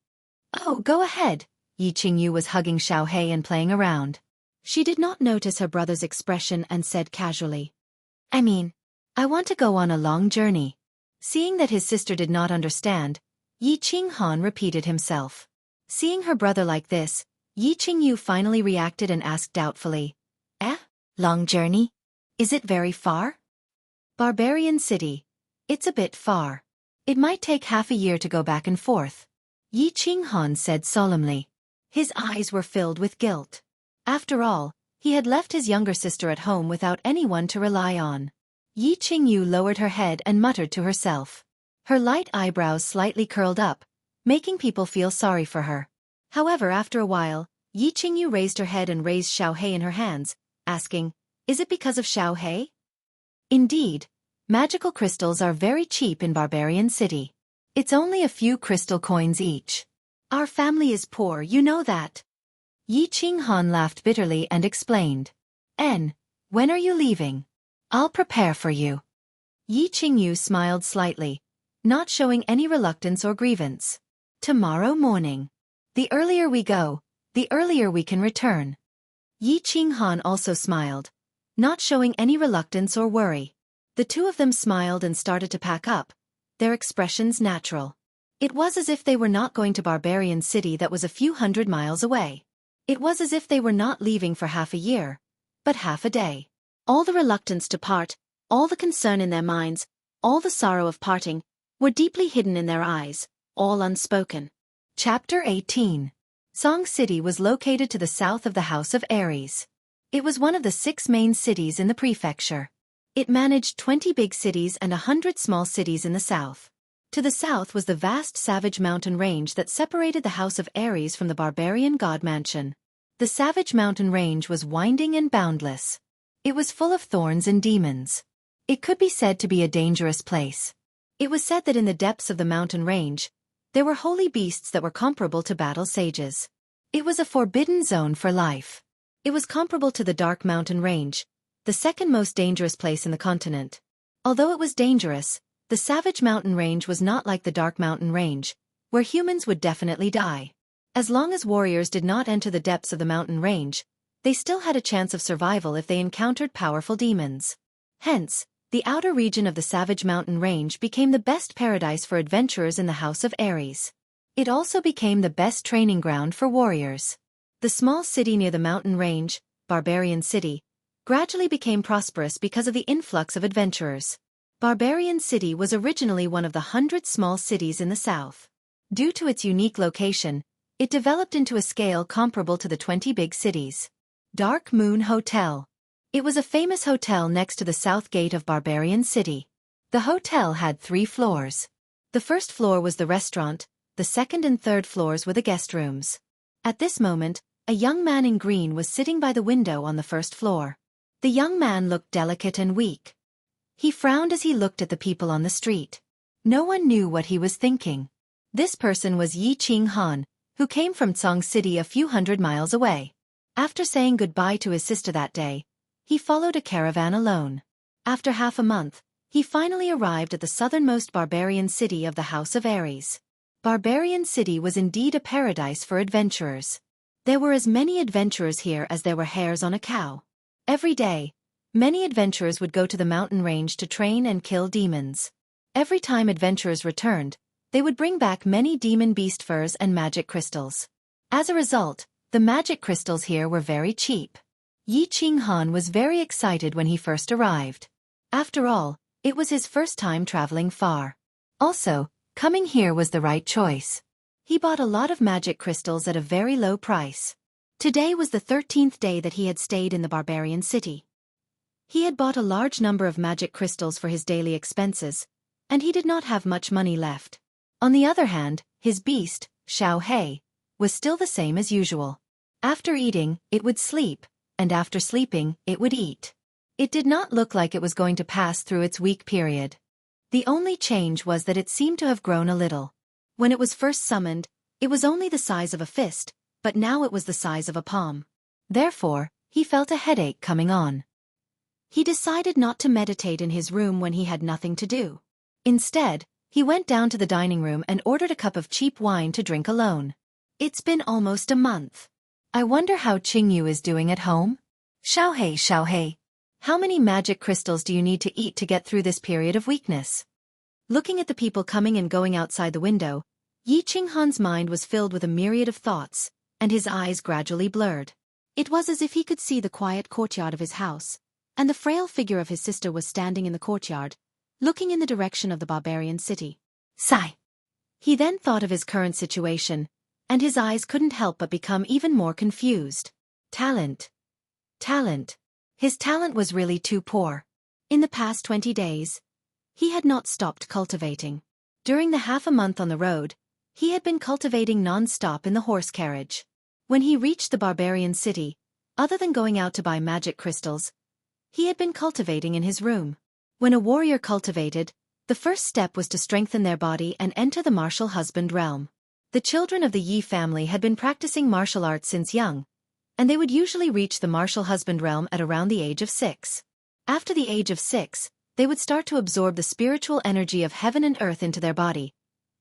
"Oh, go ahead." Yi Qingyu was hugging Xiaofan and playing around. She did not notice her brother's expression and said casually, I want to go on a long journey." Seeing that his sister did not understand, Yi Qinghan repeated himself. Seeing her brother like this, Yi Qingyu finally reacted and asked doubtfully, Long journey? Is it very far?" "Barbarian city. It's a bit far. It might take half a year to go back and forth," Yi Qinghan said solemnly. His eyes were filled with guilt. After all, he had left his younger sister at home without anyone to rely on. Yi Qingyu lowered her head and muttered to herself. Her light eyebrows slightly curled up, making people feel sorry for her. However, after a while, Yi Qingyu raised her head and raised Xiaohei in her hands, asking, "Is it because of Xiaohei?" Indeed, magical crystals are very cheap in Barbarian City. It's only a few crystal coins each. Our family is poor, you know that. Yi Qinghan laughed bitterly and explained. When are you leaving? I'll prepare for you. Yi Qingyu smiled slightly, not showing any reluctance or grievance. Tomorrow morning. The earlier we go, the earlier we can return. Yi Qinghan also smiled, not showing any reluctance or worry. The two of them smiled and started to pack up, their expressions natural. It was as if they were not going to Barbarian City that was a few hundred miles away. It was as if they were not leaving for half a year, but half a day. All the reluctance to part, all the concern in their minds, all the sorrow of parting, were deeply hidden in their eyes, all unspoken. Chapter 18. Song City was located to the south of the House of Aries. It was one of the 6 main cities in the prefecture. It managed 20 big cities and 100 small cities in the south. To the south was the vast Savage Mountain Range that separated the House of Aries from the barbarian god mansion. The Savage Mountain Range was winding and boundless. It was full of thorns and demons. It could be said to be a dangerous place. It was said that in the depths of the mountain range, there were holy beasts that were comparable to battle sages. It was a forbidden zone for life. It was comparable to the Dark Mountain Range, the second most dangerous place in the continent. Although it was dangerous, the Savage Mountain Range was not like the Dark Mountain Range, where humans would definitely die. As long as warriors did not enter the depths of the mountain range, they still had a chance of survival if they encountered powerful demons. Hence, the outer region of the Savage Mountain Range became the best paradise for adventurers in the House of Aries. It also became the best training ground for warriors. The small city near the mountain range, Barbarian City, gradually became prosperous because of the influx of adventurers. Barbarian City was originally one of the 100 small cities in the south. Due to its unique location, it developed into a scale comparable to the 20 big cities. Dark Moon Hotel. It was a famous hotel next to the south gate of Barbarian City. The hotel had 3 floors. The first floor was the restaurant, the second and third floors were the guest rooms. At this moment, a young man in green was sitting by the window on the first floor. The young man looked delicate and weak. He frowned as he looked at the people on the street. No one knew what he was thinking. This person was Yi Qinghan, who came from Song City a few hundred miles away. After saying goodbye to his sister that day, he followed a caravan alone. After half a month, he finally arrived at the southernmost barbarian city of the House of Aries. Barbarian City was indeed a paradise for adventurers. There were as many adventurers here as there were hairs on a cow. Every day, many adventurers would go to the mountain range to train and kill demons. Every time adventurers returned, they would bring back many demon beast furs and magic crystals. As a result, the magic crystals here were very cheap. Yi Qinghan was very excited when he first arrived. After all, it was his first time traveling far. Also, coming here was the right choice. He bought a lot of magic crystals at a very low price. Today was the 13th day that he had stayed in the Barbarian City. He had bought a large number of magic crystals for his daily expenses, and he did not have much money left. On the other hand, his beast, Xiaohei, was still the same as usual. After eating, it would sleep, and after sleeping, it would eat. It did not look like it was going to pass through its weak period. The only change was that it seemed to have grown a little. When it was first summoned, it was only the size of a fist, but now it was the size of a palm. Therefore, he felt a headache coming on. He decided not to meditate in his room when he had nothing to do. Instead, he went down to the dining room and ordered a cup of cheap wine to drink alone. It's been almost a month. I wonder how Qingyu is doing at home? Xiaohei, how many magic crystals do you need to eat to get through this period of weakness? Looking at the people coming and going outside the window, Yi Qinghan's mind was filled with a myriad of thoughts, and his eyes gradually blurred. It was as if he could see the quiet courtyard of his house, and the frail figure of his sister was standing in the courtyard, looking in the direction of the Barbarian City. Sigh. He then thought of his current situation, and his eyes couldn't help but become even more confused. Talent. His talent was really too poor. In the past 20 days, he had not stopped cultivating. During the half a month on the road, He had been cultivating non-stop in the horse carriage. When he reached the barbarian city, other than going out to buy magic crystals, he had been cultivating in his room. When a warrior cultivated, the first step was to strengthen their body and enter the martial husband realm. The children of the Yi family had been practicing martial arts since young, and they would usually reach the martial husband realm at around the age of 6. After the age of 6, they would start to absorb the spiritual energy of heaven and earth into their body,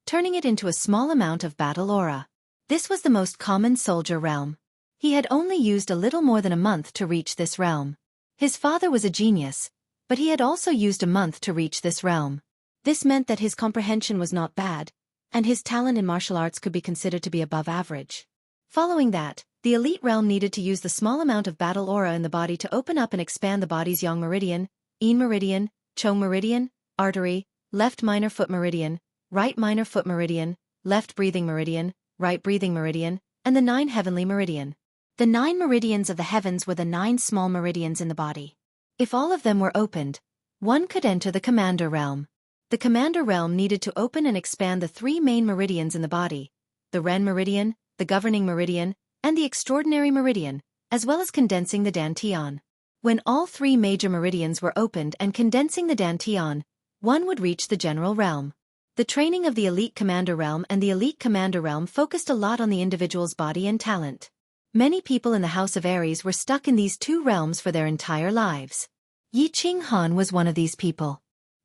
turning it into a small amount of battle aura. This was the most common soldier realm. He had only used a little more than a month to reach this realm. His father was a genius, but he had also used a month to reach this realm. This meant that his comprehension was not bad, and his talent in martial arts could be considered to be above average. Following that, the elite realm needed to use the small amount of battle aura in the body to open up and expand the body's yang meridian, yin meridian, chong meridian, artery, left minor foot meridian, right minor foot meridian, left breathing meridian, right breathing meridian, and the 9 heavenly meridian. The 9 meridians of the heavens were the 9 small meridians in the body. If all of them were opened, one could enter the commander realm. The commander realm needed to open and expand the 3 main meridians in the body, the Ren meridian, the governing meridian, and the extraordinary meridian, as well as condensing the dantian. When all 3 major meridians were opened and condensing the dantian, one would reach the general realm. The training of the elite commander realm and the elite commander realm focused a lot on the individual's body and talent. Many people in the House of Aries were stuck in these 2 realms for their entire lives. Yi Qinghan was one of these people.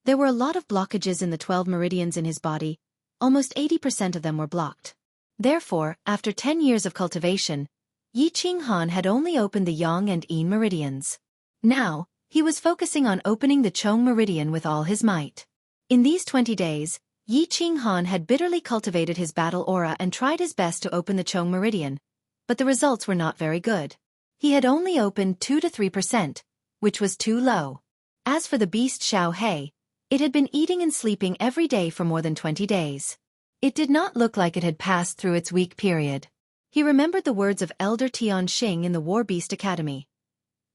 There were a lot of blockages in the 12 meridians in his body, almost 80% of them were blocked. Therefore, after 10 years of cultivation, Yi Qinghan had only opened the yang and yin meridians. Now, he was focusing on opening the chong meridian with all his might. In these 20 days, Yi Qinghan had bitterly cultivated his battle aura and tried his best to open the chong meridian, but the results were not very good. He had only opened 2 to 3%, which was too low. As for the beast Xiaofan, it had been eating and sleeping every day for more than 20 days. It did not look like it had passed through its weak period. He remembered the words of Elder Tian Xing in the War Beast Academy.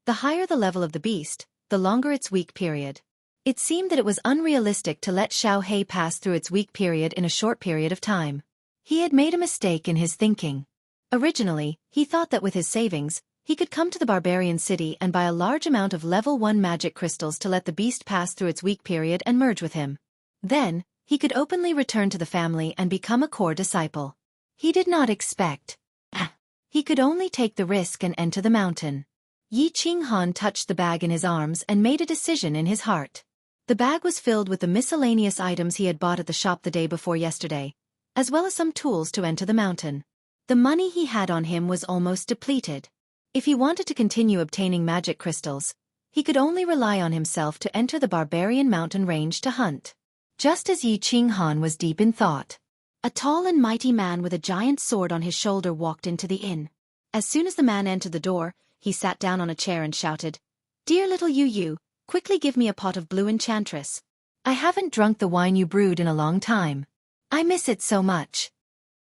The higher the level of the beast, the longer its weak period. It seemed that it was unrealistic to let Xiaofan pass through its weak period in a short period of time. He had made a mistake in his thinking. Originally, he thought that with his savings, he could come to the barbarian city and buy a large amount of level 1 magic crystals to let the beast pass through its weak period and merge with him. Then, he could openly return to the family and become a core disciple. He did not expect. He could only take the risk and enter the mountain. Yi Qinghan touched the bag in his arms and made a decision in his heart. The bag was filled with the miscellaneous items he had bought at the shop the day before yesterday, as well as some tools to enter the mountain. The money he had on him was almost depleted. If he wanted to continue obtaining magic crystals, he could only rely on himself to enter the barbarian mountain range to hunt. Just as Yi Qinghan was deep in thought, a tall and mighty man with a giant sword on his shoulder walked into the inn. As soon as the man entered the door, he sat down on a chair and shouted, "Dear little Yu, quickly give me a pot of blue enchantress. I haven't drunk the wine you brewed in a long time. I miss it so much."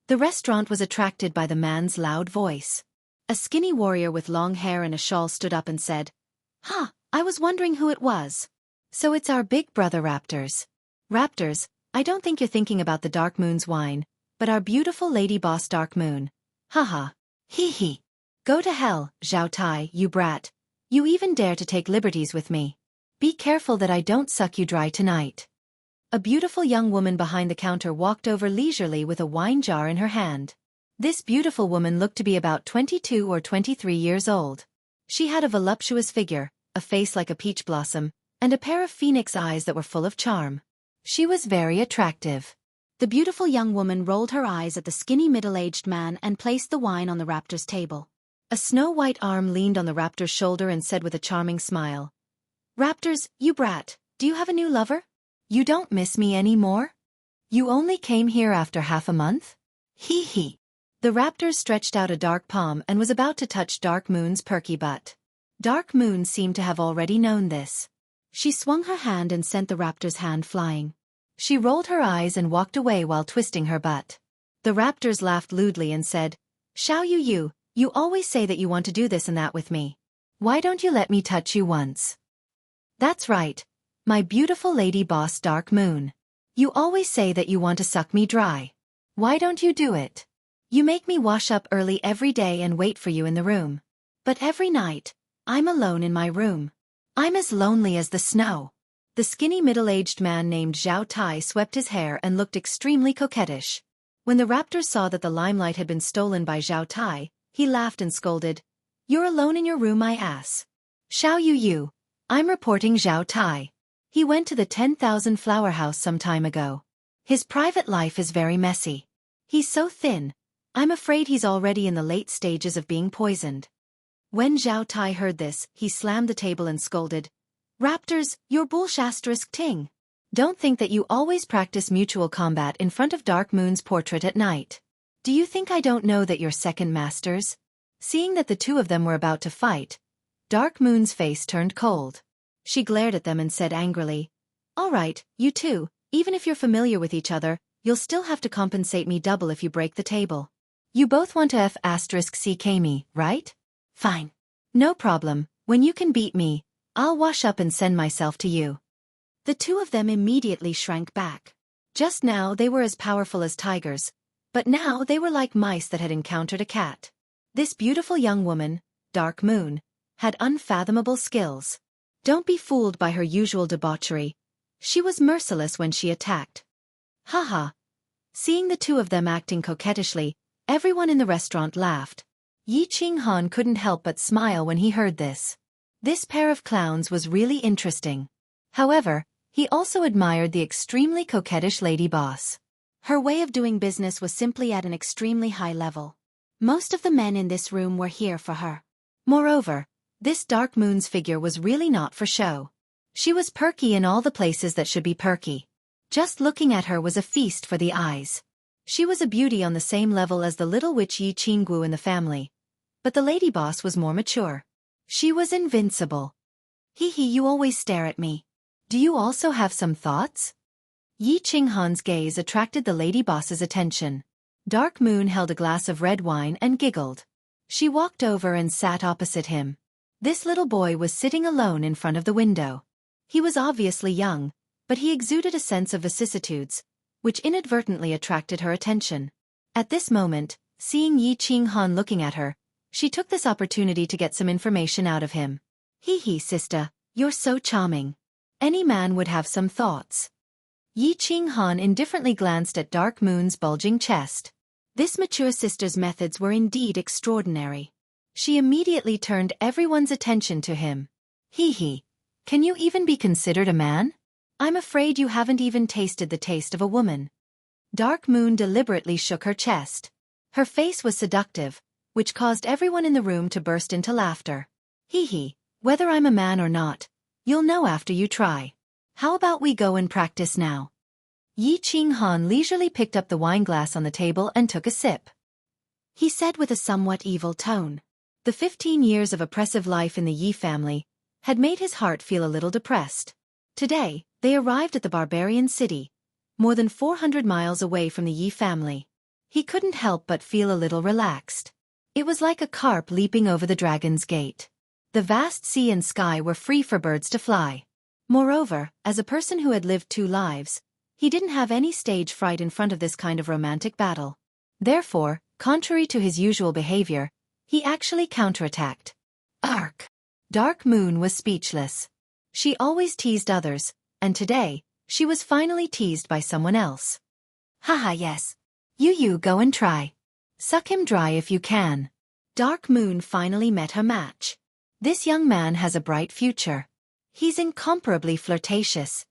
The restaurant was attracted by the man's loud voice. A skinny warrior with long hair and a shawl stood up and said, I was wondering who it was. So it's our big brother Raptors. Raptors, I don't think you're thinking about the Dark Moon's wine, but our beautiful lady boss Dark Moon. Haha. Hee hee. Go to hell, Zhao Tai, you brat. You even dare to take liberties with me. Be careful that I don't suck you dry tonight. A beautiful young woman behind the counter walked over leisurely with a wine jar in her hand. This beautiful woman looked to be about 22 or 23 years old. She had a voluptuous figure, a face like a peach blossom, and a pair of phoenix eyes that were full of charm. She was very attractive. The beautiful young woman rolled her eyes at the skinny middle-aged man and placed the wine on the raptor's table. A snow-white arm leaned on the raptor's shoulder and said with a charming smile, "Raptors, you brat, do you have a new lover? You don't miss me anymore? You only came here after half a month? Hee hee." The raptor stretched out a dark palm and was about to touch Dark Moon's perky butt. Dark Moon seemed to have already known this. She swung her hand and sent the raptor's hand flying. She rolled her eyes and walked away while twisting her butt. The raptors laughed lewdly and said, "Xiao Yu, you always say that you want to do this and that with me. Why don't you let me touch you once?" "That's right, my beautiful lady boss Dark Moon. You always say that you want to suck me dry. Why don't you do it? You make me wash up early every day and wait for you in the room. But every night, I'm alone in my room. I'm as lonely as the snow. The skinny middle-aged man named Zhao Tai swept his hair and looked extremely coquettish. When the raptors saw that the limelight had been stolen by Zhao Tai, he laughed and scolded, "You're alone in your room, my ass. Xiao Yu, I'm reporting Zhao Tai. He went to the 10,000 flower house some time ago. His private life is very messy. He's so thin, I'm afraid he's already in the late stages of being poisoned." When Zhao Tai heard this, he slammed the table and scolded, "Raptors, you're bullsh*** ting. Don't think that you always practice mutual combat in front of Dark Moon's portrait at night. Do you think I don't know that you're second masters?" Seeing that the two of them were about to fight, Dark Moon's face turned cold. She glared at them and said angrily, "All right, you two, even if you're familiar with each other, you'll still have to compensate me double if you break the table. You both want to f***ck me, right? Fine. No problem, when you can beat me, I'll wash up and send myself to you." The two of them immediately shrank back. Just now they were as powerful as tigers, but now they were like mice that had encountered a cat. This beautiful young woman, Dark Moon, had unfathomable skills. Don't be fooled by her usual debauchery. She was merciless when she attacked. Haha. Seeing the two of them acting coquettishly, everyone in the restaurant laughed. Yi Qinghan couldn't help but smile when he heard this. This pair of clowns was really interesting. However, he also admired the extremely coquettish lady boss. Her way of doing business was simply at an extremely high level. Most of the men in this room were here for her. Moreover, this Dark Moon's figure was really not for show. She was perky in all the places that should be perky. Just looking at her was a feast for the eyes. She was a beauty on the same level as the little witch Yi Qinggu in the family. But the lady boss was more mature. She was invincible. Hee, you always stare at me. Do you also have some thoughts? Yi Qinghan's gaze attracted the lady boss's attention. Dark Moon held a glass of red wine and giggled. She walked over and sat opposite him. This little boy was sitting alone in front of the window. He was obviously young, but he exuded a sense of vicissitudes, which inadvertently attracted her attention. At this moment, seeing Yi Qinghan looking at her, she took this opportunity to get some information out of him. Hee, sister, you're so charming. Any man would have some thoughts. Yi Qinghan indifferently glanced at Dark Moon's bulging chest. This mature sister's methods were indeed extraordinary. She immediately turned everyone's attention to him. Hee, can you even be considered a man? I'm afraid you haven't even tasted the taste of a woman. Dark Moon deliberately shook her chest. Her face was seductive, which caused everyone in the room to burst into laughter. Hee, whether I'm a man or not, you'll know after you try. How about we go and practice now? Yi Qinghan leisurely picked up the wineglass on the table and took a sip. He said with a somewhat evil tone. The 15 years of oppressive life in the Yi family had made his heart feel a little depressed. Today, they arrived at the barbarian city, more than 400 miles away from the Yi family. He couldn't help but feel a little relaxed. It was like a carp leaping over the dragon's gate. The vast sea and sky were free for birds to fly. Moreover, as a person who had lived 2 lives, he didn't have any stage fright in front of this kind of romantic battle. Therefore, contrary to his usual behavior, he actually counterattacked. Ark! Dark Moon was speechless. She always teased others, and today, she was finally teased by someone else. Haha, yes. You go and try. Suck him dry if you can. Dark Moon finally met her match. This young man has a bright future. He's incomparably flirtatious.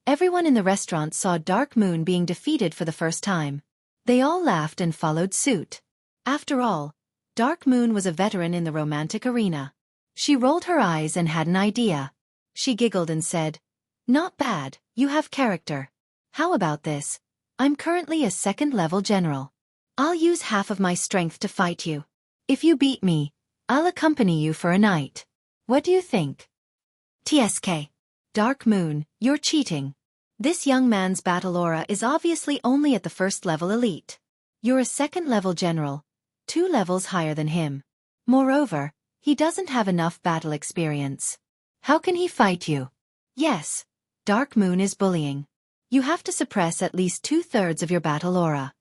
Everyone in the restaurant saw Dark Moon being defeated for the first time. They all laughed and followed suit. After all, Dark Moon was a veteran in the romantic arena. She rolled her eyes and had an idea. She giggled and said, "Not bad, you have character. How about this? I'm currently a 2nd-level general. I'll use half of my strength to fight you. If you beat me, I'll accompany you for a night. What do you think?" TSK. Dark Moon, you're cheating. This young man's battle aura is obviously only at the 1st-level elite. You're a 2nd-level general, 2 levels higher than him. Moreover, he doesn't have enough battle experience. How can he fight you? Yes, Dark Moon is bullying. You have to suppress at least 2/3 of your battle aura.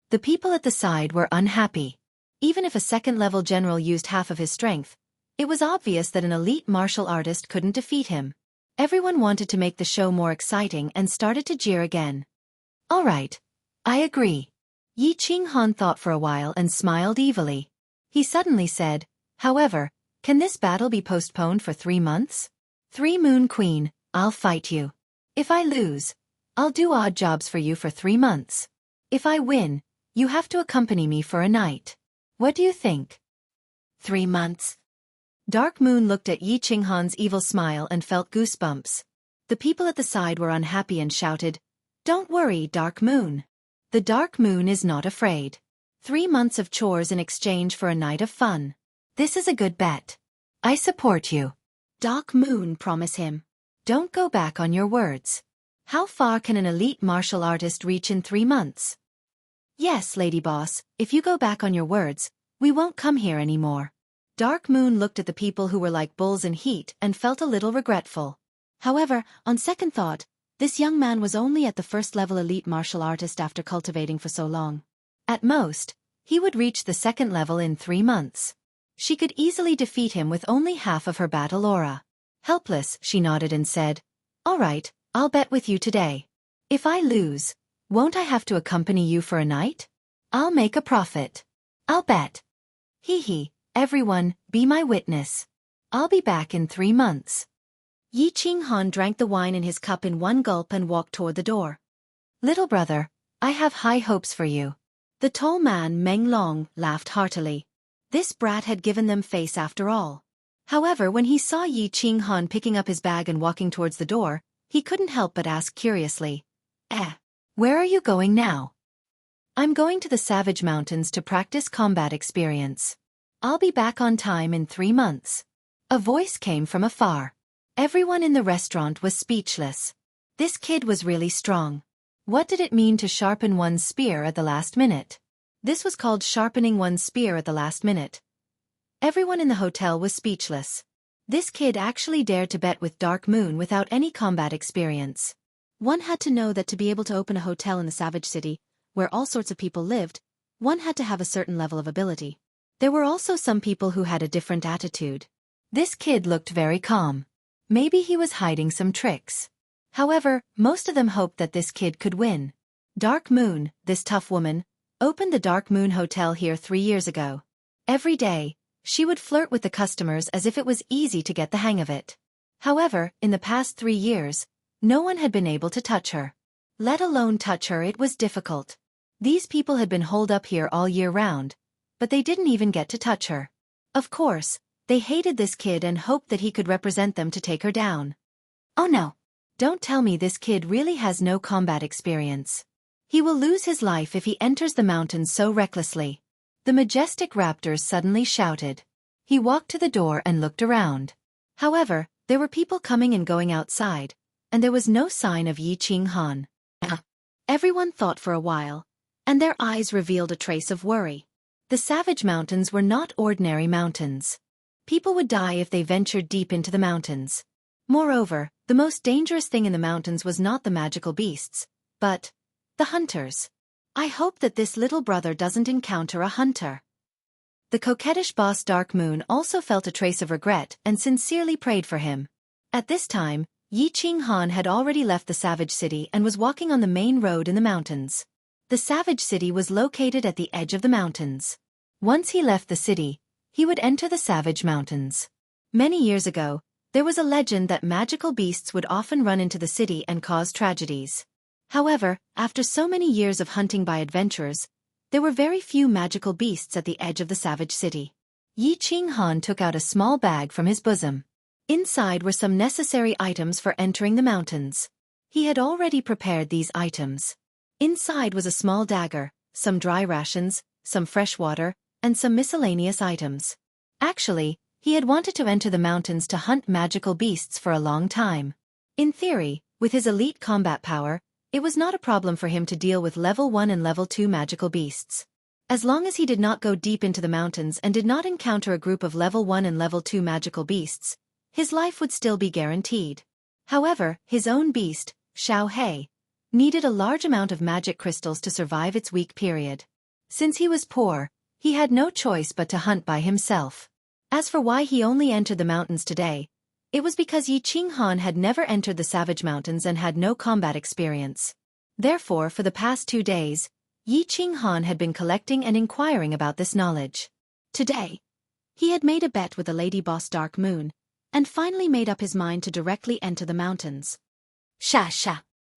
The people at the side were unhappy. Even if a second-level general used half of his strength, it was obvious that an elite martial artist couldn't defeat him. Everyone wanted to make the show more exciting and started to jeer again. All right, I agree. Yi Qinghan thought for a while and smiled evilly. He suddenly said, however, can this battle be postponed for 3 months? 3 Moon Queen, I'll fight you. If I lose, I'll do odd jobs for you for 3 months. If I win, you have to accompany me for a night. What do you think? 3 months. Dark Moon looked at Yi Qinghan's evil smile and felt goosebumps. The people at the side were unhappy and shouted, "Don't worry, Dark Moon. The Dark Moon is not afraid. 3 months of chores in exchange for a night of fun. This is a good bet. I support you." Dark Moon promised him. Don't go back on your words. How far can an elite martial artist reach in 3 months? Yes, Lady Boss, if you go back on your words, we won't come here anymore. Dark Moon looked at the people who were like bulls in heat and felt a little regretful. However, on second thought, this young man was only at the first-level elite martial artist after cultivating for so long. At most, he would reach the second level in 3 months. She could easily defeat him with only half of her battle aura. Helpless, she nodded and said, "All right, I'll bet with you today. If I lose, won't I have to accompany you for a night? I'll make a profit. I'll bet. Hee, everyone, be my witness. I'll be back in 3 months." Yi Qinghan drank the wine in his cup in one gulp and walked toward the door. "Little brother, I have high hopes for you." The tall man, Meng Long, laughed heartily. This brat had given them face after all. However, when he saw Yi Qinghan picking up his bag and walking towards the door, he couldn't help but ask curiously, "Where are you going now?" "I'm going to the Savage Mountains to practice combat experience. I'll be back on time in 3 months." A voice came from afar. Everyone in the restaurant was speechless. This kid was really strong. What did it mean to sharpen one's spear at the last minute? This was called sharpening one's spear at the last minute. Everyone in the hotel was speechless. This kid actually dared to bet with Dark Moon without any combat experience. One had to know that to be able to open a hotel in the Savage City, where all sorts of people lived, one had to have a certain level of ability. There were also some people who had a different attitude. This kid looked very calm. Maybe he was hiding some tricks. However, most of them hoped that this kid could win. Dark Moon, this tough woman, opened the Dark Moon Hotel here 3 years ago. Every day, she would flirt with the customers as if it was easy to get the hang of it. However, in the past 3 years, no one had been able to touch her. Let alone touch her, it was difficult. These people had been holed up here all year round, but they didn't even get to touch her. Of course, they hated this kid and hoped that he could represent them to take her down. Oh no! Don't tell me this kid really has no combat experience. He will lose his life if he enters the mountains so recklessly. The majestic raptors suddenly shouted. He walked to the door and looked around. However, there were people coming and going outside, and there was no sign of Yi Qinghan. Everyone thought for a while, and their eyes revealed a trace of worry. The Savage Mountains were not ordinary mountains. People would die if they ventured deep into the mountains. Moreover, the most dangerous thing in the mountains was not the magical beasts, but the hunters. I hope that this little brother doesn't encounter a hunter. The coquettish boss Dark Moon also felt a trace of regret and sincerely prayed for him. At this time, Yi Qinghan had already left the Savage City and was walking on the main road in the mountains. The Savage City was located at the edge of the mountains. Once he left the city, he would enter the Savage Mountains. Many years ago, there was a legend that magical beasts would often run into the city and cause tragedies. However, after so many years of hunting by adventurers, there were very few magical beasts at the edge of the Savage City. Yi Qinghan took out a small bag from his bosom. Inside were some necessary items for entering the mountains. He had already prepared these items. Inside was a small dagger, some dry rations, some fresh water, and some miscellaneous items. Actually, he had wanted to enter the mountains to hunt magical beasts for a long time. In theory, with his elite combat power, it was not a problem for him to deal with level 1 and level 2 magical beasts. As long as he did not go deep into the mountains and did not encounter a group of level 1 and level 2 magical beasts, his life would still be guaranteed. However, his own beast, Xiao He, needed a large amount of magic crystals to survive its weak period. Since he was poor, he had no choice but to hunt by himself. As for why he only entered the mountains today, it was because Yi Qinghan had never entered the Savage Mountains and had no combat experience. Therefore, for the past 2 days, Yi Qinghan had been collecting and inquiring about this knowledge. Today, he had made a bet with the lady boss Dark Moon, and finally made up his mind to directly enter the mountains. Sha.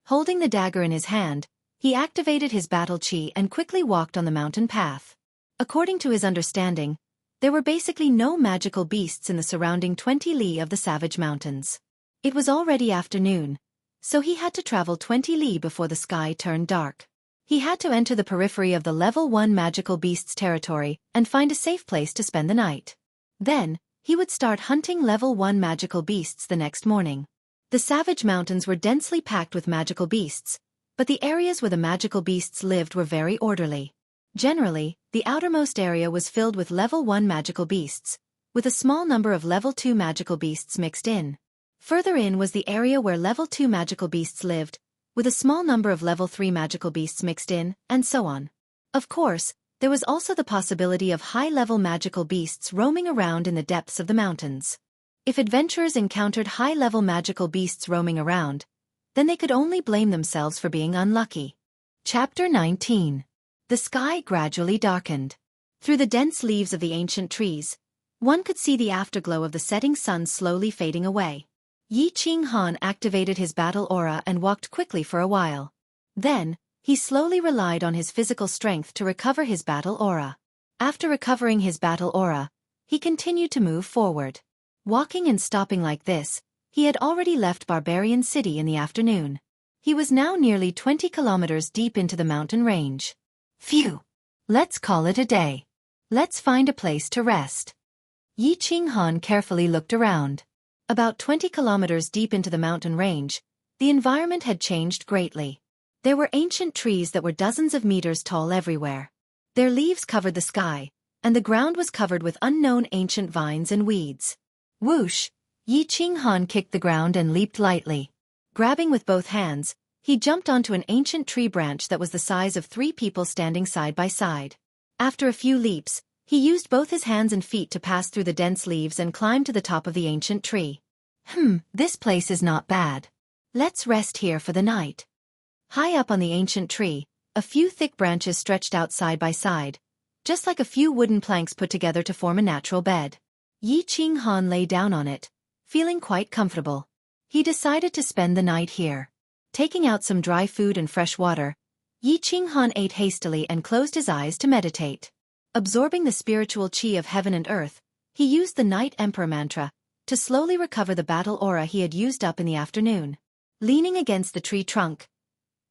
Holding the dagger in his hand, he activated his battle chi and quickly walked on the mountain path. According to his understanding, there were basically no magical beasts in the surrounding 20 li of the Savage Mountains. It was already afternoon, so he had to travel 20 li before the sky turned dark. He had to enter the periphery of the level 1 magical beasts territory and find a safe place to spend the night. Then, he would start hunting level 1 magical beasts the next morning. The Savage Mountains were densely packed with magical beasts, but the areas where the magical beasts lived were very orderly. Generally, the outermost area was filled with level 1 magical beasts, with a small number of level 2 magical beasts mixed in. Further in was the area where level 2 magical beasts lived, with a small number of level 3 magical beasts mixed in, and so on. Of course, there was also the possibility of high-level magical beasts roaming around in the depths of the mountains. If adventurers encountered high-level magical beasts roaming around, then they could only blame themselves for being unlucky. Chapter 19. The sky gradually darkened. Through the dense leaves of the ancient trees, one could see the afterglow of the setting sun slowly fading away. Yi Qinghan activated his battle aura and walked quickly for a while. Then, he slowly relied on his physical strength to recover his battle aura. After recovering his battle aura, he continued to move forward. Walking and stopping like this, he had already left Barbarian City in the afternoon. He was now nearly 20 kilometers deep into the mountain range. Phew! Let's call it a day. Let's find a place to rest. Yi Qinghan carefully looked around. About 20 kilometers deep into the mountain range, the environment had changed greatly. There were ancient trees that were dozens of meters tall everywhere. Their leaves covered the sky, and the ground was covered with unknown ancient vines and weeds. Whoosh! Yi Qinghan kicked the ground and leaped lightly. Grabbing with both hands, he jumped onto an ancient tree branch that was the size of 3 people standing side by side. After a few leaps, he used both his hands and feet to pass through the dense leaves and climb to the top of the ancient tree. This place is not bad. Let's rest here for the night. High up on the ancient tree, a few thick branches stretched out side by side, just like a few wooden planks put together to form a natural bed. Yi Qinghan lay down on it, feeling quite comfortable. He decided to spend the night here. Taking out some dry food and fresh water, Yi Qinghan ate hastily and closed his eyes to meditate. Absorbing the spiritual chi of heaven and earth, he used the Night Emperor mantra to slowly recover the battle aura he had used up in the afternoon. Leaning against the tree trunk,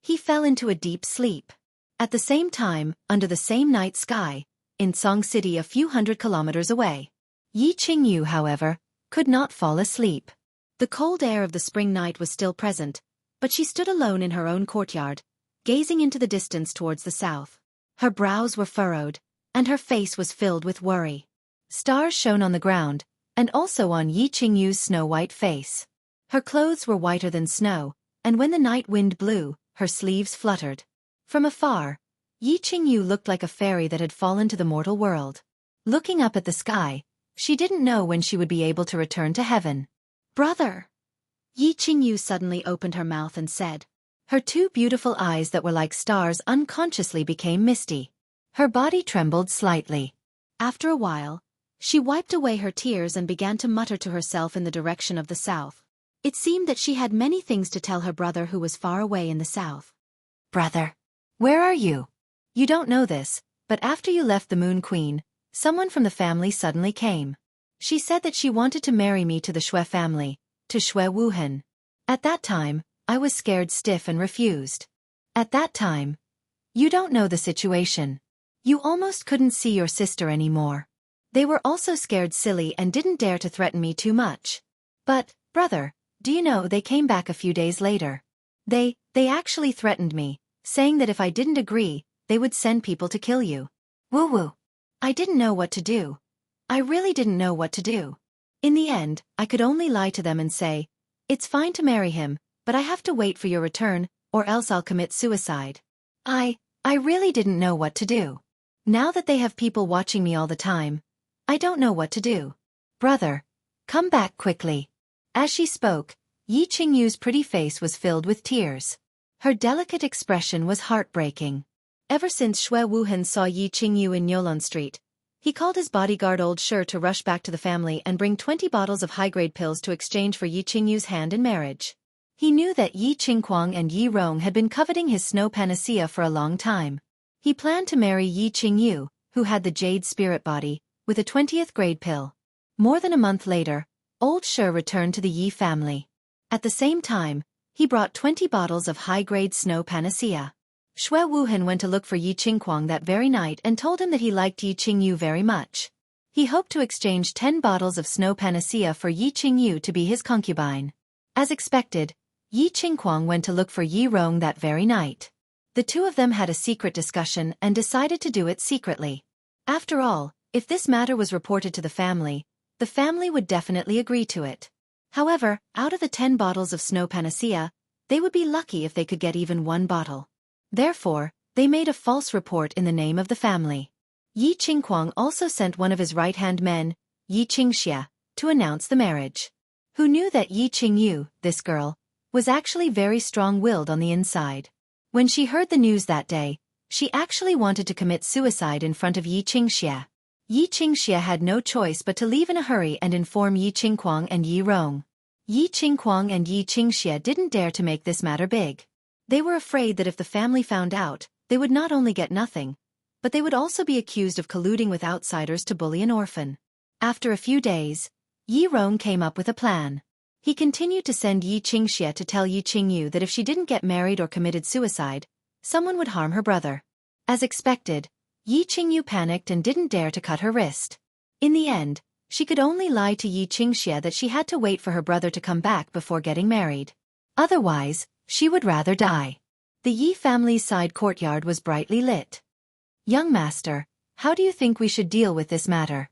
he fell into a deep sleep. At the same time, under the same night sky, in Song City a few hundred kilometers away, Yi Qingyu, however, could not fall asleep. The cold air of the spring night was still present, but she stood alone in her own courtyard, gazing into the distance towards the south. Her brows were furrowed, and her face was filled with worry. Stars shone on the ground, and also on Yi Qingyu's snow-white face. Her clothes were whiter than snow, and when the night wind blew, her sleeves fluttered. From afar, Yi Qingyu looked like a fairy that had fallen to the mortal world. Looking up at the sky, she didn't know when she would be able to return to heaven. "Brother!" Yi Qingyu suddenly opened her mouth and said. Her 2 beautiful eyes that were like stars unconsciously became misty. Her body trembled slightly. After a while, she wiped away her tears and began to mutter to herself in the direction of the south. It seemed that she had many things to tell her brother who was far away in the south. "Brother, where are you? You don't know this, but after you left the Moon Queen, someone from the family suddenly came. She said that she wanted to marry me to the Shui family, to Shui Wuhan. At that time, I was scared stiff and refused. At that time, you don't know the situation. You almost couldn't see your sister anymore. They were also scared silly and didn't dare to threaten me too much. But, brother, do you know they came back a few days later? They actually threatened me, saying that if I didn't agree, they would send people to kill you. Woo-woo. I didn't know what to do. I really didn't know what to do. In the end, I could only lie to them and say, it's fine to marry him, but I have to wait for your return, or else I'll commit suicide. I really didn't know what to do. Now that they have people watching me all the time, I don't know what to do. Brother, come back quickly. As she spoke, Yi Qingyu's pretty face was filled with tears. Her delicate expression was heartbreaking. Ever since Xue Wuhan saw Yi Qingyu in Yolun Street, he called his bodyguard Old Shi to rush back to the family and bring 20 bottles of high-grade pills to exchange for Yi Qingyu's hand in marriage. He knew that Yi Qingquang and Yi Rong had been coveting his snow panacea for a long time. He planned to marry Yi Qingyu, who had the jade spirit body, with a 20th grade pill. More than a month later, Old Shi returned to the Yi family. At the same time, he brought 20 bottles of high-grade snow panacea. Xue Wuhan went to look for Yi Qingquang that very night and told him that he liked Yi Qingyu very much. He hoped to exchange 10 bottles of snow panacea for Yi Qingyu to be his concubine. As expected, Yi Qingquang went to look for Yi Rong that very night. The two of them had a secret discussion and decided to do it secretly. After all, if this matter was reported to the family would definitely agree to it. However, out of the 10 bottles of snow panacea, they would be lucky if they could get even 1 bottle. Therefore, they made a false report in the name of the family. Yi Qingquang also sent one of his right-hand men, Yi Qingxia, to announce the marriage. Who knew that Yi Qingyu, this girl, was actually very strong-willed on the inside. When she heard the news that day, she actually wanted to commit suicide in front of Yi Qingxia. Yi Qingxia had no choice but to leave in a hurry and inform Yi Qingquang and Yi Rong. Yi Qingquang and Yi Qingxia didn't dare to make this matter big. They were afraid that if the family found out, they would not only get nothing, but they would also be accused of colluding with outsiders to bully an orphan. After a few days, Yi Rong came up with a plan. He continued to send Yi Qingxia to tell Yi Qingyu that if she didn't get married or committed suicide, someone would harm her brother. As expected, Yi Qingyu panicked and didn't dare to cut her wrist. In the end, she could only lie to Yi Qingxia that she had to wait for her brother to come back before getting married. Otherwise, she would rather die. The Yi family's side courtyard was brightly lit. Young master, how do you think we should deal with this matter?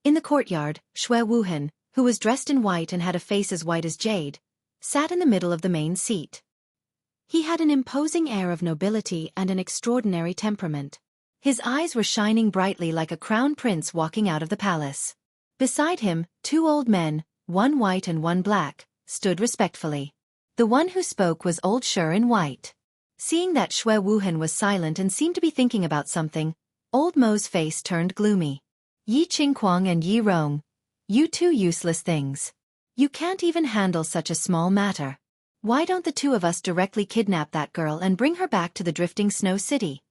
In the courtyard, Xue Wuhan, who was dressed in white and had a face as white as jade, sat in the middle of the main seat. He had an imposing air of nobility and an extraordinary temperament. His eyes were shining brightly like a crown prince walking out of the palace. Beside him, 2 old men, one white and one black, stood respectfully. The one who spoke was Old Shi in white. Seeing that Xue Wuhan was silent and seemed to be thinking about something, Old Mo's face turned gloomy. Yi Qingquang and Yi Rong, you two useless things. You can't even handle such a small matter. Why don't the two of us directly kidnap that girl and bring her back to the drifting snow city?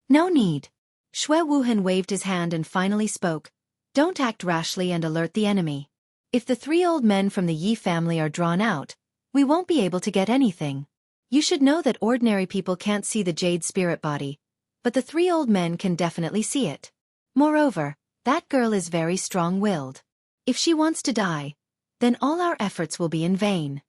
No need. Xue Wuhan waved his hand and finally spoke. Don't act rashly and alert the enemy. If the 3 old men from the Yi family are drawn out, we won't be able to get anything. You should know that ordinary people can't see the jade spirit body, but the 3 old men can definitely see it. Moreover, that girl is very strong-willed. If she wants to die, then all our efforts will be in vain.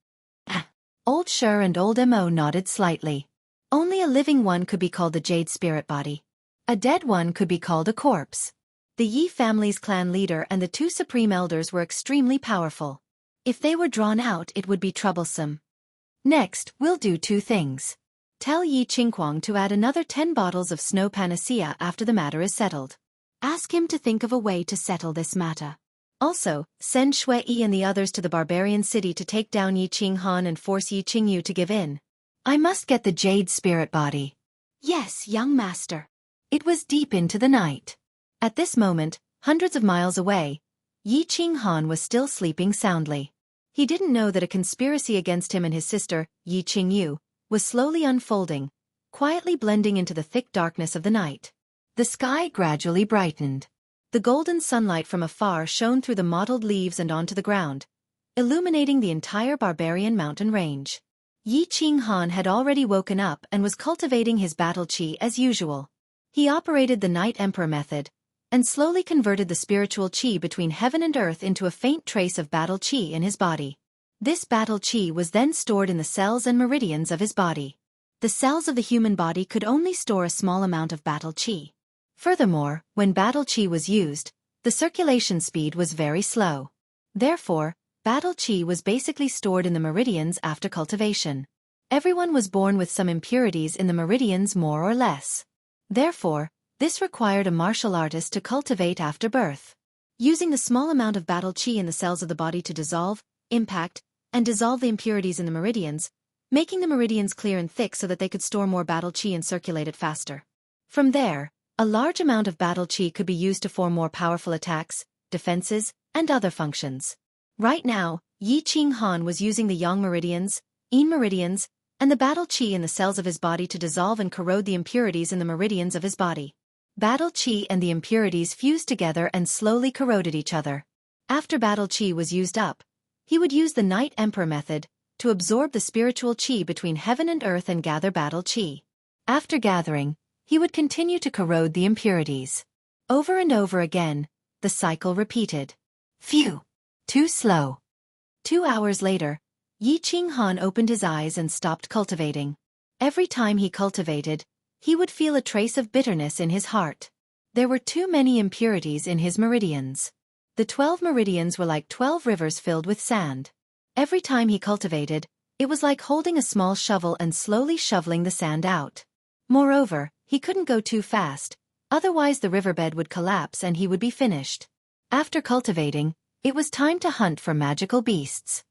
Old Shi and Old Mo nodded slightly. Only a living one could be called the jade spirit body. A dead one could be called a corpse. The Yi family's clan leader and the 2 supreme elders were extremely powerful. If they were drawn out, it would be troublesome. Next, we'll do 2 things. Tell Yi Qingquang to add another 10 bottles of snow panacea after the matter is settled. Ask him to think of a way to settle this matter. Also, send Xue Yi and the others to the barbarian city to take down Yi Qinghan and force Yi Qingyu to give in. I must get the jade spirit body. Yes, young master. It was deep into the night. At this moment, hundreds of miles away, Yi Qinghan was still sleeping soundly. He didn't know that a conspiracy against him and his sister, Yi Qingyu, was slowly unfolding, quietly blending into the thick darkness of the night. The sky gradually brightened. The golden sunlight from afar shone through the mottled leaves and onto the ground, illuminating the entire barbarian mountain range. Yi Qinghan had already woken up and was cultivating his battle qi as usual. He operated the Night Emperor method, and slowly converted the spiritual qi between heaven and earth into a faint trace of battle qi in his body. This battle qi was then stored in the cells and meridians of his body. The cells of the human body could only store a small amount of battle qi. Furthermore, when battle qi was used, the circulation speed was very slow. Therefore, battle qi was basically stored in the meridians after cultivation. Everyone was born with some impurities in the meridians more or less. Therefore, This required a martial artist to cultivate after birth. Using the small amount of battle chi in the cells of the body to dissolve, impact, and dissolve the impurities in the meridians, making the meridians clear and thick so that they could store more battle chi and circulate it faster. From there, a large amount of battle chi could be used to form more powerful attacks, defenses, and other functions. Right now, Yi Qing Han was using the yang meridians, yin meridians, and the battle chi in the cells of his body to dissolve and corrode the impurities in the meridians of his body. Battle chi and the impurities fused together and slowly corroded each other. After battle chi was used up, he would use the Night Emperor method to absorb the spiritual chi between heaven and earth and gather battle chi. After gathering, he would continue to corrode the impurities. Over and over again, the cycle repeated. Phew! Too slow. 2 hours later, Yi Qing Han opened his eyes and stopped cultivating. Every time he cultivated, he would feel a trace of bitterness in his heart. There were too many impurities in his meridians. The 12 meridians were like 12 rivers filled with sand. Every time he cultivated, it was like holding a small shovel and slowly shoveling the sand out. Moreover, he couldn't go too fast, otherwise the riverbed would collapse and he would be finished. After cultivating, it was time to hunt for magical beasts.